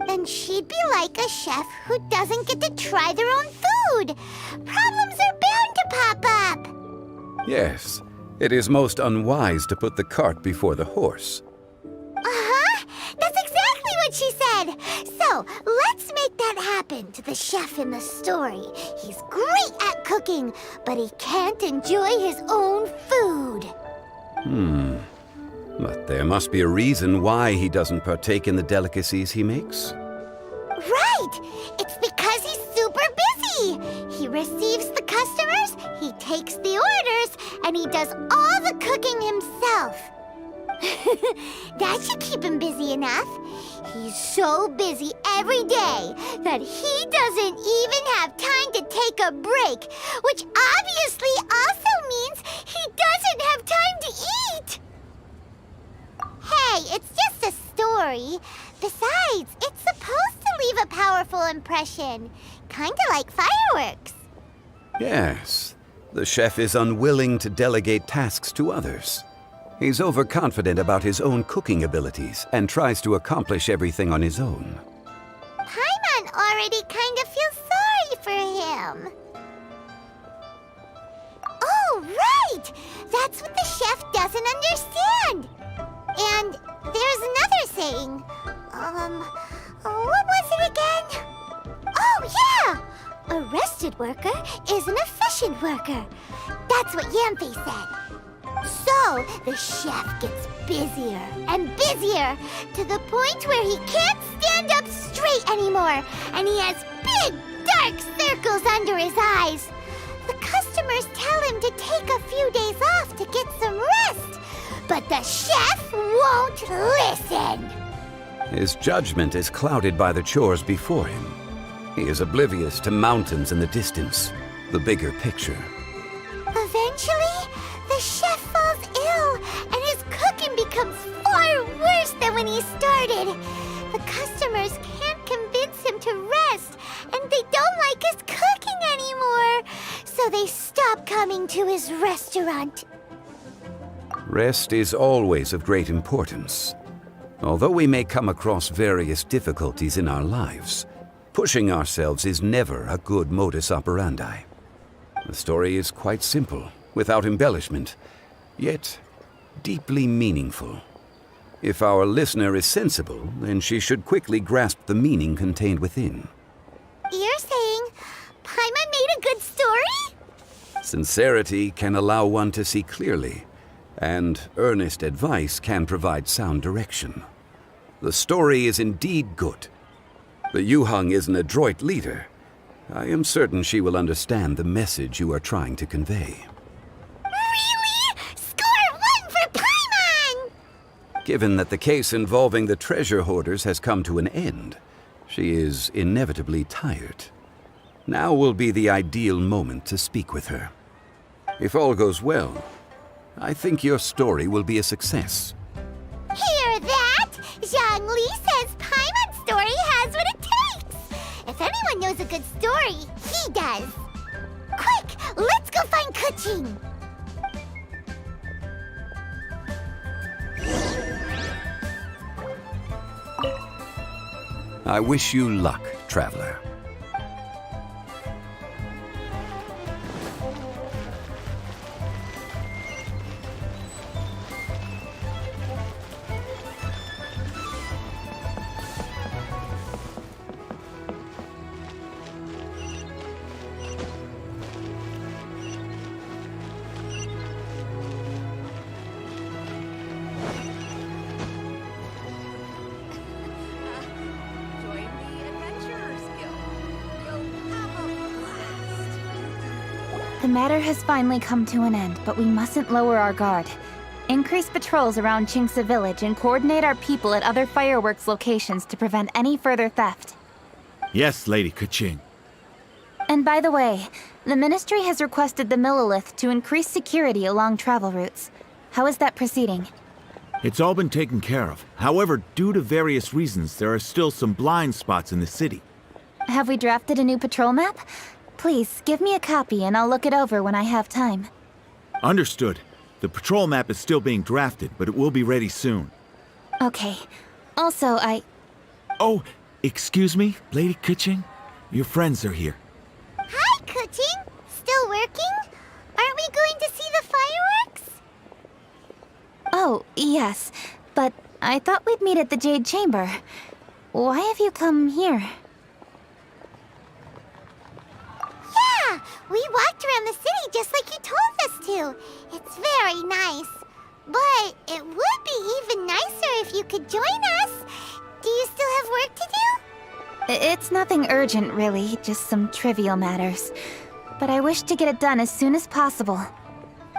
then she'd be like a chef who doesn't get to try their own food. Problems are bound to pop up. Yes, it is most unwise to put the cart before the horse. That's exactly what she said. So, let's make that happen to the chef in the story. He's great at cooking, but he can't enjoy his own food. But there must be a reason why he doesn't partake in the delicacies he makes. Right! It's because he's super busy. He receives the customers, he takes the orders, and he does all the cooking himself. That should keep him busy enough. He's so busy every day that he doesn't even have time to take a break, which obviously also means he doesn't have time to eat. Hey, it's just a story. Besides, it's supposed to leave a powerful impression. Kinda like fireworks. Yes, the chef is unwilling to delegate tasks to others. He's overconfident about his own cooking abilities and tries to accomplish everything on his own. Paimon already kind of feels sorry for him. Oh, right! That's what the chef doesn't understand. And there's another saying. What was it again? Oh, yeah! A rested worker is an efficient worker. That's what Yamfe said. So, the chef gets busier and busier to the point where he can't stand up straight anymore, and he has big, dark circles under his eyes. The customers tell him to take a few days off to get some rest, but the chef won't listen. His judgment is clouded by the chores before him. He is oblivious to mountains in the distance, the bigger picture. Eventually, the chef falls ill, and his cooking becomes far worse than when he started. The customers can't convince him to rest, and they don't like his cooking anymore, so they stop coming to his restaurant. Rest is always of great importance. Although we may come across various difficulties in our lives, pushing ourselves is never a good modus operandi. The story is quite simple, without embellishment, yet deeply meaningful. If our listener is sensible, then she should quickly grasp the meaning contained within. You're saying Paimon made a good story? Sincerity can allow one to see clearly, and earnest advice can provide sound direction. The story is indeed good. The Yuhang is an adroit leader. I am certain she will understand the message you are trying to convey. Really? Score 1 for Paimon! Given that the case involving the treasure hoarders has come to an end, she is inevitably tired. Now will be the ideal moment to speak with her. If all goes well, I think your story will be a success. Hear that? Zhongli says Paimon's story has what it takes. If anyone knows a good story, he does. Quick, let's go find Kuching. I wish you luck, traveler. The matter has finally come to an end, but we mustn't lower our guard. Increase patrols around Qingce Village and coordinate our people at other fireworks locations to prevent any further theft. Yes, Lady Kuching. And by the way, the Ministry has requested the Millilith to increase security along travel routes. How is that proceeding? It's all been taken care of. However, due to various reasons, there are still some blind spots in the city. Have we drafted a new patrol map? Please, give me a copy and I'll look it over when I have time. Understood. The patrol map is still being drafted, but it will be ready soon. Okay. Also, Oh, excuse me, Lady Kuching? Your friends are here. Hi, Kuching. Still working? Aren't we going to see the fireworks? Oh, yes. But I thought we'd meet at the Jade Chamber. Why have you come here? Yeah, we walked around the city just like you told us to. It's very nice. But it would be even nicer if you could join us. Do you still have work to do? It's nothing urgent, really. Just some trivial matters. But I wish to get it done as soon as possible.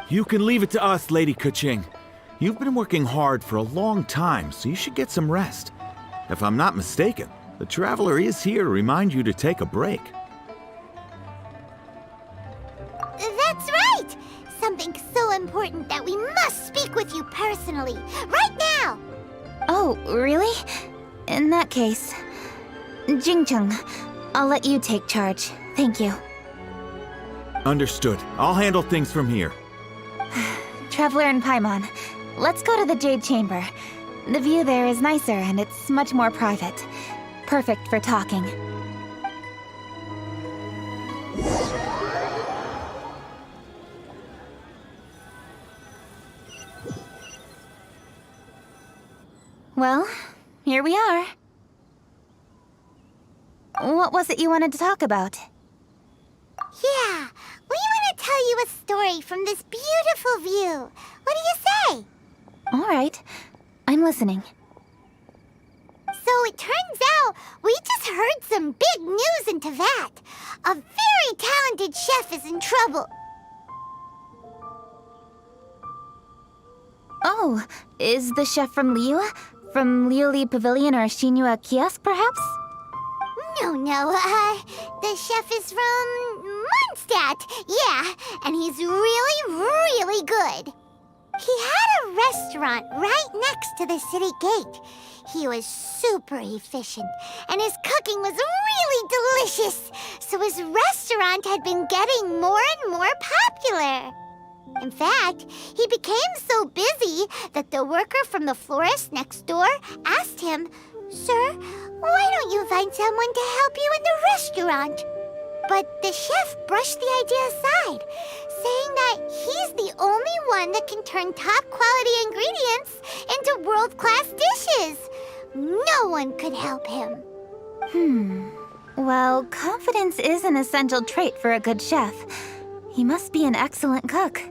You can leave it to us, Lady Kuching. You've been working hard for a long time, so you should get some rest. If I'm not mistaken, the Traveler is here to remind you to take a break. That's right! Something so important that we must speak with you personally, right now! Oh, really? In that case... Jingcheng, I'll let you take charge. Thank you. Understood. I'll handle things from here. Traveler and Paimon, let's go to the Jade Chamber. The view there is nicer and it's much more private. Perfect for talking. Well, here we are. What was it you wanted to talk about? Yeah, we want to tell you a story from this beautiful view. What do you say? All right, I'm listening. So it turns out we just heard some big news in Teyvat. A very talented chef is in trouble. Oh, is the chef from Liyue? From Liuli Pavilion or Shinua Kiosk, perhaps? No, the chef is from Mondstadt, yeah, and he's really, really good. He had a restaurant right next to the city gate. He was super efficient, and his cooking was really delicious, so his restaurant had been getting more and more popular. In fact, he became so busy that the worker from the florist next door asked him, "Sir, why don't you find someone to help you in the restaurant?" But the chef brushed the idea aside, saying that he's the only one that can turn top-quality ingredients into world-class dishes. No one could help him. Well, confidence is an essential trait for a good chef. He must be an excellent cook.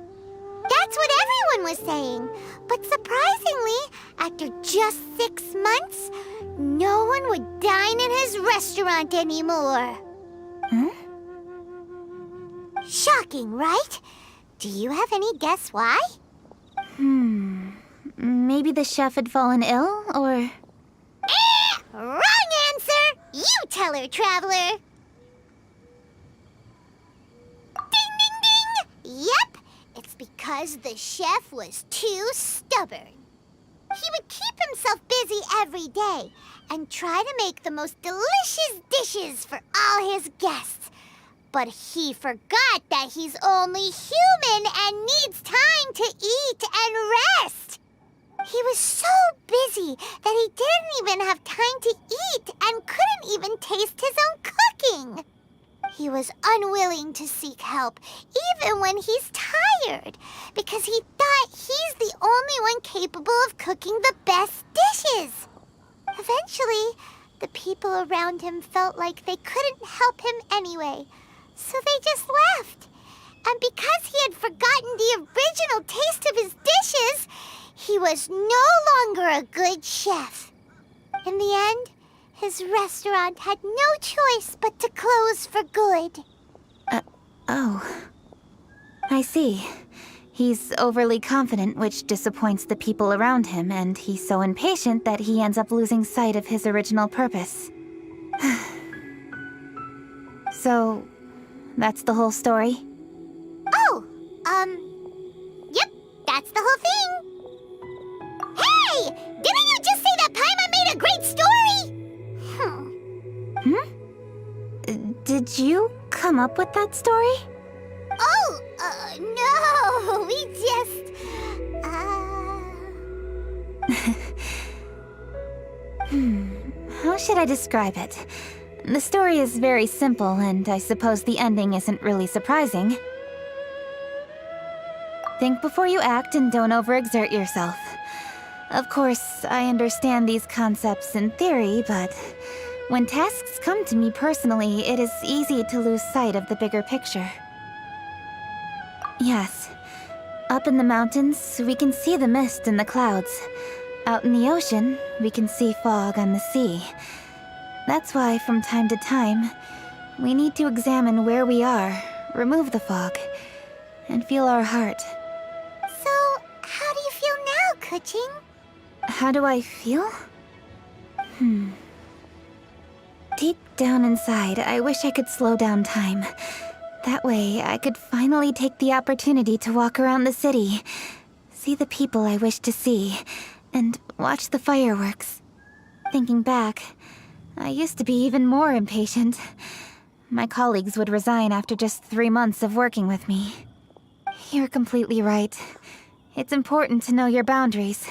That's what everyone was saying. But surprisingly, after just 6 months, no one would dine in his restaurant anymore. Shocking, right? Do you have any guess why? Maybe the chef had fallen ill, or... Wrong answer! You tell her, Traveler! Ding, ding, ding! Yep, it's because the chef was too stubborn. He would keep himself busy every day and try to make the most delicious dishes for all his guests. But he forgot that he's only human and needs time to eat and rest. He was so busy that he didn't even have time to eat and couldn't even taste his own cooking. He was unwilling to seek help, even when he's tired, because he thought he's the only one capable of cooking the best dishes. Eventually, the people around him felt like they couldn't help him anyway, so they just left. And because he had forgotten the original taste of his dishes, he was no longer a good chef. In the end, his restaurant had no choice but to close for good. Oh. I see. He's overly confident, which disappoints the people around him, and he's so impatient that he ends up losing sight of his original purpose. So, that's the whole story? Oh, yep, that's the whole thing. Hey! Didn't you just say that Paimon made a great story? Did you come up with that story? Oh, no, we just, How should I describe it? The story is very simple, and I suppose the ending isn't really surprising. Think before you act and don't overexert yourself. Of course, I understand these concepts in theory, but when tasks come to me personally, it is easy to lose sight of the bigger picture. Yes. Up in the mountains, we can see the mist in the clouds. Out in the ocean, we can see fog on the sea. That's why, from time to time, we need to examine where we are, remove the fog, and feel our heart. So, how do you feel now, Kuching? How do I feel? Deep down inside, I wish I could slow down time. That way, I could finally take the opportunity to walk around the city, see the people I wish to see, and watch the fireworks. Thinking back, I used to be even more impatient. My colleagues would resign after just 3 months of working with me. You're completely right. It's important to know your boundaries.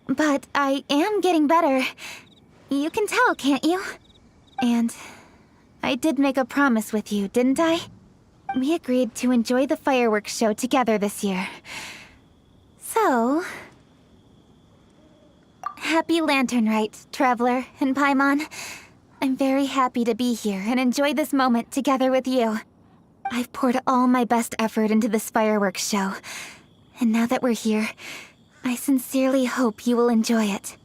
But I am getting better. You can tell, can't you? And I did make a promise with you, didn't I? We agreed to enjoy the fireworks show together this year. So... Happy Lantern Rite, Traveler and Paimon. I'm very happy to be here and enjoy this moment together with you. I've poured all my best effort into this fireworks show. And now that we're here, I sincerely hope you will enjoy it.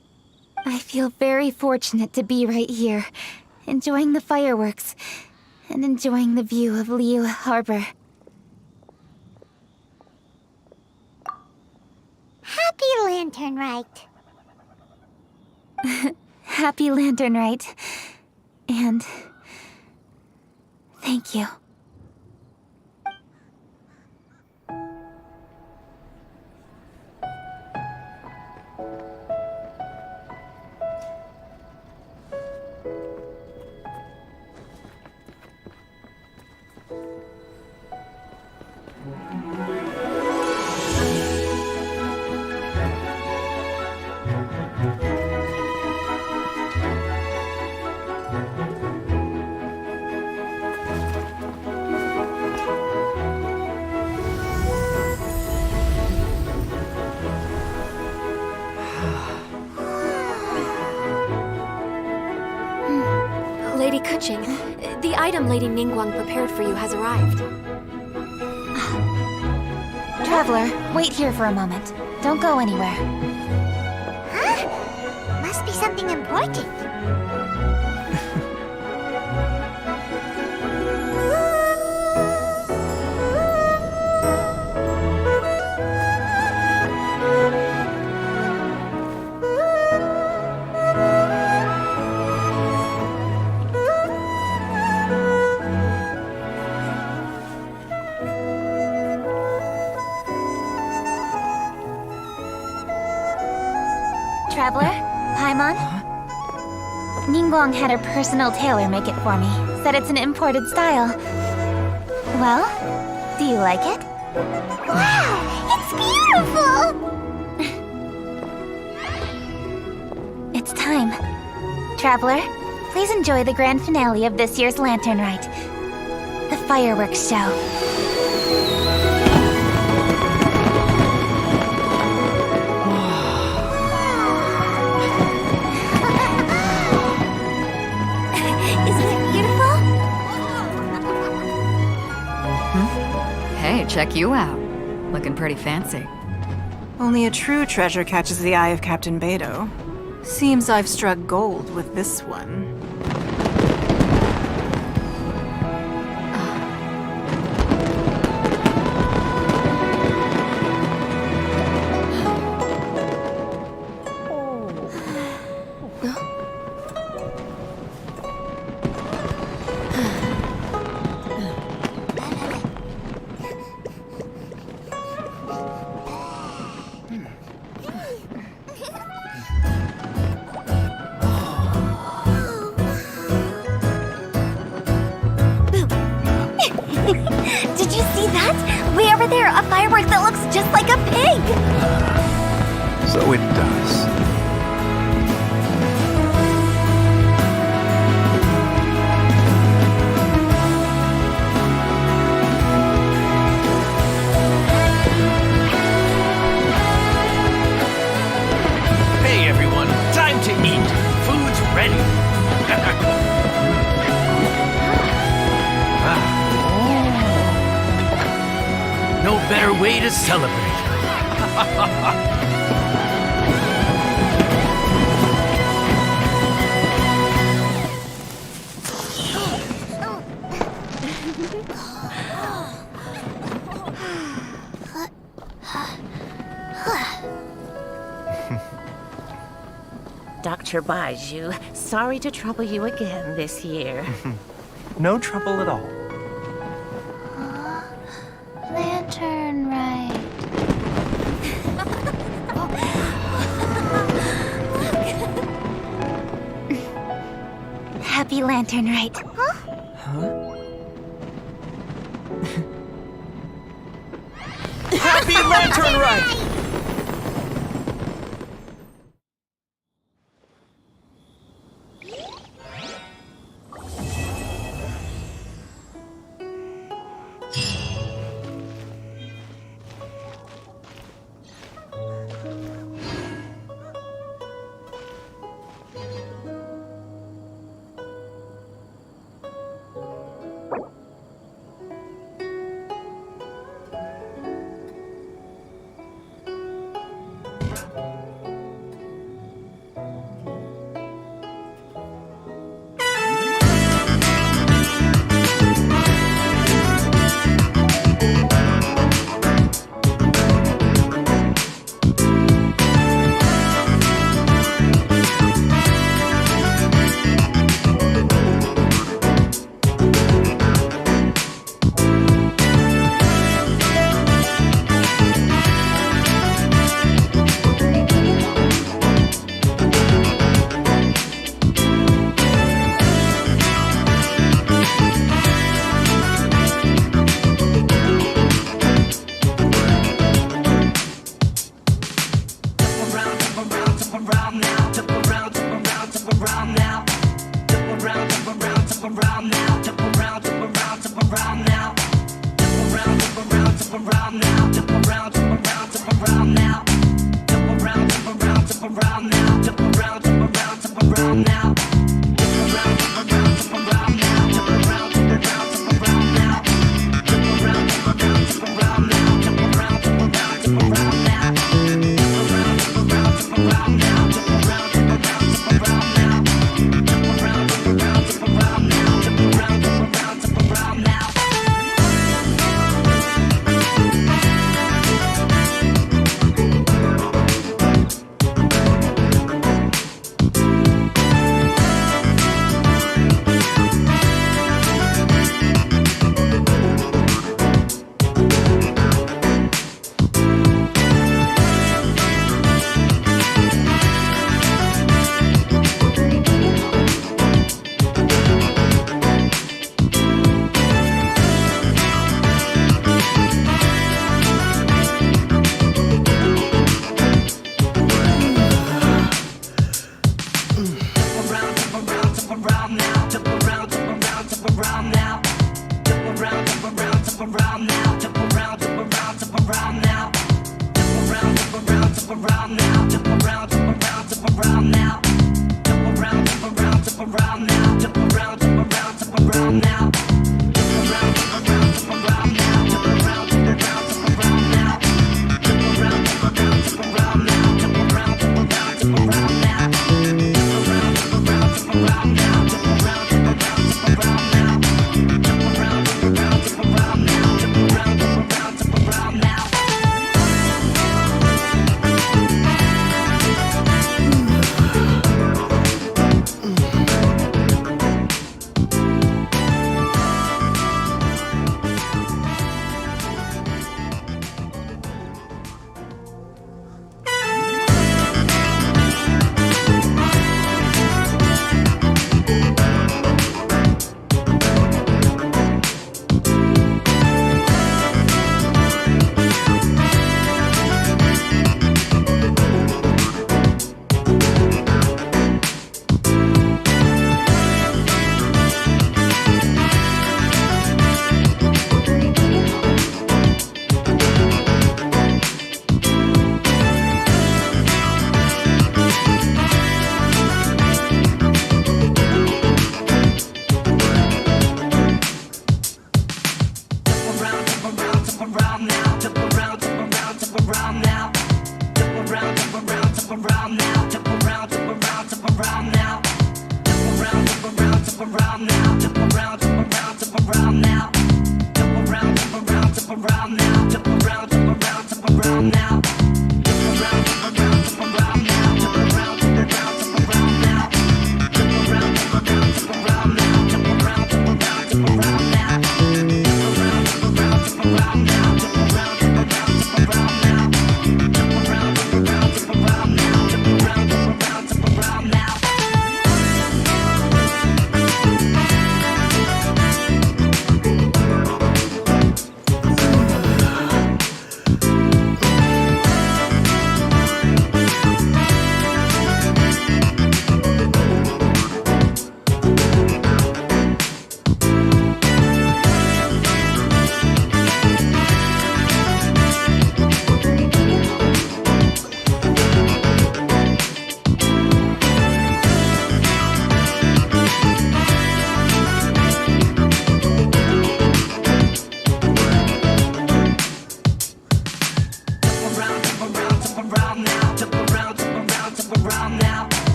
I feel very fortunate to be right here, enjoying the fireworks, and enjoying the view of Liyue Harbor. Happy Lantern Rite. Happy Lantern Rite. And... thank you. Keqing, the item Lady Ningguang prepared for you has arrived. Traveler, wait here for a moment. Don't go anywhere. Huh? Must be something important. Traveler, Paimon? Ningguang had her personal tailor make it for me. Said it's an imported style. Well, do you like it? Wow, it's beautiful! It's time. Traveler, please enjoy the grand finale of this year's Lantern Rite. The fireworks show. Hey, check you out. Looking pretty fancy. Only a true treasure catches the eye of Captain Beidou. Seems I've struck gold with this one. Did you see that? Way over there, a firework that looks just like a pig! So it does. Hey everyone, time to eat. Food's ready. No better way to celebrate. Dr. Baiju, sorry to trouble you again this year. No trouble at all. Lantern Rite. Happy Lantern Rite. Happy Lantern Rite! around now.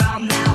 Around now.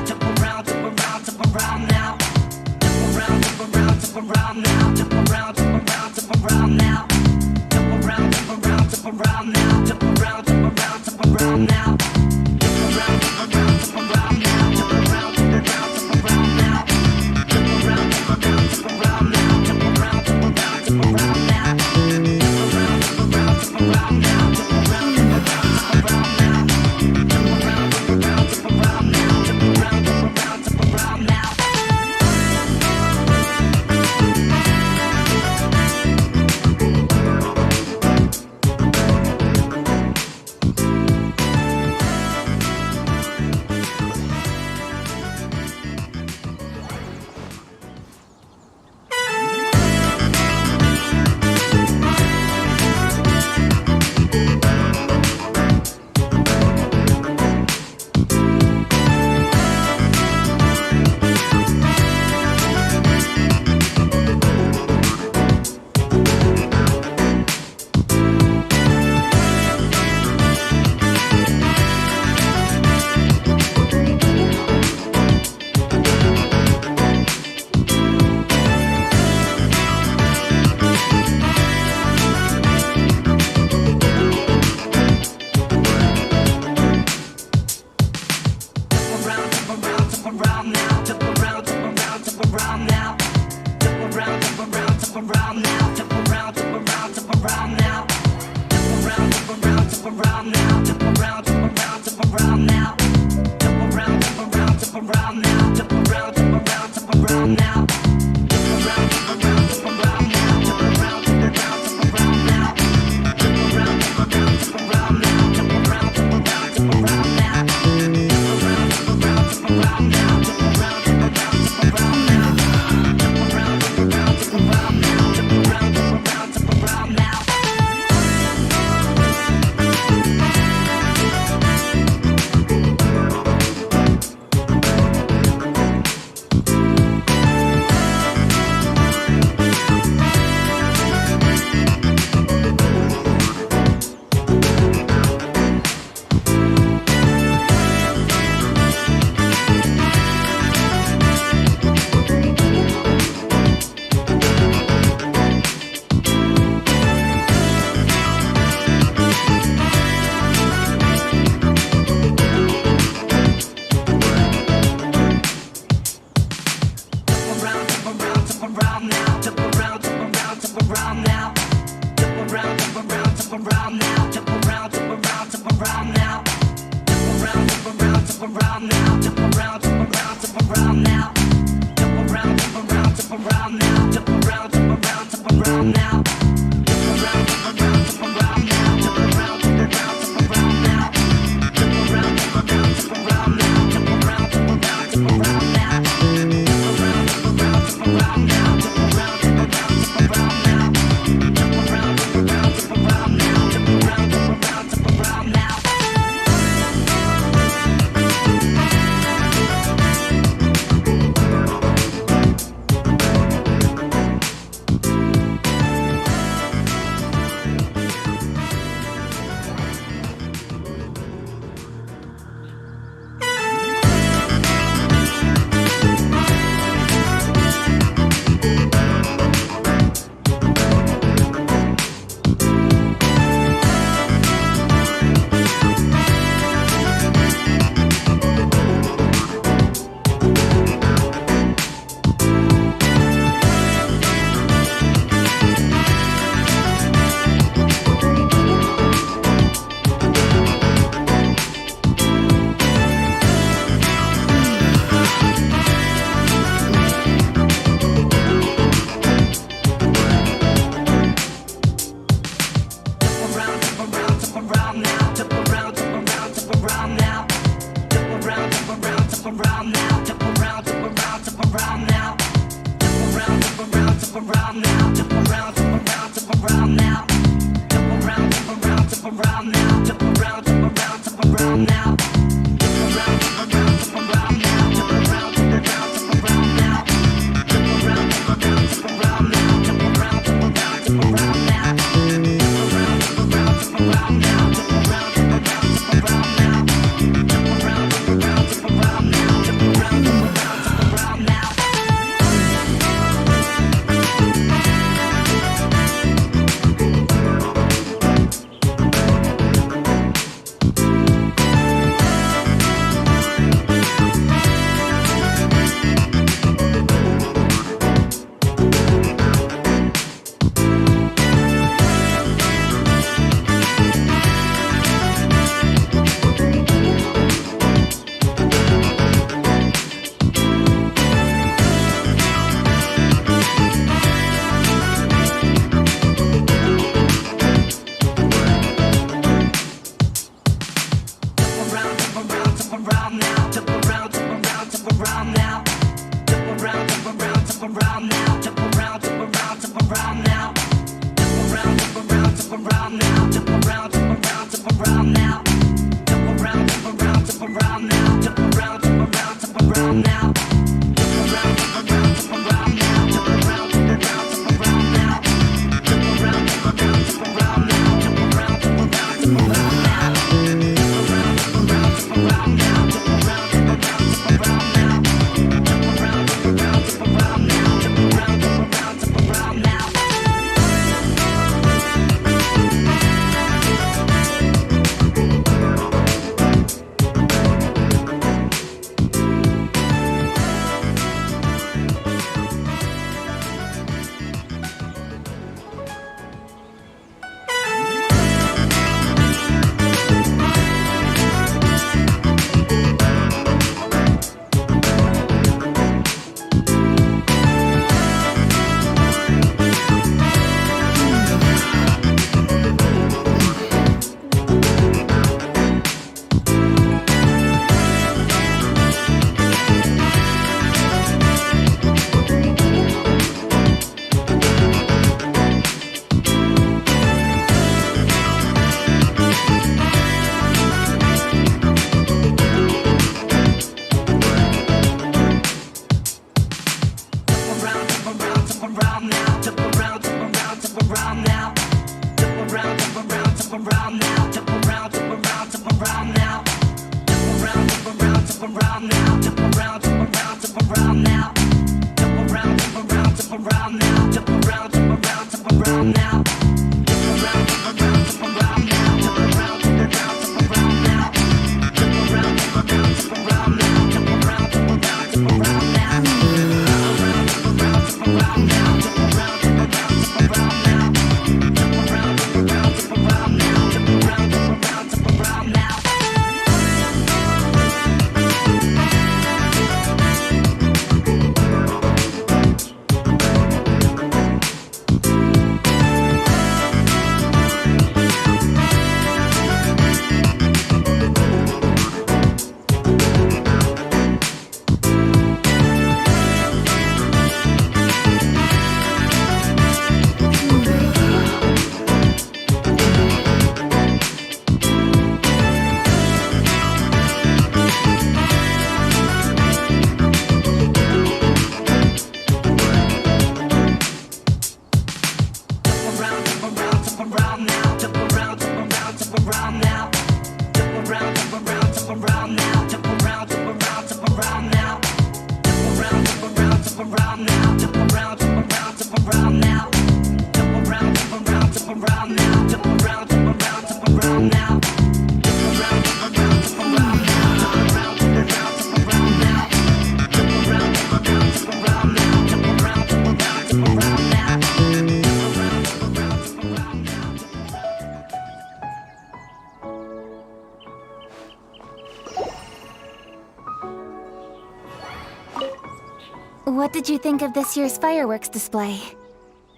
What did you think of this year's fireworks display?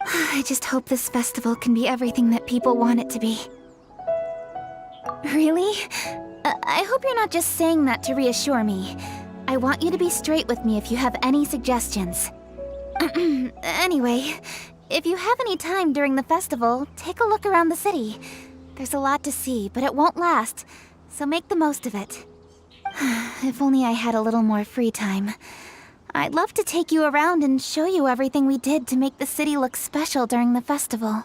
I just hope this festival can be everything that people want it to be. Really? I hope you're not just saying that to reassure me. I want you to be straight with me if you have any suggestions. Anyway, if you have any time during the festival, take a look around the city. There's a lot to see, but it won't last, so make the most of it. If only I had a little more free time. I'd love to take you around and show you everything we did to make the city look special during the festival.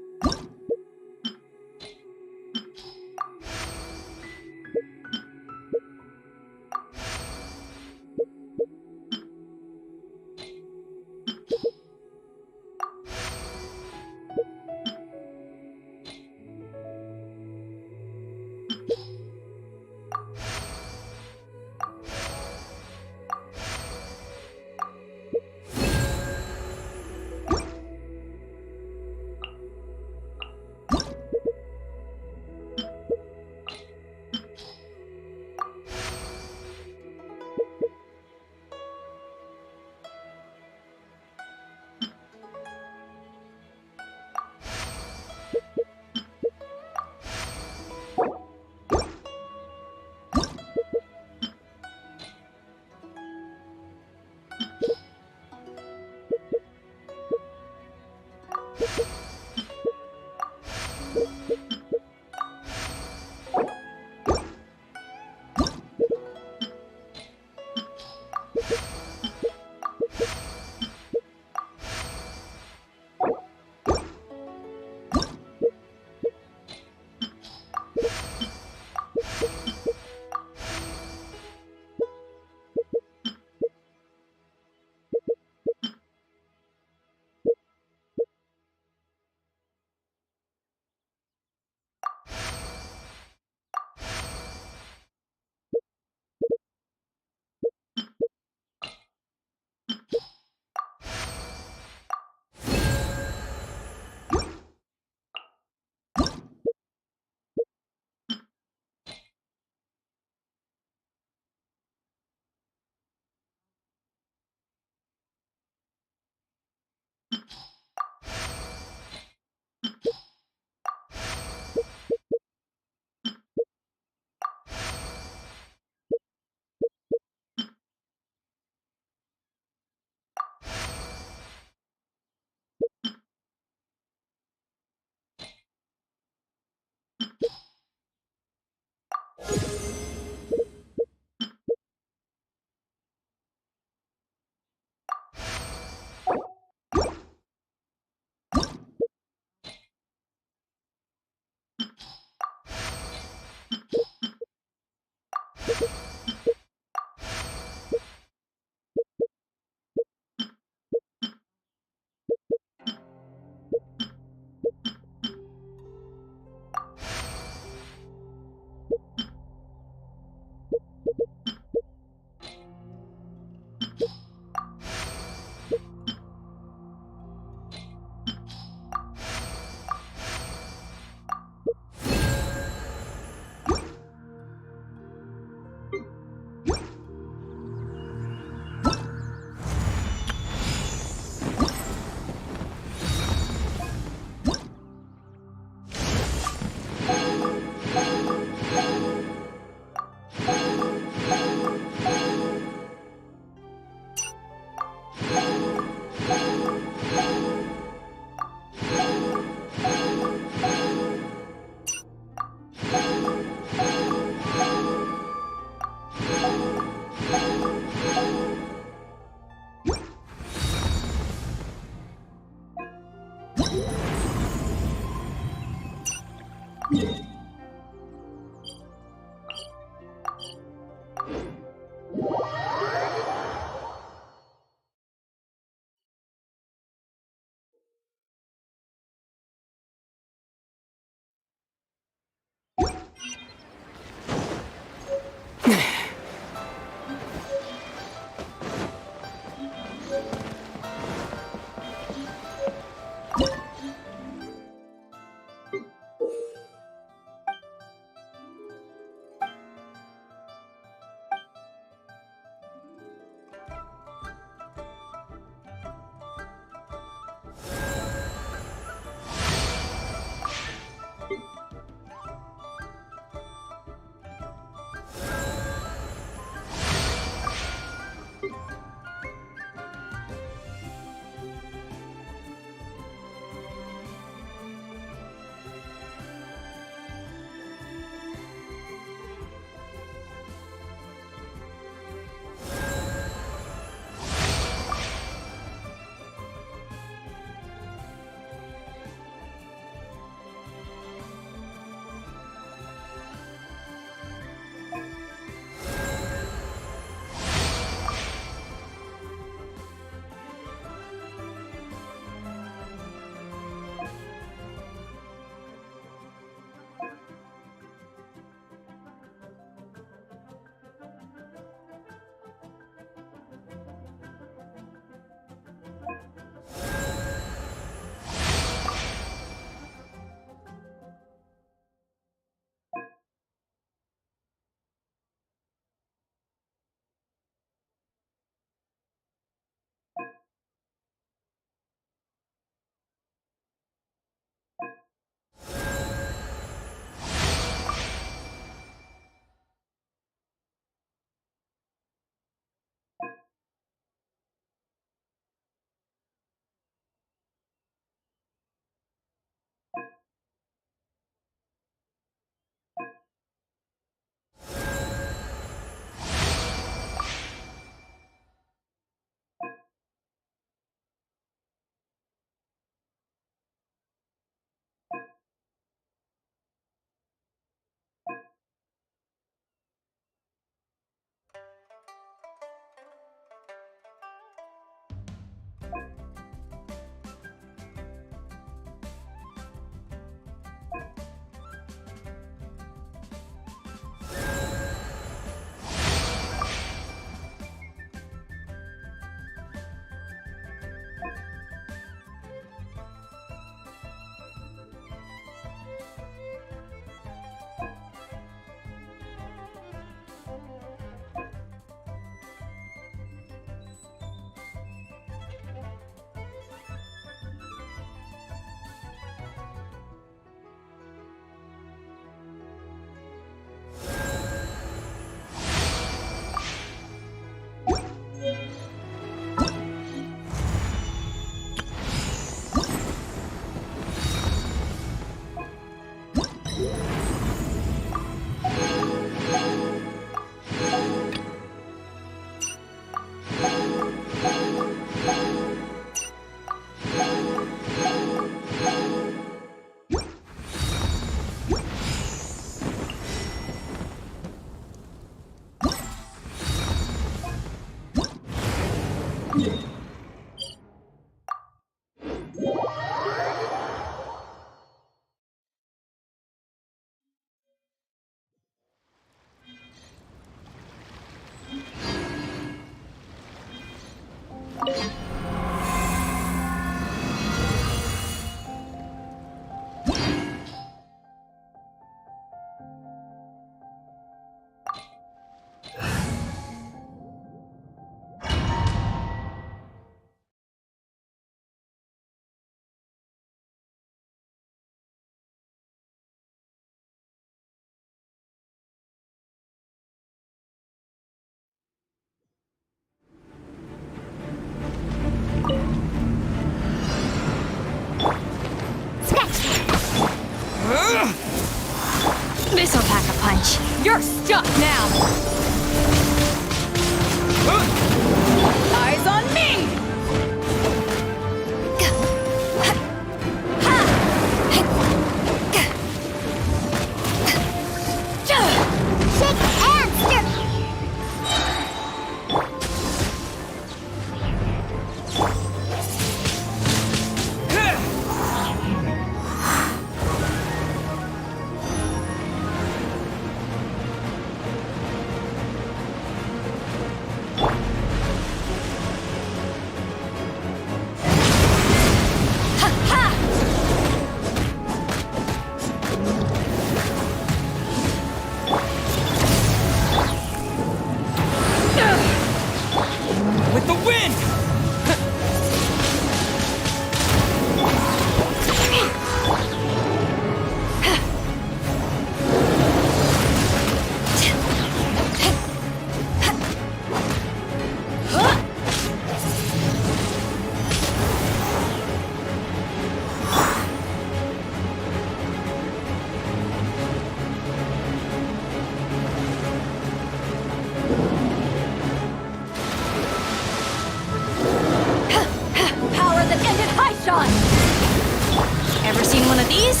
of these?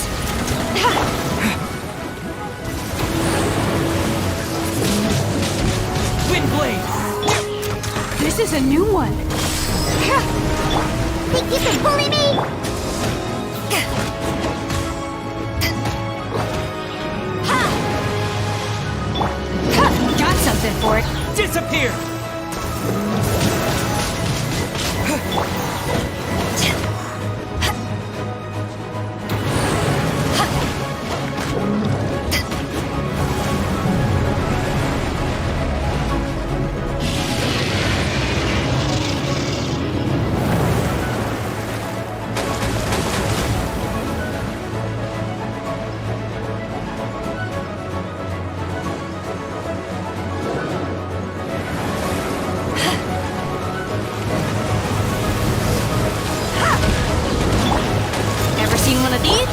Wind blade! This is a new one. Think you can bully me? Got something for it. Disappear! Ever seen one of these?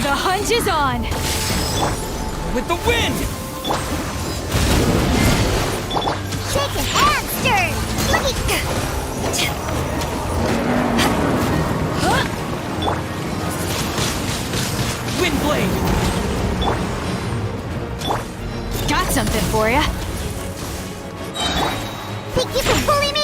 The hunt is on! With the wind! Shaking and stirred! Wind blade! Got something for ya. Think you can bully me?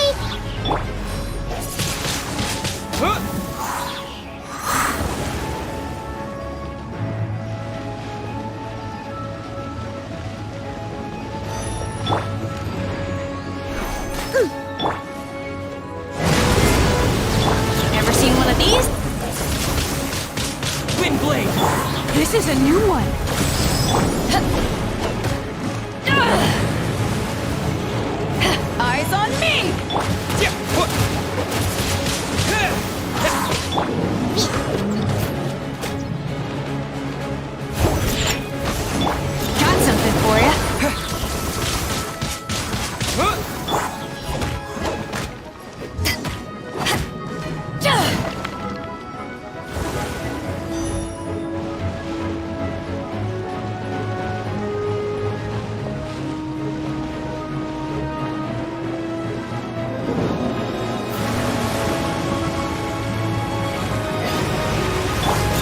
Ever seen one of these? Wind blade! This is a new one. Eyes on me! Got something for ya.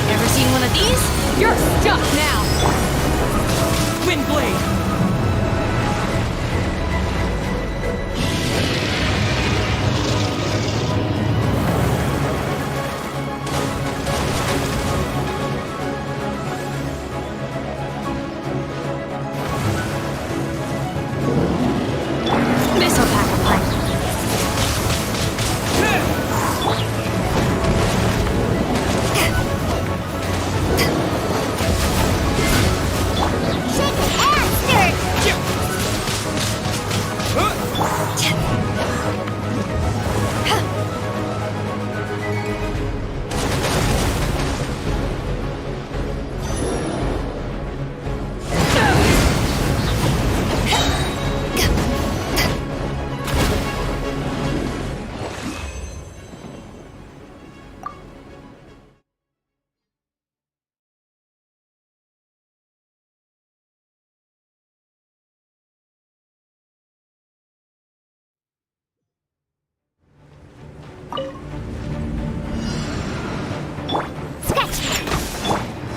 Ever seen one of these? You're stuck now! Wind blade! This'll pack a punch. Shaking and stirred!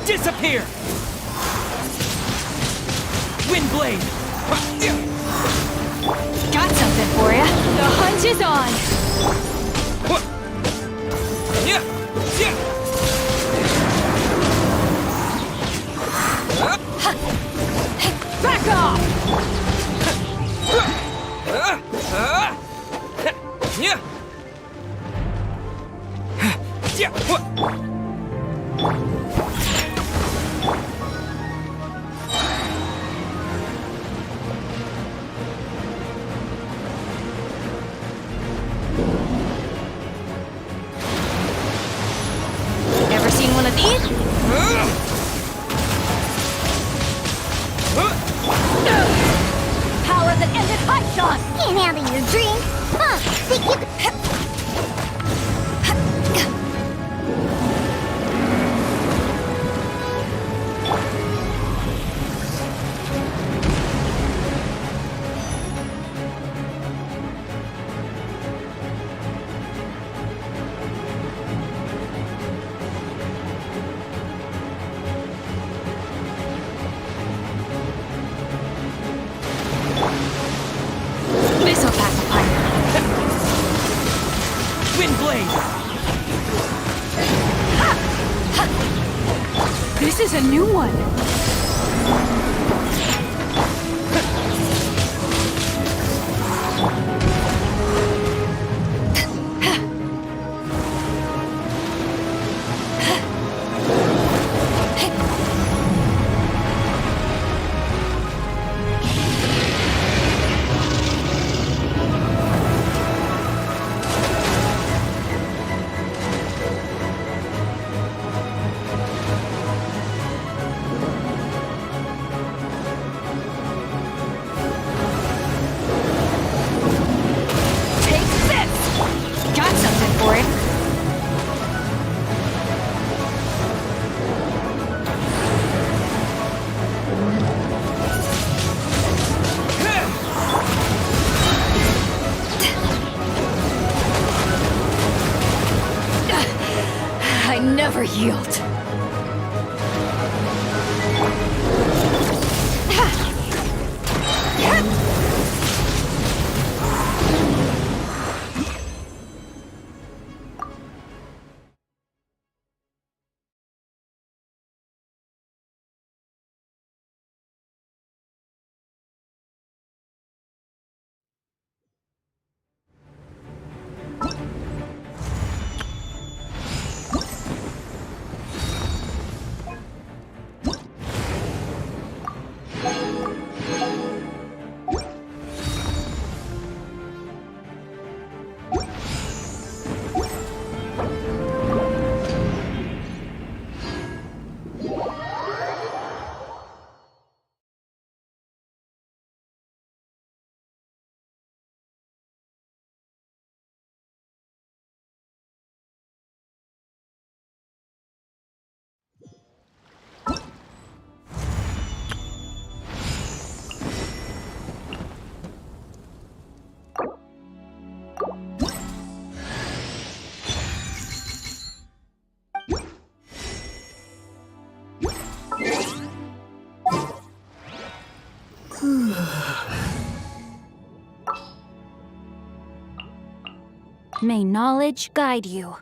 Disappear! Wind blade! Got something for ya. The hunt is on! Back off! One-handed hot shot! Can't handle your drink. Huh, think you could... This'll pacify you. Wind blade! This is a new one. Never yield. May knowledge guide you.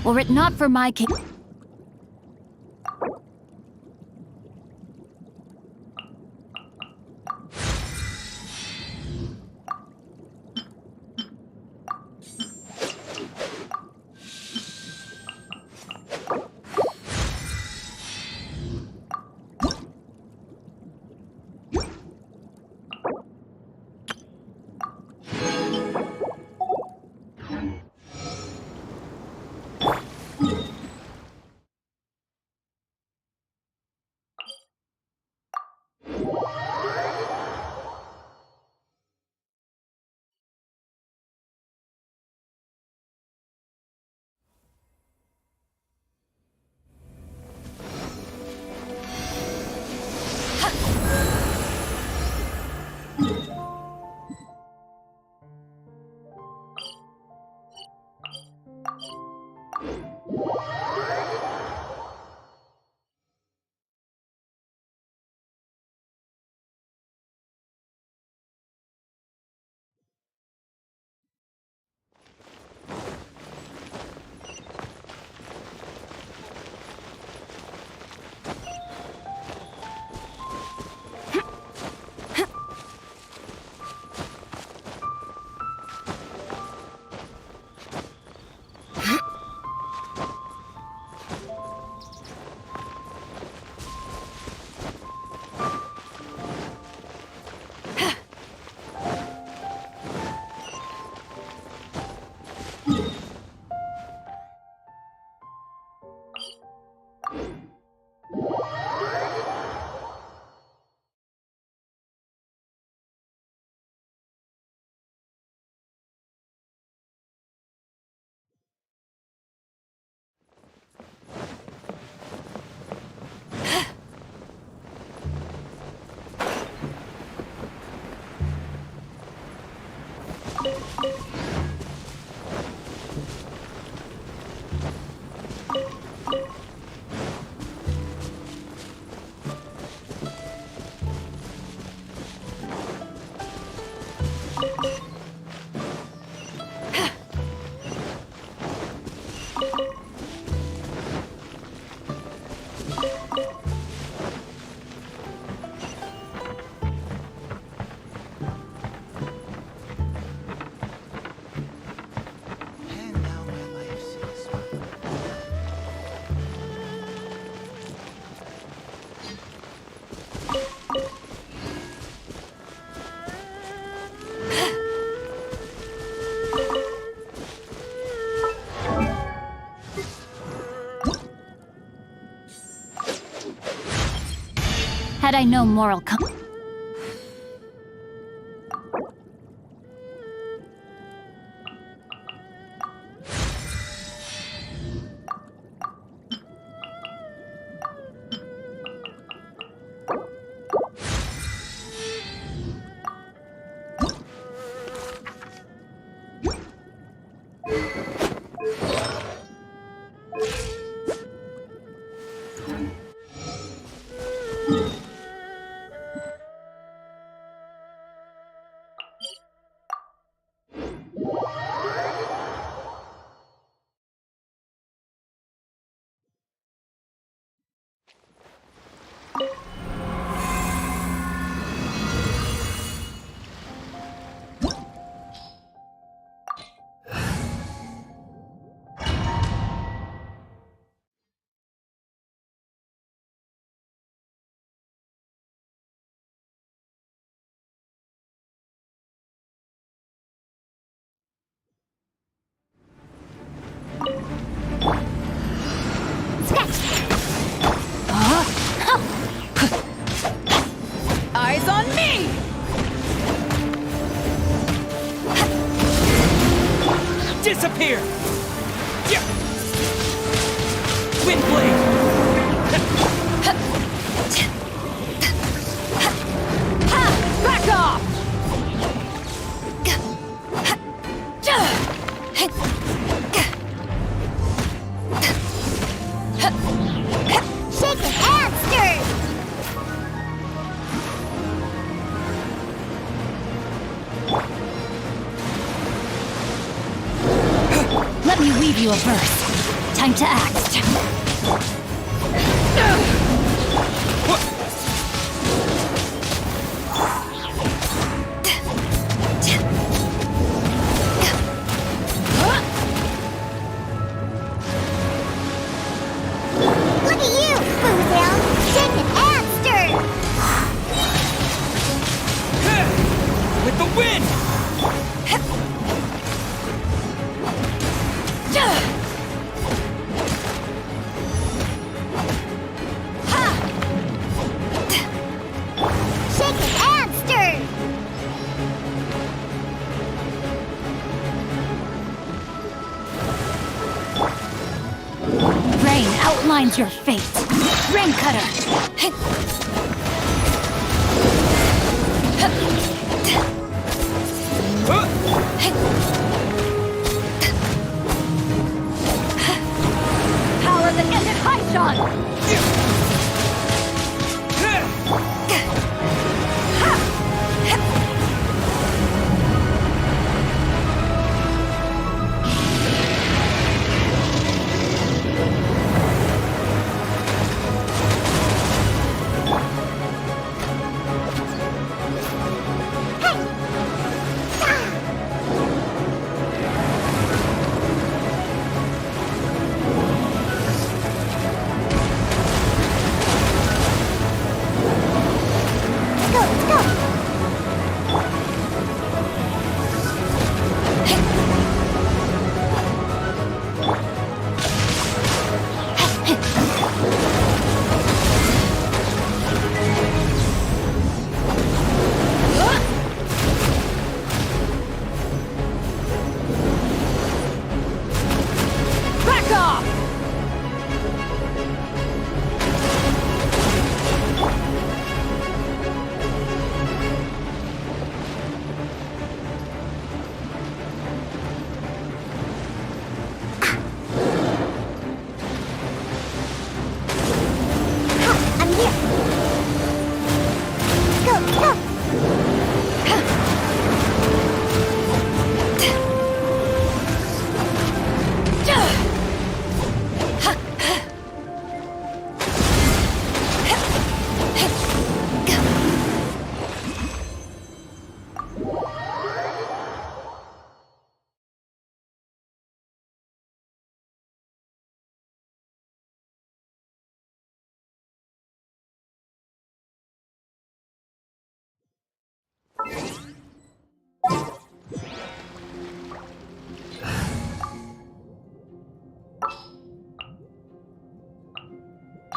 Were it not for my king... Had I no moral Eyes on me! Disappear! Windblade! Back off! Shake it and stir! Let me weave you a verse. Time to act. Look at you, Boozle! Shake it and stir! With the wind! Shake it and stir! Rain outlines your fate. Rain Cutter. Power that ended Archon!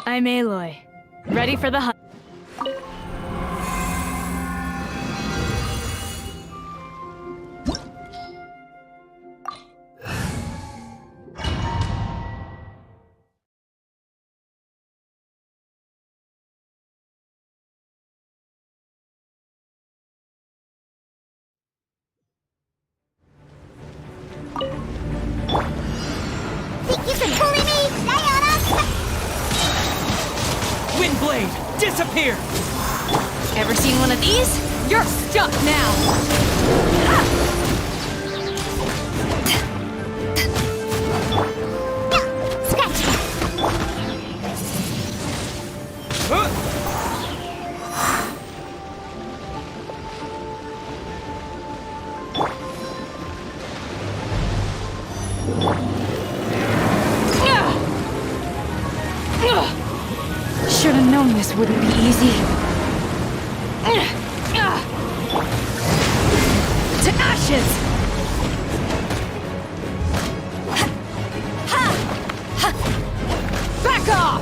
I'm Aloy. Ready for the hunt. Think you can bully me, Diana? Windblade, disappear! Ever seen one of these? You're stuck now! Should have known this wouldn't be easy. To ashes! Back off!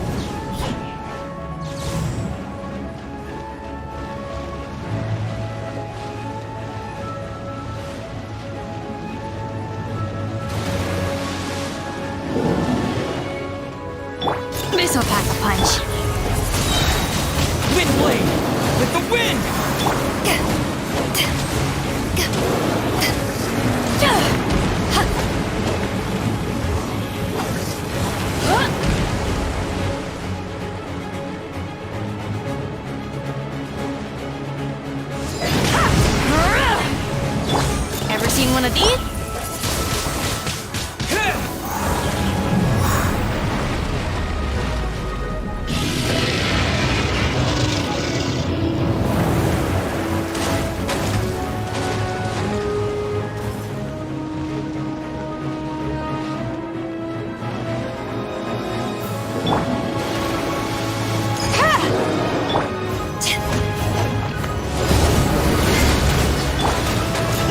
This'll pack a punch. Windblade! With the wind! Ever seen one of these?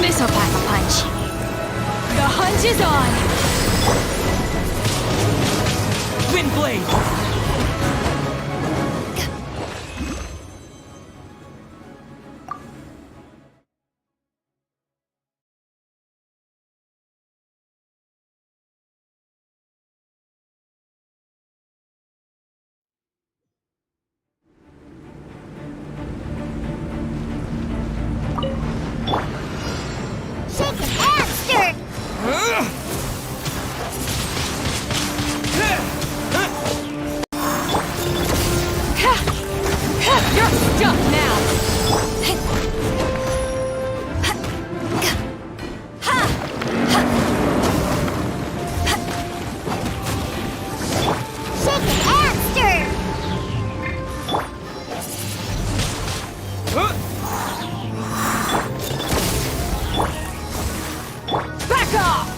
This'll pack a punch. The hunt is on! Windblade! You're stuck now! Back off!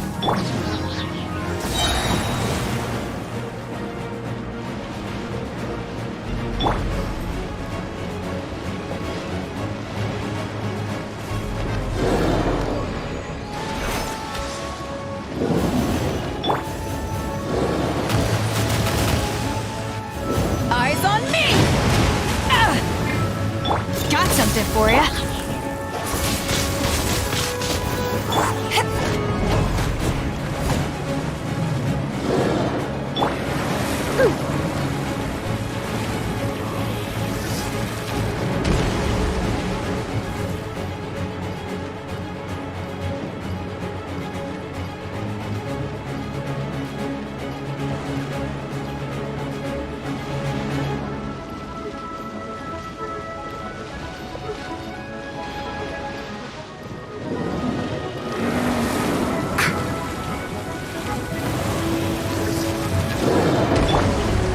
Eyes on me! Got something for ya.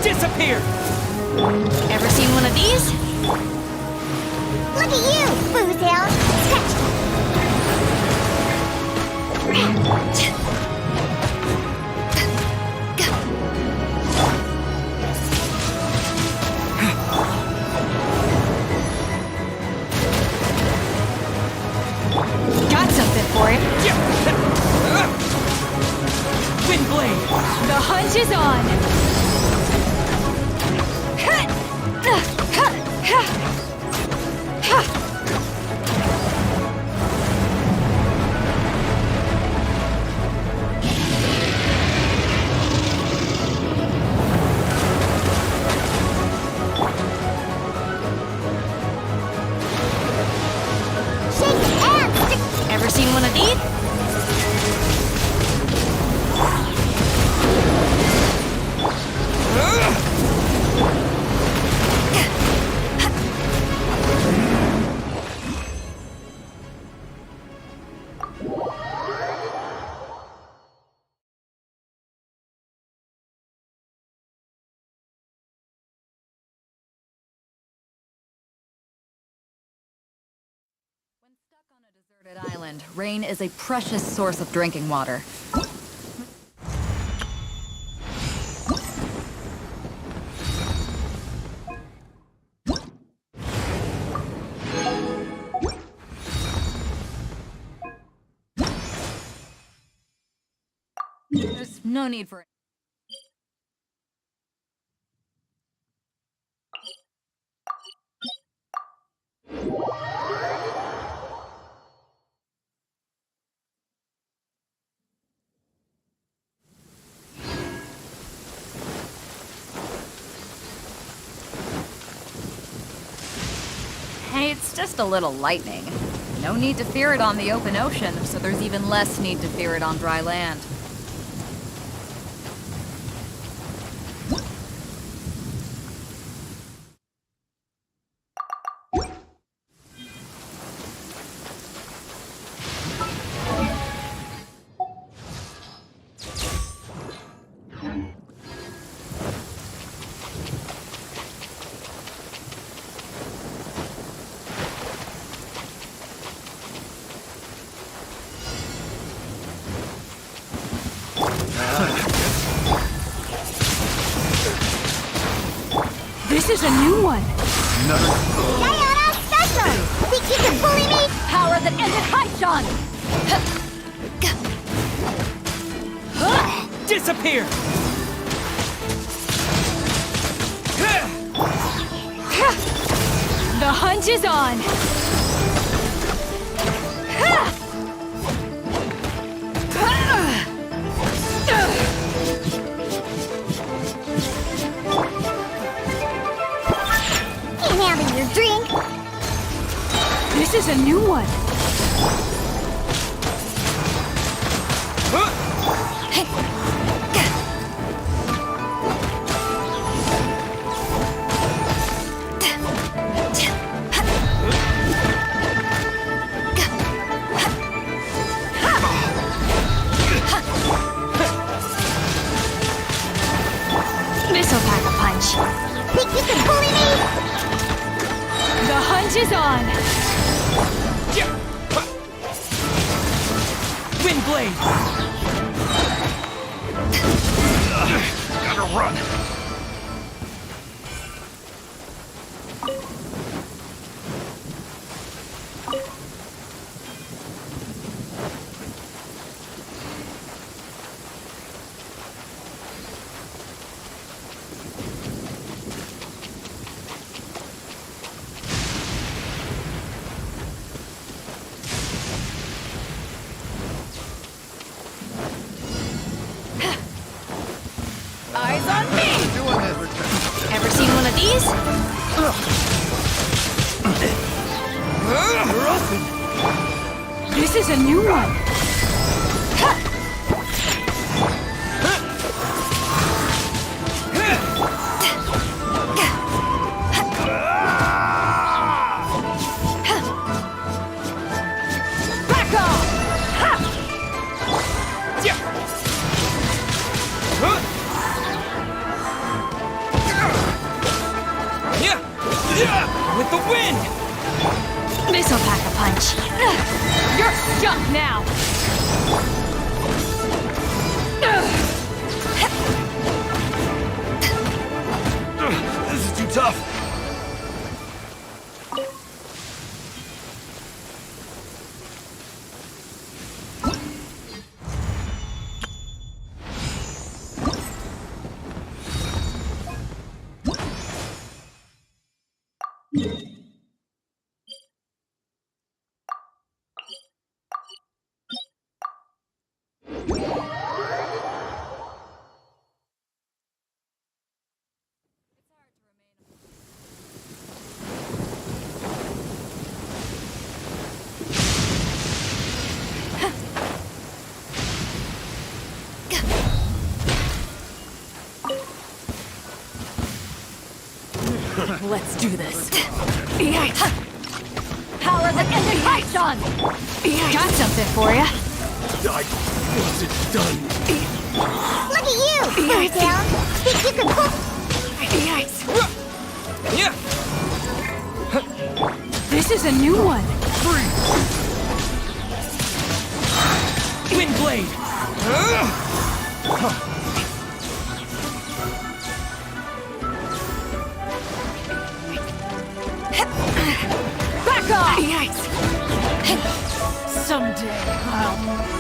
Disappear! Ever seen one of these? Look at you, Boozhound! Got something for it. Windblade! The hunt is on! Deserted island, rain is a precious source of drinking water. There's no need for it. Hey, it's just a little lightning. No need to fear it on the open ocean, so there's even less need to fear it on dry land. This is a new one. Diana, special! Think you can bully me? Power that ended Archon! Disappear! The hunt is on. Can't handle your drink. This is a new one. This'll pack a punch. Think you can bully me? The hunt is on. Wind blade! Gotta run. Eyes on me! Ever seen one of these? This is a new one. Back off! With the wind! This'll pack a punch. You're stuck now! This is too tough. Let's do this. Power that ended Archon! Got something for you. I wasn't done. Look at you! Third down. Think you can pull? This is a new one. Back off! Yikes! Someday I'll...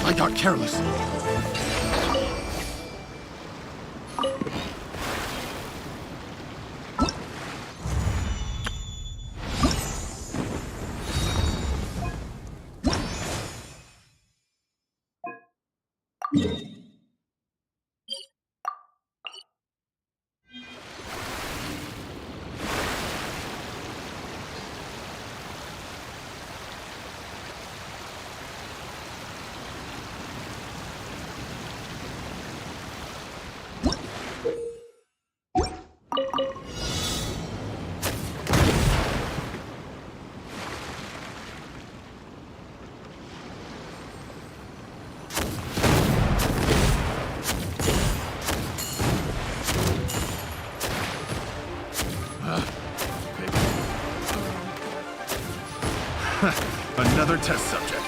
I got careless. Another test subject.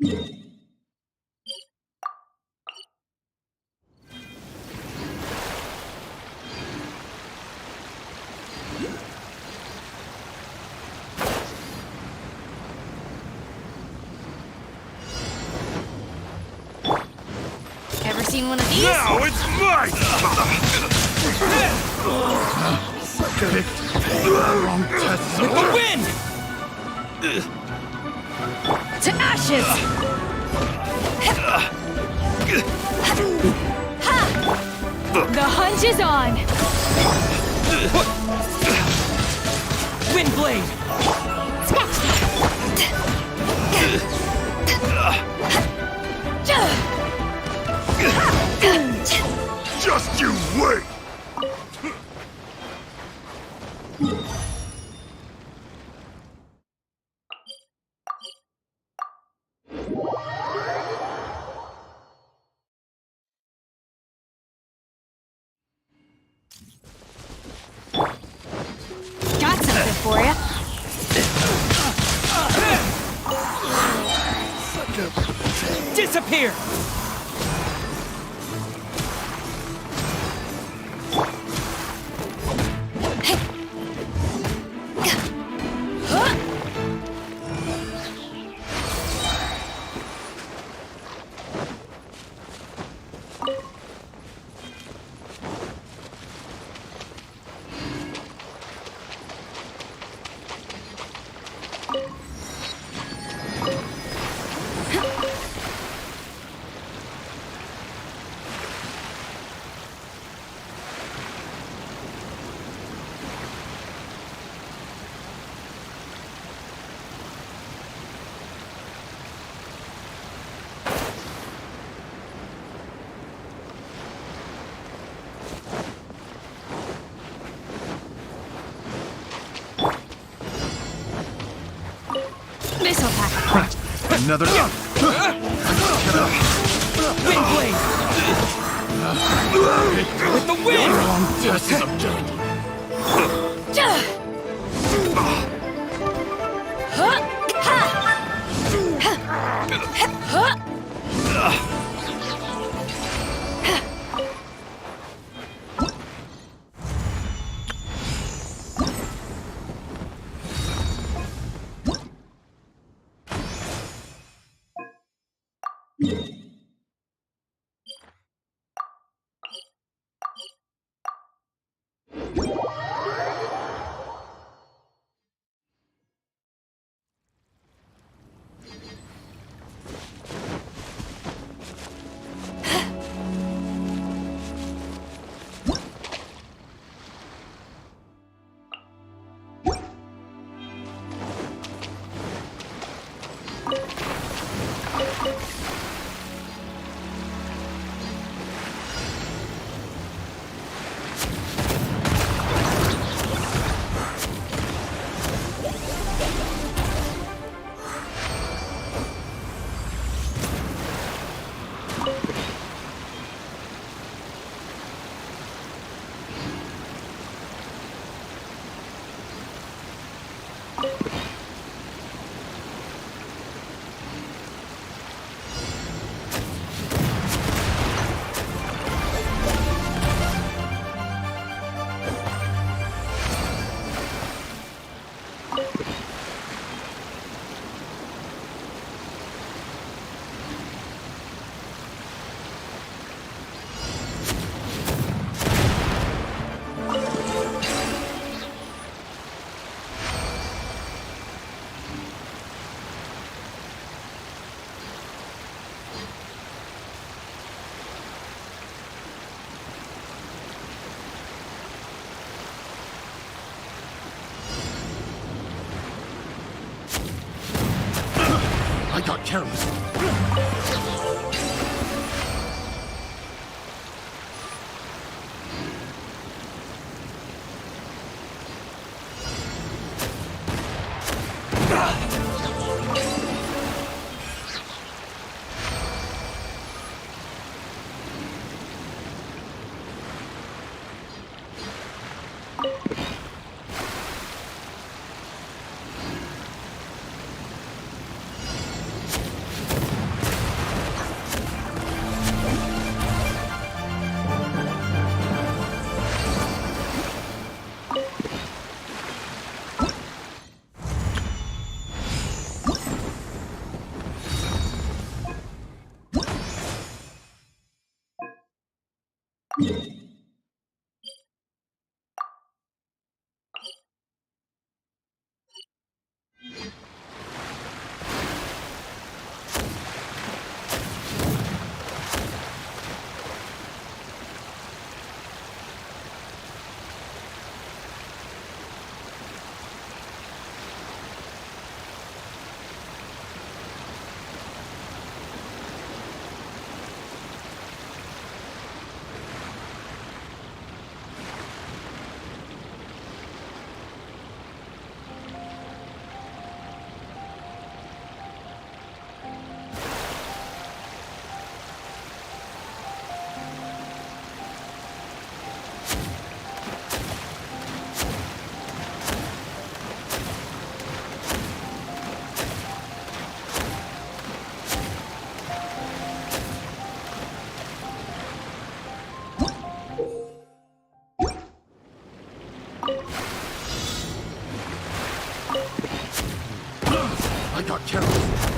Ever seen one of these? Now it's mine! Wrong test. With the wind! To ashes! The hunt is on! Wind blade! Just you wait! Got something for you. Disappear! Missile pack. Another. Wind blade! With the wind! Wrong test subject. I got careless. got careless.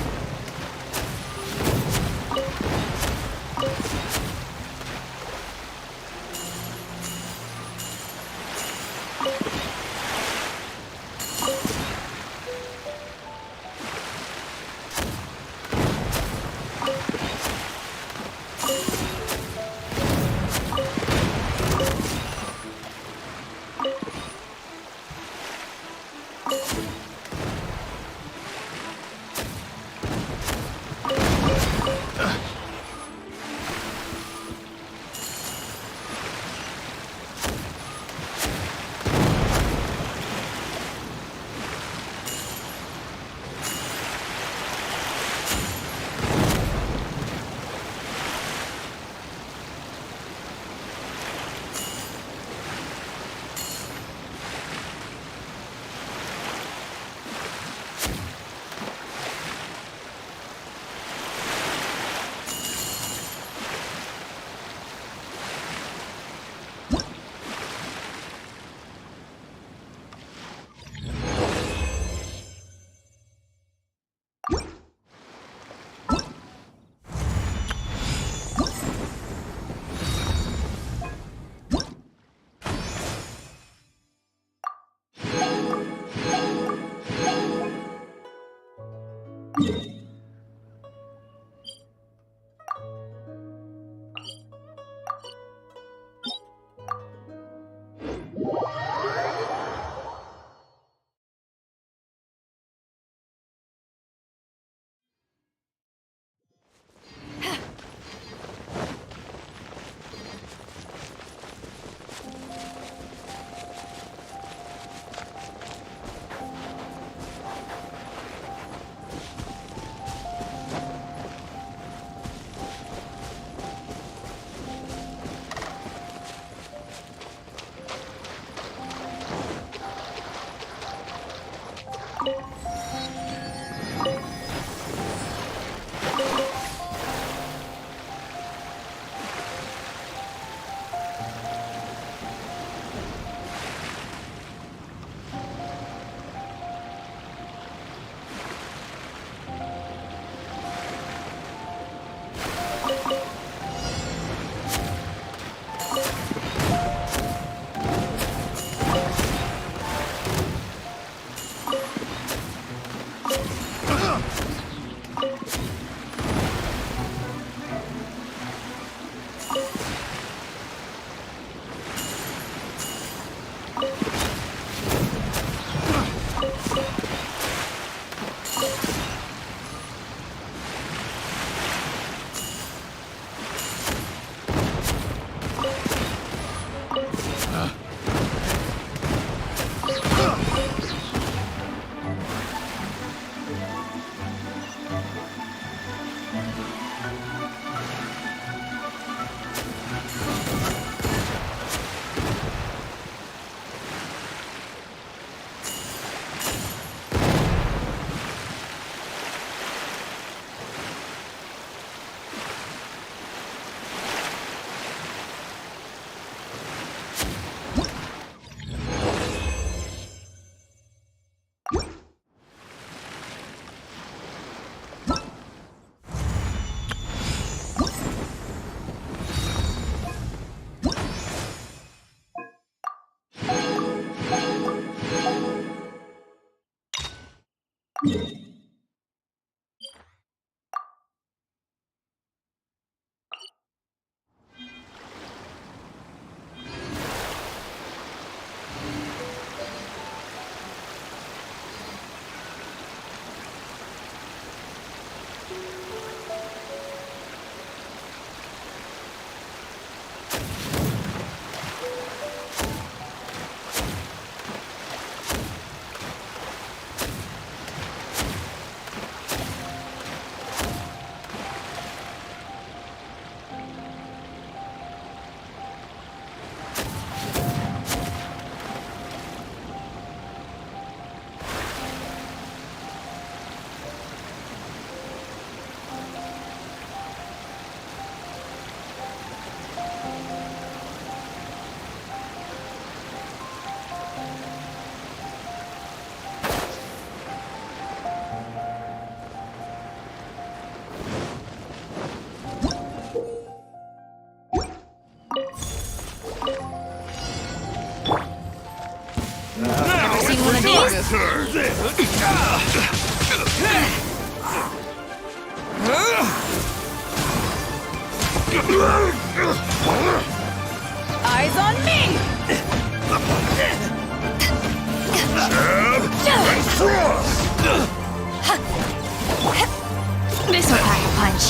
Ever seen one of these? Eyes on me! This'll pack a punch.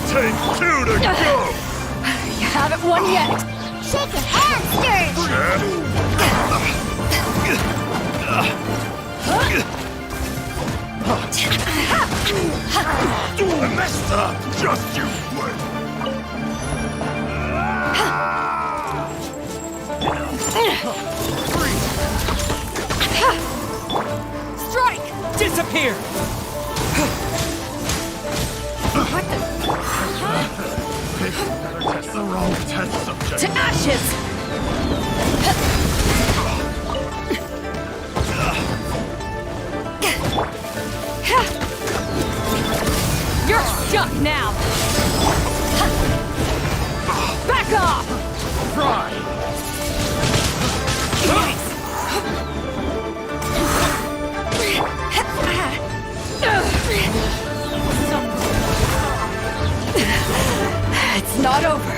Take two to go! You haven't won yet! Shake your hand, I messed up! Just you wait! Strike! Disappear! That's the wrong test subject. To ashes! You're stuck now! Back off! Try! It's not over.